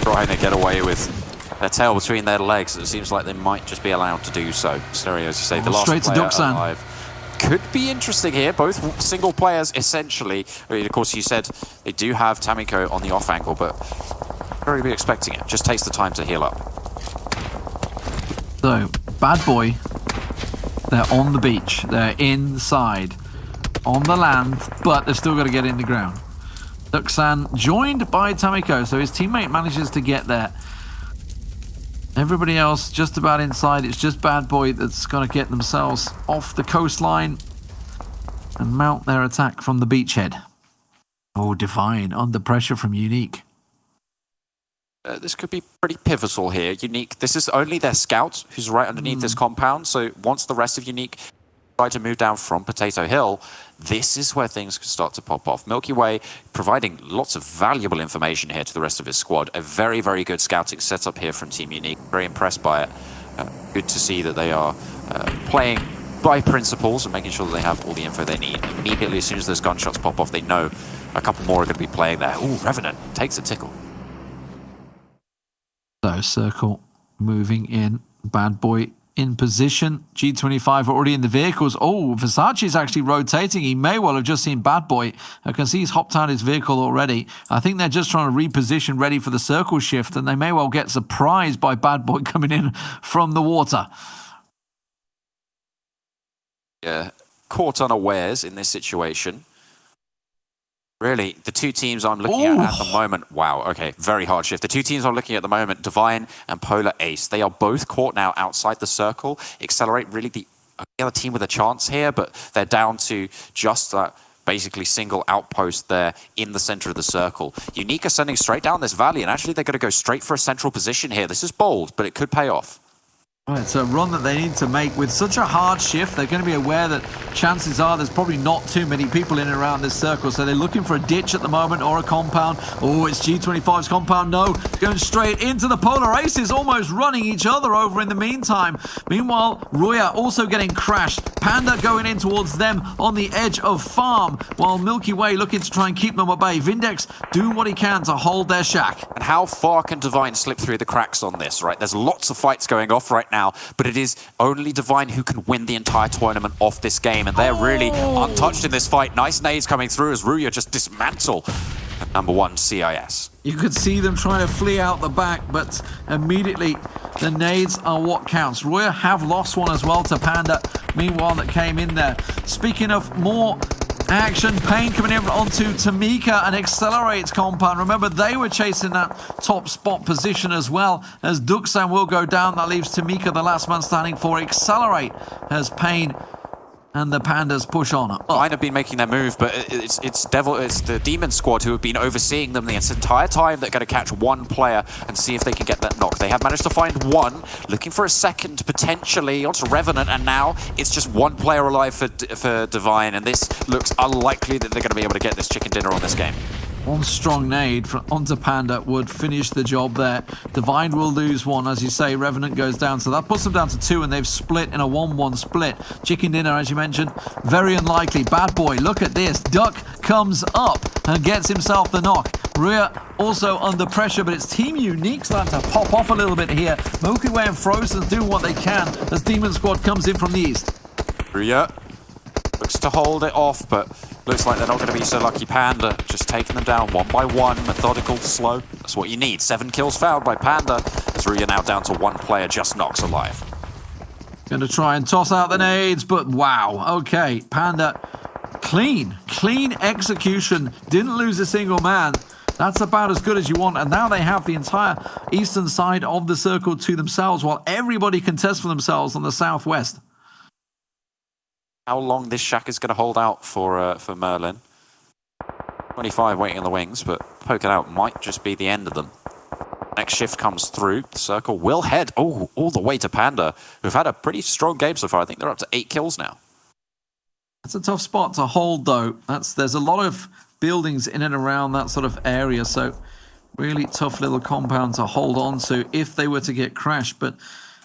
Trying to get away with their tail between their legs. It seems like they might just be allowed to do so. Stereo, as you say, the last straight to player Duxan. alive. Could be interesting here. Both single players, essentially. I mean, of course, you said they do have Tamiko on the off angle, but very be expecting it. Just takes the time to heal up. So, Bad Boy, they're on the beach. They're inside, on the land, but they've still got to get in the ground. Duxan joined by Tamiko, so his teammate manages to get there. Everybody else just about inside. It's just Bad Boy that's going to get themselves off the coastline and mount their attack from the beachhead. Oh, Divine under pressure from Unique. This could be pretty pivotal here. Unique, this is only their scout who's right underneath this compound, so once the rest of Unique try to move down from Potato Hill, this is where things could start to pop off. Milky Way providing lots of valuable information here to the rest of his squad. A very, very good scouting setup here from Team Unique. Very impressed by it. Good to see that they are playing by principles and making sure that they have all the info they need. Immediately, as soon as those gunshots pop off, they know a couple more are going to be playing there. Ooh, Revenant takes a tickle. So, Circle moving in. Bad Boy in position. G25 already in the vehicles. Oh, Versace's actually rotating. He may well have just seen Bad Boy. I can see he's hopped out his vehicle already. I think they're just trying to reposition, ready for the circle shift, and they may well get surprised by Bad Boy coming in from the water. Yeah, caught unawares in this situation. Really, the two teams I'm looking at the moment, wow, okay, very hard shift. The two teams I'm looking at the moment, Divine and Polar Ace, they are both caught now outside the circle. Accelerate, really the other team with a chance here, but they're down to just that basically single outpost there in the center of the circle. Unique are sending straight down this valley, and actually they're going to go straight for a central position here. This is bold, but it could pay off. Oh, it's a run that they need to make with such a hard shift. They're going to be aware that chances are there's probably not too many people in and around this circle, so they're looking for a ditch at the moment or a compound. Oh, it's G25's compound. No, going straight into the Polar Aces, almost running each other over in the meantime. Meanwhile, Ruya also getting crashed. Panda going in towards them on the edge of farm, while Milky Way looking to try and keep them at bay. Vindex doing what he can to hold their shack. And how far can Divine slip through the cracks on this, right? There's lots of fights going off right now, but it is only Divine who can win the entire tournament off this game, and they're really untouched in this fight. Nice nades coming through as Ruya just dismantle number one CIS. You could see them trying to flee out the back, but immediately the nades are what counts. Ruya have lost one as well to Panda, meanwhile, that came in there. Speaking of more action, Pain coming in onto Tamika and accelerates compound. Remember, they were chasing that top spot position as well, as Duxan will go down. That leaves Tamika the last man standing for accelerate as Pain and the Pandas push on up. Mine have been making their move, but it's the Demon Squad who have been overseeing them the entire time. They're going to catch one player and see if they can get that knock. They have managed to find one, looking for a second potentially onto Revenant, and now it's just one player alive for Divine, and this looks unlikely that they're going to be able to get this chicken dinner on this game. One strong nade onto Panda would finish the job there. Divine will lose one, as you say. Revenant goes down, so that puts them down to 2, and they've split in a 1-1 split. Chicken dinner, as you mentioned, very unlikely. Bad boy, look at this. Duck comes up and gets himself the knock. Ruya also under pressure, but it's Team Unique starting to pop off a little bit here. Milky Way and Frozen do what they can as Demon Squad comes in from the east. Ruya looks to hold it off, but looks like they're not going to be so lucky. Panda just taking them down one by one, methodical, slow. That's what you need. 7 kills found by Panda, as Ruya now down to 1 player, just knocks alive. Going to try and toss out the nades, but wow. Okay, Panda, clean execution. Didn't lose a single man. That's about as good as you want, and now they have the entire eastern side of the circle to themselves, while everybody contests for themselves on the southwest. How long this shack is going to hold out for Merlin. 25 waiting in the wings, but poking out might just be the end of them. Next shift comes through. The circle will head all the way to Panda, who've had a pretty strong game so far. I think they're up to 8 kills now. That's a tough spot to hold, though. There's a lot of buildings in and around that sort of area, so really tough little compound to hold on to if they were to get crashed. But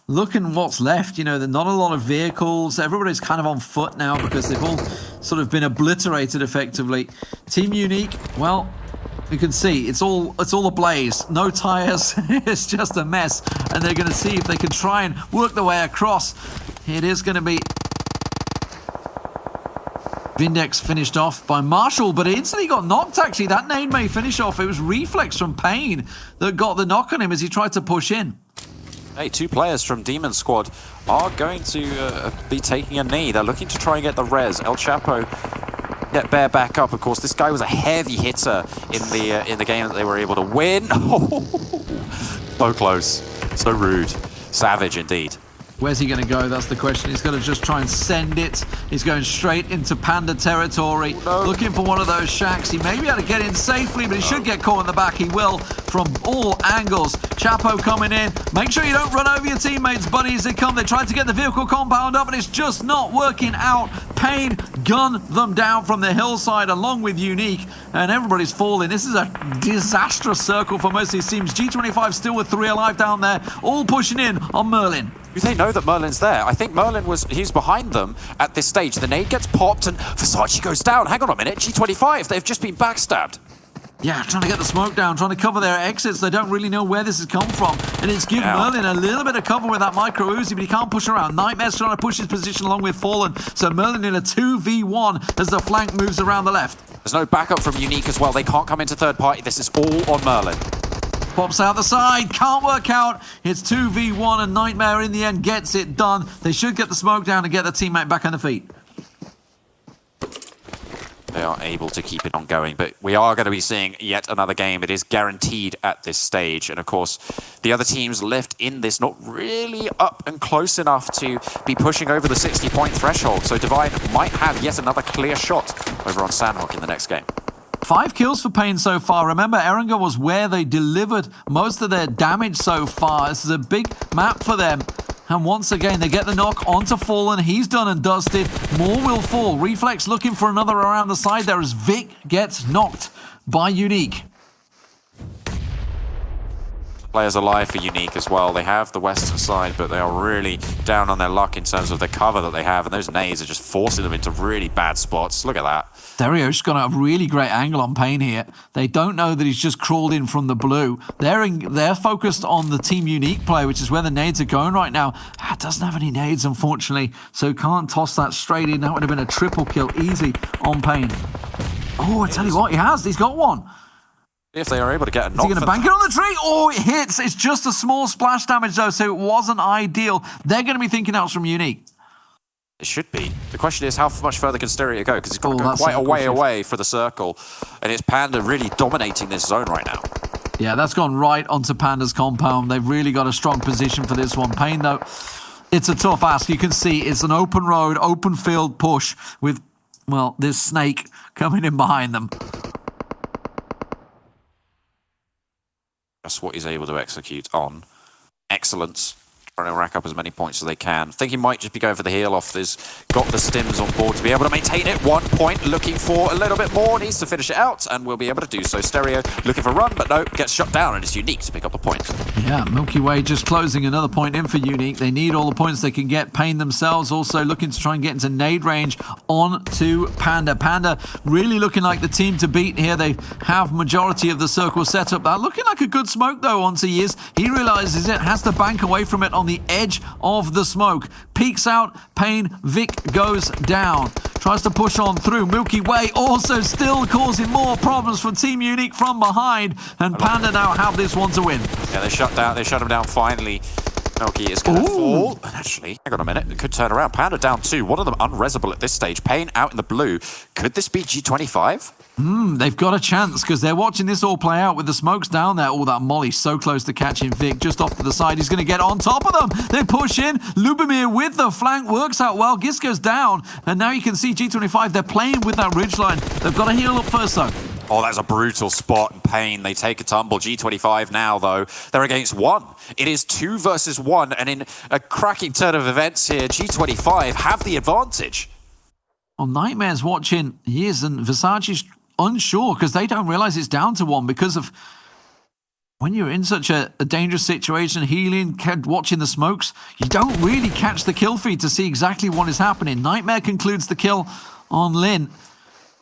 looking what's left, you know, there's not a lot of vehicles. Everybody's kind of on foot now because they've all sort of been obliterated effectively. Team Unique, well, you can see it's all ablaze. No tires. It's just a mess, and they're going to see if they can try and work their way across. It is going to be Vindex finished off by Marshall, but it instantly got knocked, actually. That nade may finish off. It was Reflex from Pain that got the knock on him as he tried to push in. Hey, 2 players from Demon Squad are going to be taking a knee. They're looking to try and get the res. El Chapo get Bear back up. Of course, this guy was a heavy hitter in the game that they were able to win. So close. So rude. Savage indeed. Where's he going to go? That's the question. He's going to just try and send it. He's going straight into Panda territory, looking for one of those shacks. He may be able to get in safely, but he should get caught in the back. He will from all angles. Chapo coming in. Make sure you don't run over your teammates, buddy, as they come. They tried to get the vehicle compound up, and it's just not working out. Pain gun them down from the hillside along with Unique, and everybody's falling. This is a disastrous circle for most of these teams. G25 still with 3 alive down there, all pushing in on Merlin. Do they know that Merlin's there? I think Merlin he's behind them at this stage. The nade gets popped and Versace goes down. Hang on a minute, G25, they've just been backstabbed. Yeah, trying to get the smoke down, trying to cover their exits. They don't really know where this has come from. And it's given Merlin a little bit of cover with that micro Uzi, but he can't push around. Nightmare's trying to push his position along with Fallen. So Merlin in a 2v1 as the flank moves around the left. There's no backup from Unique as well. They can't come into third party. This is all on Merlin. Pops out the side, can't work out. It's 2v1 and Nightmare in the end gets it done. They should get the smoke down and get their teammate back on the feet. They are able to keep it on going, but we are going to be seeing yet another game. It is guaranteed at this stage. And of course, the other teams left in this not really up and close enough to be pushing over the 60-point threshold. So Divine might have yet another clear shot over on Sandhawk in the next game. 5 kills for Pain so far. Remember, Eranga was where they delivered most of their damage so far. This is a big map for them. And once again, they get the knock onto Fallen. He's done and dusted. More will fall. Reflex looking for another around the side there as Vic gets knocked by Unique. Players alive for Unique as well. They have the western side, but they are really down on their luck in terms of the cover that they have, and those nades are just forcing them into really bad spots. Look at that. Sterio's got a really great angle on Payne here. They don't know that he's just crawled in from the blue. They're focused on the Team Unique play, which is where the nades are going right now. Doesn't have any nades, unfortunately, so can't toss that straight in. That would have been a triple kill easy on Payne. Oh, I tell you what, he has. He's got one. If they are able to get a knock. Is he going to bank it on the tree? Oh, it hits. It's just a small splash damage, though, so it wasn't ideal. They're going to be thinking outs from Unique. It should be. The question is, how much further can Stereo go? Because he's got to go quite a way away for the circle. And it's Panda really dominating this zone right now. Yeah, that's gone right onto Panda's compound. They've really got a strong position for this one. Payne, though, it's a tough ask. You can see it's an open road, open field push with, well, this snake coming in behind them. That's what he's able to execute on. Excellence. Trying to rack up as many points as they can. I think he might just be going for the heal off. He's got the stims on board to be able to maintain it. 1 point, looking for a little bit more. Needs to finish it out, and will be able to do so. Stereo looking for a run, but no, gets shut down, and it's Unique to pick up the point. Yeah, Milky Way just closing another point in for Unique. They need all the points they can get. Payne themselves also looking to try and get into nade range on to Panda. Panda really looking like the team to beat here. They have majority of the circle set up. That looking like a good smoke, though, onto Yiz. He realizes it, has to bank away from it on the edge of the smoke. Peeks out, Payne, Vic goes down. Tries to push on through. Milky Way also still causing more problems for Team Unique from behind, and Panda now have this one to win. Yeah, they shut him down finally. Milky is going to fall. And actually, hang on a minute, it could turn around. Panda down 2. One of them unresable at this stage. Payne out in the blue. Could this be G25? They've got a chance because they're watching this all play out with the smokes down there. Oh, that Molly so close to catching Vic just off to the side. He's going to get on top of them. They push in. Lubomir with the flank works out well. Gis goes down. And now you can see G25. They're playing with that ridgeline. They've got to heal up first, though. Oh, that's a brutal spot and Payne. They take a tumble. G25 now, though. They're against 1. It is 2 versus 1. And in a cracking turn of events here, G25 have the advantage. Well, Nightmare's watching Yiz and Versace's unsure because they don't realize it's down to 1 because of when you're in such a dangerous situation, healing, watching the smokes, you don't really catch the kill feed to see exactly what is happening. Nightmare concludes the kill on Lin.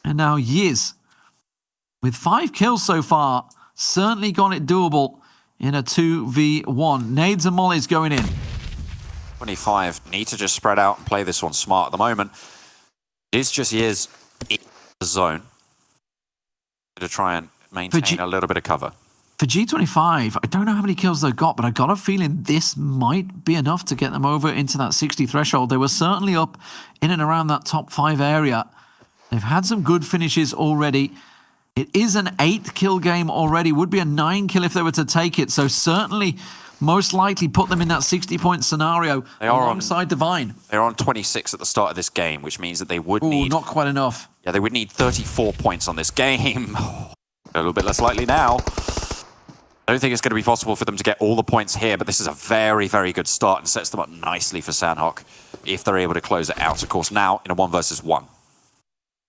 And now Yiz, with 5 kills so far, certainly got it doable in a 2v1. Nades and mollies going in. 25 need to just spread out and play this one smart at the moment. It is just Yiz in the zone to try and maintain a little bit of cover. For G25, I don't know how many kills they've got, but I got a feeling this might be enough to get them over into that 60 threshold. They were certainly up in and around that top 5 area. They've had some good finishes already. It is an 8-kill game already. Would be a 9-kill if they were to take it. So certainly, most likely put them in that 60-point scenario alongside Divine. They're on 26 at the start of this game, which means that they would need... not quite enough. Yeah, they would need 34 points on this game. A little bit less likely now. I don't think it's going to be possible for them to get all the points here, but this is a very, very good start and sets them up nicely for Sandhawk if they're able to close it out. Of course, now in a 1 versus 1.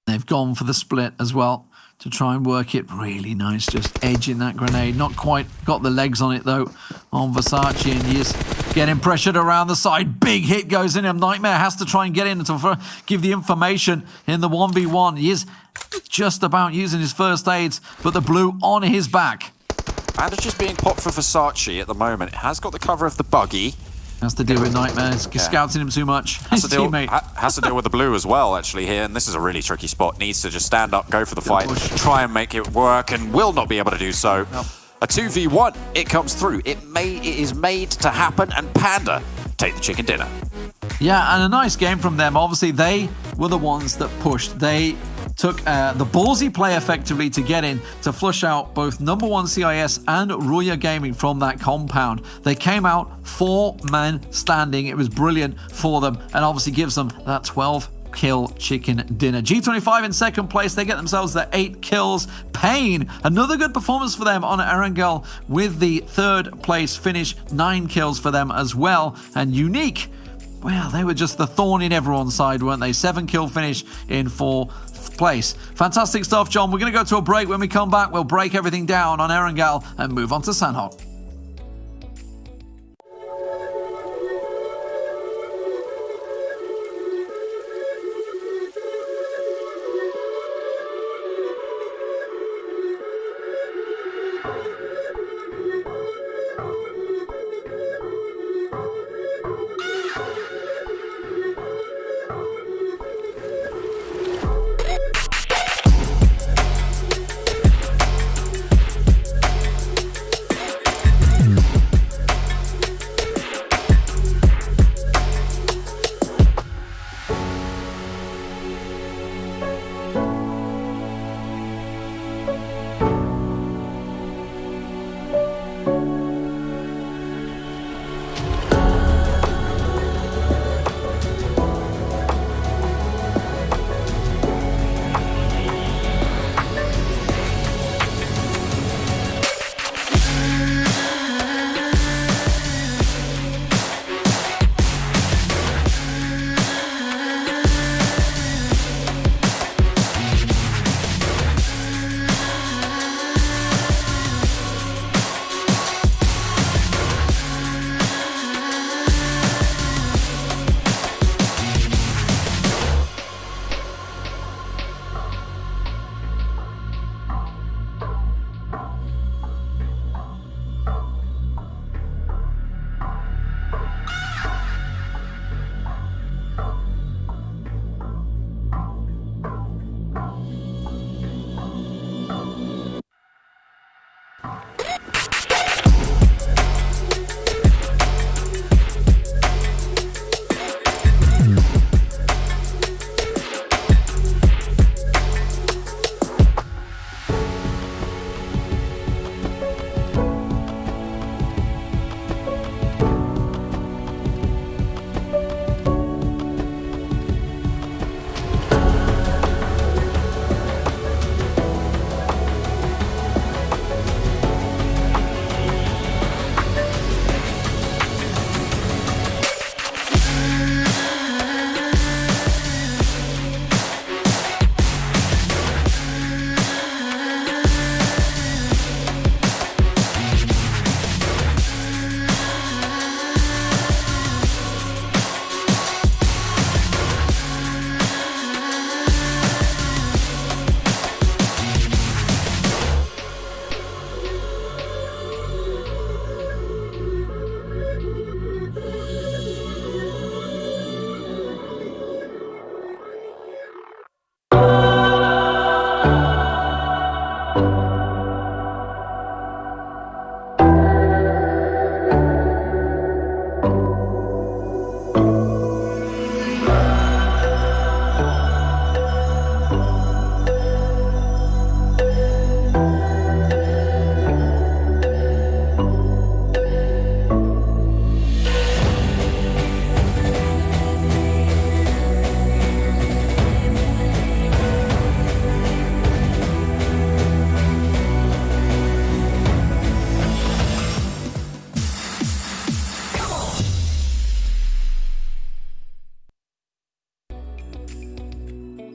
They've gone for the split as well to try and work it. Really nice, just edging that grenade. Not quite got the legs on it, though, on Versace, and he's getting pressured around the side. Big hit goes in him. Nightmare has to try and get in to give the information in the 1v1. He is just about using his first aids, but the blue on his back. And it's just being popped for Versace at the moment. It has got the cover of the buggy. Has to deal with Nightmare. He's scouting him too much. His teammate. Has to deal with the blue as well, actually, here. And this is a really tricky spot. Needs to just stand up, go for the fight, try and make it work, and will not be able to do so. Nope. A 2v1. It comes through. It is made to happen, and Panda take the chicken dinner. Yeah, and a nice game from them. Obviously, they were the ones that pushed. They took the ballsy play effectively to get in to flush out both number 1 CIS and Ruya Gaming from that compound. They came out 4 men standing. It was brilliant for them and obviously gives them that 12 kill chicken dinner. G25 in second place. They get themselves their 8 kills. Pain, another good performance for them on Erangel with the third place finish. 9 kills for them as well. And Unique, well, they were just the thorn in everyone's side, weren't they? 7 kill finish in 4th place. Fantastic stuff, John. We're going to go to a break. When we come back, we'll break everything down on Erangel and move on to Sanhok.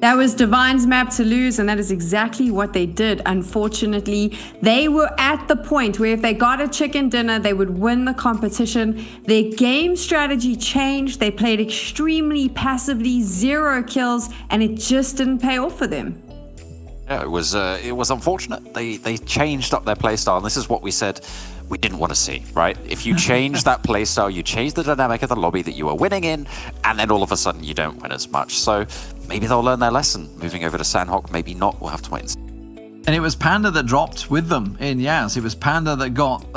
That was Divine's map to lose, and that is exactly what they did. Unfortunately, they were at the point where if they got a chicken dinner, they would win the competition. Their game strategy changed. They played extremely passively, 0 kills, and it just didn't pay off for them. Yeah, it was unfortunate. They changed up their playstyle, and this is what we said we didn't want to see, right? If you change that playstyle, you change the dynamic of the lobby that you are winning in, and then all of a sudden you don't win as much. So maybe they'll learn their lesson moving over to Sanhok, maybe not. We'll have to wait and see. And it was Panda that dropped with them in Yaz. It was Panda that got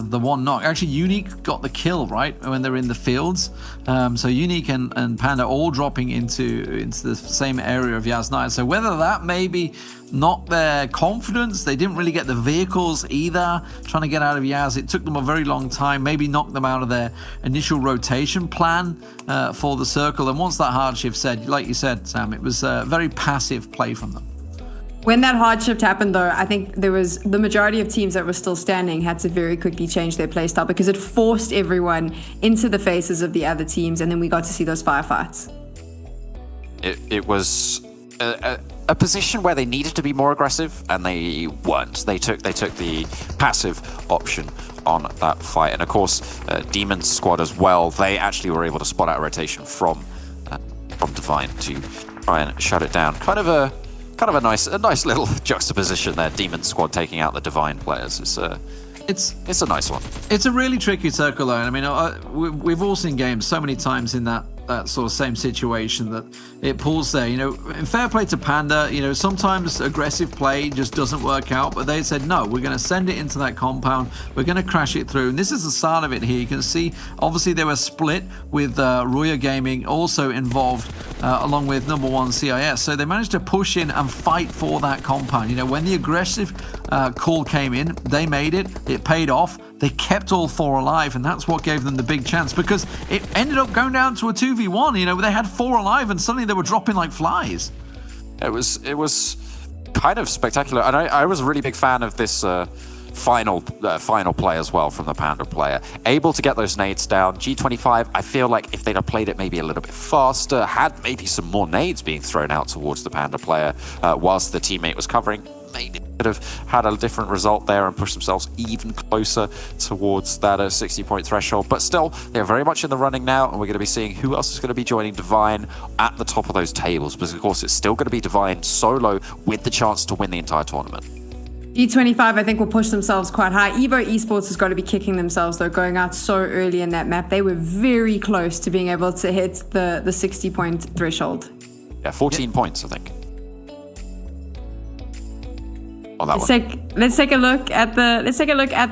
the one knock. Actually, Unique got the kill, right, when they're in the fields. So Unique and Panda all dropping into the same area of Yaz Knight. So whether that maybe knocked their confidence, they didn't really get the vehicles either, trying to get out of Yaz. It took them a very long time, maybe knocked them out of their initial rotation plan for the circle. And once that hard shift said, like you said, Sam, it was very passive play from them. When that hard shift happened, though, I think there was the majority of teams that were still standing had to very quickly change their playstyle because it forced everyone into the faces of the other teams, and then we got to see those firefights. It was a position where they needed to be more aggressive, and they weren't. They took the passive option on that fight, and of course, Demon's squad as well. They actually were able to spot out a rotation from Divine to try and shut it down. Kind of a nice little juxtaposition there. Demon squad taking out the Divine players. It's a nice one. It's a really tricky circle, though. I mean, we've all seen games so many times in that sort of same situation that it pulls there. You know, in fair play to Panda, you know, sometimes aggressive play just doesn't work out, but they said, no, we're going to send it into that compound. We're going to crash it through. And this is the start of it here. You can see, obviously, they were split with Ruya Gaming also involved along with number one CIS. So they managed to push in and fight for that compound. You know, when the aggressive call came in, they made it. It paid off. They kept all four alive, and that's what gave them the big chance, because it ended up going down to a 2v1. You know, they had four alive, and suddenly they were dropping like flies. It was kind of spectacular, and I was a really big fan of this final play as well from the Panda player. Able to get those nades down. G25, I feel like if they'd have played it maybe a little bit faster, had maybe some more nades being thrown out towards the Panda player whilst the teammate was covering, maybe could have had a different result there and pushed themselves even closer towards that 60-point threshold. But still, they're very much in the running now, and we're going to be seeing who else is going to be joining Divine at the top of those tables, because of course it's still going to be Divine solo with the chance to win the entire tournament. G25, I think, will push themselves quite high. Evo Esports has got to be kicking themselves, though, going out so early in that map. They were very close to being able to hit the 60-point threshold. Yeah, 14 points, I think. On that Let's take a look at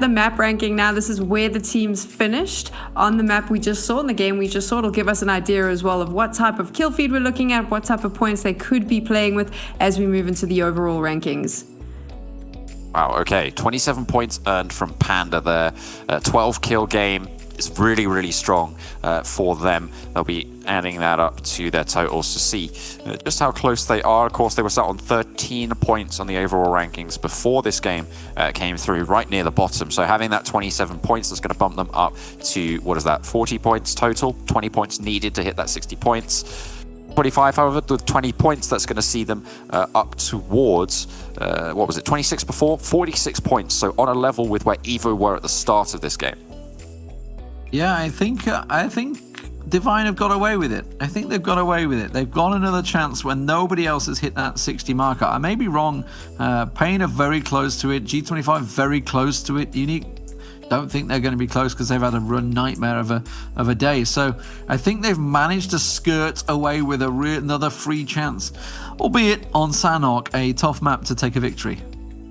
the map ranking now. This is where the teams finished on the map we just saw. In the game we just saw, it'll give us an idea as well of what type of kill feed we're looking at, what type of points they could be playing with as we move into the overall rankings. Wow, okay. 27 points earned from Panda there. 12 kill game. It's really, really strong for them. They'll be adding that up to their totals to see just how close they are. Of course, they were sat on 13 points on the overall rankings before this game came through, right near the bottom. So having that 27 points, that's going to bump them up to, what is that, 40 points total? 20 points needed to hit that 60 points. 25, however, with 20 points, that's going to see them up towards, 26 before? 46 points. So on a level with where Evo were at the start of this game. Yeah, I think Divine have got away with it. I think they've got away with it. They've got another chance when nobody else has hit that 60 marker. I may be wrong. Pain are very close to it. G25 very close to it. Unique, don't think they're going to be close because they've had a run nightmare of a day. So I think they've managed to skirt away with another free chance, albeit on Sanhok, a tough map to take a victory.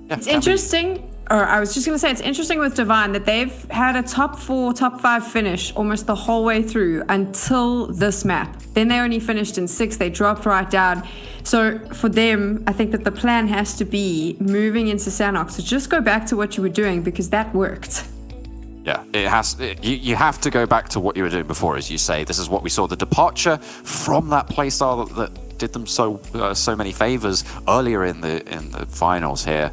Yeah, it's interesting. Or I was just going to say, it's interesting with Divine that they've had a top 4, top 5 finish almost the whole way through until this map. Then they only finished in 6th. They dropped right down. So for them, I think that the plan has to be moving into Sanhok. So just go back to what you were doing because that worked. Yeah, it has. You have to go back to what you were doing before, as you say. This is what we saw. The departure from that playstyle that did them so many favors earlier in the finals here.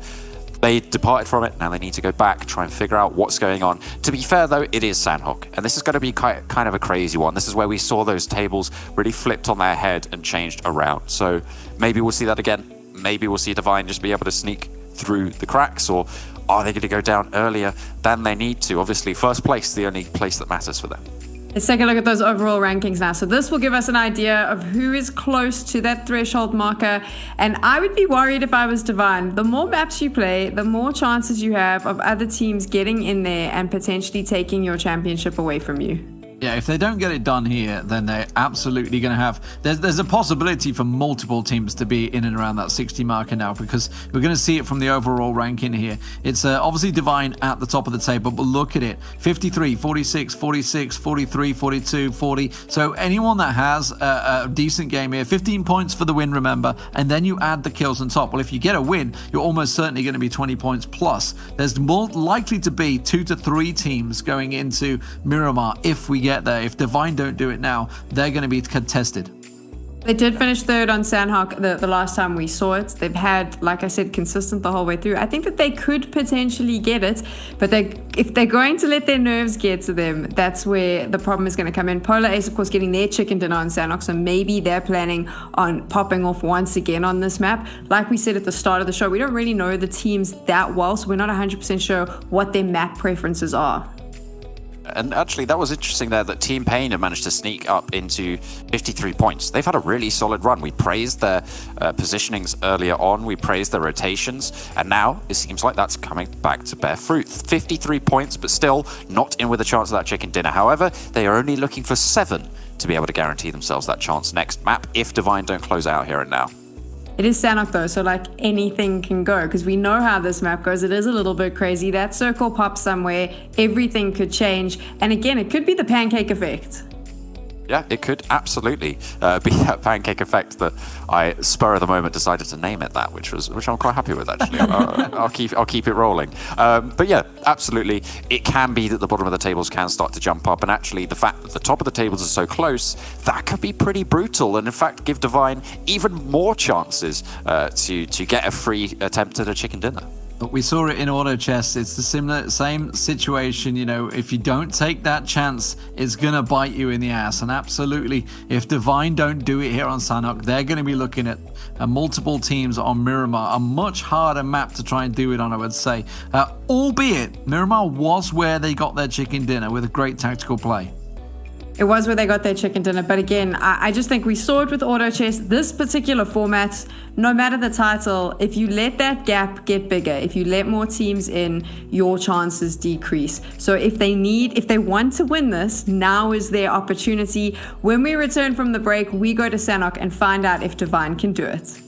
They departed from it, now they need to go back, try and figure out what's going on. To be fair though, it is Sanhok, and this is going to be kind of a crazy one. This is where we saw those tables really flipped on their head and changed around. So maybe we'll see that again. Maybe we'll see Divine just be able to sneak through the cracks, or are they going to go down earlier than they need to? Obviously, first place is the only place that matters for them. Let's take a look at those overall rankings now. So this will give us an idea of who is close to that threshold marker. And I would be worried if I was Divine. The more maps you play, the more chances you have of other teams getting in there and potentially taking your championship away from you. Yeah, if they don't get it done here, then they're absolutely going to have... There's a possibility for multiple teams to be in and around that 60 marker now, because we're going to see it from the overall ranking here. It's obviously Divine at the top of the table, but look at it. 53, 46, 46, 43, 42, 40. So anyone that has a decent game here, 15 points for the win, remember, and then you add the kills on top. Well, if you get a win, you're almost certainly going to be 20 points plus. There's more likely to be 2 to 3 teams going into Miramar if we get there. If Divine don't do it now, they're going to be contested. They did finish third on Sandhawk the last time we saw it. They've had, like I said, consistent the whole way through. I think that they could potentially get it, but if they're going to let their nerves get to them, that's where the problem is going to come in. Polar Ace, of course, getting their chicken dinner on Sandhawk, so maybe they're planning on popping off once again on this map. Like we said at the start of the show, we don't really know the teams that well, so we're not 100% sure what their map preferences are. And actually, that was interesting there that Team Pain have managed to sneak up into 53 points. They've had a really solid run. We praised their positionings earlier on. We praised their rotations. And now it seems like that's coming back to bear fruit. 53 points, but still not in with a chance of that chicken dinner. However, they are only looking for 7 to be able to guarantee themselves that chance next map if Divine don't close out here and now. It is Sandhawk though, so like anything can go, because we know how this map goes. It is a little bit crazy. That circle pops somewhere, everything could change, and again, it could be the pancake effect. Yeah, it could absolutely be that pancake effect that I spur of the moment decided to name it that, which I'm quite happy with actually. I'll keep it rolling. But yeah, absolutely, it can be that the bottom of the tables can start to jump up, and actually the fact that the top of the tables are so close, that could be pretty brutal, and in fact give Divine even more chances to get a free attempt at a chicken dinner. But we saw it in auto chess. It's the same situation. You know, if you don't take that chance, it's going to bite you in the ass. And absolutely, if Divine don't do it here on Sandhawk, they're going to be looking at multiple teams on Miramar. A much harder map to try and do it on, I would say. Albeit, Miramar was where they got their chicken dinner with a great tactical play. It was where they got their chicken dinner, but again, I just think we saw it with auto chess. This particular format, no matter the title, if you let that gap get bigger, if you let more teams in, your chances decrease. So if they want to win this, now is their opportunity. When we return from the break, we go to Sandhawk and find out if Divine can do it.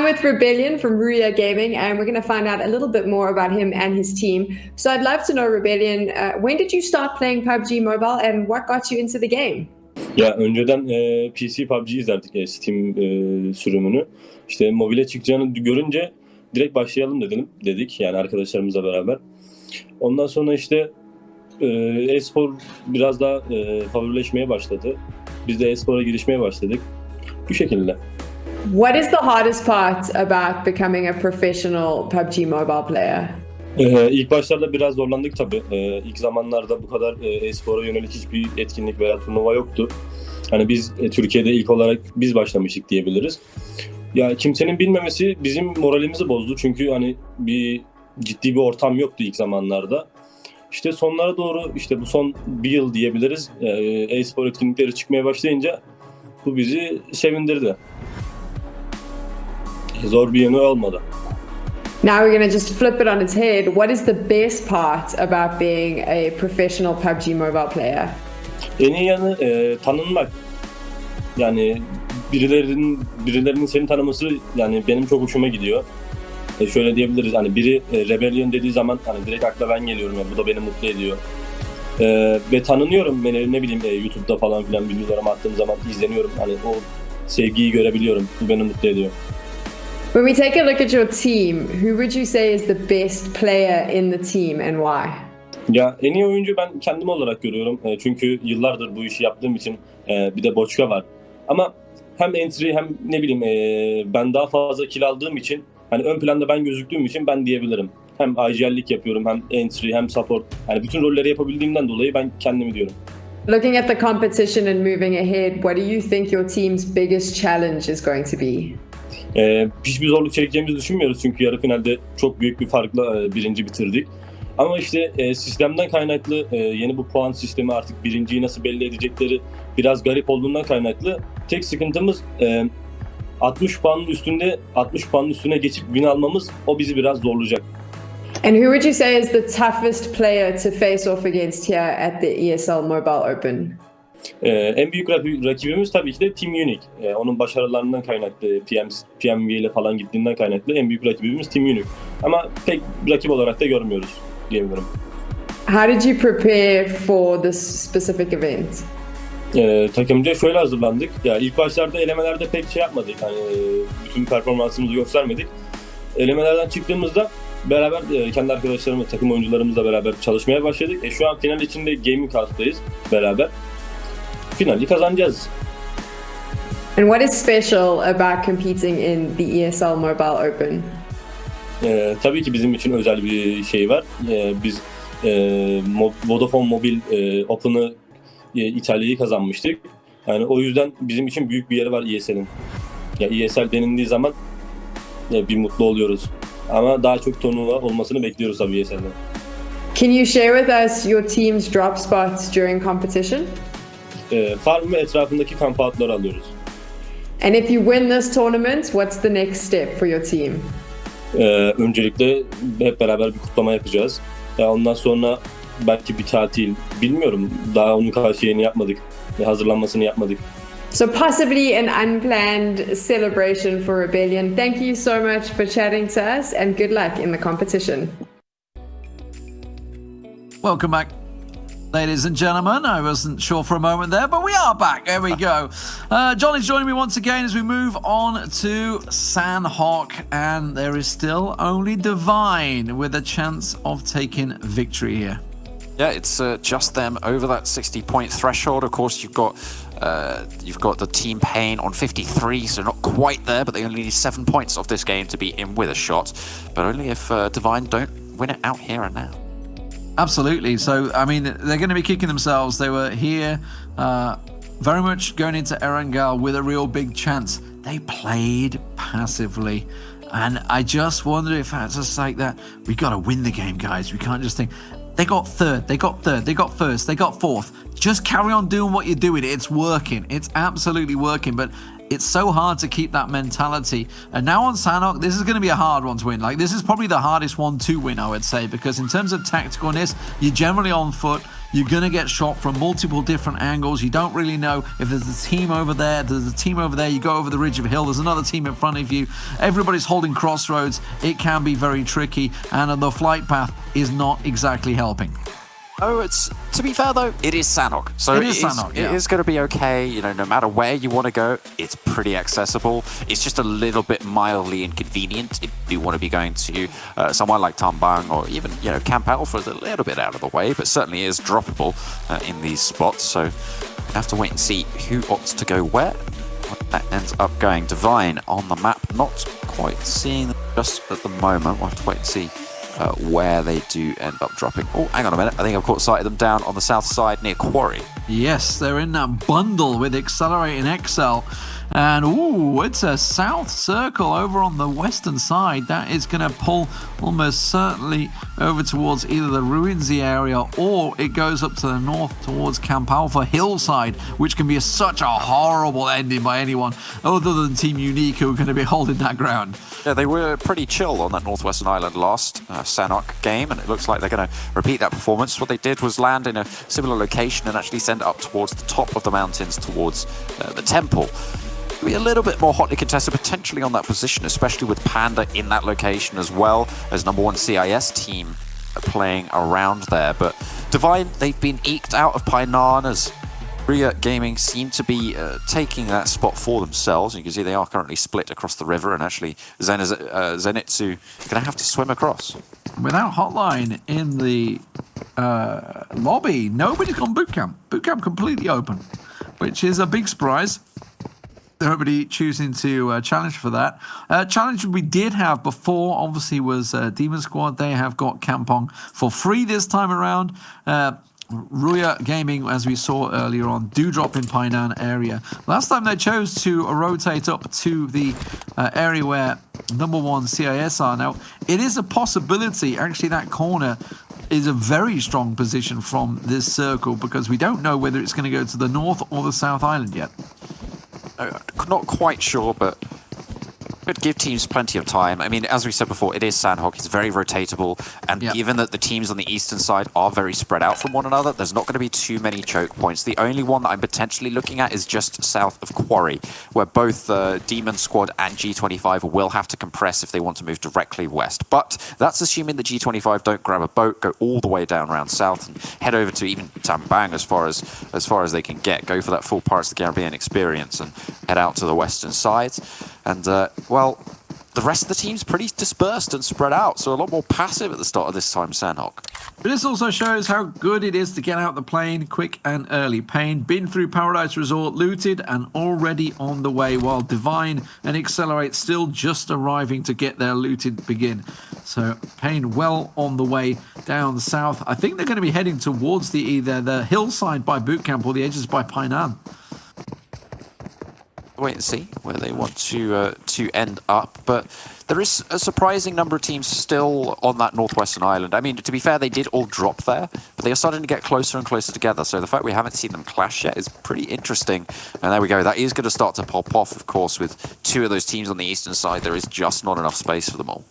with Rebellion from Ruya Gaming, and we're going to find out a little bit more about him and his team. So I'd love to know, Rebellion, when did you start playing PUBG Mobile and what got you into the game? Ya önceden PC PUBG izlerdik Steam sürümünü. İşte mobile çıkacağını görünce direkt başlayalım dedik yani arkadaşlarımızla beraber. Ondan sonra işte e-spor biraz daha favorileşmeye başladı. Biz de e-spora girişmeye başladık. Bu şekilde. What is the hardest part about becoming a professional PUBG Mobile player? İlk başlarda biraz zorlandık tabii. İlk zamanlarda bu kadar e-spora yönelik hiçbir etkinlik veya turnuva yoktu. Hani biz Türkiye'de ilk olarak biz başlamıştık diyebiliriz. Ya kimsenin bilmemesi bizim moralimizi bozdu çünkü hani ciddi bir ortam yoktu ilk zamanlarda. İşte sonlara doğru işte bu son bir yıl diyebiliriz e-spor etkinlikleri çıkmaya başlayınca bu bizi sevindirdi. Zor bir yanı olmadı. Now we're going to just flip it on its head. What is the best part about being a professional PUBG Mobile player? En iyi yanı tanınmak. Yani birilerinin seni tanıması yani benim çok hoşuma gidiyor. Şöyle diyebiliriz hani biri Rebellion dediği zaman hani direkt akla ben geliyorum yani bu da beni mutlu ediyor. Ve tanınıyorum ne bileyim YouTube'da falan filan videolarımı attığım zaman izleniyorum. Hani o sevgiyi görebiliyorum. Bu beni mutlu ediyor. When we take a look at your team, who would you say is the best player in the team and why? Ya en iyi oyuncu ben kendim olarak görüyorum. Çünkü yıllardır bu işi yaptığım için bir de Boçka var. Ama hem entry hem ne bileyim ben daha fazla kill aldığım için hani ön planda ben gözüktüğüm için ben diyebilirim. Hem IGL'lik yapıyorum hem entry hem support. Yani bütün rolleri yapabildiğimden dolayı ben kendimi diyorum. Looking at the competition and moving ahead, what do you think your team's biggest challenge is going to be? Hiçbir zorluk çekeceğimizi düşünmüyoruz çünkü yarı finalde çok büyük bir farkla birinci bitirdik. Ama işte sistemden kaynaklı yeni bu puan sistemi artık birinciyi nasıl belli edecekleri biraz garip olduğundan kaynaklı. Tek sıkıntımız 60 puanın üstüne geçip win almamız o bizi biraz zorlayacak. And who would you say is the toughest player to face off against here at the ESL Mobile Open? En büyük rakibimiz tabii ki de Team Unique. Onun başarılarından kaynaklı, PMV ile falan gittiğinden kaynaklı en büyük rakibimiz Team Unique. Ama pek rakip olarak da görmüyoruz diyebilirim. How did you prepare for this specific event? Takımca şöyle hazırlandık. Ya ilk başlarda elemelerde pek şey yapmadık. Hani bütün performansımızı göstermedik. Elemelerden çıktığımızda beraber kendi arkadaşlarımla, takım oyuncularımızla beraber çalışmaya başladık. Şu an final içinde Gaming House'dayız beraber. Finali kazanacağız. And what is special about competing in the ESL Mobile Open? Tabii ki bizim için özel bir şey var. Biz Vodafone Mobile Open'ı İtalya'yı kazanmıştık. Yani o yüzden bizim için büyük bir yeri var ESL'in. Ya ESL denildiği zaman bir mutlu oluyoruz. Ama daha çok turnuva olmasını bekliyoruz tabii ESL'den. Can you share with us your team's drop spots during competition? Farm ve etrafındaki kamp outları alıyoruz. And if you win this tournament, what's the next step for your team? Öncelikle hep beraber bir kutlama yapacağız. Ondan sonra belki bir tatil, bilmiyorum. Daha onun şeyini yapmadık, hazırlanmasını yapmadık. So possibly an unplanned celebration for Rebellion. Thank you so much for chatting to us and good luck in the competition. Welcome back, ladies and gentlemen. I wasn't sure for a moment there, but we are back. There we go. John is joining me once again as we move on to Sanhok, and there is still only Divine with a chance of taking victory here. Yeah, it's just them over that 60-point threshold. Of course, you've got the team Pain on 53, so not quite there, but they only need 7 points of this game to be in with a shot. But only if Divine don't win it out here and now. Absolutely. So, I mean, they're going to be kicking themselves. They were here very much going into Erangel with a real big chance. They played passively. And I just wonder if it's just like that. We got to win the game, guys. We can't just think. They got third, they got first, they got fourth. Just carry on doing what you're doing. It's working. It's absolutely working. But it's so hard to keep that mentality. And now on Sanhok, this is going to be a hard one to win. Like, this is probably the hardest one to win, I would say, because in terms of tacticalness, you're generally on foot. You're going to get shot from multiple different angles. You don't really know if there's a team over there, there's a team over there. You go over the ridge of a hill, there's another team in front of you. Everybody's holding crossroads. It can be very tricky, and the flight path is not exactly helping. Oh, to be fair though, it is Sanhok. So it is Sanhok, yeah. It is going to be okay. You know, no matter where you want to go, it's pretty accessible. It's just a little bit mildly inconvenient if you want to be going to somewhere like Tambang or even, you know, Camp Alpha is a little bit out of the way, but certainly is droppable in these spots. So we have to wait and see who opts to go where. That ends up going. Divine on the map, not quite seeing them just at the moment. We'll have to wait and see where they do end up dropping. Oh, hang on a minute. I think I've caught sight of them down on the south side near Quarry. Yes, they're in that bundle with Accelerating XL. And, ooh, it's a south circle over on the western side. That is going to pull almost certainly over towards either the Ruinsy area or it goes up to the north towards Camp Alpha hillside, which can be such a horrible ending by anyone other than Team Unique, who are going to be holding that ground. Yeah, they were pretty chill on that Northwestern Island last Sanhok game, and it looks like they're going to repeat that performance. What they did was land in a similar location and actually send up towards the top of the mountains, towards the temple. Be a little bit more hotly contested potentially on that position, especially with Panda in that location as well as number one CIS team playing around there. But Divine, they've been eked out of Painan as Ria Gaming seem to be taking that spot for themselves. You can see they are currently split across the river, and actually Zenitsu going to have to swim across. Without Hotline in the lobby, nobody's gone boot camp. Boot camp completely open, which is a big surprise. Nobody choosing to challenge for that. Challenge we did have before, obviously, was Demon Squad. They have got Kampong for free this time around. Ruya Gaming, as we saw earlier on, do drop in Painan area. Last time they chose to rotate up to the area where number one CIS are. Now, it is a possibility, actually, that corner is a very strong position from this circle because we don't know whether it's going to go to the north or the south island yet. Not quite sure, but could give teams plenty of time. I mean, as we said before, it is Sanhok. It's very rotatable, and given that the teams on the eastern side are very spread out from one another, there's not going to be too many choke points. The only one that I'm potentially looking at is just south of Quarry, where both Demon Squad and G25 will have to compress if they want to move directly west. But that's assuming that G25 don't grab a boat, go all the way down around south, and head over to even Tambang as far as they can get. Go for that full Pirates of the Caribbean experience and head out to the western side. And, well, the rest of the team's pretty dispersed and spread out, so a lot more passive at the start of this time, Sanhok. But this also shows how good it is to get out the plane quick and early. Payne been through Paradise Resort, looted, and already on the way, while Divine and Accelerate still just arriving to get their looted begin. So Payne well on the way down south. I think they're going to be heading towards either the hillside by Bootcamp or the edges by Painan. Wait and see where they want to end up, but there is a surprising number of teams still on that northwestern island. I mean, to be fair, they did all drop there, but they are starting to get closer and closer together, so the fact we haven't seen them clash yet is pretty interesting. And there we go, that is going to start to pop off, of course, with two of those teams on the eastern side. There is just not enough space for them all.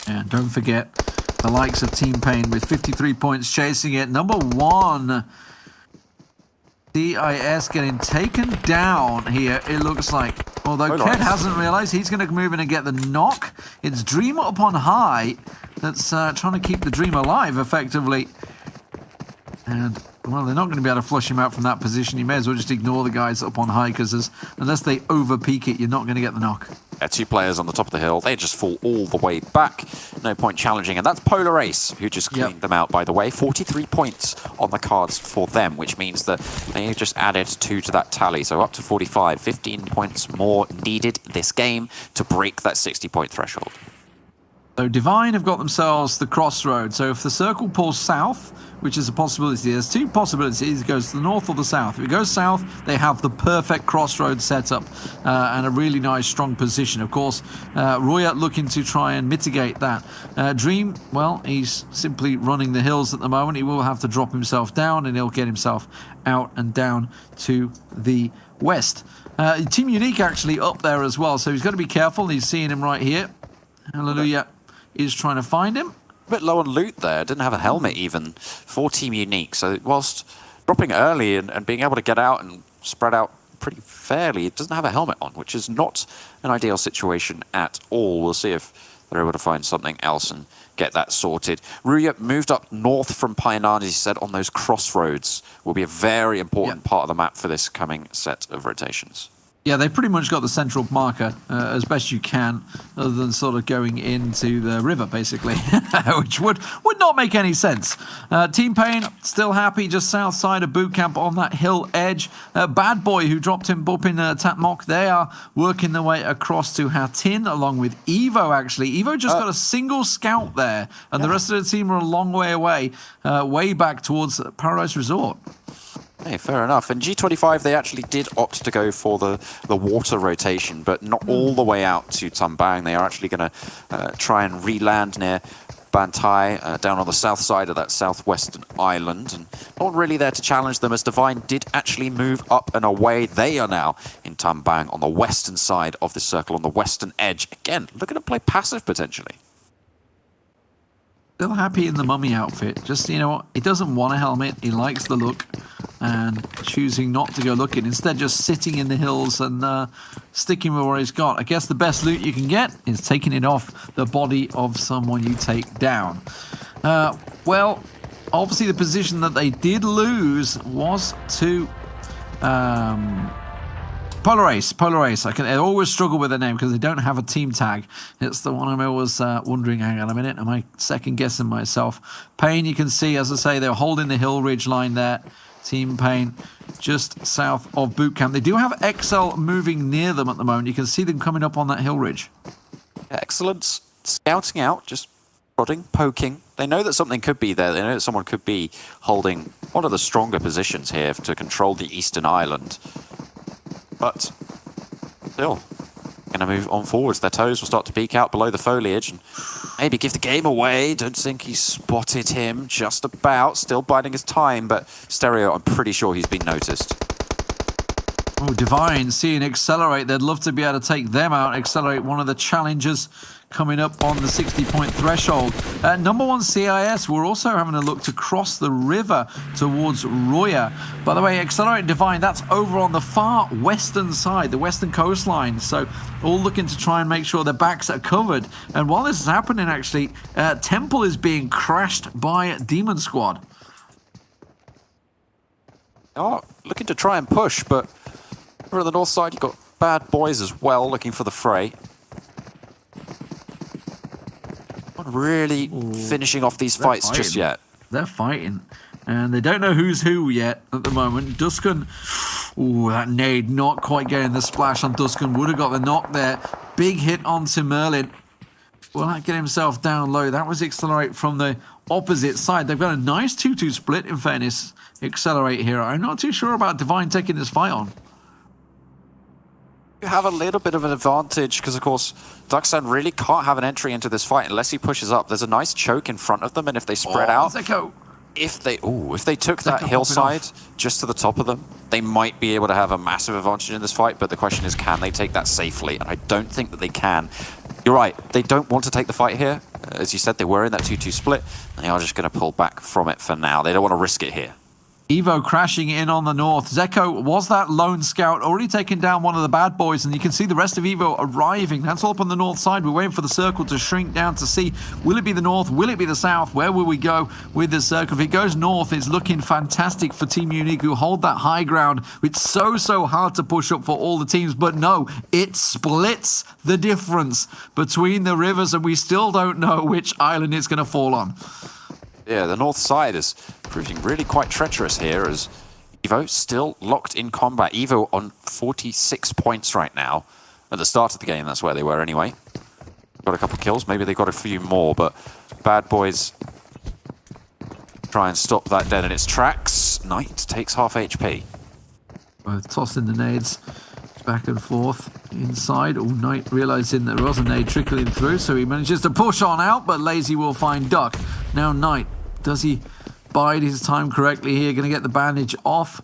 And don't forget the likes of Team Payne with 53 points chasing it. Number one, CIS getting taken down here, it looks like. Although Ked hasn't realized he's going to move in and get the knock. It's Dream up on high that's trying to keep the Dream alive, effectively. And, well, they're not going to be able to flush him out from that position. You may as well just ignore the guys up on high, because unless they over-peak it, you're not going to get the knock. Yeah, two players on the top of the hill. They just fall all the way back. No point challenging. And that's Polar Ace, who just cleaned them out, by the way. 43 points on the cards for them, which means that they just added 2 to that tally. So up to 45. 15 points more needed this game to break that 60-point threshold. So Divine have got themselves the crossroad. So if the circle pulls south, which is a possibility, there's two possibilities. It goes to the north or the south. If it goes south, they have the perfect crossroad setup and a really nice, strong position. Of course, Roya looking to try and mitigate that. Dream, well, he's simply running the hills at the moment. He will have to drop himself down, and he'll get himself out and down to the west. Team Unique actually up there as well, so he's got to be careful. He's seeing him right here. Hallelujah is trying to find him. A bit low on loot there. Didn't have a helmet even for Team Unique. So whilst dropping early and being able to get out and spread out pretty fairly, it doesn't have a helmet on, which is not an ideal situation at all. We'll see if they're able to find something else and get that sorted. Ruya moved up north from Painan, as he said, on those crossroads. Will be a very important part of the map for this coming set of rotations. Yeah, they've pretty much got the central marker as best you can, other than sort of going into the river, basically, which would not make any sense. Team Pain still happy just south side of boot camp on that hill edge. Bad Boy, who dropped him up in Tatmok, they are working their way across to Hatin, along with Evo, actually. Evo just got a single scout there, and the rest of the team are a long way away, way back towards Paradise Resort. Hey, fair enough. And G25, they actually did opt to go for the water rotation, but not all the way out to Tambang. They are actually going to try and re-land near Bantai, down on the south side of that southwestern island. And not really there to challenge them, as Divine did actually move up and away. They are now in Tambang on the western side of the circle, on the western edge. Again, looking to play passive, potentially. Still happy in the mummy outfit. Just, you know what, he doesn't want a helmet. He likes the look, and choosing not to go looking. Instead, just sitting in the hills and sticking with what he's got. I guess the best loot you can get is taking it off the body of someone you take down. Well, obviously the position that they did lose was to Polar Ace. I always struggle with the name because they don't have a team tag. It's the one I'm always wondering, hang on a minute, am I second guessing myself? Pain, you can see, as I say, they're holding the hill ridge line there. Team Pain just south of boot camp. They do have EXL moving near them at the moment. You can see them coming up on that hill ridge. Excellent. Scouting out, just prodding, poking. They know that something could be there. They know that someone could be holding one of the stronger positions here to control the eastern island. But still, going to move on forwards. Their toes will start to peek out below the foliage and maybe give the game away. Don't think he spotted him just about. Still biding his time, but Stereo, I'm pretty sure he's been noticed. Oh, Divine seeing Accelerate. They'd love to be able to take them out. Accelerate, one of the challengers coming up on the 60-point threshold. Number one CIS, we're also having a look to cross the river towards Roya. By the way, Accelerate Divine, that's over on the far western side, the western coastline. So all looking to try and make sure their backs are covered. And while this is happening, actually, Temple is being crashed by Demon Squad. Oh, looking to try and push, but over on the north side, you've got Bad Boys as well, looking for the fray. Not really finishing off these fights just yet. They're fighting, and they don't know who's who yet at the moment. Duskan, ooh, that nade not quite getting the splash on Duskan. Would have got the knock there. Big hit onto Merlin. Will that get himself down low? That was Accelerate from the opposite side. They've got a nice 2-2 split, in fairness. Accelerate here. I'm not too sure about Divine taking this fight on. You have a little bit of an advantage because, of course, Duckstone really can't have an entry into this fight unless he pushes up. There's a nice choke in front of them, and if they spread out, if they took that hillside just to the top of them, they might be able to have a massive advantage in this fight. But the question is, can they take that safely? And I don't think that they can. You're right. They don't want to take the fight here. As you said, they were in that 2-2 split. They are just going to pull back from it for now. They don't want to risk it here. Evo crashing in on the north. Zeko was that lone scout, already taken down one of the Bad Boys, and you can see the rest of Evo arriving. That's all up on the north side. We're waiting for the circle to shrink down to see, will it be the north, will it be the south, where will we go with the circle? If it goes north, it's looking fantastic for Team Unique, who hold that high ground. It's so hard to push up for all the teams, but no, it splits the difference between the rivers, and we still don't know which island it's going to fall on. Yeah, the north side is proving really quite treacherous here, as Evo still locked in combat. Evo on 46 points right now. At the start of the game, that's where they were anyway. Got a couple kills, maybe they got a few more, but Bad Boys try and stop that dead in its tracks. Knight takes half HP. Both tossing the nades back and forth inside. Oh, Knight realizing there was a nade trickling through, so he manages to push on out, but Lazy will find Duck. Now Knight, does he bide his time correctly here? Going to get the bandage off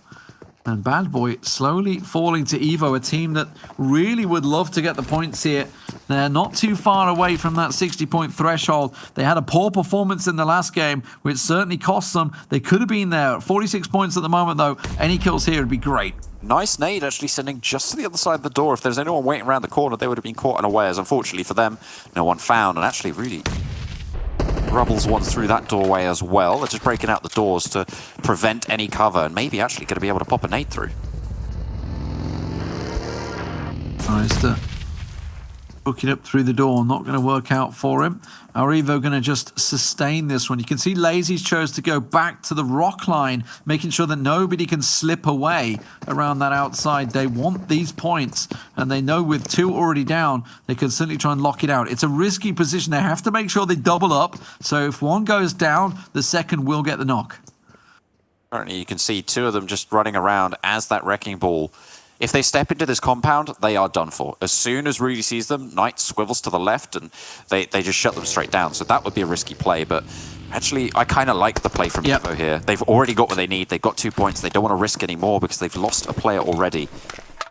And Bad Boy slowly falling to Evo, a team that really would love to get the points here. They're not too far away from that 60-point threshold. They had a poor performance in the last game, which certainly cost them. They could have been there. 46 points at the moment, though. Any kills here would be great. Nice nade actually sending just to the other side of the door. If there's anyone waiting around the corner, they would have been caught unawares. Unfortunately for them, no one found, and actually really rubbles one through that doorway as well. They're just breaking out the doors to prevent any cover, and maybe actually going to be able to pop a nade through. Nice to hook it up through the door. Not going to work out for him. Our Evo going to just sustain this one. You can see Lazy's chose to go back to the rock line, making sure that nobody can slip away around that outside. They want these points, and they know with 2 already down, they can certainly try and lock it out. It's a risky position. They have to make sure they double up, so if one goes down, the second will get the knock. Currently, you can see 2 of them just running around as that wrecking ball. If they step into this compound, they are done for. As soon as Rudy sees them, Knight swivels to the left, and they just shut them straight down. So that would be a risky play, but actually, I kind of like the play from Evo here. They've already got what they need. They've got 2 points. They don't want to risk any more because they've lost a player already.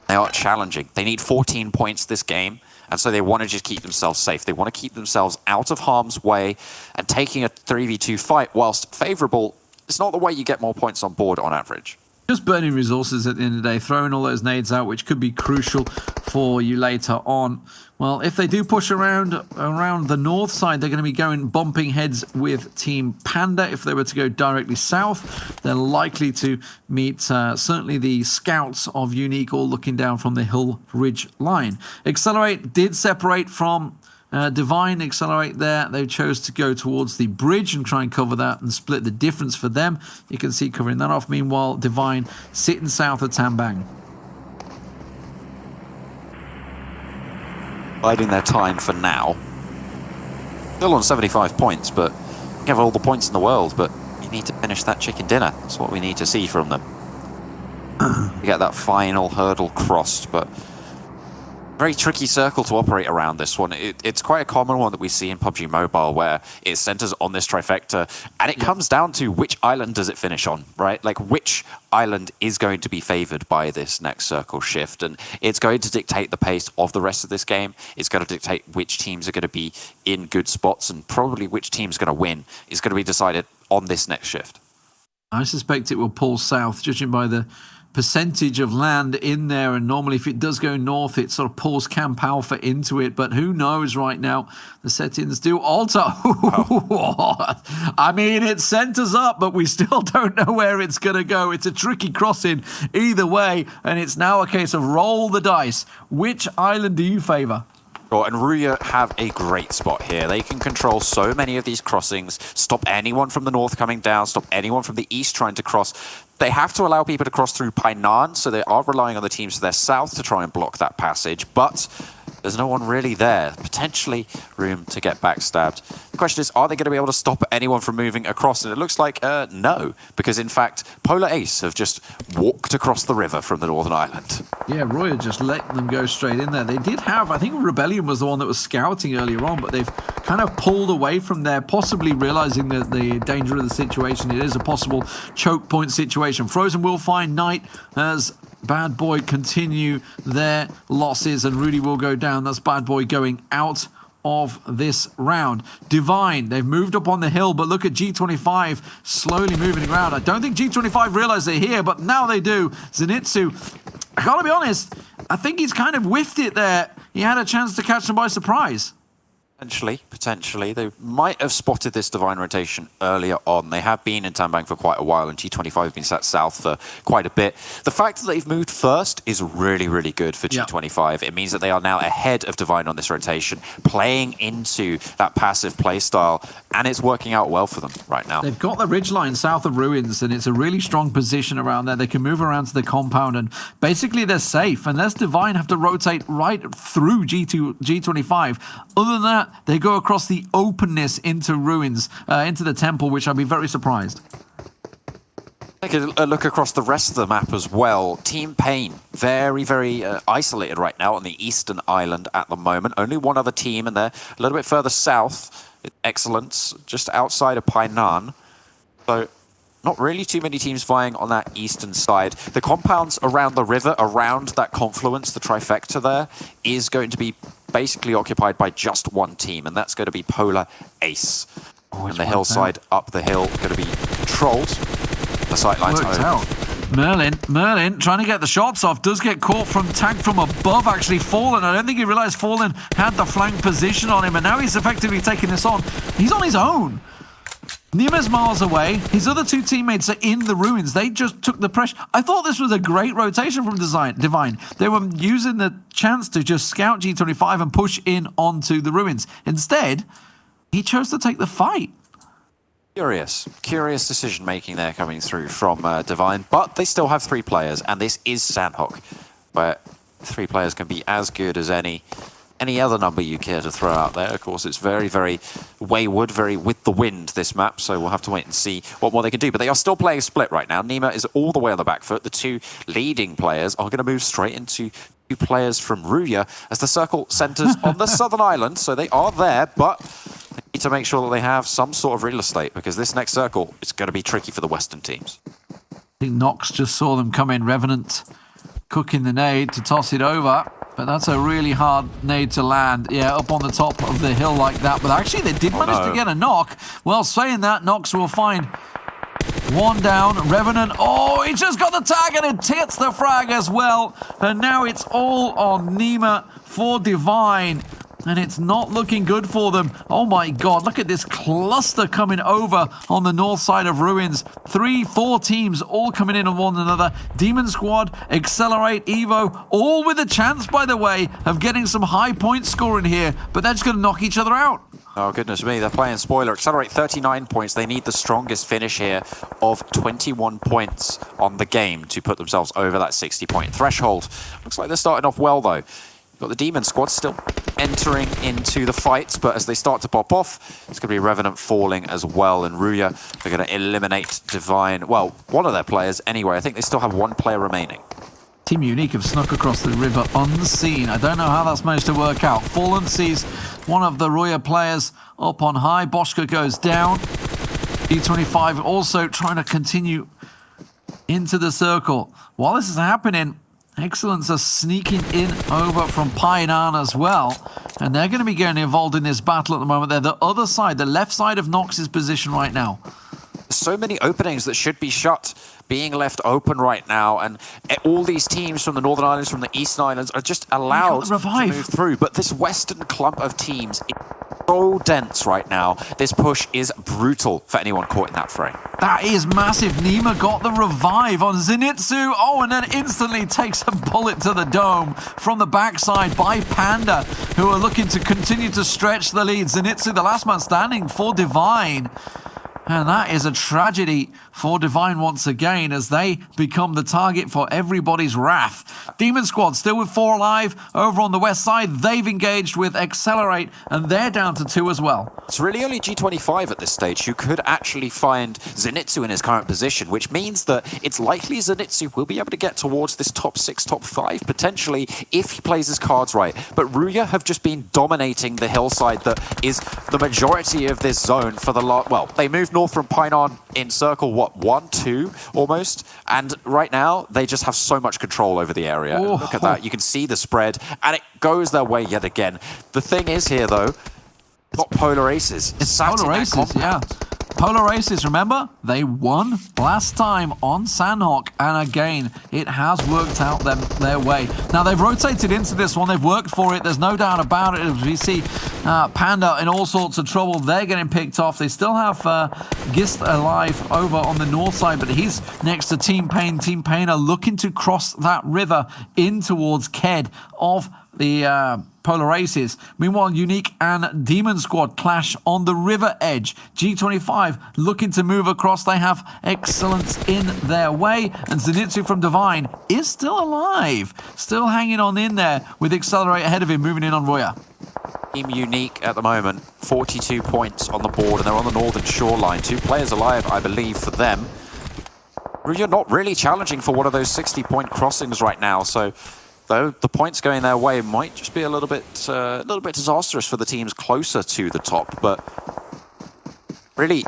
They are challenging. They need 14 points this game, and so they want to just keep themselves safe. They want to keep themselves out of harm's way, and taking a 3v2 fight, whilst favourable, it's not the way you get more points on board on average. Just burning resources at the end of the day, throwing all those nades out, which could be crucial for you later on. Well, if they do push around the north side, they're going to be bumping heads with Team Panda. If they were to go directly south, they're likely to meet certainly the scouts of Unique, all looking down from the Hill Ridge line. Accelerate did separate from Divine. Accelerate there. They chose to go towards the bridge and try and cover that and split the difference for them. You can see covering that off. Meanwhile, Divine sitting south of Tambang. Biding their time for now. Still on 75 points, but you have all the points in the world, but you need to finish that chicken dinner. That's what we need to see from them. You get that final hurdle crossed, but very tricky circle to operate around this one. It's quite a common one that we see in PUBG Mobile, where it centers on this trifecta, and it comes down to which island does it finish on, right? Like, which island is going to be favored by this next circle shift, and it's going to dictate the pace of the rest of this game. It's going to dictate which teams are going to be in good spots, and probably which team's going to win is going to be decided on this next shift. I suspect it will pull south, judging by the percentage of land in there, and normally if it does go north, it sort of pulls Camp Alpha into it, but who knows right now. The settings do alter. I mean, it centers up, but we still don't know where it's going to go. It's a tricky crossing either way, and it's now a case of roll the dice. Which island do you favor? And Ruya have a great spot here. They can control so many of these crossings, stop anyone from the north coming down, stop anyone from the east trying to cross. They have to allow people to cross through Painan, so they are relying on the teams to their south to try and block that passage, but there's no one really there. Potentially room to get backstabbed. The question is, are they going to be able to stop anyone from moving across? And it looks like no, because in fact, Polar Ace have just walked across the river from the Northern Island. Yeah, Roy just letting them go straight in there. They did have, I think Rebellion was the one that was scouting earlier on, but they've kind of pulled away from there, possibly realizing that the danger of the situation. It is a possible choke point situation. Frozen will find Knight as Bad Boy continue their losses, and Rudy will go down. That's Bad Boy going out of this round. Divine, they've moved up on the hill, but look at G25 slowly moving around. I don't think G25 realize they're here, but now they do. Zenitsu, I gotta be honest, I think he's kind of whiffed it there. He had a chance to catch them by surprise. Potentially. They might have spotted this Divine rotation earlier on. They have been in Tambang for quite a while, and G25 have been sat south for quite a bit. The fact that they've moved first is really, really good for G25. It means that they are now ahead of Divine on this rotation, playing into that passive play style, and it's working out well for them right now. They've got the ridgeline south of Ruins, and it's a really strong position around there. They can move around to the compound, and basically they're safe, unless Divine have to rotate right through G25. Other than that, they go across the openness into Ruins, into the temple, which I'd be very surprised. Take a look across the rest of the map as well. Team Pain, very, very isolated right now on the eastern island at the moment. Only one other team, and they're a little bit further south. Excellence, just outside of Painan. So not really too many teams vying on that eastern side. The compounds around the river, around that confluence, the trifecta there, is going to be basically occupied by just one team, and that's going to be Polar Ace. And the hillside up the hill going to be controlled. The sight lines Worked out. Merlin trying to get the shots off, does get caught tagged from above, actually. Fallen, I don't think he realized Fallen had the flank position on him, and now he's effectively taking this on. He's on his own. Nima's miles away. His other two teammates are in the ruins. They just took the pressure. I thought this was a great rotation from Divine. They were using the chance to just scout G25 and push in onto the ruins. Instead, he chose to take the fight. Curious decision-making there coming through from Divine, but they still have 3 players, and this is Sandhawk, where 3 players can be as good as any other number you care to throw out there. Of course, it's very, very wayward, very with the wind, this map, so we'll have to wait and see what more they can do. But they are still playing split right now. Nima is all the way on the back foot. The 2 leading players are going to move straight into 2 players from Ruya as the circle centers on the southern island, so they are there, but they need to make sure that they have some sort of real estate, because this next circle is going to be tricky for the Western teams. I think Nox just saw them come in. Revenant cooking the nade to toss it over. But that's a really hard nade to land. Yeah, up on the top of the hill like that. But actually, they did manage to get a knock. Well, saying that, Nox will find one down. Revenant, oh, he just got the tag and it hits the frag as well. And now it's all on Nima for Divine. And it's not looking good for them. Oh my god, look at this cluster coming over on the north side of Ruins. 3, 4 teams all coming in on one another. Demon Squad, Accelerate, Evo, all with a chance, by the way, of getting some high point scoring here. But they're just going to knock each other out. Oh, goodness me, they're playing spoiler. Accelerate 39 points. They need the strongest finish here of 21 points on the game to put themselves over that 60-point threshold. Looks like they're starting off well, though. Got the Demon Squad still entering into the fights, but as they start to pop off, it's going to be Revenant falling as well, and Ruya are going to eliminate Divine. Well, one of their players anyway. I think they still have 1 player remaining. Team Unique have snuck across the river unseen. I don't know how that's managed to work out. Fallen sees one of the Ruya players up on high. Boschka goes down. E25 also trying to continue into the circle. While this is happening, Excellence are sneaking in over from Painan as well. And they're going to be getting involved in this battle at the moment. They're the other side, the left side of Nox's position right now. So many openings that should be shut being left open right now, and all these teams from the Northern Islands, from the Eastern Islands are just allowed to move through. But this western clump of teams is so dense right now. This push is brutal for anyone caught in that fray. That is massive. Nima got the revive on Zenitsu. Oh, and then instantly takes a bullet to the dome from the backside by Panda, who are looking to continue to stretch the lead. Zenitsu, the last man standing for Divine. And that is a tragedy for Divine once again, as they become the target for everybody's wrath. Demon Squad still with 4 alive over on the west side. They've engaged with Accelerate, and they're down to 2 as well. It's really only G25 at this stage who could actually find Zenitsu in his current position, which means that it's likely Zenitsu will be able to get towards this top 6, top 5, potentially, if he plays his cards right. But Ruya have just been dominating the hillside that is the majority of this zone for the last... Well, they moved north from Painan in circle, what, 1, 2 almost? And right now, they just have so much control over the area. Oh. Look at that. You can see the spread, and it goes their way yet again. The thing is here, though, got Polar Aces. It's Polar Aces, yeah. Polar Aces, remember? They won last time on Sandhawk, and again, it has worked out their way. Now, they've rotated into this one. They've worked for it. There's no doubt about it. As we see Panda in all sorts of trouble. They're getting picked off. They still have Gist alive over on the north side, but he's next to Team Pain. Team Pain are looking to cross that river in towards Ked of the Polar Aces. Meanwhile, Unique and Demon Squad clash on the river edge. G25 looking to move across. They have Excellence in their way. And Zenitsu from Divine is still alive. Still hanging on in there with Accelerate ahead of him, moving in on Roya. Team Unique at the moment, 42 points on the board, and they're on the northern shoreline. 2 players alive, I believe, for them. You're not really challenging for one of those 60-point crossings right now, so... Though the points going their way might just be a little bit disastrous for the teams closer to the top, but really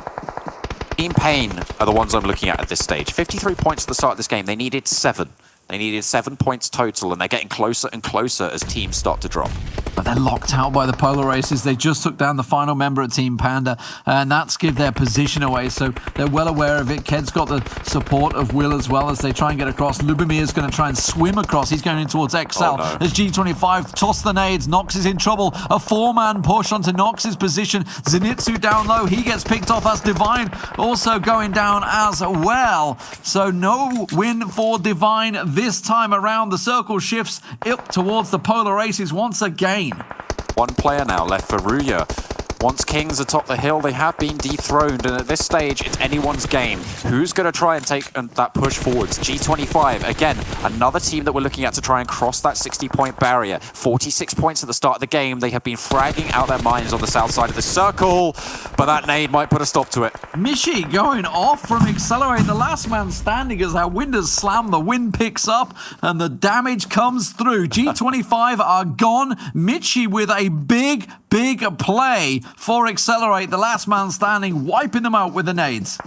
Team Pain are the ones I'm looking at this stage. 53 points at the start of this game. They needed 7. They needed 7 points total, and they're getting closer and closer as teams start to drop. But they're locked out by the Polar Aces. They just took down the final member of Team Panda, and that's give their position away, so they're well aware of it. Ked's got the support of Will as well as they try and get across. Lubomir's going to try and swim across. He's going in towards XL. Oh, no. As G25 toss the nades. Nox is in trouble. A 4-man push onto Nox's position. Zenitsu down low. He gets picked off. That's Divine also going down as well. So no win for Divine this time around. The circle shifts up towards the Polar Aces once again. One player now left for Ruya. Once Kings atop the hill, they have been dethroned, and at this stage, it's anyone's game. Who's going to try and take that push forwards? G25, again, another team that we're looking at to try and cross that 60-point barrier. 46 points at the start of the game. They have been fragging out their mines on the south side of the circle, but that nade might put a stop to it. Mishi going off from Accelerate, the last man standing as that windows slam. The wind picks up and the damage comes through. G25 are gone. Michi with a big play for Accelerate, the last man standing, wiping them out with the nades.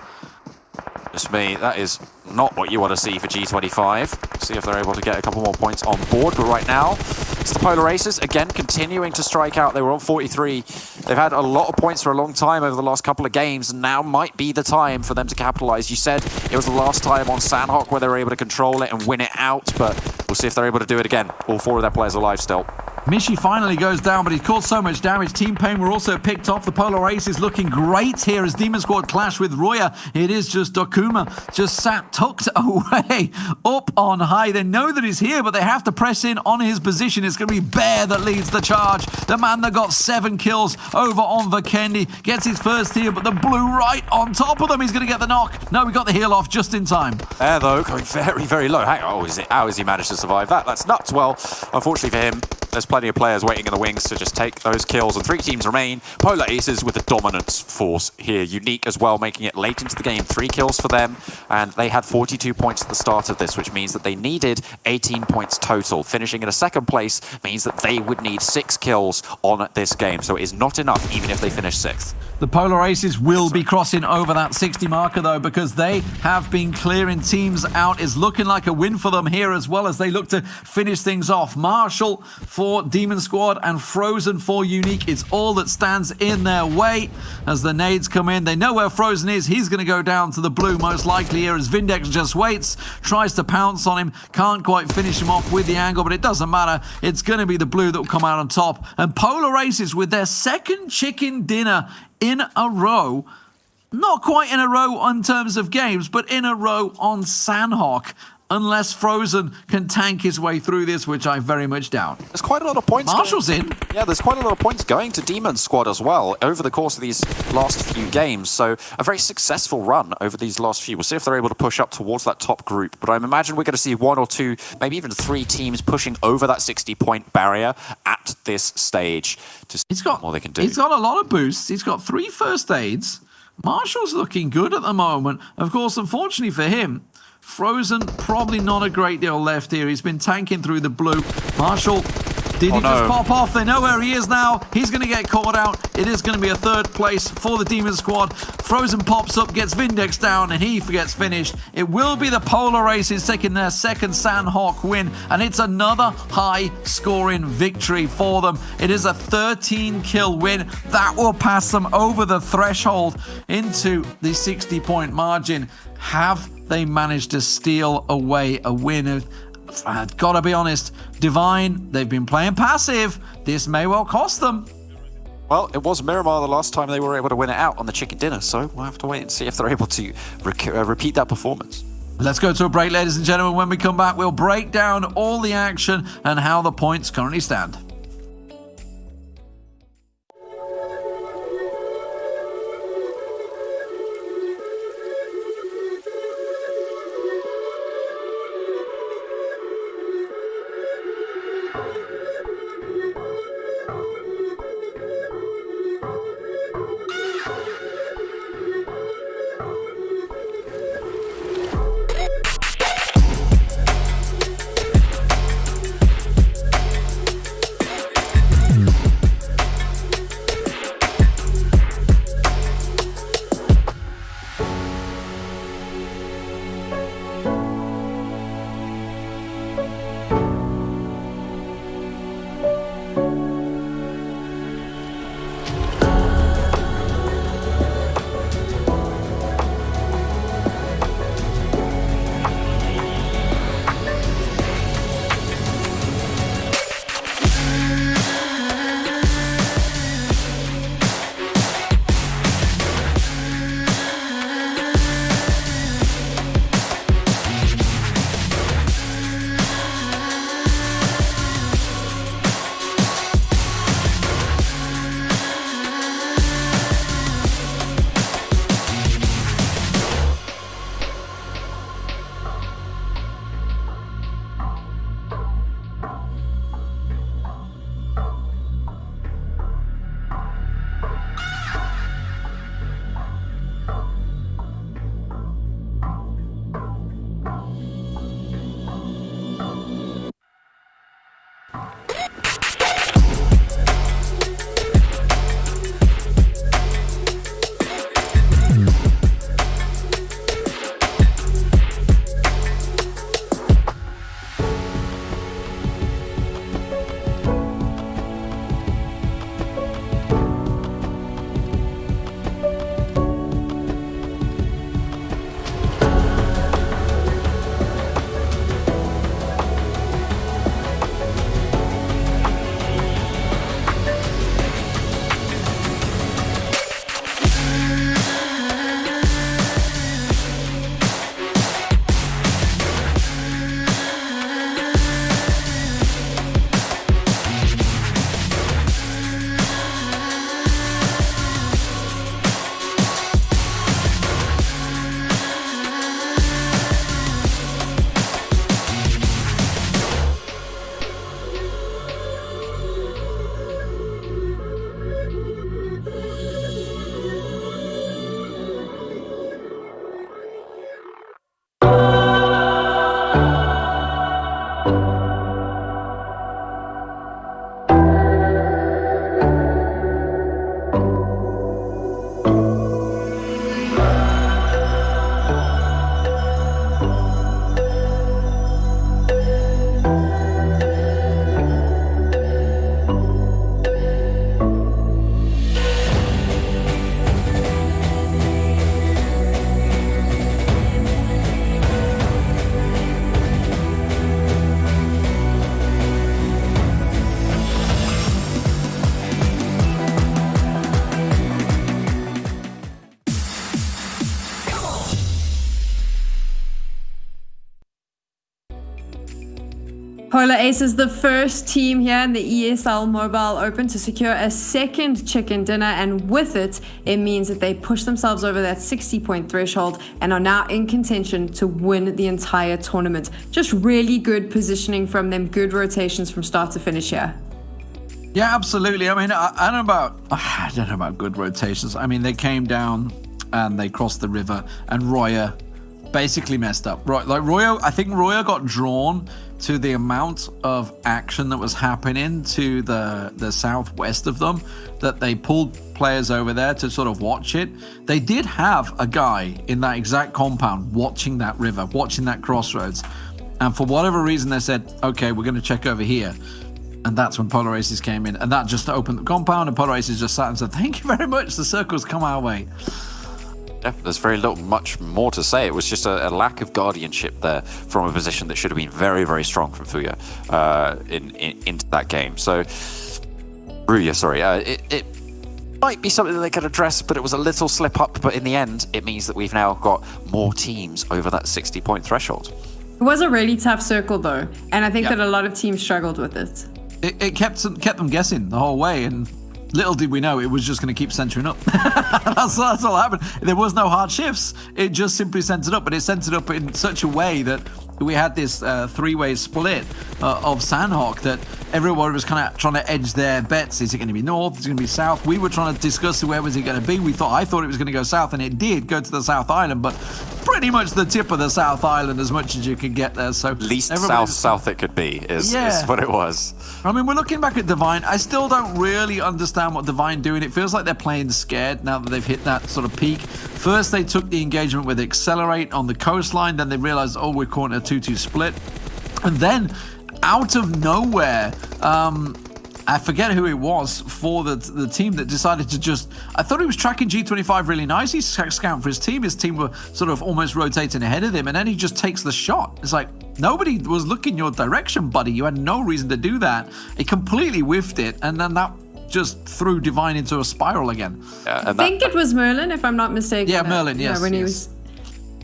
Just me, that is not what you want to see for G25. See if they're able to get a couple more points on board, but right now, it's the Polar Aces, again, continuing to strike out. They were on 43. They've had a lot of points for a long time over the last couple of games, and now might be the time for them to capitalize. You said it was the last time on Sandhawk where they were able to control it and win it out, but we'll see if they're able to do it again. All 4 of their players alive still. Mishi finally goes down, but he's caused so much damage. Team Pain were also picked off. The Polar Aces looking great here as Demon Squad clash with Roya. It is just Dokuma just sat tucked away up on high. They know that he's here, but they have to press in on his position. It's going to be Bear that leads the charge. The man that got 7 kills over on Vikendi gets his first heal, but the blue right on top of them. He's going to get the knock. No, we got the heal off just in time. There, though, going very low. How has he managed to survive that? That's nuts. Well, unfortunately for him, there's plenty of players waiting in the wings to just take those kills, and 3 teams remain. Polar Aces with the dominance force here. Unique as well, making it late into the game. 3 kills for them, and they had 42 points at the start of this, which means that they needed 18 points total. Finishing in a second place means that they would need 6 kills on this game, so it is not enough even if they finish 6th. The Polar Aces will be crossing over that 60 marker, though, because they have been clearing teams out. It's looking like a win for them here as well as they look to finish things off. Marshall for Demon Squad and Frozen for Unique. It's all that stands in their way as the nades come in. They know where Frozen is. He's going to go down to the blue most likely here as Vindex just waits, tries to pounce on him, can't quite finish him off with the angle, but it doesn't matter. It's going to be the blue that will come out on top. And Polar Aces with their second chicken dinner in a row. Not quite in a row in terms of games, but in a row on Sandhawk. Unless Frozen can tank his way through this, which I very much doubt. There's quite a lot of points. Marshall's in. Yeah, there's quite a lot of points going to Demon Squad as well over the course of these last few games. So a very successful run over these last few. We'll see if they're able to push up towards that top group. But I imagine we're going to see 1 or 2, maybe even 3 teams pushing over that 60-point barrier at this stage to see what more they can do. He's got a lot of boosts. He's got 3 first aids. Marshall's looking good at the moment. Of course, unfortunately for him, Frozen, probably not a great deal left here. He's been tanking through the blue. Marshall, did he just pop off? They know where he is now. He's going to get caught out. It is going to be a 3rd place for the Demon Squad. Frozen pops up, gets Vindex down, and he gets finished. It will be the Polar Aces taking their second Sandhawk win, and it's another high-scoring victory for them. It is a 13-kill win. That will pass them over the threshold into the 60-point margin. Have they managed to steal away a win? I've got to be honest, Divine, they've been playing passive. This may well cost them. Well, it was Miramar the last time they were able to win it out on the chicken dinner, so we'll have to wait and see if they're able to repeat that performance. Let's go to a break, ladies and gentlemen. When we come back, we'll break down all the action and how the points currently stand. Polar Ace is the first team here in the ESL Mobile Open to secure a second chicken dinner, and with it, it means that they push themselves over that 60-point threshold and are now in contention to win the entire tournament. Just really good positioning from them, good rotations from start to finish here. Yeah, absolutely. I mean, I don't know about good rotations. I mean, they came down and they crossed the river, and Roya basically messed up. I think Roya got drawn to the amount of action that was happening to the southwest of them, that they pulled players over there to sort of watch it. They did have a guy in that exact compound watching that river, watching that crossroads, and for whatever reason they said, okay, we're going to check over here. And that's when Polar Aces came in, and that just opened the compound, and Polar Aces just sat and said, thank you very much, the circle's come our way. Yeah, there's very little much more to say. It was just a lack of guardianship there from a position that should have been very, very strong from Fuya into that game. So, Ruya, sorry, it might be something that they could address, but it was a little slip up. But in the end, it means that we've now got more teams over that 60-point threshold. It was a really tough circle, though, and I think that a lot of teams struggled with it. It kept them guessing the whole way, and little did we know it was just going to keep centering up. that's all happened. There was no hard shifts. It just simply centered up, but it centered up in such a way that we had this three-way split of Sandhawk that everyone was kind of trying to edge their bets. Is it going to be north? Is it going to be south? We were trying to discuss where was it going to be. I thought it was going to go south, and it did go to the South Island, but pretty much the tip of the South Island as much as you could get there. So least south it could be is what it was. I mean, we're looking back at Divine. I still don't really understand what Divine doing. It feels like they're playing scared now that they've hit that sort of peak. First, they took the engagement with Accelerate on the coastline. Then they realized, oh, we're caught in a 2-2 split. And then, out of nowhere, I forget who it was for the team that decided to just... I thought he was tracking G25 really nice. He's scouting for his team. His team were sort of almost rotating ahead of him, and then he just takes the shot. It's like, nobody was looking your direction, buddy. You had no reason to do that. He completely whiffed it, and then that just threw Divine into a spiral again. I think it was Merlin, if I'm not mistaken. Yeah, Merlin, yes. When he was...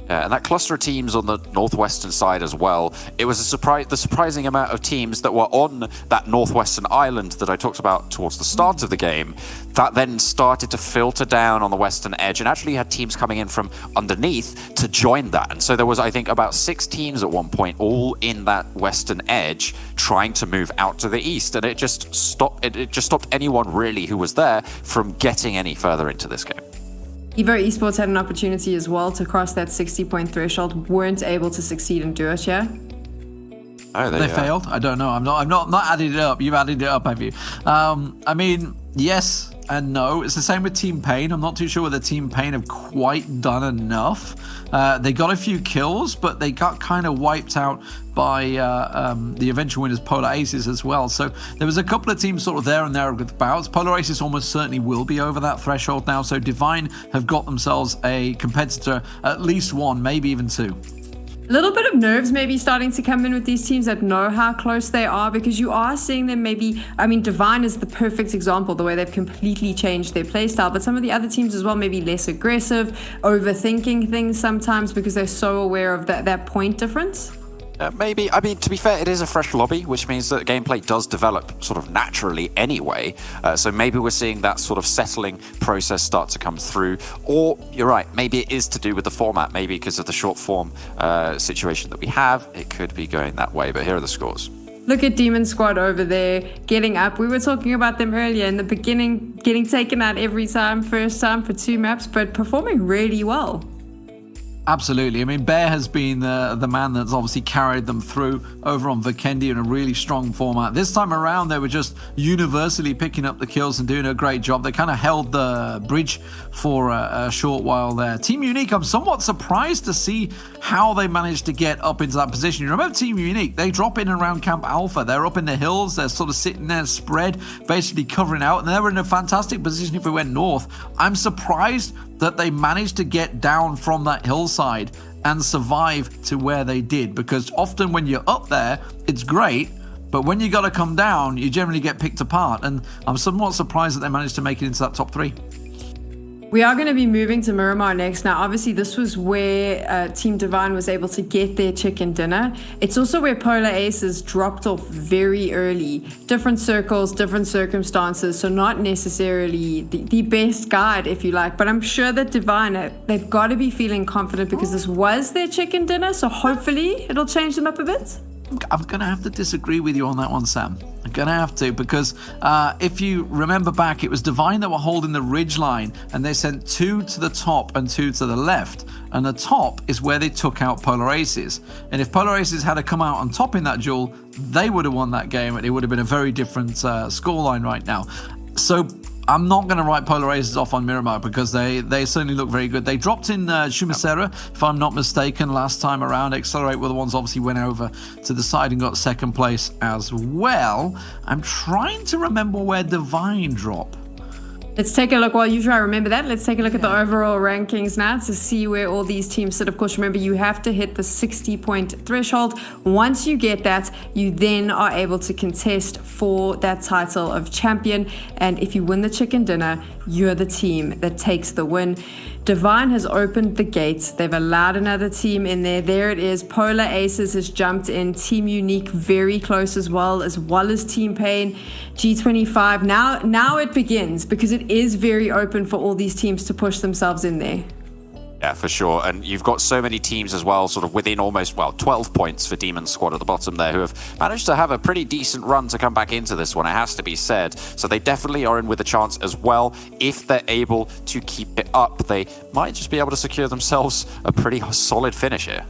And that cluster of teams on the northwestern side as well, it was the surprising amount of teams that were on that northwestern island that I talked about towards the start of the game, that then started to filter down on the western edge and actually had teams coming in from underneath to join that. And so there was, I think, about 6 teams at one point all in that western edge trying to move out to the east, and it just stopped anyone really who was there from getting any further into this game. EVO Esports had an opportunity as well to cross that 60-point threshold, weren't able to succeed and do it, yeah? Oh, they failed? I don't know. I'm not added it up. You've added it up, have you? I mean, yes and no. It's the same with Team Pain. I'm not too sure whether Team Pain have quite done enough. They got a few kills, but they got kind of wiped out by the eventual winners, Polar Aces, as well. So there was a couple of teams sort of there and there with bouts. Polar Aces almost certainly will be over that threshold now. So Divine have got themselves a competitor, at least one, maybe even 2. A little bit of nerves maybe starting to come in with these teams that know how close they are, because you are seeing them maybe... I mean, Divine is the perfect example, the way they've completely changed their playstyle, but some of the other teams as well, maybe less aggressive, overthinking things sometimes because they're so aware of that point difference. Maybe. I mean, to be fair, it is a fresh lobby, which means that gameplay does develop sort of naturally anyway. So maybe we're seeing that sort of settling process start to come through. Or, you're right, maybe it is to do with the format. Maybe because of the short form situation that we have, it could be going that way. But here are the scores. Look at Demon Squad over there, getting up. We were talking about them earlier in the beginning, getting taken out every time, first time for 2 maps, but performing really well. Absolutely. I mean, Bear has been the man that's obviously carried them through over on Vikendi in a really strong format. This time around, they were just universally picking up the kills and doing a great job. They kind of held the bridge for a short while there. Team Unique, I'm somewhat surprised to see how they managed to get up into that position. You remember Team Unique, they drop in and around Camp Alpha. They're up in the hills. They're sort of sitting there spread, basically covering out. And they were in a fantastic position if we went north. I'm surprised that they managed to get down from that hillside and survive to where they did, because often when you're up there, it's great, but when you got to come down, you generally get picked apart, and I'm somewhat surprised that they managed to make it into that top 3. We are going to be moving to Miramar next. Now, obviously, this was where Team Divine was able to get their chicken dinner. It's also where Polar Aces dropped off very early. Different circles, different circumstances, so not necessarily the best guide, if you like. But I'm sure that Divine, they've got to be feeling confident because this was their chicken dinner, so hopefully it'll change them up a bit. I'm going to have to disagree with you on that one, Sam. I'm going to have to, because if you remember back, it was Divine that were holding the ridge line, and they sent 2 to the top and 2 to the left. And the top is where they took out Polar Aces. And if Polar Aces had to come out on top in that duel, they would have won that game, and it would have been a very different scoreline right now. So I'm not going to write Polar Aces off on Miramar because they certainly look very good. They dropped in Shumisera, if I'm not mistaken, last time around. Accelerate were the ones obviously went over to the side and got second place as well. I'm trying to remember where Divine dropped. Let's take a look. While you try to remember that, let's take a look at the overall rankings now to see where all these teams sit. Of course, remember, you have to hit the 60-point threshold. Once you get that, you then are able to contest for that title of champion. And if you win the chicken dinner, you're the team that takes the win. Divine has opened the gates. They've allowed another team in there. There it is. Polar Aces has jumped in. Team Unique very close as well as Team Pain. G25. Now it begins because it is very open for all these teams to push themselves in there. Yeah, for sure. And you've got so many teams as well, sort of within almost, 12 points for Demon Squad at the bottom there, who have managed to have a pretty decent run to come back into this one, it has to be said. So they definitely are in with a chance as well. If they're able to keep it up, they might just be able to secure themselves a pretty solid finish here.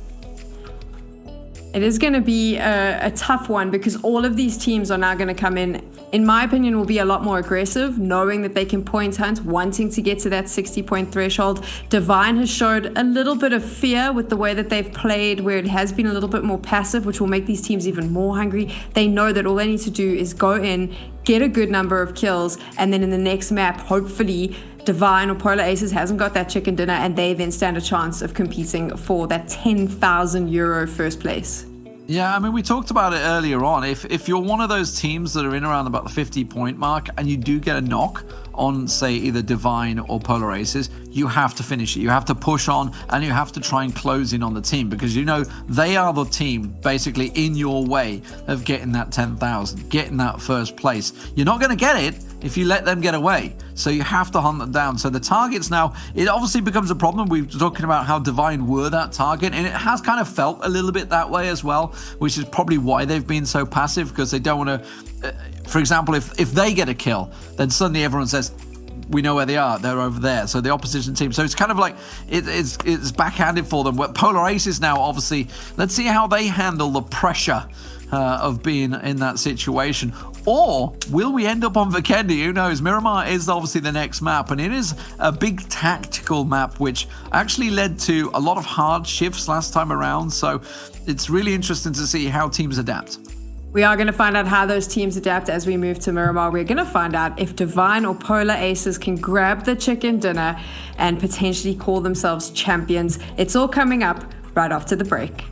It is going to be a tough one because all of these teams are now going to come in my opinion, will be a lot more aggressive, knowing that they can point hunt, wanting to get to that 60-point threshold. Divine has showed a little bit of fear with the way that they've played, where it has been a little bit more passive, which will make these teams even more hungry. They know that all they need to do is go in, get a good number of kills, and then in the next map, hopefully, Divine or Polar Aces hasn't got that chicken dinner, and they then stand a chance of competing for that 10,000 euro first place. Yeah, I mean, we talked about it earlier on. If you're one of those teams that are in around about the 50-point mark and you do get a knock on, say, either Divine or Polar Aces, you have to finish it. You have to push on and you have to try and close in on the team because, you know, they are the team basically in your way of getting that 10,000, getting that first place. You're not going to get it if you let them get away. So you have to hunt them down. So the targets now, it obviously becomes a problem. We were talking about how Divine were that target, and it has kind of felt a little bit that way as well, which is probably why they've been so passive, because they don't want to, for example, if they get a kill, then suddenly everyone says, we know where they are, they're over there. So the opposition team, so it's kind of like it's backhanded for them. Polar Aces now, obviously, let's see how they handle the pressure of being in that situation. Or will we end up on Vikendi? Who knows? Miramar is obviously the next map, and it is a big tactical map, which actually led to a lot of hard shifts last time around. So it's really interesting to see how teams adapt. We are going to find out how those teams adapt as we move to Miramar. We're going to find out if Divine or Polar Aces can grab the chicken dinner and potentially call themselves champions. It's all coming up right after the break.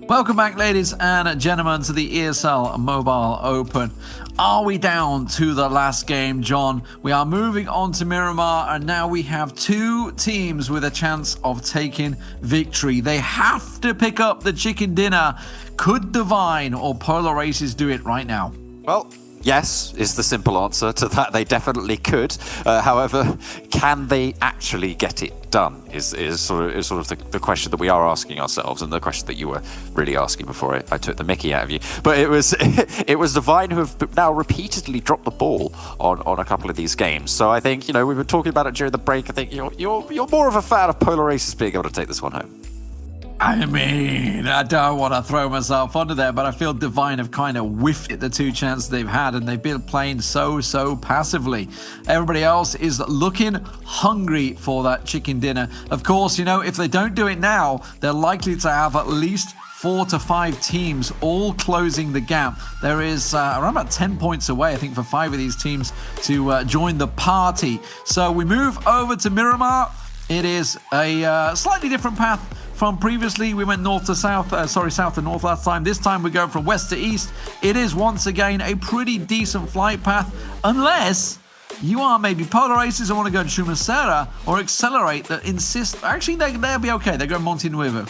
Welcome back, ladies and gentlemen, to the ESL Mobile Open. Are we down to the last game, John? We are moving on to Miramar, and now we have two teams with a chance of taking victory. They have to pick up the chicken dinner. Could Divine or Polar Aces do it right now? Well, yes is the simple answer to that. They definitely could. However, can they actually get it done is sort of the question that we are asking ourselves, and the question that you were really asking before I took the mickey out of you. But it was Divine who have now repeatedly dropped the ball on a couple of these games. So I think, we were talking about it during the break. I think you're more of a fan of Polar Aces being able to take this one home. I mean, I don't want to throw myself under there, but I feel Divine have kind of whiffed at the two chances they've had, and they've been playing so passively. Everybody else is looking hungry for that chicken dinner. Of course, if they don't do it now, they're likely to have at least 4 to 5 teams all closing the gap. There is around about 10 points away, I think, for 5 of these teams to join the party. So we move over to Miramar. It is a slightly different path from previously. We went north to south, south to north last time. This time we go from west to east. It is once again a pretty decent flight path, unless you are maybe Polar Aces and want to go to Chumacera or Accelerate that insist. Actually, they'll be okay. They go Monte Nuevo.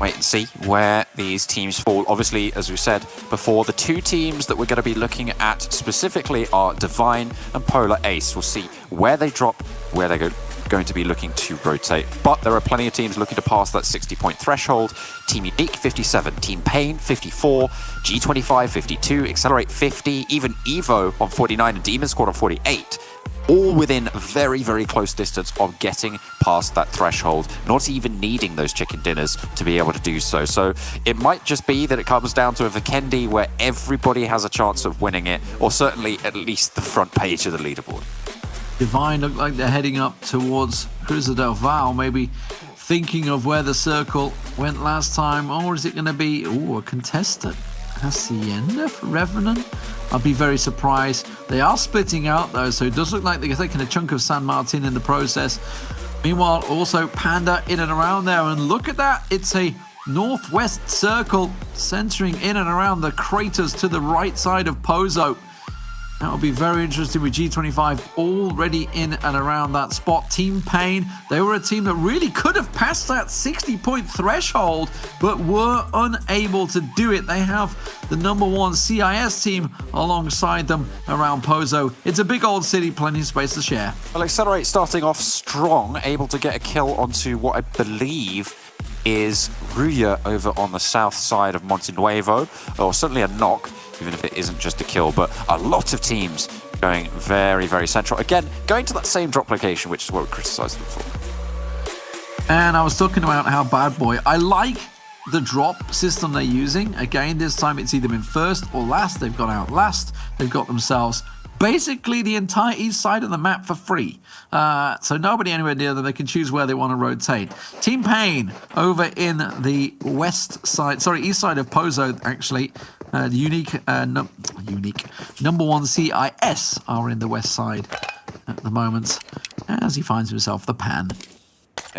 Wait and see where these teams fall. Obviously, as we said before, the two teams that we're going to be looking at specifically are Divine and Polar Ace. We'll see where they drop, where they're going to be looking to rotate. But there are plenty of teams looking to pass that 60-point threshold. Team Unique 57, Team Pain 54, G25 52, Accelerate 50, even Evo on 49 and Demon Squad on 48. All within very, very close distance of getting past that threshold, not even needing those chicken dinners to be able to do so. So it might just be that it comes down to a Vikendi where everybody has a chance of winning it, or certainly at least the front page of the leaderboard. Divine look like they're heading up towards Cruza del Val, maybe thinking of where the circle went last time, or is it going to be a contestant? Hacienda for Revenant? I'll be very surprised. They are splitting out though, so it does look like they're taking a chunk of San Martin in the process. Meanwhile, also Panda in and around there, and look at that, it's a northwest circle centering in and around the craters to the right side of Pozo. That'll be very interesting with G25 already in and around that spot. Team Pain, they were a team that really could have passed that 60-point threshold, but were unable to do it. They have the #1 CIS team alongside them around Pozo. It's a big old city, plenty of space to share. Well, Accelerate starting off strong, able to get a kill onto what I believe is Ruya over on the south side of Monte Nuevo, or certainly a knock. even if it isn't just a kill. But a lot of teams going very, very central. Again, going to that same drop location, which is what we criticised them for. And I was talking about how Bad Boy, I like the drop system they're using. Again, this time it's either been first or last. They've gone out last. They've got themselves basically the entire east side of the map for free. So nobody anywhere near them. They can choose where they want to rotate. Team Pain over in the west side, sorry, east side of Pozo, actually. The unique number one CIS are in the west side at the moment as he finds himself the pan.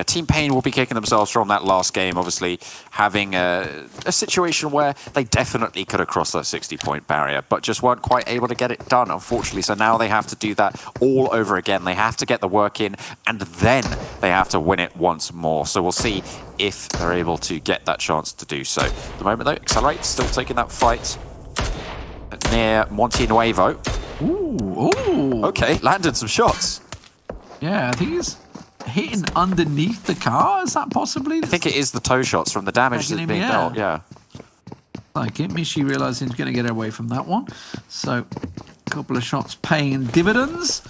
Team Pain will be kicking themselves from that last game, obviously having a situation where they definitely could have crossed that 60-point barrier, but just weren't quite able to get it done, unfortunately. So now they have to do that all over again. They have to get the work in, and then they have to win it once more. So we'll see if they're able to get that chance to do so. At the moment, though, Accelerate still taking that fight near Monte Nuevo. Ooh. Okay, landed some shots. Yeah, I think he's hitting underneath the car. Is that possibly? I think it is the toe shots from the damage that's being dealt. Yeah. Like it. Mishi realizing he's going to get away from that one. So, a couple of shots paying dividends.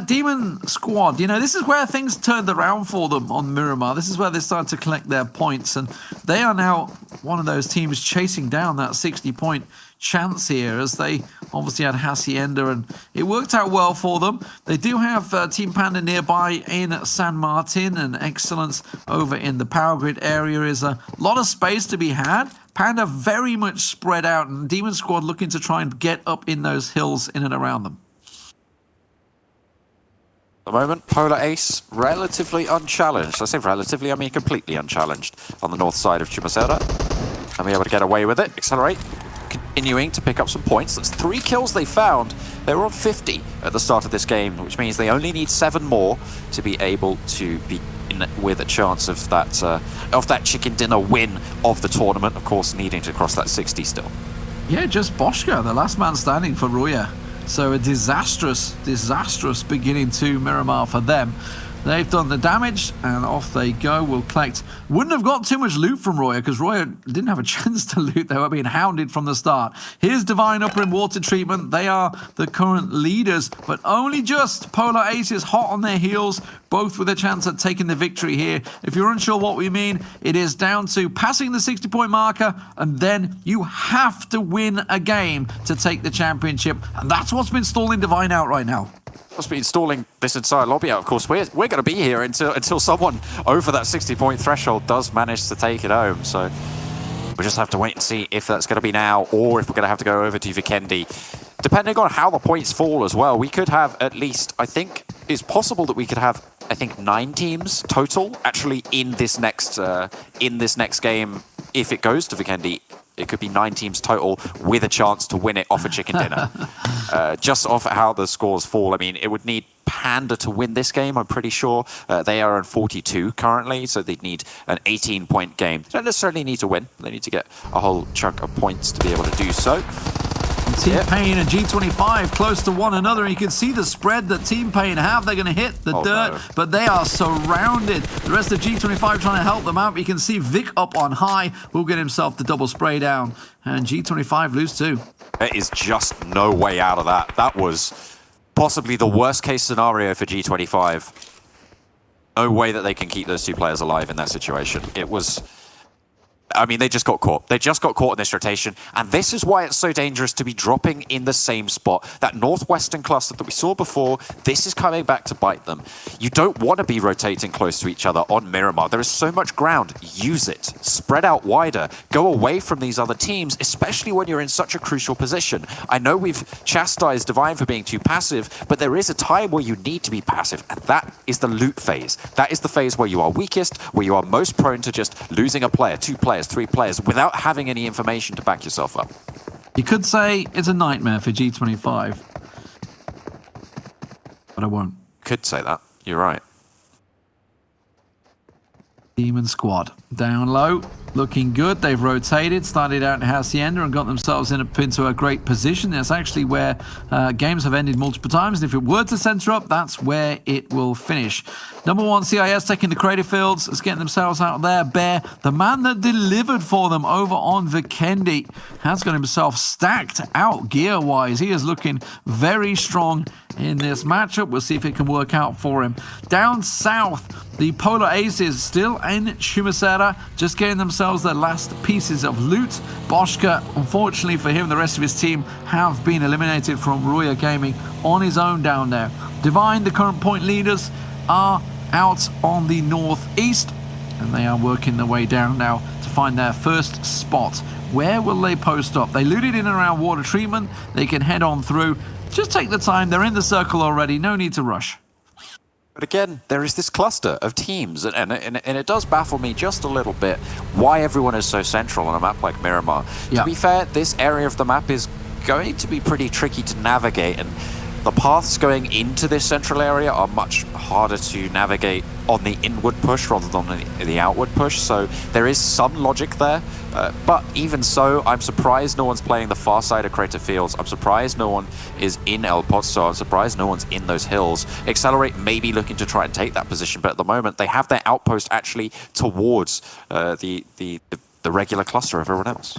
Demon Squad. You know, this is where things turned around for them on Miramar. This is where they started to collect their points, and they are now one of those teams chasing down that 60-point chance here, as they obviously had Hacienda, and it worked out well for them. They do have Team Panda nearby in San Martin, and Excellence over in the Power Grid area. Is a lot of space to be had. Panda very much spread out, and Demon Squad looking to try and get up in those hills in and around them. At the moment, Polar Ace relatively unchallenged. I say relatively, I mean completely unchallenged on the north side of Chumacera. And be able to get away with it. Accelerate, continuing to pick up some points. That's 3 kills they found. They were on 50 at the start of this game, which means they only need 7 more to be able to be in with a chance of that chicken dinner win of the tournament. Of course, needing to cross that 60 still. Yeah, just Boschka, the last man standing for Ruya. So a disastrous beginning to Miramar for them. They've done the damage, and off they go. We'll collect. Wouldn't have got too much loot from Roya, because Roya didn't have a chance to loot. They were being hounded from the start. Here's Divine Upper in Water Treatment. They are the current leaders, but only just. Polar Ace is hot on their heels, both with a chance at taking the victory here. If you're unsure what we mean, it is down to passing the 60-point marker, and then you have to win a game to take the championship. And that's what's been stalling Divine out right now. Must be installing this entire lobby out. Of course, we're going to be here until someone over that 60-point threshold does manage to take it home. So we just have to wait and see if that's going to be now, or if we're going to have to go over to Vikendi. Depending on how the points fall as well, we could have at least, I think it's possible that we could have, 9 teams total actually in this next game. If it goes to Vikendi, it could be 9 teams total with a chance to win it off a chicken dinner. Just off how the scores fall. I mean, it would need Panda to win this game, I'm pretty sure. They are on 42 currently, so they'd need an 18-point game. They don't necessarily need to win. They need to get a whole chunk of points to be able to do so. Team Pain and G25 close to one another, and you can see the spread that Team Pain have. They're going to hit the dirt, no. But they are surrounded. The rest of G25 trying to help them out. You can see Vic up on high will get himself the double spray down, and G25 lose too. There is just no way out of that. That was possibly the worst case scenario for G25. No way that they can keep those 2 players alive in that situation. It was... I mean, they just got caught. They just got caught in this rotation. And this is why it's so dangerous to be dropping in the same spot. That northwestern cluster that we saw before, this is coming back to bite them. You don't want to be rotating close to each other on Miramar. There is so much ground. Use it. Spread out wider. Go away from these other teams, especially when you're in such a crucial position. I know we've chastised Divine for being too passive, but there is a time where you need to be passive, and that is the loot phase. That is the phase where you are weakest, where you are most prone to just losing a player, 2 players, 3 players, without having any information to back yourself up. You could say it's a nightmare for G25, but I won't. Could say that. You're right. Demon Squad down low. looking good. They've rotated, started out in Hacienda and got themselves into a great position. That's actually where games have ended multiple times. And if it were to center up, that's where it will finish. Number 1 CIS taking the crater fields. Is getting themselves out there. Bear, the man that delivered for them over on Vikendi, has got himself stacked out gear-wise. He is looking very strong in this matchup. We'll see if it can work out for him. Down south, the Polar Aces still in Shumasera, just getting themselves their last pieces of loot. Boschka, unfortunately for him, the rest of his team have been eliminated from Ruya Gaming on his own down there. Divine, the current point leaders, are out on the northeast, and they are working their way down now to find their first spot. Where will they post up? They looted in and around water treatment. They can head on through. Just take the time. They're in the circle already. No need to rush. But again, there is this cluster of teams, and it does baffle me just a little bit why everyone is so central on a map like Miramar. Yeah. To be fair, this area of the map is going to be pretty tricky to navigate, and the paths going into this central area are much harder to navigate on the inward push rather than the outward push, so there is some logic there. But even so, I'm surprised no one's playing the far side of Crater Fields. I'm surprised no one is in El Pozo. I'm surprised no one's in those hills. Accelerate may be looking to try and take that position, but at the moment they have their outpost actually towards the regular cluster of everyone else.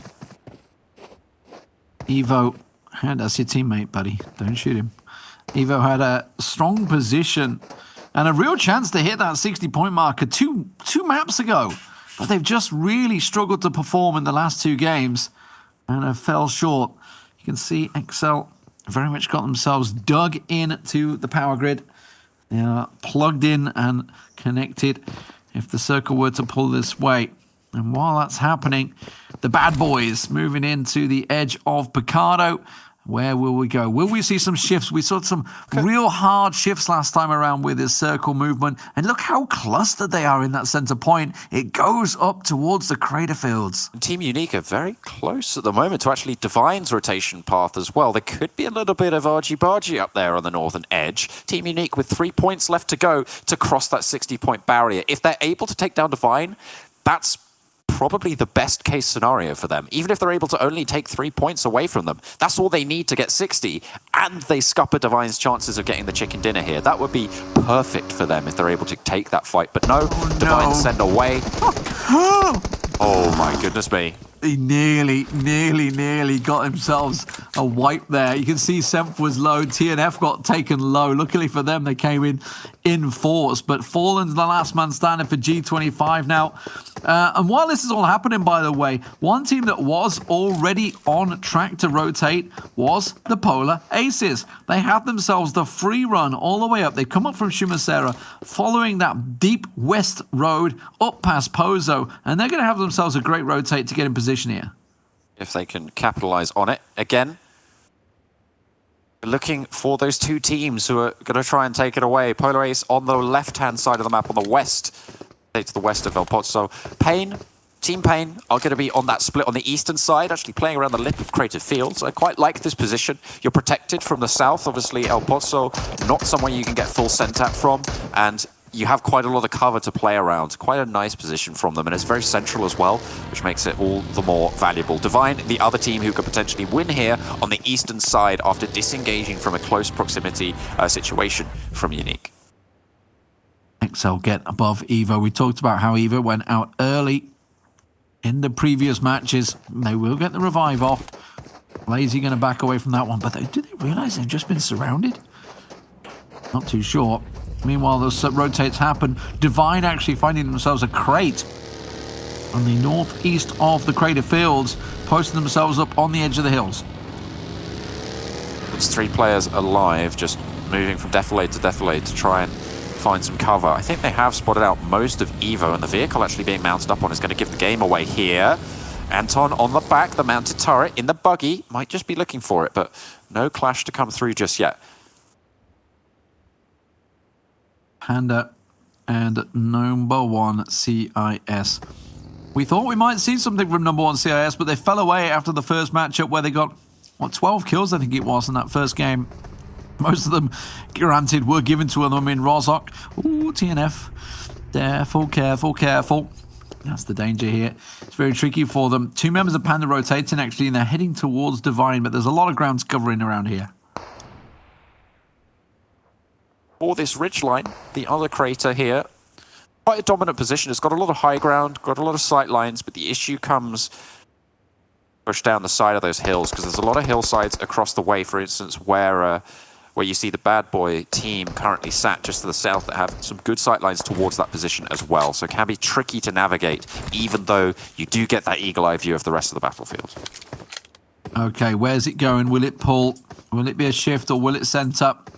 Evo, that's your teammate, buddy. Don't shoot him. Evo had a strong position and a real chance to hit that 60-point marker two maps ago. But they've just really struggled to perform in the last 2 games and have fell short. You can see Excel very much got themselves dug into the power grid. They are plugged in and connected if the circle were to pull this way. And while that's happening, the bad boys moving into the edge of Picardo. Where will we go? Will we see some shifts? We saw some real hard shifts last time around with his circle movement. And look how clustered they are in that center point. It goes up towards the crater fields. Team Unique are very close at the moment to actually Divine's rotation path as well. There could be a little bit of argy-bargy up there on the northern edge. Team Unique with 3 points left to go to cross that 60-point barrier. If they're able to take down Divine, that's probably the best case scenario for them. Even if they're able to only take 3 points away from them, that's all they need to get 60, and they scupper Divine's chances of getting the chicken dinner here. That would be perfect for them if they're able to take that fight. But no, Divine send away. Oh my goodness me. He nearly got themselves a wipe there. You can see Semph was low. TNF got taken low. Luckily for them, they came in force. But Fallen's the last man standing for G25 now. And while this is all happening, by the way, one team that was already on track to rotate was the Polar Aces. They had themselves the free run all the way up. They come up from Shumasera, following that deep west road up past Pozo, and they're going to have themselves a great rotate to get in position here. If they can capitalize on it. Again, looking for those 2 teams who are going to try and take it away. Polar Ace on the left-hand side of the map on the west. To the west of El Pozo. Team Pain are going to be on that split on the eastern side, actually playing around the lip of Crater Fields. I quite like this position. You're protected from the south. Obviously, El Pozo, not somewhere you can get full sent at from, and you have quite a lot of cover to play around. Quite a nice position from them, and it's very central as well, which makes it all the more valuable. Divine, the other team who could potentially win here on the eastern side after disengaging from a close proximity situation from Unique. XL get above Evo. We talked about how Evo went out early in the previous matches. They will get the revive off. Lazy going to back away from that one, but do they realize they've just been surrounded? Not too sure. Meanwhile, those rotates happen. Divine actually finding themselves a crate on the northeast of the crater fields, posting themselves up on the edge of the hills. It's 3 players alive, just moving from defilade to defilade to try and find some cover. I think they have spotted out most of Evo, and the vehicle actually being mounted up on is going to give the game away here. Anton on the back, the mounted turret in the buggy, might just be looking for it, but no clash to come through just yet. Panda and number 1 CIS. We thought we might see something from number 1 CIS, but they fell away after the first matchup where they got, 12 kills I think it was in that first game. Most of them, granted, were given to them in Rozhok. Ooh, TNF. Careful. That's the danger here. It's very tricky for them. Two members of Panda rotating, actually, and they're heading towards Divine, but there's a lot of ground to cover in around here. For this ridgeline, the other crater here, quite a dominant position. It's got a lot of high ground, got a lot of sight lines, but the issue comes push down the side of those hills, because there's a lot of hillsides across the way, for instance, where you see the bad boy team currently sat just to the south that have some good sight lines towards that position as well. So it can be tricky to navigate, even though you do get that eagle-eye view of the rest of the battlefield. Okay, where's it going? Will it pull? Will it be a shift, or will it send up?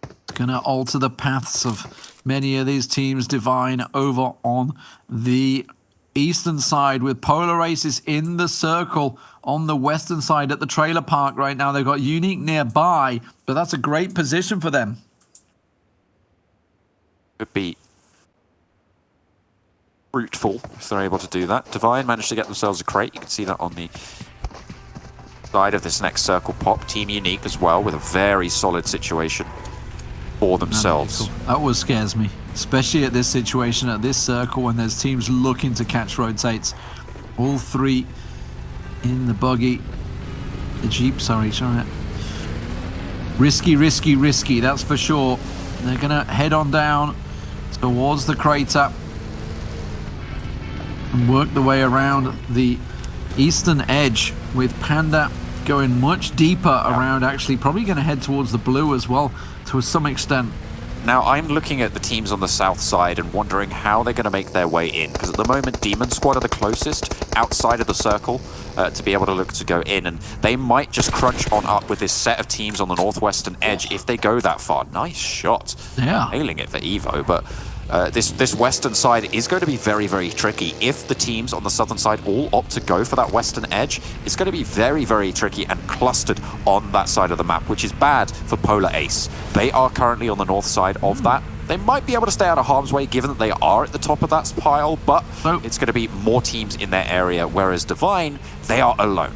It's going to alter the paths of many of these teams. Divine over on the eastern side with Polar Aces in the circle on the western side at the trailer park right now. They've got Unique nearby, but that's a great position for them. Could be fruitful if they're able to do that. Divine managed to get themselves a crate. You can see that on the side of this next circle pop. Team Unique as well, with a very solid situation for themselves. That always scares me, especially at this situation, at this circle, when there's teams looking to catch rotates. All three in the buggy. The Jeep, sorry. Risky, risky, risky, that's for sure. They're going to head on down towards the crater and work the way around the eastern edge, with Panda going much deeper around, actually probably going to head towards the blue as well to some extent. Now, I'm looking at the teams on the south side and wondering how they're going to make their way in, because at the moment, Demon Squad are the closest outside of the circle to be able to look to go in, and they might just crunch on up with this set of teams on the northwestern edge if they go that far. Nice shot. Yeah. Nailing it for Evo, but this western side is going to be very, very tricky. If the teams on the southern side all opt to go for that western edge, it's going to be very, very tricky and clustered on that side of the map, which is bad for Polar Ace. They are currently on the north side of that. They might be able to stay out of harm's way given that they are at the top of that pile, but it's going to be more teams in their area, whereas Divine, they are alone.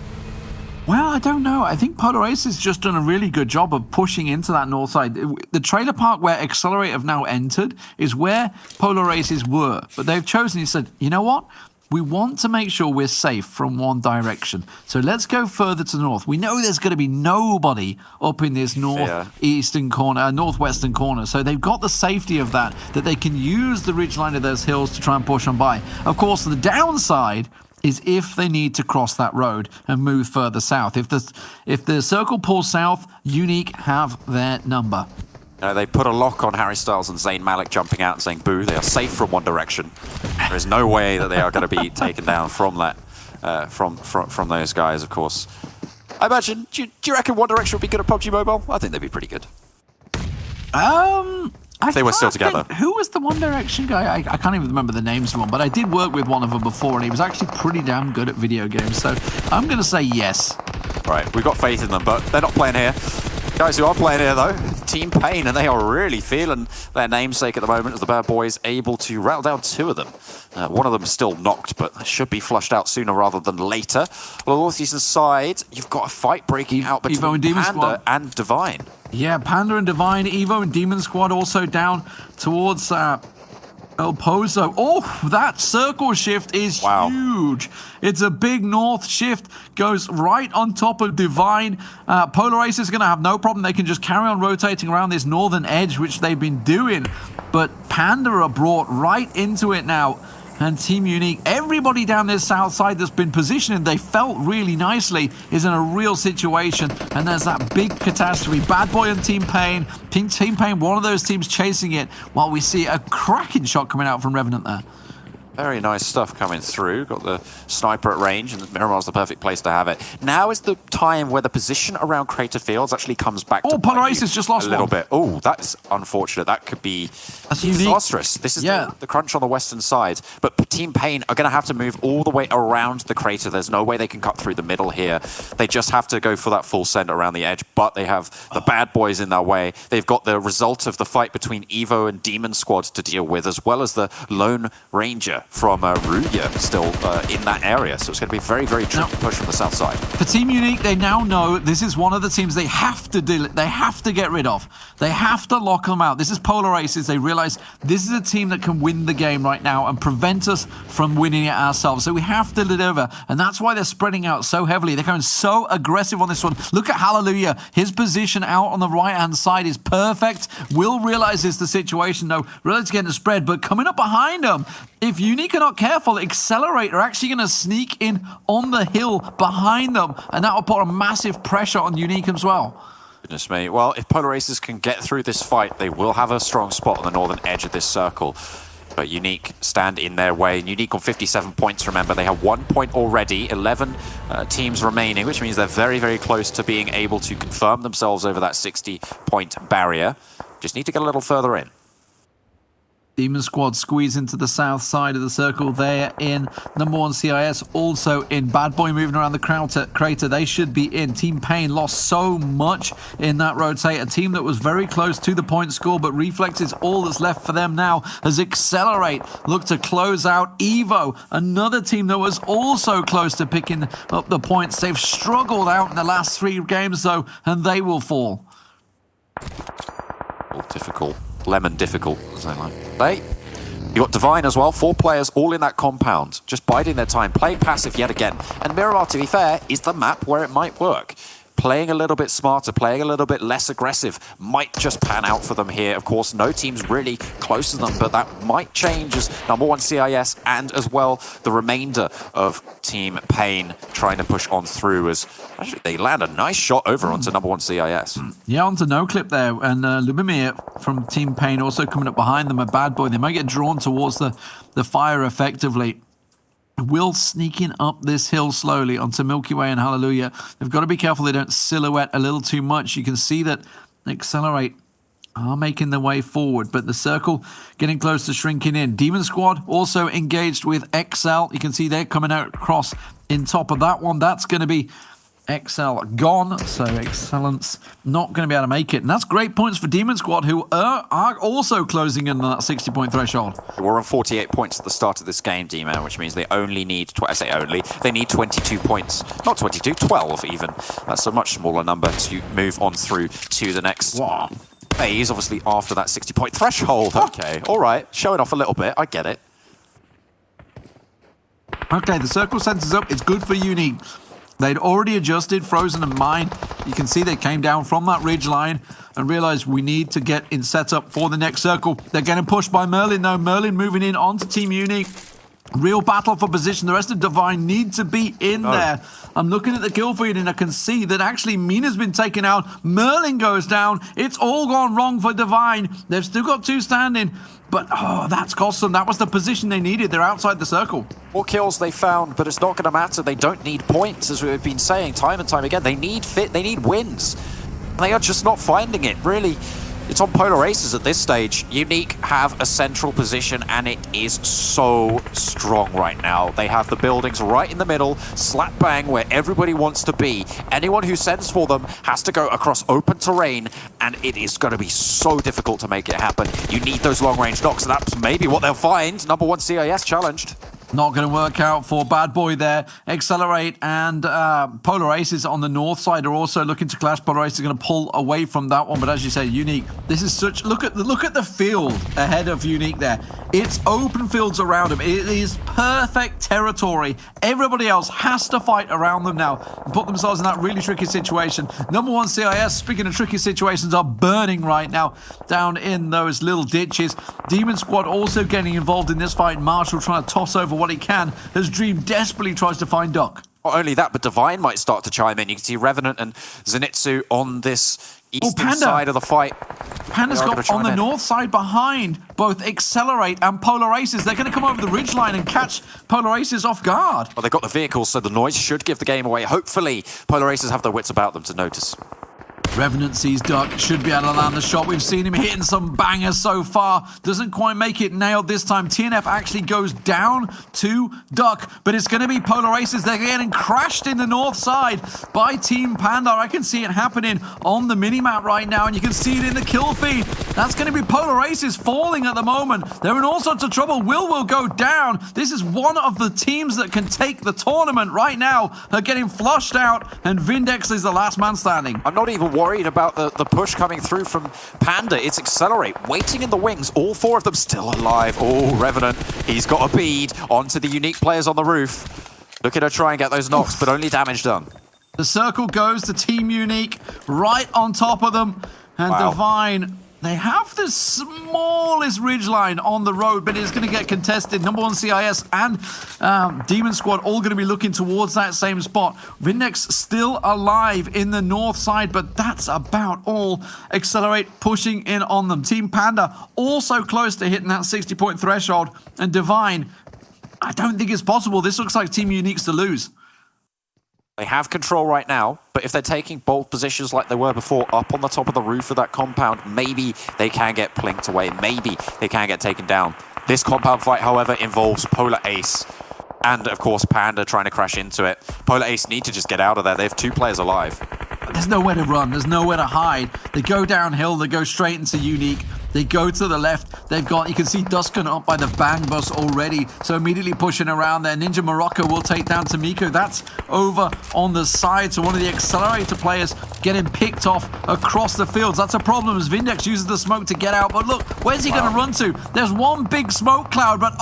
Well, I don't know. I think Polar Ace has just done a really good job of pushing into that north side. The trailer park where Accelerate have now entered is where Polar Aces were. But they've chosen, he said, you know what? We want to make sure we're safe from one direction. So let's go further to the north. We know there's going to be nobody up in this northeastern corner, northwestern corner. So they've got the safety of that they can use the ridgeline of those hills to try and push on by. Of course, the downside is if they need to cross that road and move further south. If the circle pulls south, Unique have their number. They put a lock on Harry Styles and Zayn Malik jumping out and saying, boo, they are safe from one direction. There is no way that they are going to be taken down from that, from those guys, of course. I imagine, do you reckon One Direction would be good at PUBG Mobile? I think they'd be pretty good. If they were still together. Who was the One Direction guy? I can't even remember the names of one, but I did work with one of them before, and he was actually pretty damn good at video games, so I'm going to say yes. Right, we've got faith in them, but they're not playing here. Guys who are playing here, though, Team Pain, and they are really feeling their namesake at the moment as the bad boys able to rattle down two of them. One of them is still knocked, but should be flushed out sooner rather than later. On the northeastern side, you've got a fight breaking out between Panda and Divine. Yeah, Panda and Divine, Evo and Demon Squad also down towards El Pozo. Oh, that circle shift is huge. It's a big north shift, goes right on top of Divine. Polar Ace is going to have no problem. They can just carry on rotating around this northern edge, which they've been doing. But Panda are brought right into it now. And Team Unique, everybody down this south side that's been positioned, they felt really nicely, is in a real situation. And there's that big catastrophe. Bad Boy and Team Pain. Team Pain, one of those teams chasing it, while we see a cracking shot coming out from Revenant there. Very nice stuff coming through. Got the sniper at range, and Miramar's the perfect place to have it. Now is the time where the position around Crater Fields actually comes back to Polar Ace has just lost a little bit. Oh, that's unfortunate. That could be disastrous. This is the crunch on the western side. But Team Pain are going to have to move all the way around the crater. There's no way they can cut through the middle here. They just have to go for that full send around the edge, but they have the bad boys in their way. They've got the result of the fight between Evo and Demon Squad to deal with, as well as the Lone Ranger from Ruya still in that area. So it's going to be very, very tricky push from the south side. For Team Unique, they now know this is one of the teams they have to they have to get rid of. They have to lock them out. This is Polar Aces. They realize this is a team that can win the game right now and prevent us from winning it ourselves. So we have to deliver. And that's why they're spreading out so heavily. They're going so aggressive on this one. Look at Hallelujah. His position out on the right-hand side is perfect. Will realizes the situation, though. Realizes getting the spread, but coming up behind him, if Unique are not careful, Accelerate are actually going to sneak in on the hill behind them, and that will put a massive pressure on Unique as well. Goodness me. Well, if Polar Aces can get through this fight, they will have a strong spot on the northern edge of this circle. But Unique stand in their way. Unique on 57 points, remember. They have 1 point already, 11 teams remaining, which means they're very, very close to being able to confirm themselves over that 60-point barrier. Just need to get a little further in. Demon Squad squeeze into the south side of the circle there in number 1 CIS, also in. Bad Boy moving around the crater. They should be in. Team Pain lost so much in that rotate. A team that was very close to the point score, but Reflex is all that's left for them now as Accelerate look to close out Evo, another team that was also close to picking up the points. They've struggled out in the last 3 games, though, and they will fall. Difficult. Lemon difficult, as they like. Hey, you got Divine as well. 4 players all in that compound, just biding their time, playing passive yet again. And Miramar, to be fair, is the map where it might work. Playing a little bit smarter, playing a little bit less aggressive might just pan out for them here. Of course, no team's really close to them, but that might change as number 1 CIS and as well the remainder of Team Pain trying to push on through as actually they land a nice shot over onto number 1 CIS. Yeah, onto no clip there. And Lubomir from Team Pain also coming up behind them. A Bad Boy. They might get drawn towards the fire effectively. Will sneaking up this hill slowly onto Milky Way and Hallelujah. They've got to be careful they don't silhouette a little too much. You can see that Accelerate are making their way forward, but the circle getting close to shrinking in. Demon Squad also engaged with XL. You can see they're coming out across in top of that one. That's going to be XL gone, so Excellence not going to be able to make it. And that's great points for Demon Squad, who are also closing in on that 60-point threshold. We're on 48 points at the start of this game, D-Man, which means they only need, I say only, they need 22 points. Not 22, 12 even. That's a much smaller number to move on through to the next phase, obviously after that 60-point threshold. Okay, all right, showing off a little bit, I get it. Okay, the circle centers up. It's good for Unique. They'd already adjusted Frozen and Mine. You can see they came down from that ridge line and realized we need to get in setup for the next circle. They're getting pushed by Merlin, though. Merlin moving in onto Team Unique. Real battle for position. The rest of Divine need to be in there. I'm looking at the kill feed and I can see that actually Mina's been taken out. Merlin goes down. It's all gone wrong for Divine. They've still got 2 standing. But, that's cost them. That was the position they needed. They're outside the circle. 4 kills they found, but it's not going to matter. They don't need points, as we've been saying time and time again. They need they need wins. They are just not finding it, really. It's on Polar Aces at this stage. Unique have a central position, and it is so strong right now. They have the buildings right in the middle, slap bang where everybody wants to be. Anyone who sends for them has to go across open terrain, and it is going to be so difficult to make it happen. You need those long-range knocks, and that's maybe what they'll find. Number 1 CIS challenged. Not going to work out for Bad Boy there. Accelerate and Polar Aces on the north side are also looking to clash. Polar Aces are going to pull away from that one, but as you say, Unique. This is such look at the field ahead of Unique there. It's open fields around them. It is perfect territory. Everybody else has to fight around them now and put themselves in that really tricky situation. Number 1 CIS, speaking of tricky situations, are burning right now down in those little ditches. Demon Squad also getting involved in this fight. Marshall trying to toss over what he can as Dream desperately tries to find Duck. Not only that, but Divine might start to chime in. You can see Revenant and Zenitsu on this eastern side of the fight. Panda's got on the north side behind both Accelerate and Polar Aces. They're going to come over the ridgeline and catch Polar Aces off guard. Well, they've got the vehicles, so the noise should give the game away. Hopefully, Polar Aces have their wits about them to notice. Revenant sees Duck, should be able to land the shot. We've seen him hitting some bangers so far. Doesn't quite make it nailed this time. TNF actually goes down to Duck, but it's going to be Polar Aces. They're getting crashed in the north side by Team Panda. I can see it happening on the minimap right now, and you can see it in the kill feed. That's going to be Polar Aces falling at the moment. They're in all sorts of trouble. Will go down. This is one of the teams that can take the tournament right now. Are getting flushed out, and Vindex is the last man standing. I'm not even worried about the push coming through from Panda. It's Accelerate, waiting in the wings. All four of them still alive. Oh, Revenant, he's got a bead onto the Unique players on the roof. Looking to try and get those knocks, but only damage done. The circle goes to Team Unique, right on top of them. And wow. Divine, they have the smallest ridgeline on the road, but it's going to get contested. Number 1 CIS and Demon Squad all going to be looking towards that same spot. Vindex still alive in the north side, but that's about all. Accelerate pushing in on them. Team Panda also close to hitting that 60-point threshold. And Divine, I don't think it's possible. This looks like Team Unique's to lose. They have control right now, but if they're taking bold positions like they were before, up on the top of the roof of that compound, maybe they can get plinked away. Maybe they can get taken down. This compound fight, however, involves Polar Ace and, of course, Panda trying to crash into it. Polar Ace need to just get out of there. They have 2 players alive. There's nowhere to run. There's nowhere to hide. They go downhill. They go straight into Unique. They go to the left. They've got, you can see Duskin up by the bang bus already. So immediately pushing around there. Ninja Morocco will take down Tamiko. That's over on the side. So one of the Accelerator players getting picked off across the fields. That's a problem as Vindex uses the smoke to get out. But look, where's he going to run to? There's one big smoke cloud, but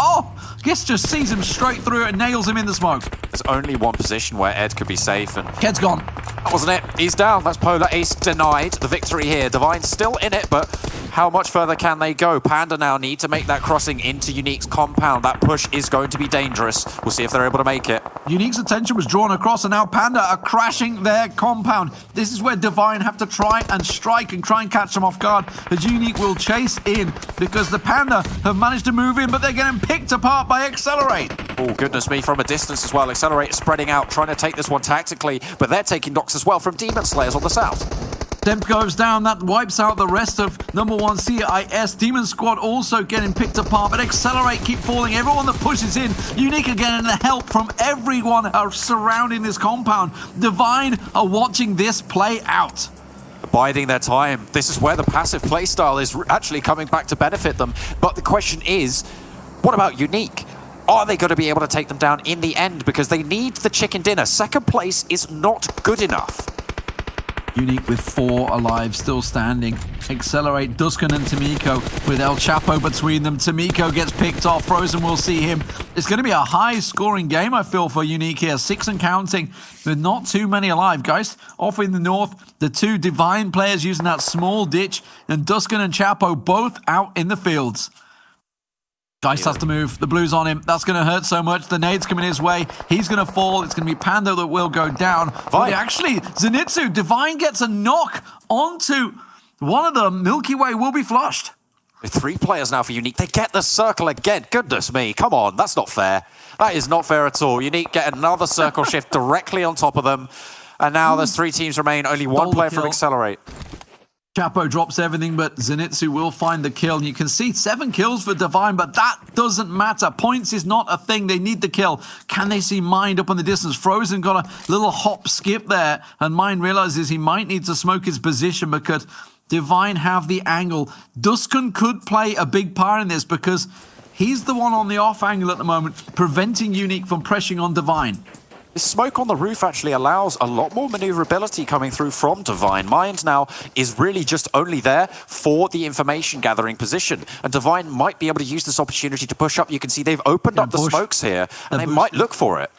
Guess just sees him straight through and nails him in the smoke. There's only one position where Ed could be safe, and Ked's gone. That wasn't it. He's down. That's Polar Ace denied the victory here. Divine's still in it, but how much further can they go? Panda now need to make that crossing into Unique's compound. That push is going to be dangerous. We'll see if they're able to make it. Unique's attention was drawn across, and now Panda are crashing their compound. This is where Divine have to try and strike and try and catch them off guard, as Unique will chase in because the Panda have managed to move in, but they're getting picked apart by Accelerate. Oh, goodness me, from a distance as well. Accelerate spreading out, trying to take this one tactically, but they're taking knocks as well from Demon Slayers on the south. Demp goes down, that wipes out the rest of number 1 CIS. Demon Squad also getting picked apart, but Accelerate keep falling. Everyone that pushes in, Unique are getting the help from everyone surrounding this compound. Divine are watching this play out. Biding their time. This is where the passive playstyle is actually coming back to benefit them. But the question is, what about Unique? Are they going to be able to take them down in the end? Because they need the chicken dinner. Second place is not good enough. Unique with 4 alive, still standing. Accelerate, Duskin and Tamiko with El Chapo between them. Tamiko gets picked off. Frozen will see him. It's going to be a high-scoring game, I feel, for Unique here. 6 and counting, with not too many alive. Guys, off in the north, the 2 Divine players using that small ditch, and Duskin and Chapo both out in the fields. Dice has to move. The blue's on him. That's going to hurt so much. The nade's coming his way. He's going to fall. It's going to be Panda that will go down. But actually, Zenitsu, Divine gets a knock onto one of them. Milky Way will be flushed. With 3 players now for Unique. They get the circle again. Goodness me. Come on. That's not fair. That is not fair at all. Unique get another circle shift directly on top of them. And now there's 3 teams remain. Only 1 player from Accelerate. Chapo drops everything, but Zenitsu will find the kill. And you can see 7 kills for Divine, but that doesn't matter. Points is not a thing. They need the kill. Can they see Mind up in the distance? Frozen got a little hop skip there, and Mind realizes he might need to smoke his position because Divine have the angle. Duskin could play a big part in this because he's the one on the off angle at the moment, preventing Unique from pressing on Divine. The smoke on the roof actually allows a lot more maneuverability coming through from Divine. Mind now is really just only there for the information gathering position. And Divine might be able to use this opportunity to push up. You can see they've opened up the smokes here, and they might look for it.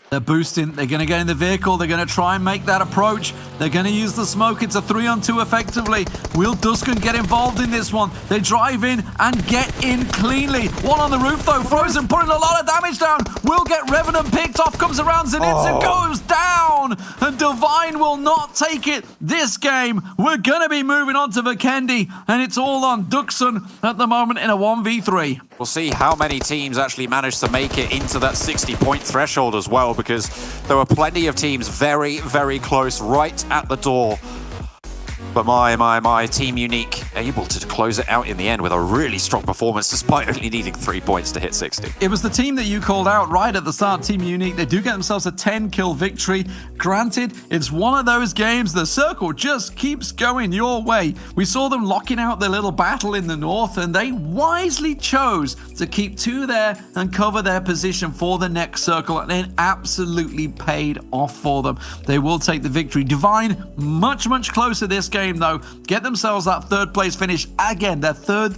They're boosting. They're going to get in the vehicle. They're going to try and make that approach. They're going to use the smoke. It's a 3-on-2 effectively. Will Duskin get involved in this one? They drive in and get in cleanly. One on the roof, though. Frozen putting a lot of damage down. Will get Revenant picked off. Comes around. Zenitsu goes down. And Divine will not take it this game. We're going to be moving on to Vikendi. And it's all on Duskin at the moment in a 1v3. We'll see how many teams actually manage to make it into that 60-point threshold as well, because there were plenty of teams very, very close right at the door. But my Team Unique able to close it out in the end with a really strong performance despite only needing 3 points to hit 60. It was the team that you called out right at the start, Team Unique. They do get themselves a 10-kill victory. Granted, it's one of those games, the circle just keeps going your way. We saw them locking out their little battle in the north, and they wisely chose to keep 2 there and cover their position for the next circle, and it absolutely paid off for them. They will take the victory. Divine, much closer this game though, get themselves that 3rd place finish again, their third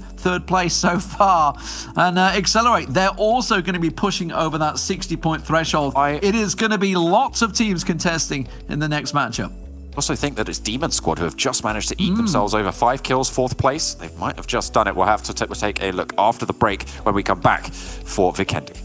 place so far, and Accelerate, they're also going to be pushing over that 60-point threshold. It is going to be lots of teams contesting in the next matchup. I also think that it's Demon Squad who have just managed to eke themselves over 5 kills, 4th place. They might have just done it. We'll have to take a look after the break when we come back for Vikendi.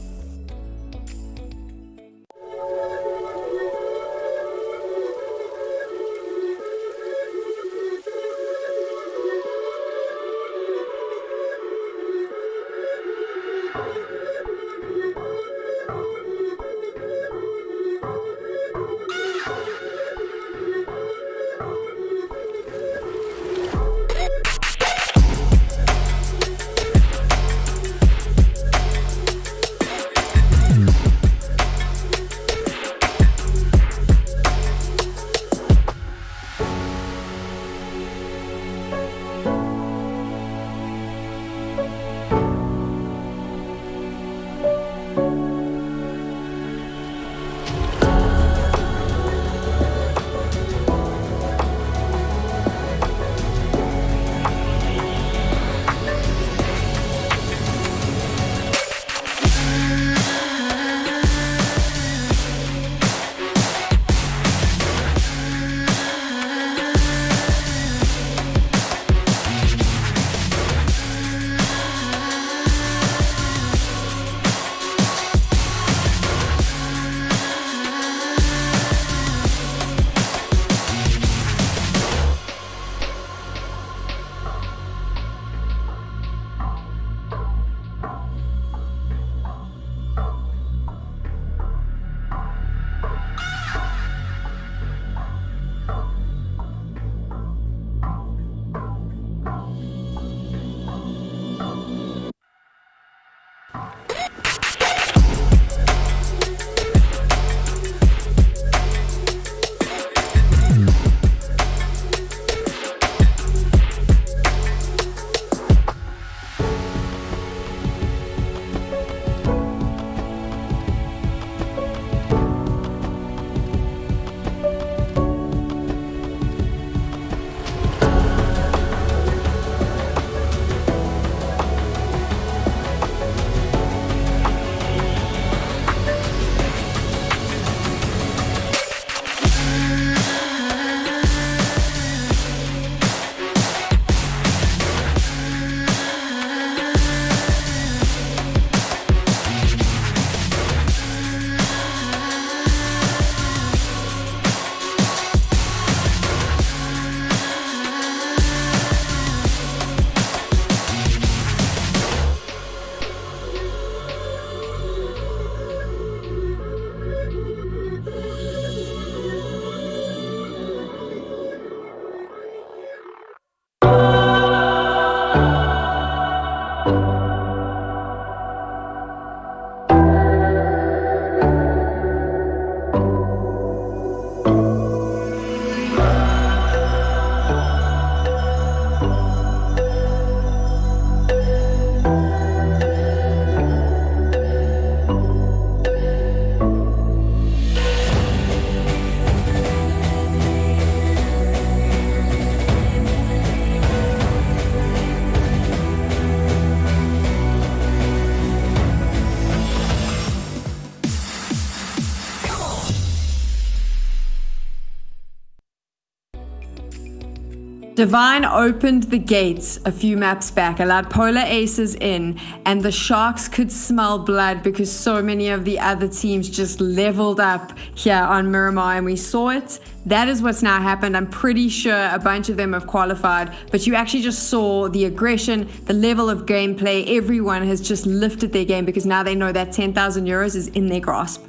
Divine opened the gates a few maps back, allowed Polar Aces in, and the Sharks could smell blood because so many of the other teams just leveled up here on Miramar, and we saw it. That is what's now happened. I'm pretty sure a bunch of them have qualified, but you actually just saw the aggression, the level of gameplay. Everyone has just lifted their game because now they know that 10,000 euros is in their grasp.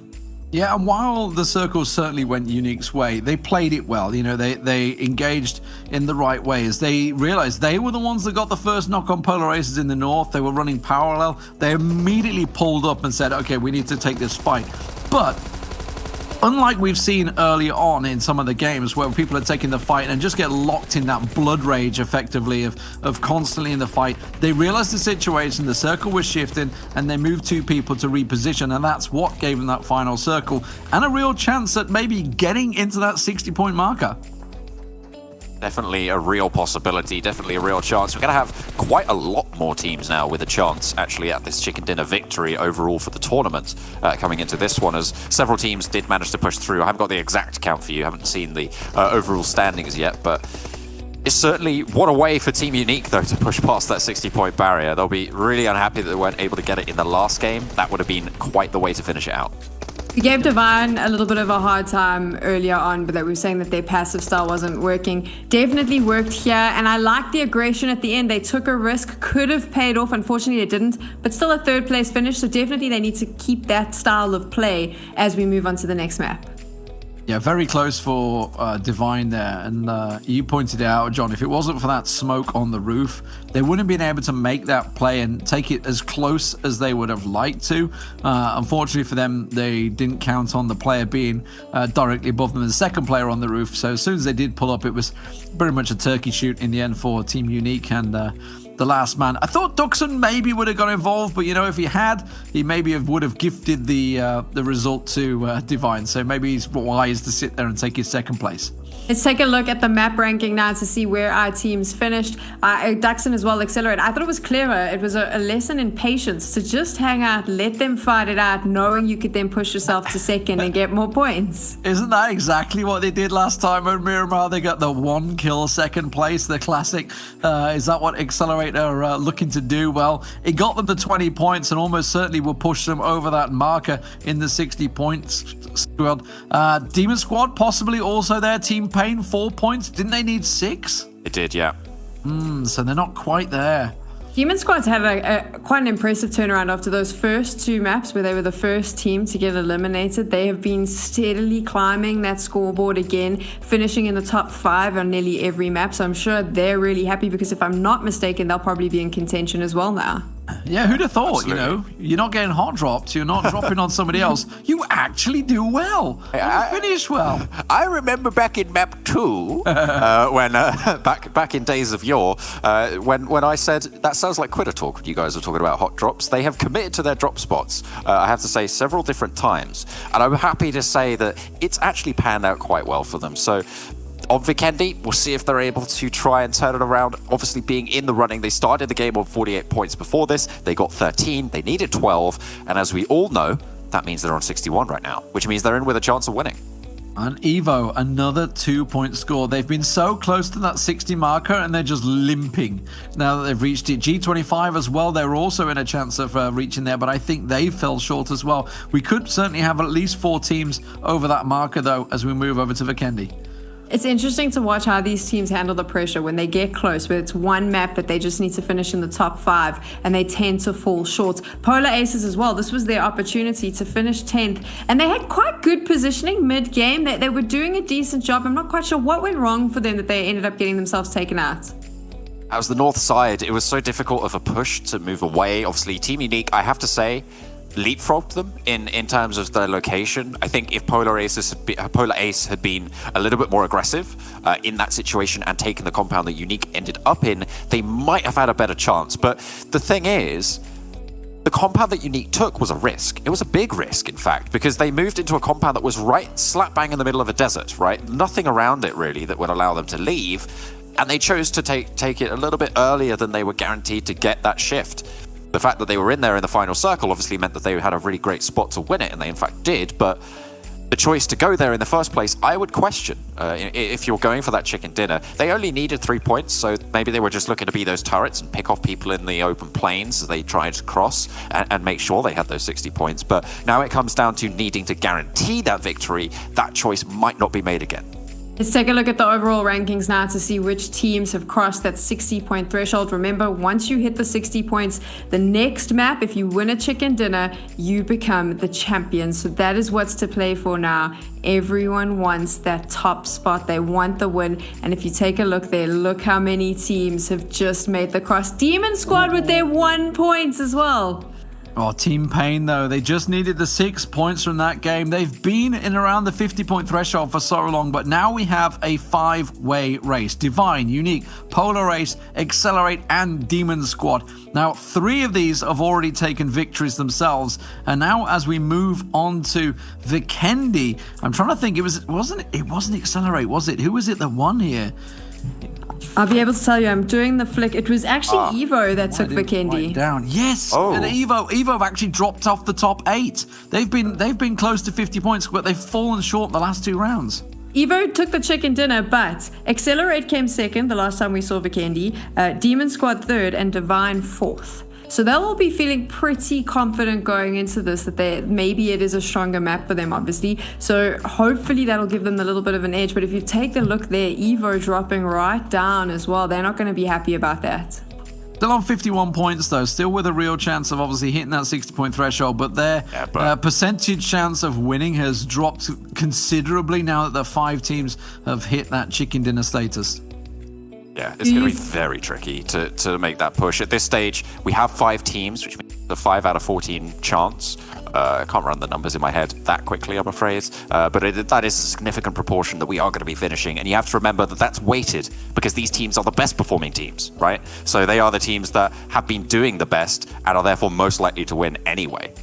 Yeah, and while the circle certainly went Unique's way, they played it well. You know, they engaged in the right ways. They realized they were the ones that got the first knock on Polar Aces in the north. They were running parallel. They immediately pulled up and said, okay, we need to take this fight. But unlike we've seen early on in some of the games where people are taking the fight and just get locked in that blood rage effectively of constantly in the fight, they realized the situation, the circle was shifting, and they moved 2 people to reposition, and that's what gave them that final circle and a real chance at maybe getting into that 60-point marker. Definitely a real possibility, definitely a real chance. We're going to have quite a lot more teams now with a chance actually at this chicken dinner victory overall for the tournament coming into this one, as several teams did manage to push through. I haven't got the exact count for you, I haven't seen the overall standings yet, but it's certainly what a way for Team Unique though to push past that 60-point barrier. They'll be really unhappy that they weren't able to get it in the last game. That would have been quite the way to finish it out. We gave Divine a little bit of a hard time earlier on, but that we were saying that their passive style wasn't working. Definitely worked here, and I liked the aggression at the end. They took a risk, could have paid off. Unfortunately, it didn't, but still a 3rd place finish, so definitely they need to keep that style of play as we move on to the next map. Yeah, very close for Divine there. And you pointed out, John, if it wasn't for that smoke on the roof, they wouldn't have been able to make that play and take it as close as they would have liked to. Unfortunately for them, they didn't count on the player being directly above them, the second player on the roof. So as soon as they did pull up, it was pretty much a turkey shoot in the end for Team Unique and the last man. I thought Duxon maybe would have got involved, but you know, if he had, he maybe would have gifted the result to Divine. So maybe he's wise to sit there and take his 2nd place. Let's take a look at the map ranking now to see where our teams finished. Duxon as well, Accelerate. I thought it was clever. It was a lesson in patience to just hang out, let them fight it out, knowing you could then push yourself to 2nd and get more points. Isn't that exactly what they did last time at Miramar? They got the 1 kill 2nd place, the classic. Is that what Accelerate are looking to do? Well, it got them to 20 points and almost certainly will push them over that marker in the 60 points squad. Demon Squad possibly also their team Pain 4 points. Didn't they need 6? It did, yeah. So they're not quite there. Human Squad's had quite an impressive turnaround after those first 2 maps where they were the first team to get eliminated. They have been steadily climbing that scoreboard again, finishing in the top 5 on nearly every map. So I'm sure they're really happy because if I'm not mistaken, they'll probably be in contention as well now. Yeah, who'd have thought, Absolutely. You know, you're not getting hot dropped, you're not dropping on somebody else. You actually do well. You finish well. I remember back in map 2, when back in days of yore, when I said, that sounds like Quitter talk when you guys are talking about hot drops. They have committed to their drop spots, I have to say, several different times. And I'm happy to say that it's actually panned out quite well for them. So on Vikendi, we'll see if they're able to try and turn it around. Obviously, being in the running, they started the game on 48 points before this. They got 13. They needed 12. And as we all know, that means they're on 61 right now, which means they're in with a chance of winning. And Evo, another 2-point score. They've been so close to that 60 marker and they're just limping now that they've reached it. G25 as well, they're also in a chance of reaching there, but I think they fell short as well. We could certainly have at least 4 teams over that marker, though, as we move over to Vikendi. It's interesting to watch how these teams handle the pressure when they get close, where it's one map that they just need to finish in the top 5 and they tend to fall short. Polar Aces as well, this was their opportunity to finish 10th and they had quite good positioning mid-game. They were doing a decent job. I'm not quite sure what went wrong for them that they ended up getting themselves taken out. As the north side, it was so difficult of a push to move away. Obviously, Team Unique, I have to say, leapfrogged them in terms of their location. I think if Polar Ace had been a little bit more aggressive in that situation and taken the compound that Unique ended up in, they might have had a better chance. But the thing is, the compound that Unique took was a risk. It was a big risk, in fact, because they moved into a compound that was right slap bang in the middle of a desert, right? Nothing around it, really, that would allow them to leave. And they chose to take it a little bit earlier than they were guaranteed to get that shift. The fact that they were in there in the final circle obviously meant that they had a really great spot to win it, and they in fact did, but the choice to go there in the first place, I would question. If you're going for that chicken dinner, they only needed 3 points, so maybe they were just looking to be those turrets and pick off people in the open plains as they tried to cross and make sure they had those 60 points. But now it comes down to needing to guarantee that victory. That choice might not be made again. Let's take a look at the overall rankings now to see which teams have crossed that 60-point threshold. Remember, once you hit the 60 points, the next map, if you win a chicken dinner, you become the champion. So that is what's to play for now. Everyone wants that top spot. They want the win. And if you take a look there, look how many teams have just made the cross. Demon Squad with their 1 point as well. Oh, Team Pain, though. They just needed the 6 points from that game. They've been in around the 50-point threshold for so long, but now we have a 5-way race. Divine, Unique, Polar Race, Accelerate, and Demon Squad. Now, 3 of these have already taken victories themselves. And now as we move on to Vikendi, I'm trying to think, it wasn't Accelerate, was it? Who was it that won here? I'll be able to tell you, I'm doing the flick. It was actually Evo that took Vikendi down. Yes, and Evo have actually dropped off the top 8. They've been close to 50 points, but they've fallen short the last 2 rounds. Evo took the chicken dinner, but Accelerate came second the last time we saw Vikendi, Demon Squad third, and Divine fourth. So they'll all be feeling pretty confident going into this that maybe it is a stronger map for them, obviously. So hopefully that'll give them a little bit of an edge. But if you take a look there, Evo dropping right down as well. They're not going to be happy about that. Still on 51 points, though. Still with a real chance of obviously hitting that 60-point threshold. But their percentage chance of winning has dropped considerably now that the 5 teams have hit that chicken dinner status. Yeah, it's going to be very tricky to make that push. At this stage, we have 5 teams, which means a 5 out of 14 chance. I can't run the numbers in my head that quickly, I'm afraid. But that is a significant proportion that we are going to be finishing. And you have to remember that that's weighted because these teams are the best performing teams, right? So they are the teams that have been doing the best and are therefore most likely to win anyway.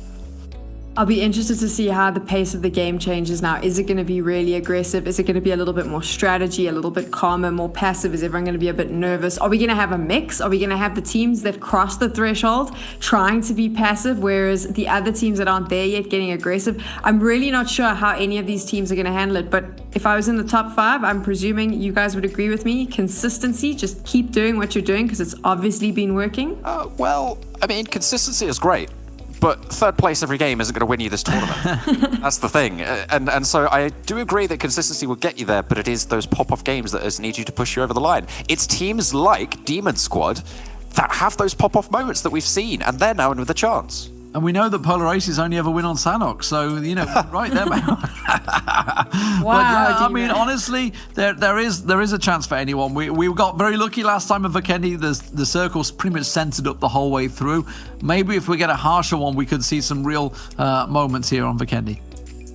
I'll be interested to see how the pace of the game changes now. Is it going to be really aggressive? Is it going to be a little bit more strategy, a little bit calmer, more passive? Is everyone going to be a bit nervous? Are we going to have a mix? Are we going to have the teams that cross the threshold trying to be passive, whereas the other teams that aren't there yet getting aggressive? I'm really not sure how any of these teams are going to handle it, but if I was in the top 5, I'm presuming you guys would agree with me. Consistency, just keep doing what you're doing because it's obviously been working. Well, I mean, consistency is great. But 3rd place every game isn't going to win you this tournament. That's the thing. And so I do agree that consistency will get you there, but it is those pop-off games that need you to push you over the line. It's teams like Demon Squad that have those pop-off moments that we've seen, and they're now in with a chance. And we know that Polar Aces only ever win on Sanok, so, right there, man. Wow. But yeah, I mean, honestly, there is a chance for anyone. We got very lucky last time at Vikendi. The circle's pretty much centered up the whole way through. Maybe if we get a harsher one, we could see some real moments here on Vikendi.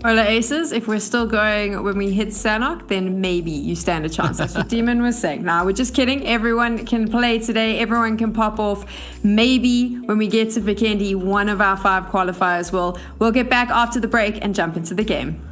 Polar Aces, if we're still going when we hit Sanok, then maybe you stand a chance. That's what Demon was saying. Now, we're just kidding. Everyone can play today. Everyone can pop off. Maybe when we get to Vikendi, one of our 5 qualifiers will. We'll get back after the break and jump into the game.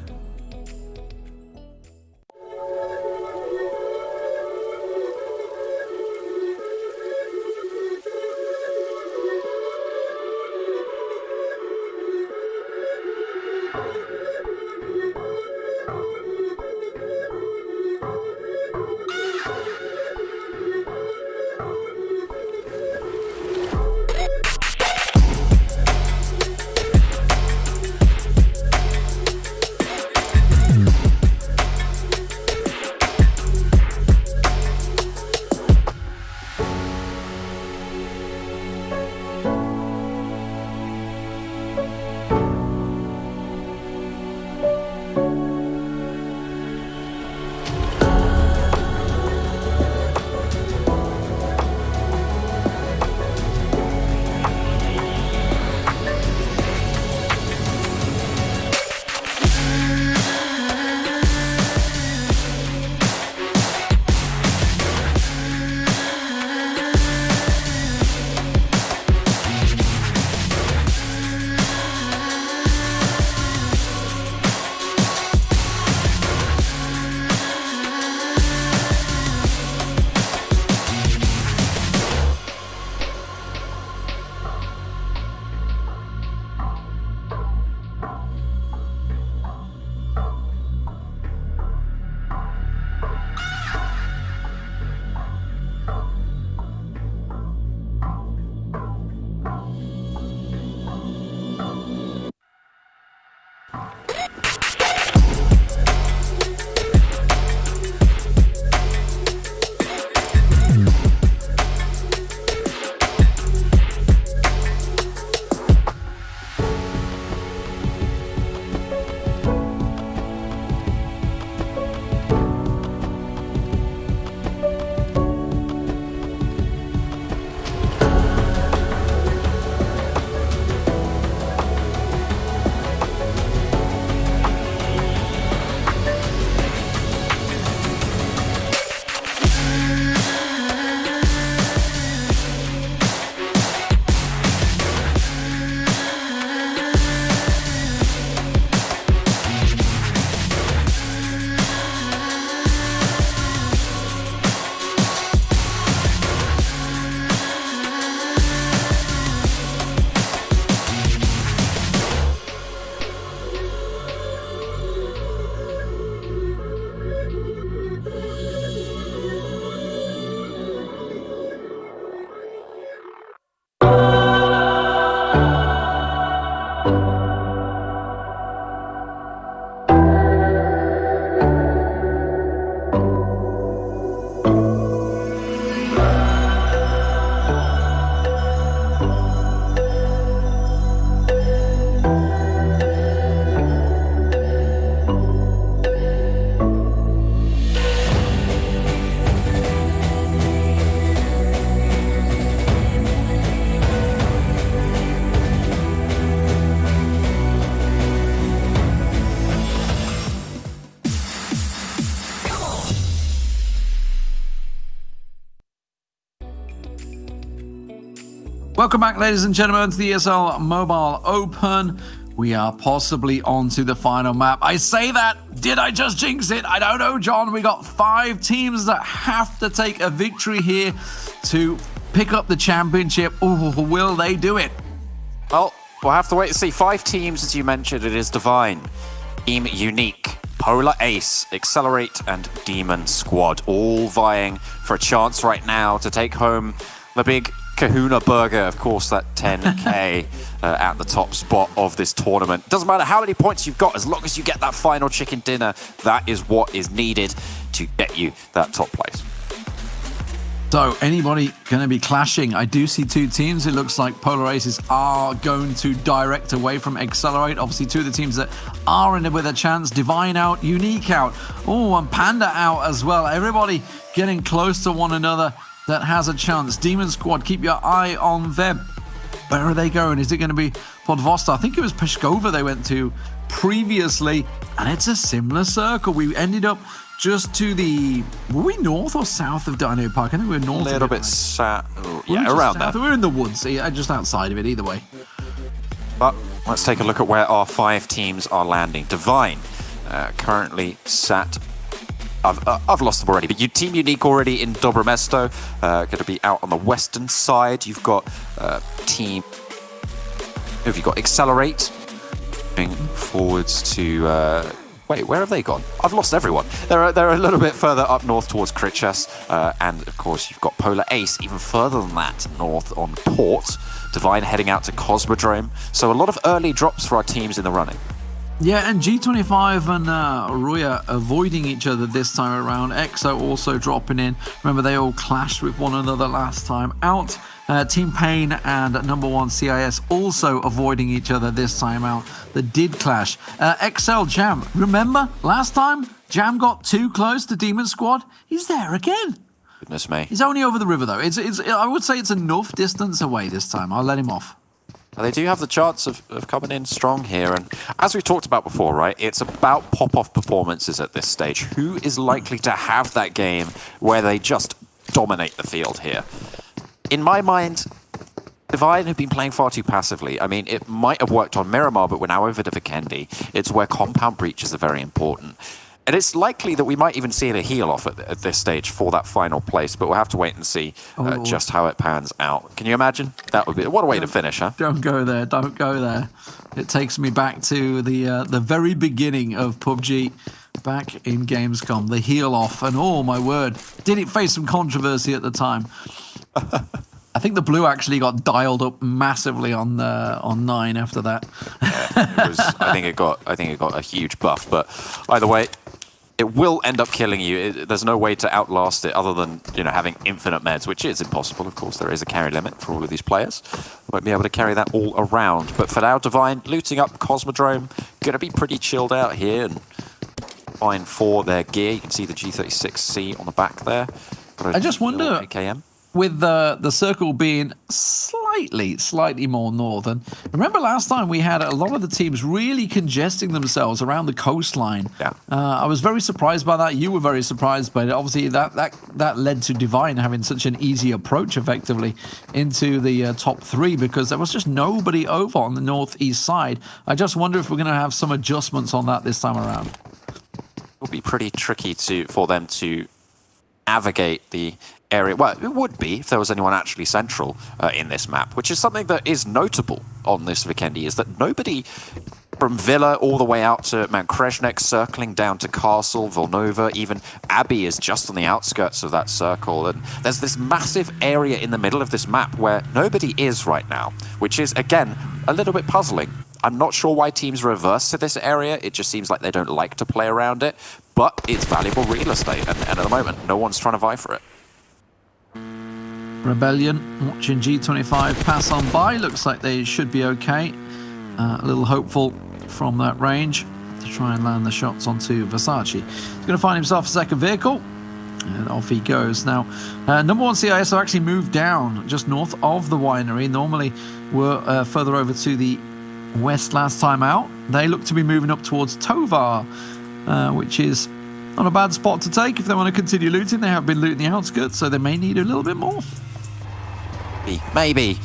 Welcome back, ladies and gentlemen, to the ESL Mobile Open. We are possibly on to the final map. I say that, did I just jinx it? I don't know, John. We got 5 teams that have to take a victory here to pick up the championship. Oh, will they do it? Well, we'll have to wait to see. 5 teams, as you mentioned. It is Divine, Team Unique, Polar Ace, Accelerate, and Demon Squad, all vying for a chance right now to take home the big Kahuna Burger, of course, that 10k at the top spot of this tournament. Doesn't matter how many points you've got, as long as you get that final chicken dinner, that is what is needed to get you that top place. So, anybody going to be clashing? I do see 2 teams. It looks like Polar Aces are going to direct away from Accelerate. Obviously, 2 of the teams that are in it with a chance. Divine out, Unique out. Oh, and Panda out as well. Everybody getting close to one another that has a chance. Demon Squad, keep your eye on them. Where are they going? Is it going to be Podvosta? I think it was Peshkova they went to previously, and it's a similar circle. We ended up just to the... Were we north or south of Dino Park? I think we were north. A little bit south. Yeah, around there. We were in the woods, just outside of it, either way. But let's take a look at where our 5 teams are landing. Divine currently sat... I've lost them already, but Team Unique already in Dobre Mesto, going to be out on the western side. You've got Team... Who have you got? Accelerate. Moving forwards to... Wait, where have they gone? I've lost everyone. They're a little bit further up north towards Krichas. And, of course, you've got Polar Ace even further than that north on Port. Divine heading out to Cosmodrome. So a lot of early drops for our teams in the running. Yeah, and G25 and Ruya avoiding each other this time around. EXO also dropping in. Remember, they all clashed with one another last time out. Team Pain and number 1 CIS also avoiding each other this time out. They did clash. XL Jam, remember last time Jam got too close to Demon Squad? He's there again. Goodness me. He's only over the river though. I would say it's enough distance away this time. I'll let him off. They do have the chance of coming in strong here. And as we've talked about before, right, it's about pop-off performances at this stage. Who is likely to have that game where they just dominate the field here? In my mind, Divine have been playing far too passively. I mean, it might have worked on Miramar, but we're now over to Vikendi. It's where compound breaches are very important. And it's likely that we might even see a heal-off at this stage for that final place, but we'll have to wait and see just how it pans out. Can you imagine? That would be... What a way to finish, huh? Don't go there. Don't go there. It takes me back to the very beginning of PUBG, back in Gamescom. The heal-off, and oh, my word. Did it face some controversy at the time? I think the blue actually got dialed up massively on 9 after that. Yeah, it was, I think it got a huge buff, but either way, it will end up killing you. There's no way to outlast it other than having infinite meds, which is impossible. Of course, there is a carry limit for all of these players. Won't be able to carry that all around. But for now, Divine looting up Cosmodrome, gonna be pretty chilled out here and fine for their gear. You can see the G36C on the back there. I just wonder. AKM. With the circle being slightly more northern. Remember last time we had a lot of the teams really congesting themselves around the coastline. Yeah. I was very surprised by that. You were very surprised by it. Obviously, that led to Divine having such an easy approach, effectively, into the top 3 because there was just nobody over on the northeast side. I just wonder if we're going to have some adjustments on that this time around. It'll be pretty tricky for them to navigate the area. Well, it would be if there was anyone actually central in this map, which is something that is notable on this Vikendi, is that nobody from Villa all the way out to Mount Krezhnek, circling down to Castle, Vilnova, even Abbey is just on the outskirts of that circle. And there's this massive area in the middle of this map where nobody is right now, which is, again, a little bit puzzling. I'm not sure why teams reverse to this area. It just seems like they don't like to play around it, but it's valuable real estate, and at the moment, no one's trying to vie for it. Rebellion watching G25 pass on by. Looks like they should be okay. A little hopeful from that range to try and land the shots onto Versace. He's going to find himself a second vehicle, and off he goes. Now, number 1 CIS have actually moved down just north of the winery. Normally, we're further over to the west last time out. They look to be moving up towards Tovar, which is not a bad spot to take if they want to continue looting. They have been looting the outskirts, so they may need a little bit more. Maybe.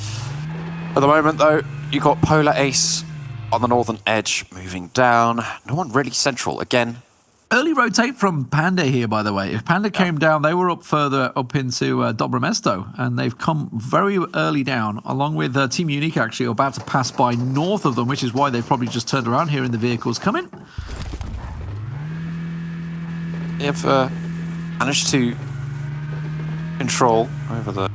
At the moment, though, you've got Polar Ace on the northern edge moving down. No one really central. Again, early rotate from Panda here, by the way. If Panda came down, they were up further up into Dobromesto, and they've come very early down, along with Team Unique actually about to pass by north of them, which is why they've probably just turned around here in the vehicles coming. They've managed to control over the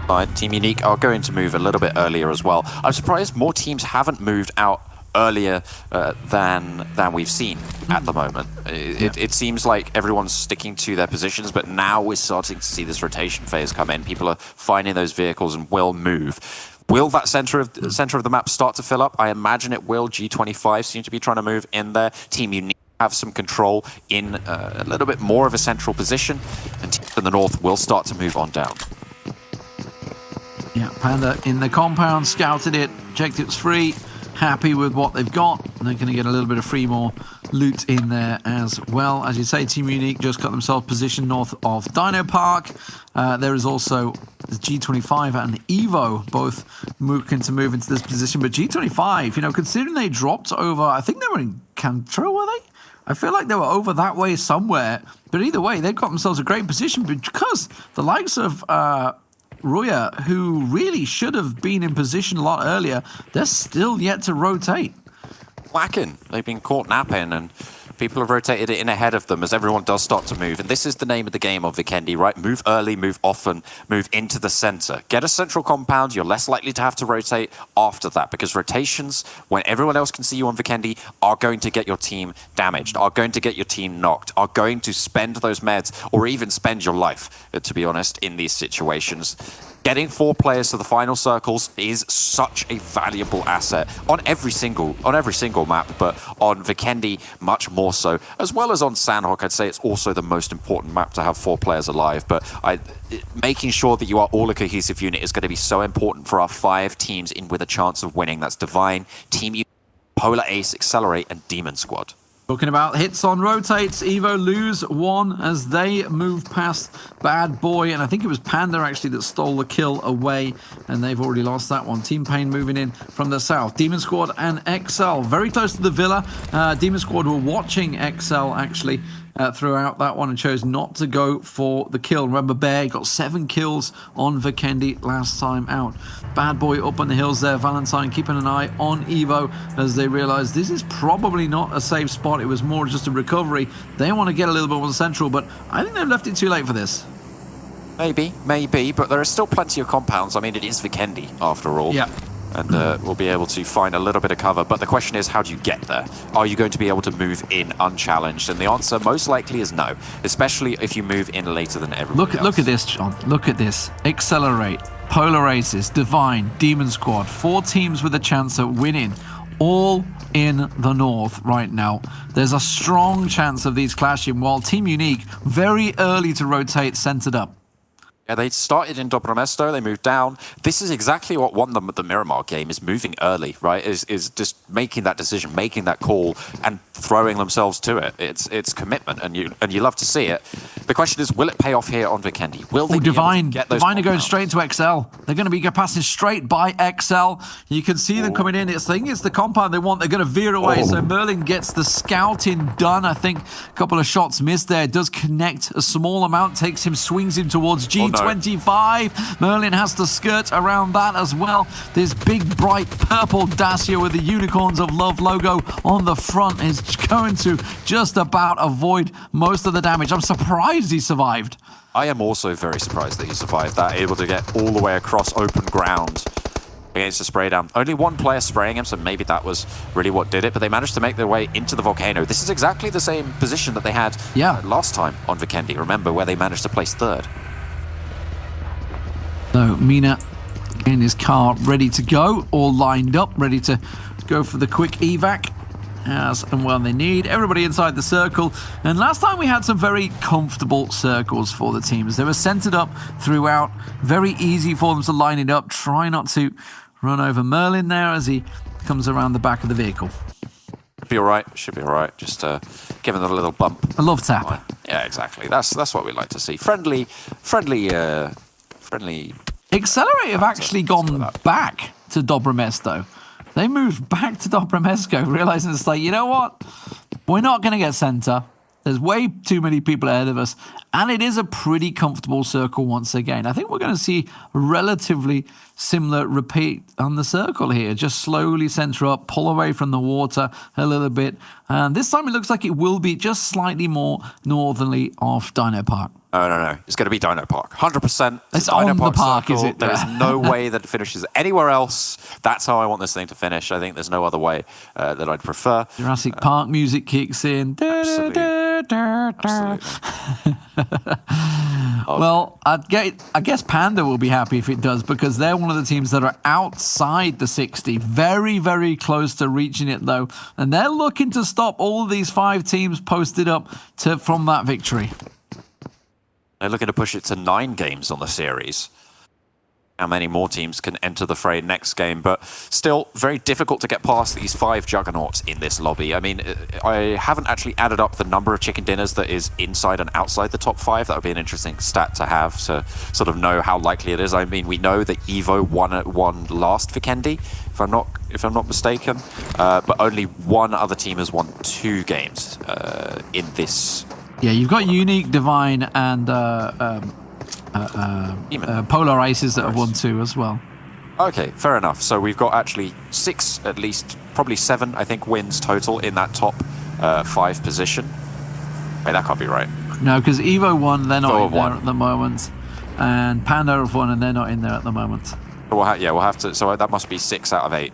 side. Team Unique are going to move a little bit earlier as well. I'm surprised more teams haven't moved out earlier than we've seen at the moment. It seems like everyone's sticking to their positions, but now we're starting to see this rotation phase come in. People are finding those vehicles and will move. Will that center of the map start to fill up? I imagine it will. G25 seem to be trying to move in there. Team Unique have some control in a little bit more of a central position, and teams in the north will start to move on down. Yeah, Panda in the compound, scouted it, checked it's free, happy with what they've got. And they're going to get a little bit of free more loot in there as well. As you say, Team Unique just got themselves positioned north of Dino Park. There is also G25 and Evo both looking to move into this position. But G25, you know, considering they dropped over, I think they were in Cantro, were they? I feel like they were over that way somewhere. But either way, they've got themselves a great position because the likes of Roya, who really should have been in position a lot earlier, they're still yet to rotate. Lacking. They've been caught napping, and people have rotated it in ahead of them as everyone does start to move. And this is the name of the game on Vikendi, right? Move early, move often, move into the center. Get a central compound. You're less likely to have to rotate after that, because rotations, when everyone else can see you on Vikendi, are going to get your team damaged, are going to get your team knocked, are going to spend those meds, or even spend your life, to be honest, in these situations. Getting 4 players to the final circles is such a valuable asset on every single map, but on Vikendi much more so, as well as on Sandhawk. I'd say it's also the most important map to have 4 players alive, but making sure that you are all a cohesive unit is going to be so important for our 5 teams in with a chance of winning. That's Divine, Team U, Polar Ace, Accelerate, and Demon Squad. Talking about hits on rotates, Evo lose 1 as they move past Bad Boy, and I think it was Panda actually that stole the kill away, and they've already lost that one. Team Pain moving in from the south. Demon Squad and XL very close to the villa. Demon Squad were watching XL actually throughout that one and chose not to go for the kill. Remember, Bear got 7 kills on Vikendi last time out. Bad Boy up on the hills there. Valentine keeping an eye on Evo as they realize this is probably not a safe spot. It was more just a recovery. They want to get a little bit more central, but I think they've left it too late for this. Maybe, but there are still plenty of compounds. I mean, it is Vikendi after all. Yeah. And we'll be able to find a little bit of cover. But the question is, how do you get there? Are you going to be able to move in unchallenged? And the answer most likely is no, especially if you move in later than everyone else. Look at this, John. Look at this. Accelerate, Polar Aces, Divine, Demon Squad. 4 teams with a chance at winning. All in the north right now. There's a strong chance of these clashing, while Team Unique, very early to rotate, centered up. Yeah, they started in Dobromesto, they moved down. This is exactly what won them at the Miramar game, is moving early, right? Is just making that decision, making that call, and throwing themselves to it. It's commitment, and you love to see it. The question is, will it pay off here on Vikendi? Will they Divine get those are going straight to XL. They're going to be passing straight by XL. You can see them coming in. I think it's the compound they want. They're going to veer away. So Merlin gets the scouting done. I think a couple of shots missed there. Does connect a small amount, takes him, swings him towards G25. Merlin has to skirt around that as well. This big bright purple Dacia with the Unicorns of Love logo on the front is going to just about avoid most of the damage. I'm surprised he survived. I am also very surprised that he survived that, able to get all the way across open ground against the spray down. Only 1 player spraying him, so maybe that was really what did it, but they managed to make their way into the volcano. This is exactly the same position that they had last time on Vikendi, remember, where they managed to place 3rd. So MENA in his car ready to go, all lined up, ready to go for the quick evac as and when they need. Everybody inside the circle, and last time we had some very comfortable circles for the teams. They were centered up throughout, very easy for them to line it up. Try not to run over Merlin there as he comes around the back of the vehicle. Should be all right. Just giving it a little bump. A love tap. Yeah, exactly. That's what we like to see. Friendly. Accelerate have actually gone back to Dobromesto. They moved back to Dobromesto, realizing it's like, you know what? We're not going to get center. There's way too many people ahead of us. And it is a pretty comfortable circle once again. I think we're going to see a relatively similar repeat on the circle here. Just slowly center up, pull away from the water a little bit. And this time it looks like it will be just slightly more northerly of Dino Park. No. It's going to be Dino Park. 100%. It's Dino on the park, circle. is it? There is no way that it finishes anywhere else. That's how I want this thing to finish. I think there's no other way that I'd prefer. Jurassic Park music kicks in. Absolutely. Well, I guess Panda will be happy if it does, because they're one of the teams that are outside the 60. Very, very close to reaching it, though. And they're looking to stop all of these 5 teams posted up from that victory. They're looking to push it to 9 games on the series. How many more teams can enter the fray next game? But still, very difficult to get past these 5 juggernauts in this lobby. I mean, I haven't actually added up the number of chicken dinners that is inside and outside the top 5. That would be an interesting stat to have to sort of know how likely it is. I mean, we know that Evo won last Vikendi, if I'm not mistaken, but only one other team has won 2 games in this. Yeah, you've got Unique, Divine, and Polar Ices that have won 2 as well. Okay, fair enough. So we've got actually 6, at least, probably 7, I think, wins total in that top 5 position. Wait, that can't be right. No, because Evo won, they're not in there at the moment. And Panda have won, and they're not in there at the moment. So we'll have to. So that must be 6 out of 8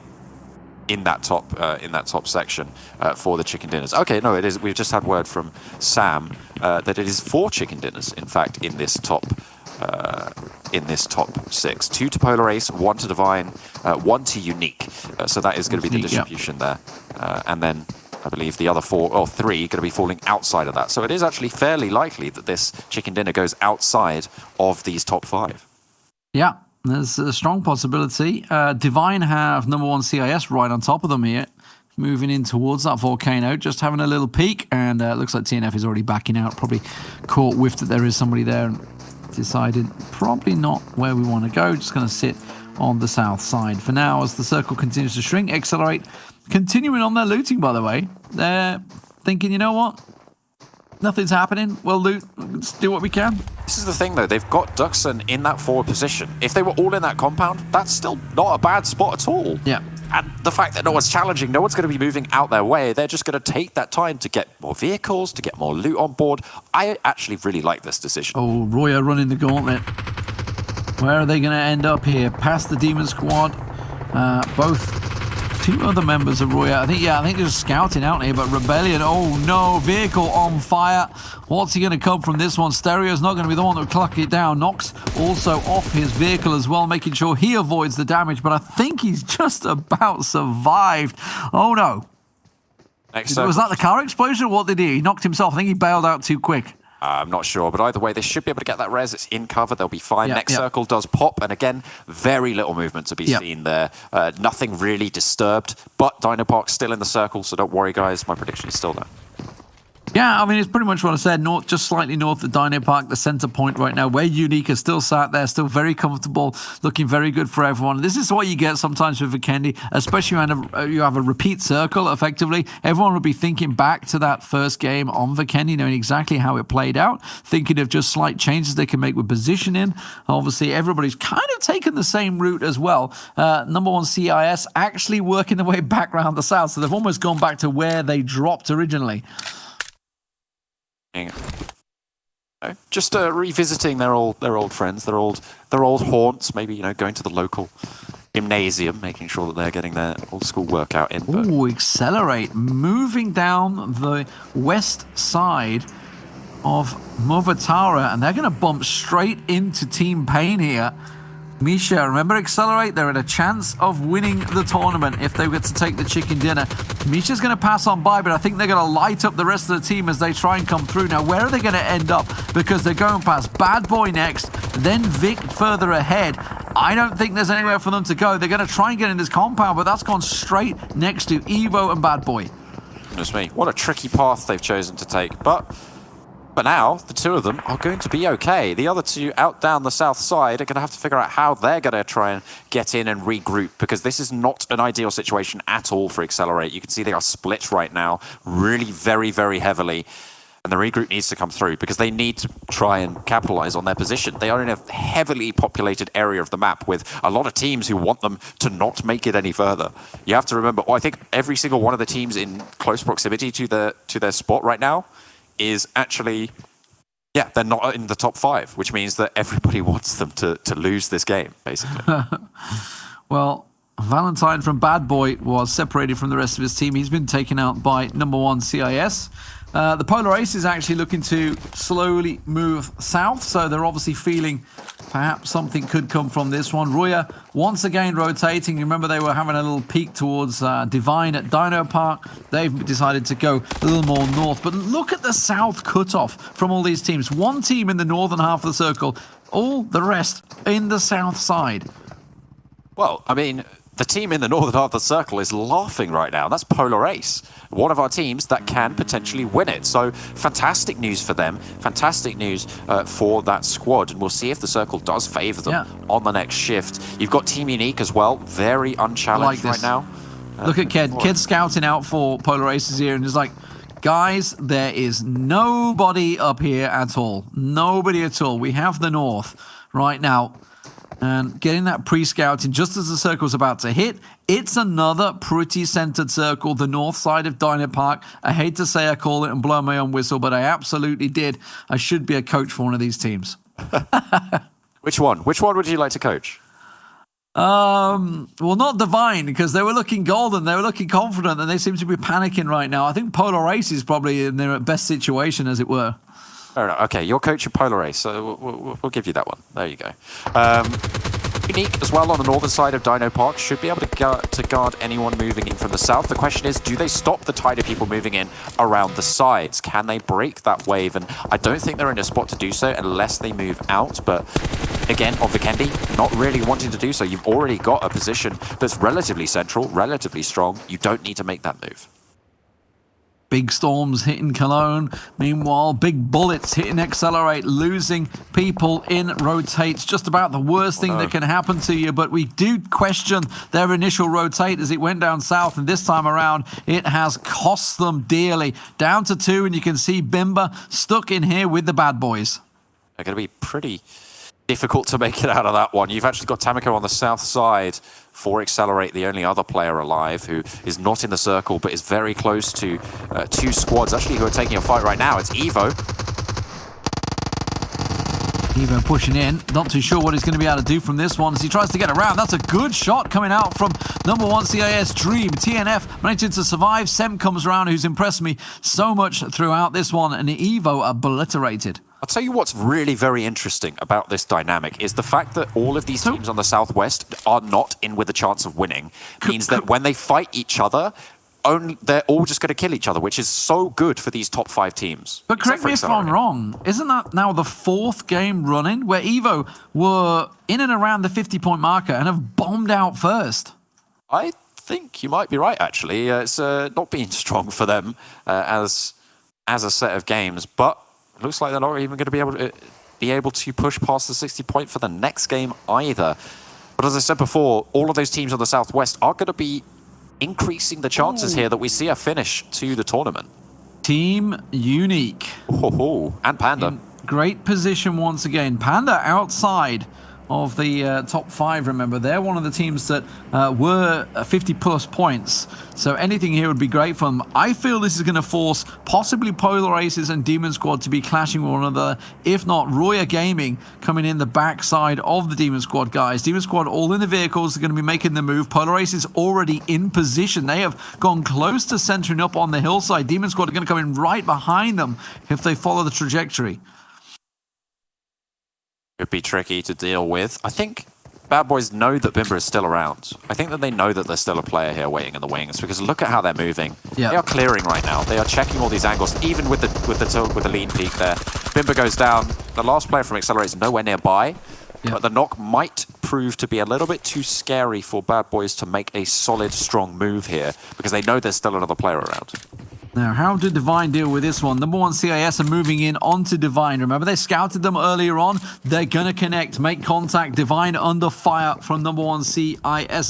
in that top section for the chicken dinners. Okay, no, it is. We've just had word from Sam that it is 4 chicken dinners, in fact, in this top 6. 2 to Polar Ace, 1 to Divine, 1 to Unique. So that is going to be the distribution there. And then I believe the other 3 are going to be falling outside of that. So it is actually fairly likely that this chicken dinner goes outside of these top 5. Yeah. There's a strong possibility. Divine have number 1 CIS right on top of them here, moving in towards that volcano, just having a little peek, and it looks like TNF is already backing out, probably caught whiff that there is somebody there and decided probably not where we want to go, just going to sit on the south side. For now, as the circle continues to shrink, Accelerate continuing on their looting, by the way. They're thinking, you know what? Nothing's happening. We'll loot. Let's do what we can. This is the thing, though. They've got Duxon in that forward position. If they were all in that compound, that's still not a bad spot at all. Yeah. And the fact that no one's challenging, no one's going to be moving out their way. They're just going to take that time to get more vehicles, to get more loot on board. I actually really like this decision. Oh, Roya running the gauntlet. Where are they going to end up here? Past the Demon Squad. Both 2 other members of Roya. I think they're just scouting out here, but Rebellion, oh no, vehicle on fire. What's he going to come from this one? Stereo's not going to be the one that will cluck it down. Nox also off his vehicle as well, making sure he avoids the damage, but I think he's just about survived. Oh no. Was that the car explosion or what did he? He knocked himself. I think he bailed out too quick. I'm not sure, but either way, they should be able to get that res. It's in cover. They'll be fine. Next circle does pop, and again, very little movement to be seen there. Nothing really disturbed, but Dino Park's still in the circle, so don't worry, guys. My prediction is still there. Yeah, I mean, it's pretty much what I said. North, just slightly north of Dino Park, the center point right now, where Unique is still sat there, still very comfortable, looking very good for everyone. This is what you get sometimes with Vikendi, especially when you have a repeat circle, effectively. Everyone will be thinking back to that first game on Vikendi, knowing exactly how it played out, thinking of just slight changes they can make with positioning. Obviously, everybody's kind of taken the same route as well. Number 1 CIS actually working their way back around the south, so they've almost gone back to where they dropped originally. Just revisiting their old friends, their old haunts. Maybe going to the local gymnasium, making sure that they're getting their old school workout in. Ooh, Accelerate, moving down the west side of Movatara, and they're going to bump straight into Team Pain here. Misha, remember Accelerate? They're at a chance of winning the tournament if they get to take the chicken dinner. Misha's going to pass on by, but I think they're going to light up the rest of the team as they try and come through. Now, where are they going to end up? Because they're going past Bad Boy next, then Vic further ahead. I don't think there's anywhere for them to go. They're going to try and get in this compound, but that's gone straight next to Evo and Bad Boy. Goodness me, what a tricky path they've chosen to take, but But now, the two of them are going to be okay. The other two out down the south side are going to have to figure out how they're going to try and get in and regroup, because this is not an ideal situation at all for Accelerate. You can see they are split right now, really very, very heavily. And the regroup needs to come through because they need to try and capitalize on their position. They are in a heavily populated area of the map with a lot of teams who want them to not make it any further. You have to remember, I think every single one of the teams in close proximity to their spot right now is actually, yeah, they're not in the top 5, which means that everybody wants them to lose this game, basically. Well, Valentine from Bad Boy was separated from the rest of his team. He's been taken out by number 1 CIS. The Polar Ace is actually looking to slowly move south, so they're obviously feeling perhaps something could come from this one. Ruya once again rotating. You remember they were having a little peek towards Divine at Dino Park. They've decided to go a little more north. But look at the south cutoff from all these teams. One team in the northern half of the circle, all the rest in the south side. Well, I mean, the team in the northern half of the circle is laughing right now. That's Polar Ace, one of our teams that can potentially win it. So fantastic news for them, fantastic news for that squad. And we'll see if the circle does favor them on the next shift. You've got Team Unique as well, very unchallenged right now. Look at Ked. Ked's scouting out for Polar Aces here and is like, guys, there is nobody up here at all. Nobody at all. We have the north right now. And getting that pre-scouting just as the circle's about to hit, it's another pretty centered circle, the north side of Dino Park. I hate to say I call it and blow my own whistle, but I absolutely did. I should be a coach for one of these teams. Which one? Which one would you like to coach? Well, not Divine, because they were looking golden, they were looking confident, and they seem to be panicking right now. I think Polar Ace is probably in their best situation, as it were. Okay, you're coach of Polar Ace, so we'll give you that one. There you go. Unique as well on the northern side of Dino Park should be able to guard anyone moving in from the south. The question is, do they stop the tide of people moving in around the sides? Can they break that wave? And I don't think they're in a spot to do so unless they move out. But again, on Vikendi, not really wanting to do so. You've already got a position that's relatively central, relatively strong. You don't need to make that move. Big storms hitting Cologne. Meanwhile, big bullets hitting Accelerate, losing people in rotates. Just about the worst thing that can happen to you, but we do question their initial rotate as it went down south, and this time around, it has cost them dearly. Down to 2, and you can see Bimba stuck in here with the bad boys. They're going to be pretty difficult to make it out of that one. You've actually got Tamiko on the south side for Accelerate, the only other player alive who is not in the circle but is very close to 2 squads actually who are taking a fight right now. It's Evo. Evo pushing in, not too sure what he's going to be able to do from this one as he tries to get around. That's a good shot coming out from number 1 CIS Dream. TNF managing to survive. Sem comes around, who's impressed me so much throughout this one, and Evo obliterated. I'll tell you what's really very interesting about this dynamic is the fact that all of these teams on the southwest are not in with a chance of winning. Means that when they fight each other, they're all just going to kill each other, which is so good for these top 5 teams. But correct me if I'm wrong, isn't that now the 4th game running where Evo were in and around the 50-point marker and have bombed out first? I think you might be right, actually. It's not been strong for them as a set of games, but it looks like they're not even going to be able to push past the 60 point for the next game either. But as I said before, all of those teams on the southwest are going to be increasing the chances here that we see a finish to the tournament. Team Unique. And Panda. In great position once again. Panda outside of the top 5, remember. They're one of the teams that were 50-plus points. So anything here would be great for them. I feel this is going to force possibly Polar Aces and Demon Squad to be clashing with one another. If not, Roya Gaming coming in the backside of the Demon Squad guys. Demon Squad all in the vehicles. They're going to be making the move. Polar Aces already in position. They have gone close to centering up on the hillside. Demon Squad are going to come in right behind them if they follow the trajectory. Could be tricky to deal with. I think Bad Boys know that Bimba is still around. I think that they know that there's still a player here waiting in the wings because look at how they're moving. They are clearing right now. They are checking all these angles, even with the lean peak there. Bimba goes down. The last player from Accelerate is nowhere nearby, but the knock might prove to be a little bit too scary for Bad Boys to make a solid, strong move here because they know there's still another player around. Now, how did Divine deal with this one? Number 1 CIS are moving in onto Divine. Remember, they scouted them earlier on. They're going to connect, make contact. Divine under fire from number 1 CIS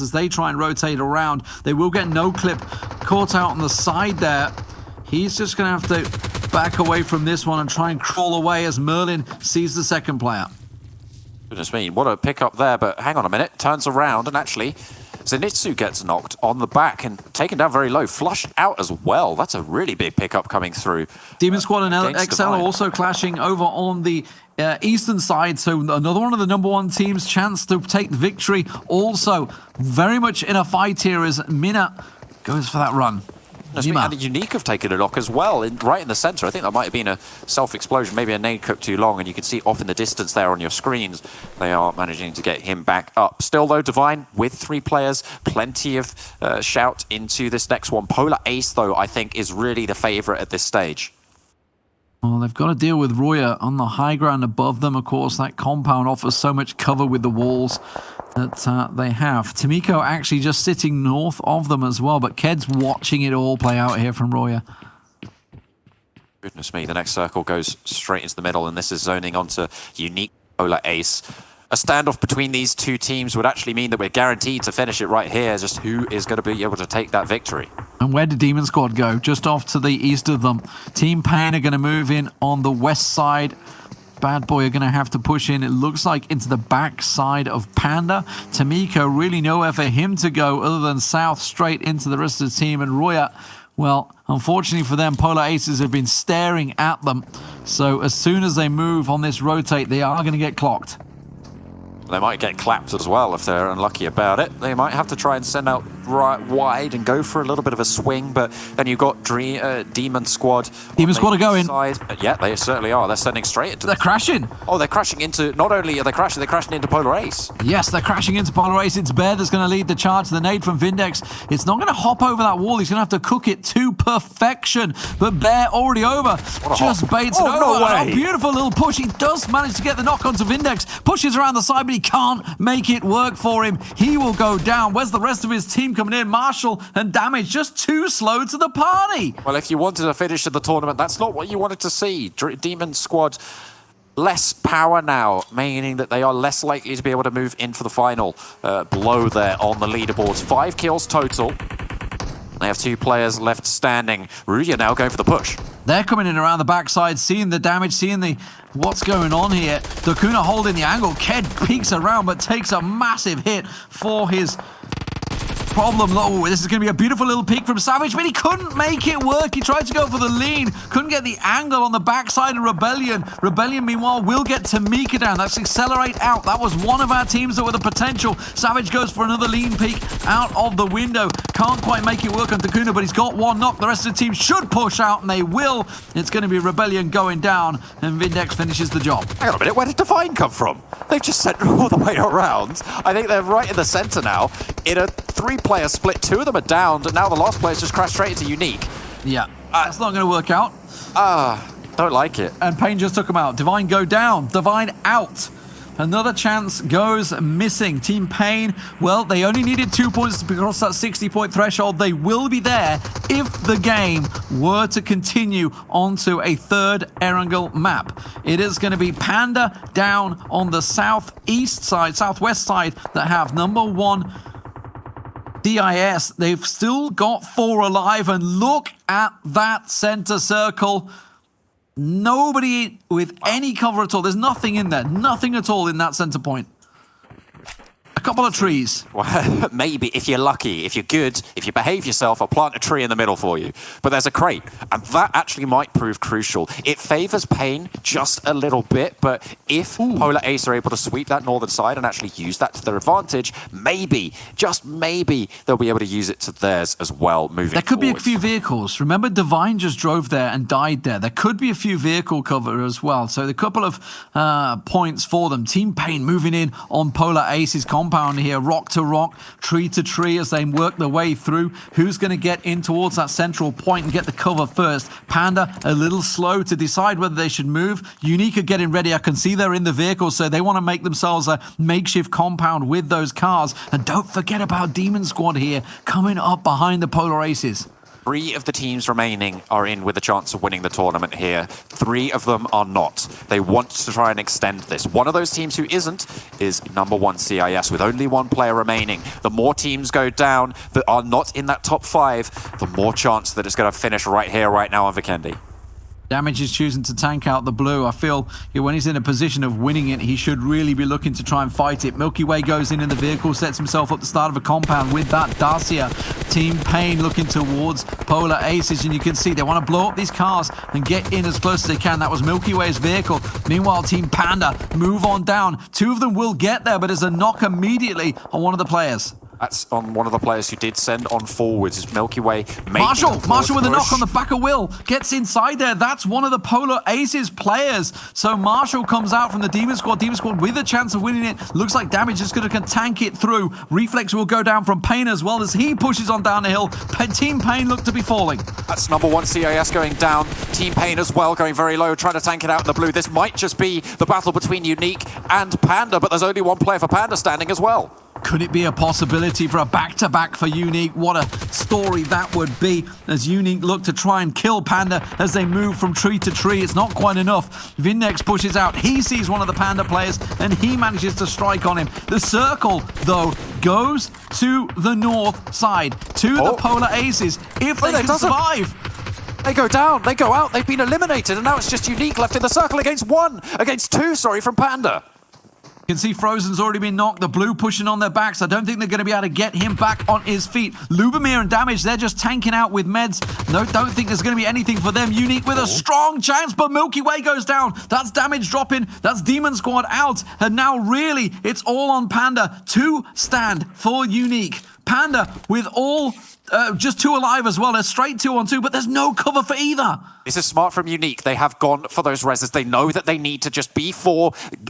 as they try and rotate around. They will get no clip caught out on the side there. He's just going to have to back away from this one and try and crawl away as Merlin sees the second player. Goodness me, what a pickup there, but hang on a minute. Turns around and actually Zenitsu gets knocked on the back and taken down very low, flushed out as well. That's a really big pickup coming through. Demon Squad and against XL are Divine. also clashing over on the eastern side, so another one of the number 1 teams' chance to take the victory. Also, very much in a fight here as MENA goes for that run. And Unique have taken a knock as well, right in the center. I think that might have been a self-explosion, maybe a nade cooked too long, and you can see off in the distance there on your screens, they are managing to get him back up. Still though, Divine with 3 players, plenty of shout into this next one. Polar Ace though, I think, is really the favorite at this stage. Well, they've got to deal with Roya on the high ground above them. Of course, that compound offers so much cover with the walls that they have. Tamiko actually just sitting north of them as well, but Ked's watching it all play out here from Roya. Goodness me, the next circle goes straight into the middle, and this is zoning onto Unique Polar Ace. A standoff between these 2 teams would actually mean that we're guaranteed to finish it right here. Just who is going to be able to take that victory? And where did Demon Squad go? Just off to the east of them. Team Pain are going to move in on the west side. Bad Boy are going to have to push in, it looks like, into the back side of Panda. Tamiko, really nowhere for him to go other than south, straight into the rest of the team. And Roya, well, unfortunately for them, Polar Aces have been staring at them. So as soon as they move on this rotate, they are going to get clocked. They might get clapped as well if they're unlucky about it. They might have to try and send out right wide and go for a little bit of a swing, but then you've got Demon Squad. Demon Squad are going. Side. Yeah, they certainly are. They're sending straight into... They're crashing. Oh, they're crashing into... Not only are they crashing, they're crashing into Polar Ace. Yes, they're crashing into Polar Ace. It's Bear that's going to lead the charge. The nade from Vindex. It's not going to hop over that wall. He's going to have to cook it to perfection. But Bear already over. Just baits it over. No way. A beautiful little push. He does manage to get the knock onto Vindex. Pushes around the side, but he can't make it work for him. He will go down. Where's the rest of his team coming in? Marshall and Damage just too slow to the party. Well, if you wanted a finish of the tournament, that's not what you wanted to see. Demon Squad, less power now, meaning that they are less likely to be able to move in for the final. Below there on the leaderboards. 5 kills total. They have 2 players left standing. Ruya now going for the push. They're coming in around the backside, seeing the damage, seeing what's going on here. Dakuna holding the angle. Ked peeks around, but takes a massive hit for his problem. Oh, this is going to be a beautiful little peek from Savage, but he couldn't make it work. He tried to go for the lean, couldn't get the angle on the backside of Rebellion. Rebellion, meanwhile, will get Tamika down. That's Accelerate out. That was one of our teams that were the potential. Savage goes for another lean peek out of the window. Can't quite make it work on Takuna, but he's got one knock. The rest of the team should push out, and they will. It's going to be Rebellion going down, and Vindex finishes the job. Hang on a minute, where did Divine come from? They've just sent all the way around. I think they're right in the center now. In a 3-player split, 2 of them are downed, and now the last player's just crashed straight into Unique. Yeah, that's not going to work out. Don't like it. And Payne just took him out. Divine go down. Divine out. Another chance goes missing. Team Pain, well, they only needed 2 points to cross that 60-point threshold. They will be there if the game were to continue onto a 3rd Erangel map. It is going to be Panda down on the southeast side, southwest side, that have number 1 DIS. They've still got 4 alive, and look at that center circle. Nobody with any cover at all. There's nothing in there. Nothing at all in that center point. A couple of trees. Well, maybe if you're lucky, if you're good, if you behave yourself, I'll plant a tree in the middle for you. But there's a crate, and that actually might prove crucial. It favors Pain just a little bit, but if Polar Ace are able to sweep that northern side and actually use that to their advantage, maybe, just maybe, they'll be able to use it to theirs as well moving There could forward. be a few vehicles. Remember, Divine just drove there and died there. There could be a few vehicle cover as well. So a couple of points for them. Team Pain moving in on Polar Ace's compound here, rock to rock, tree to tree as they work their way through. Who's going to get in towards that central point and get the cover first? Panda a little slow to decide whether they should move. Unique are getting ready. I can see they're in the vehicle, so they want to make themselves a makeshift compound with those cars. And don't forget about Demon Squad here coming up behind the Polar Aces. 3 of the teams remaining are in with a chance of winning the tournament here. 3 of them are not. They want to try and extend this. One of those teams who isn't is number 1 CIS with only 1 player remaining. The more teams go down that are not in that top 5, the more chance that it's going to finish right here, right now on Vikendi. Damage is choosing to tank out the blue. I feel when he's in a position of winning it, he should really be looking to try and fight it. Milky Way goes in the vehicle, sets himself up the start of a compound with that Dacia. Team Pain looking towards Polar Aces, and you can see they want to blow up these cars and get in as close as they can. That was Milky Way's vehicle. Meanwhile, Team Panda move on down. 2 of them will get there, but there's a knock immediately on one of the players. That's on one of the players who did send on forwards. Is Milky Way making Marshall with a knock on the back of Will. Gets inside there. That's one of the Polar Aces players. So Marshall comes out from the Demon Squad. Demon Squad with a chance of winning it. Looks like Damage is going to tank it through. Reflex will go down from Pain as well as he pushes on down the hill. Team Pain look to be falling. That's number 1 CIS going down. Team Pain as well going very low, trying to tank it out in the blue. This might just be the battle between Unique and Panda, but there's only 1 player for Panda standing as well. Could it be a possibility for a back-to-back for Unique? What a story that would be as Unique look to try and kill Panda as they move from tree to tree. It's not quite enough. Vinnex pushes out. He sees one of the Panda players and he manages to strike on him. The circle, though, goes to the north side, to the Polar Aces, if they can survive. They go down, they go out, they've been eliminated, and now it's just Unique left in the circle against 2, from Panda. You can see Frozen's already been knocked. The blue pushing on their backs. I don't think they're going to be able to get him back on his feet. Lubomir and Damage, they're just tanking out with meds. No, don't think there's going to be anything for them. Unique with a strong chance, but Milky Way goes down. That's Damage dropping. That's Demon Squad out. And now really, it's all on Panda to stand for Unique. Panda with all... just 2 alive as well. They're straight 2-on-2, but there's no cover for either. This is smart from Unique. They have gone for those reses. They know that they need to just be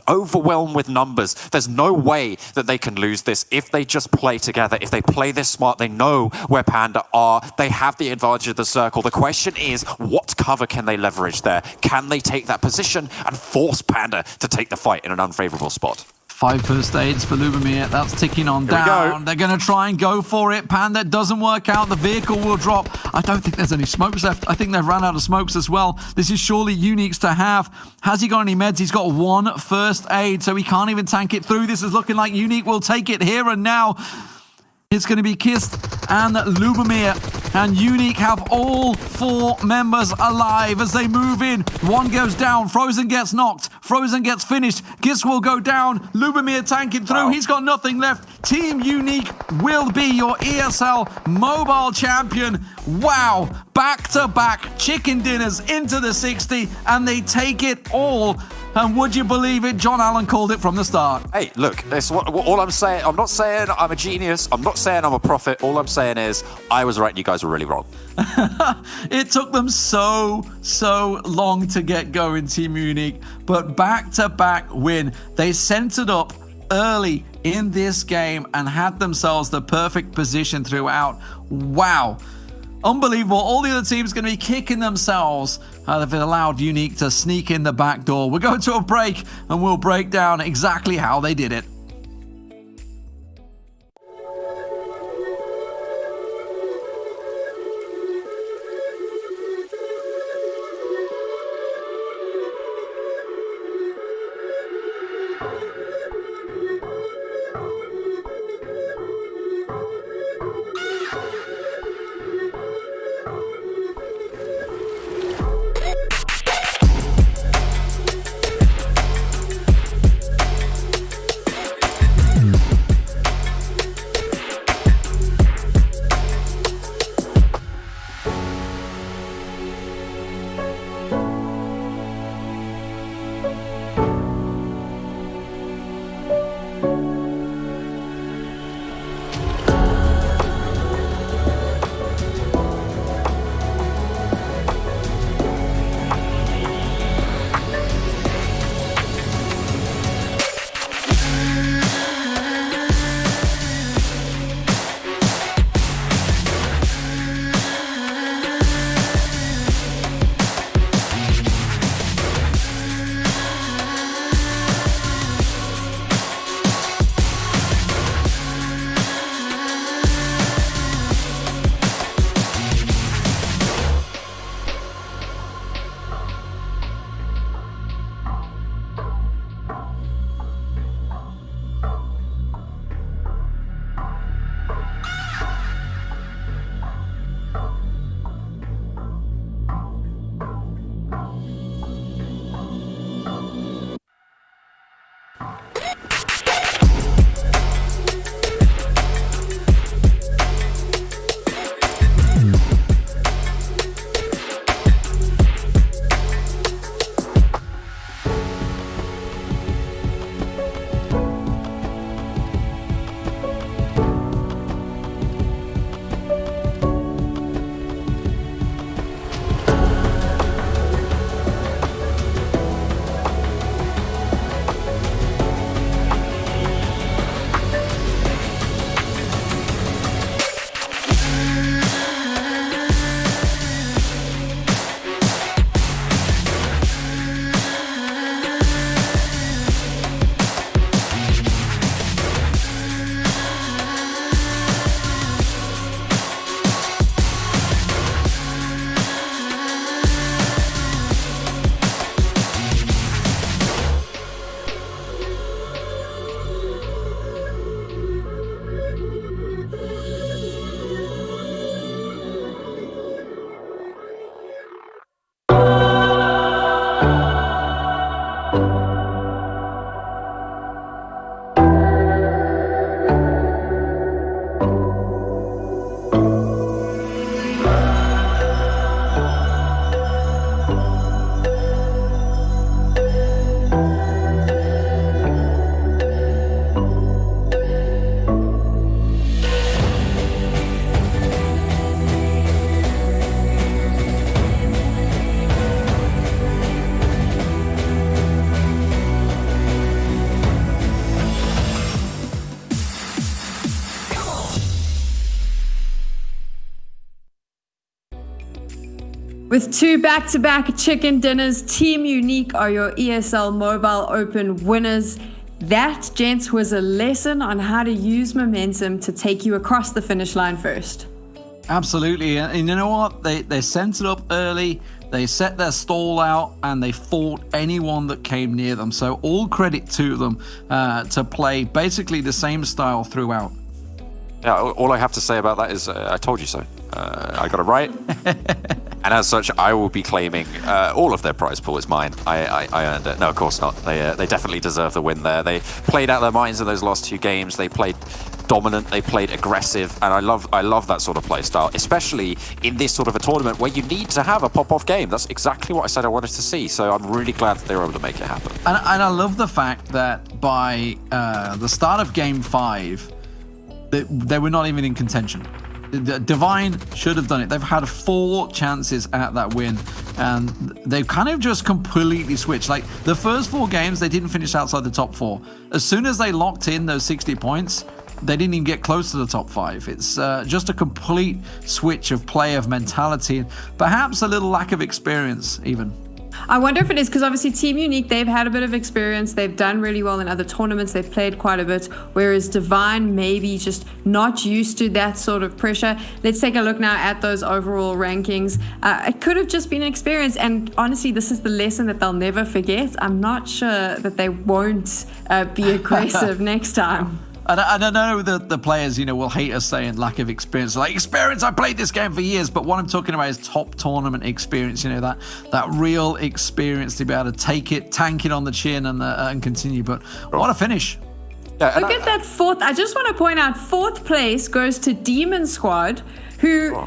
overwhelmed with numbers. There's no way that they can lose this if they just play together. If they play this smart, they know where Panda are. They have the advantage of the circle. The question is, what cover can they leverage there? Can they take that position and force Panda to take the fight in an unfavorable spot? 5 first aids for Lubomir. That's ticking on down. They're going to try and go for it. Panda doesn't work out. The vehicle will drop. I don't think there's any smokes left. I think they've run out of smokes as well. This is surely Unique's to have. Has he got any meds? He's got 1 first aid, so he can't even tank it through. This is looking like Unique will take it here and now. It's going to be Kist and Lubomir, and Unique have all 4 members alive as they move in. 1 goes down. Frozen gets knocked. Frozen gets finished. Kist will go down. Lubomir tanking through. Wow. He's got nothing left. Team Unique will be your ESL mobile champion. Wow. Back-to-back chicken dinners into the 60, and they take it all. And would you believe it? John Allen called it from the start. Hey, look, that's all I'm saying. I'm not saying I'm a genius. I'm not saying I'm a prophet. All I'm saying is I was right and you guys were really wrong. It took them so long to get going, Team Unique. But back-to-back win. They centered up early in this game and had themselves the perfect position throughout. Wow. Unbelievable. All the other teams going to be kicking themselves. They've allowed Unique to sneak in the back door. We're going to a break and we'll break down exactly how they did it. With 2 back-to-back chicken dinners, Team Unique are your ESL Mobile Open winners. That, gents, was a lesson on how to use momentum to take you across the finish line first. Absolutely. And you know what? They sent it up early, they set their stall out, and they fought anyone that came near them. So all credit to them to play basically the same style throughout. Yeah, all I have to say about that is I told you so. I got it right. And as such, I will be claiming all of their prize pool is mine. I earned it. No, of course not. They definitely deserve the win there. They played out their minds in those last 2 games. They played dominant, they played aggressive, and I love that sort of play style, especially in this sort of a tournament where you need to have a pop-off game. That's exactly what I said I wanted to see, so I'm really glad that they were able to make it happen. And I love the fact that by the start of Game 5, they were not even in contention. Divine should have done it. They've had 4 chances at that win, and they've kind of just completely switched. Like, the first 4 games, they didn't finish outside the top 4. As soon as they locked in those 60 points, they didn't even get close to the top 5. It's just a complete switch of play, of mentality, perhaps a little lack of experience even. I wonder if it is because obviously Team Unique, they've had a bit of experience. They've done really well in other tournaments. They've played quite a bit, whereas Divine maybe just not used to that sort of pressure. Let's take a look now at those overall rankings. It could have just been an experience, and honestly, this is the lesson that they'll never forget. I'm not sure that they won't be aggressive next time. And I know that the players, will hate us saying lack of experience. Like, experience, I played this game for years, but what I'm talking about is top tournament experience, that real experience to be able to take it, tank it on the chin and continue. But what a finish. Yeah, look at that 4th. I just want to point out 4th place goes to Demon Squad, who...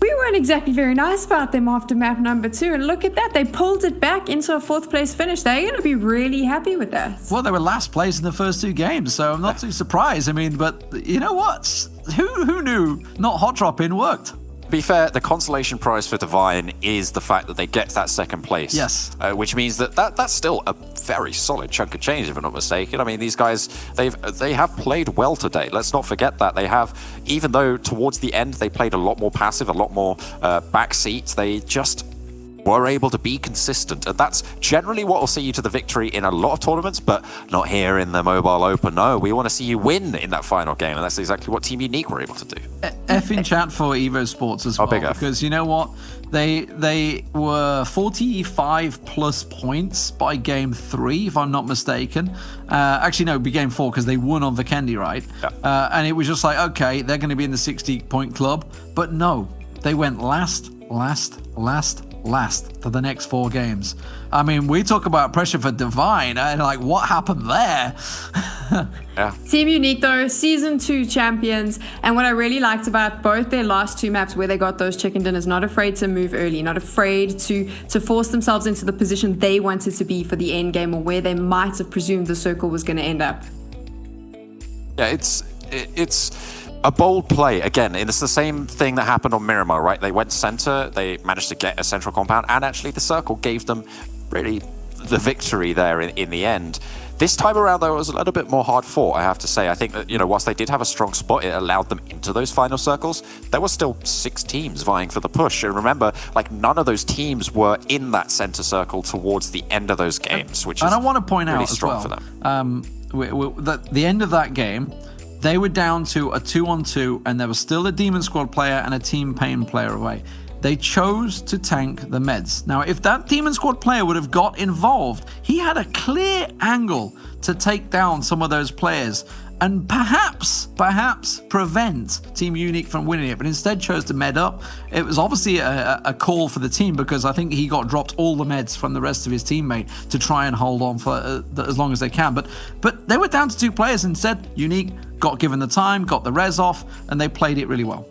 We weren't exactly very nice about them after map number 2, and look at that. They pulled it back into a 4th place finish. They're going to be really happy with that. Well, they were last place in the first 2 games, so I'm not too surprised. I mean, but you know what? Who knew not hot dropping worked? To be fair, the consolation prize for Divine is the fact that they get that 2nd place. Yes. Which means that's still a very solid chunk of change, if I'm not mistaken. I mean, these guys, they have played well today. Let's not forget that. They have, even though towards the end they played a lot more passive, a lot more backseat, they just were able to be consistent. And that's generally what will see you to the victory in a lot of tournaments, but not here in the Mobile Open. No, we want to see you win in that final game, and that's exactly what Team Unique were able to do. F in chat for Evo Sports as well, because you know what? They were 45 plus points by game 3, if I'm not mistaken. Actually, no, it'd be game 4 because they won on Vikendi, right? Yeah. And it was just like, okay, they're going to be in the 60-point club. But no, they went last for the next 4 games. I mean, we talk about pressure for Divine, and like, what happened there? Yeah. Team Unique, though, Season 2 champions, and what I really liked about both their last 2 maps where they got those chicken dinners, not afraid to move early, not afraid to force themselves into the position they wanted to be for the end game, or where they might have presumed the circle was going to end up. Yeah, it's a bold play. Again, it's the same thing that happened on Miramar, right? They went center, they managed to get a central compound, and actually the circle gave them really the victory there in the end. This time around, though, it was a little bit more hard fought, I have to say. I think that, whilst they did have a strong spot, it allowed them into those final circles. There were still 6 teams vying for the push. And remember, like, none of those teams were in that center circle towards the end of those games, which is and I want to point really out strong as well, for them. the end of that game, they were down to a 2-on-2, and there was still a Demon Squad player and a Team Pain player away. They chose to tank the meds. Now, if that Demon Squad player would have got involved, he had a clear angle to take down some of those players and perhaps prevent Team Unique from winning it, but instead chose to med up. It was obviously a call for the team, because I think he got dropped all the meds from the rest of his teammate to try and hold on for as long as they can. But they were down to 2 players. Instead, Unique got given the time, got the res off, and they played it really well.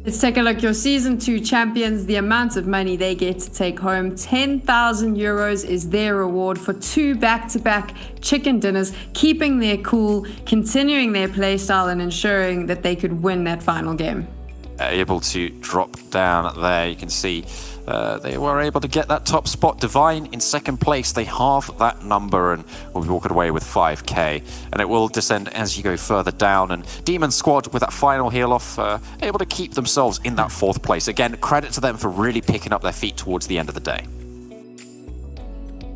Let's take a look. Your Season 2 champions, the amount of money they get to take home, 10,000 euros is their reward for 2 back-to-back chicken dinners, keeping their cool, continuing their playstyle, and ensuring that they could win that final game. able to drop down there. You can see they were able to get that top spot. Divine in second place. They halve that number and will be walking away with 5k. And it will descend as you go further down. And Demon Squad with that final heal off, able to keep themselves in that 4th place. Again, credit to them for really picking up their feet towards the end of the day.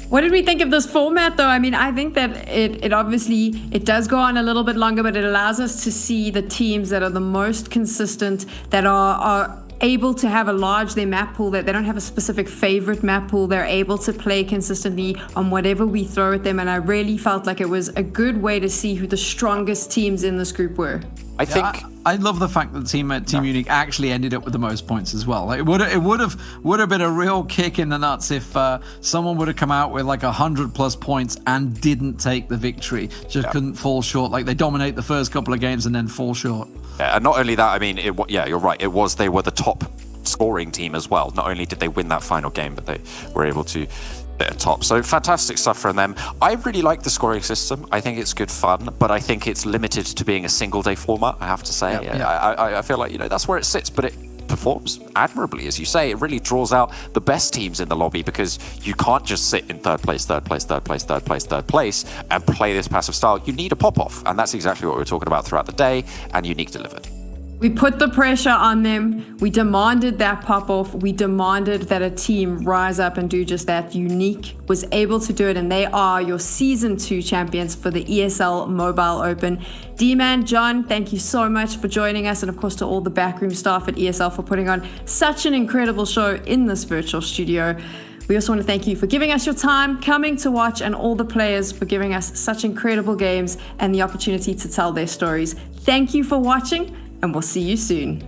What did we think of this format, though? I mean, I think that it obviously, it does go on a little bit longer, but it allows us to see the teams that are the most consistent, that are able to have a large their map pool, that they don't have a specific favorite map pool. They're able to play consistently on whatever we throw at them, and I really felt like it was a good way to see who the strongest teams in this group were. I think I love the fact that Team Unique actually ended up with the most points as well. Like, it would have been a real kick in the nuts if someone would have come out with like 100+ points and didn't take the victory, just couldn't fall short. Like, they dominate the first couple of games and then fall short. Yeah, and not only that, I mean, you're right. They were the top scoring team as well. Not only did they win that final game, but they were able to at top. So fantastic stuff from them. I really like the scoring system. I think it's good fun, but I think it's limited to being a single day format, I have to say. I feel like, that's where it sits, but it performs admirably, as you say. It really draws out the best teams in the lobby, because you can't just sit in third place and play this passive style. You need a pop-off, and that's exactly what we were talking about throughout the day, and Unique delivered. We put the pressure on them. We demanded that pop-off. We demanded that a team rise up and do just that. Unique was able to do it, and they are your Season 2 champions for the ESL Mobile Open. D-Man, John, thank you so much for joining us, and of course to all the backroom staff at ESL for putting on such an incredible show in this virtual studio. We also want to thank you for giving us your time, coming to watch, and all the players for giving us such incredible games and the opportunity to tell their stories. Thank you for watching, and we'll see you soon.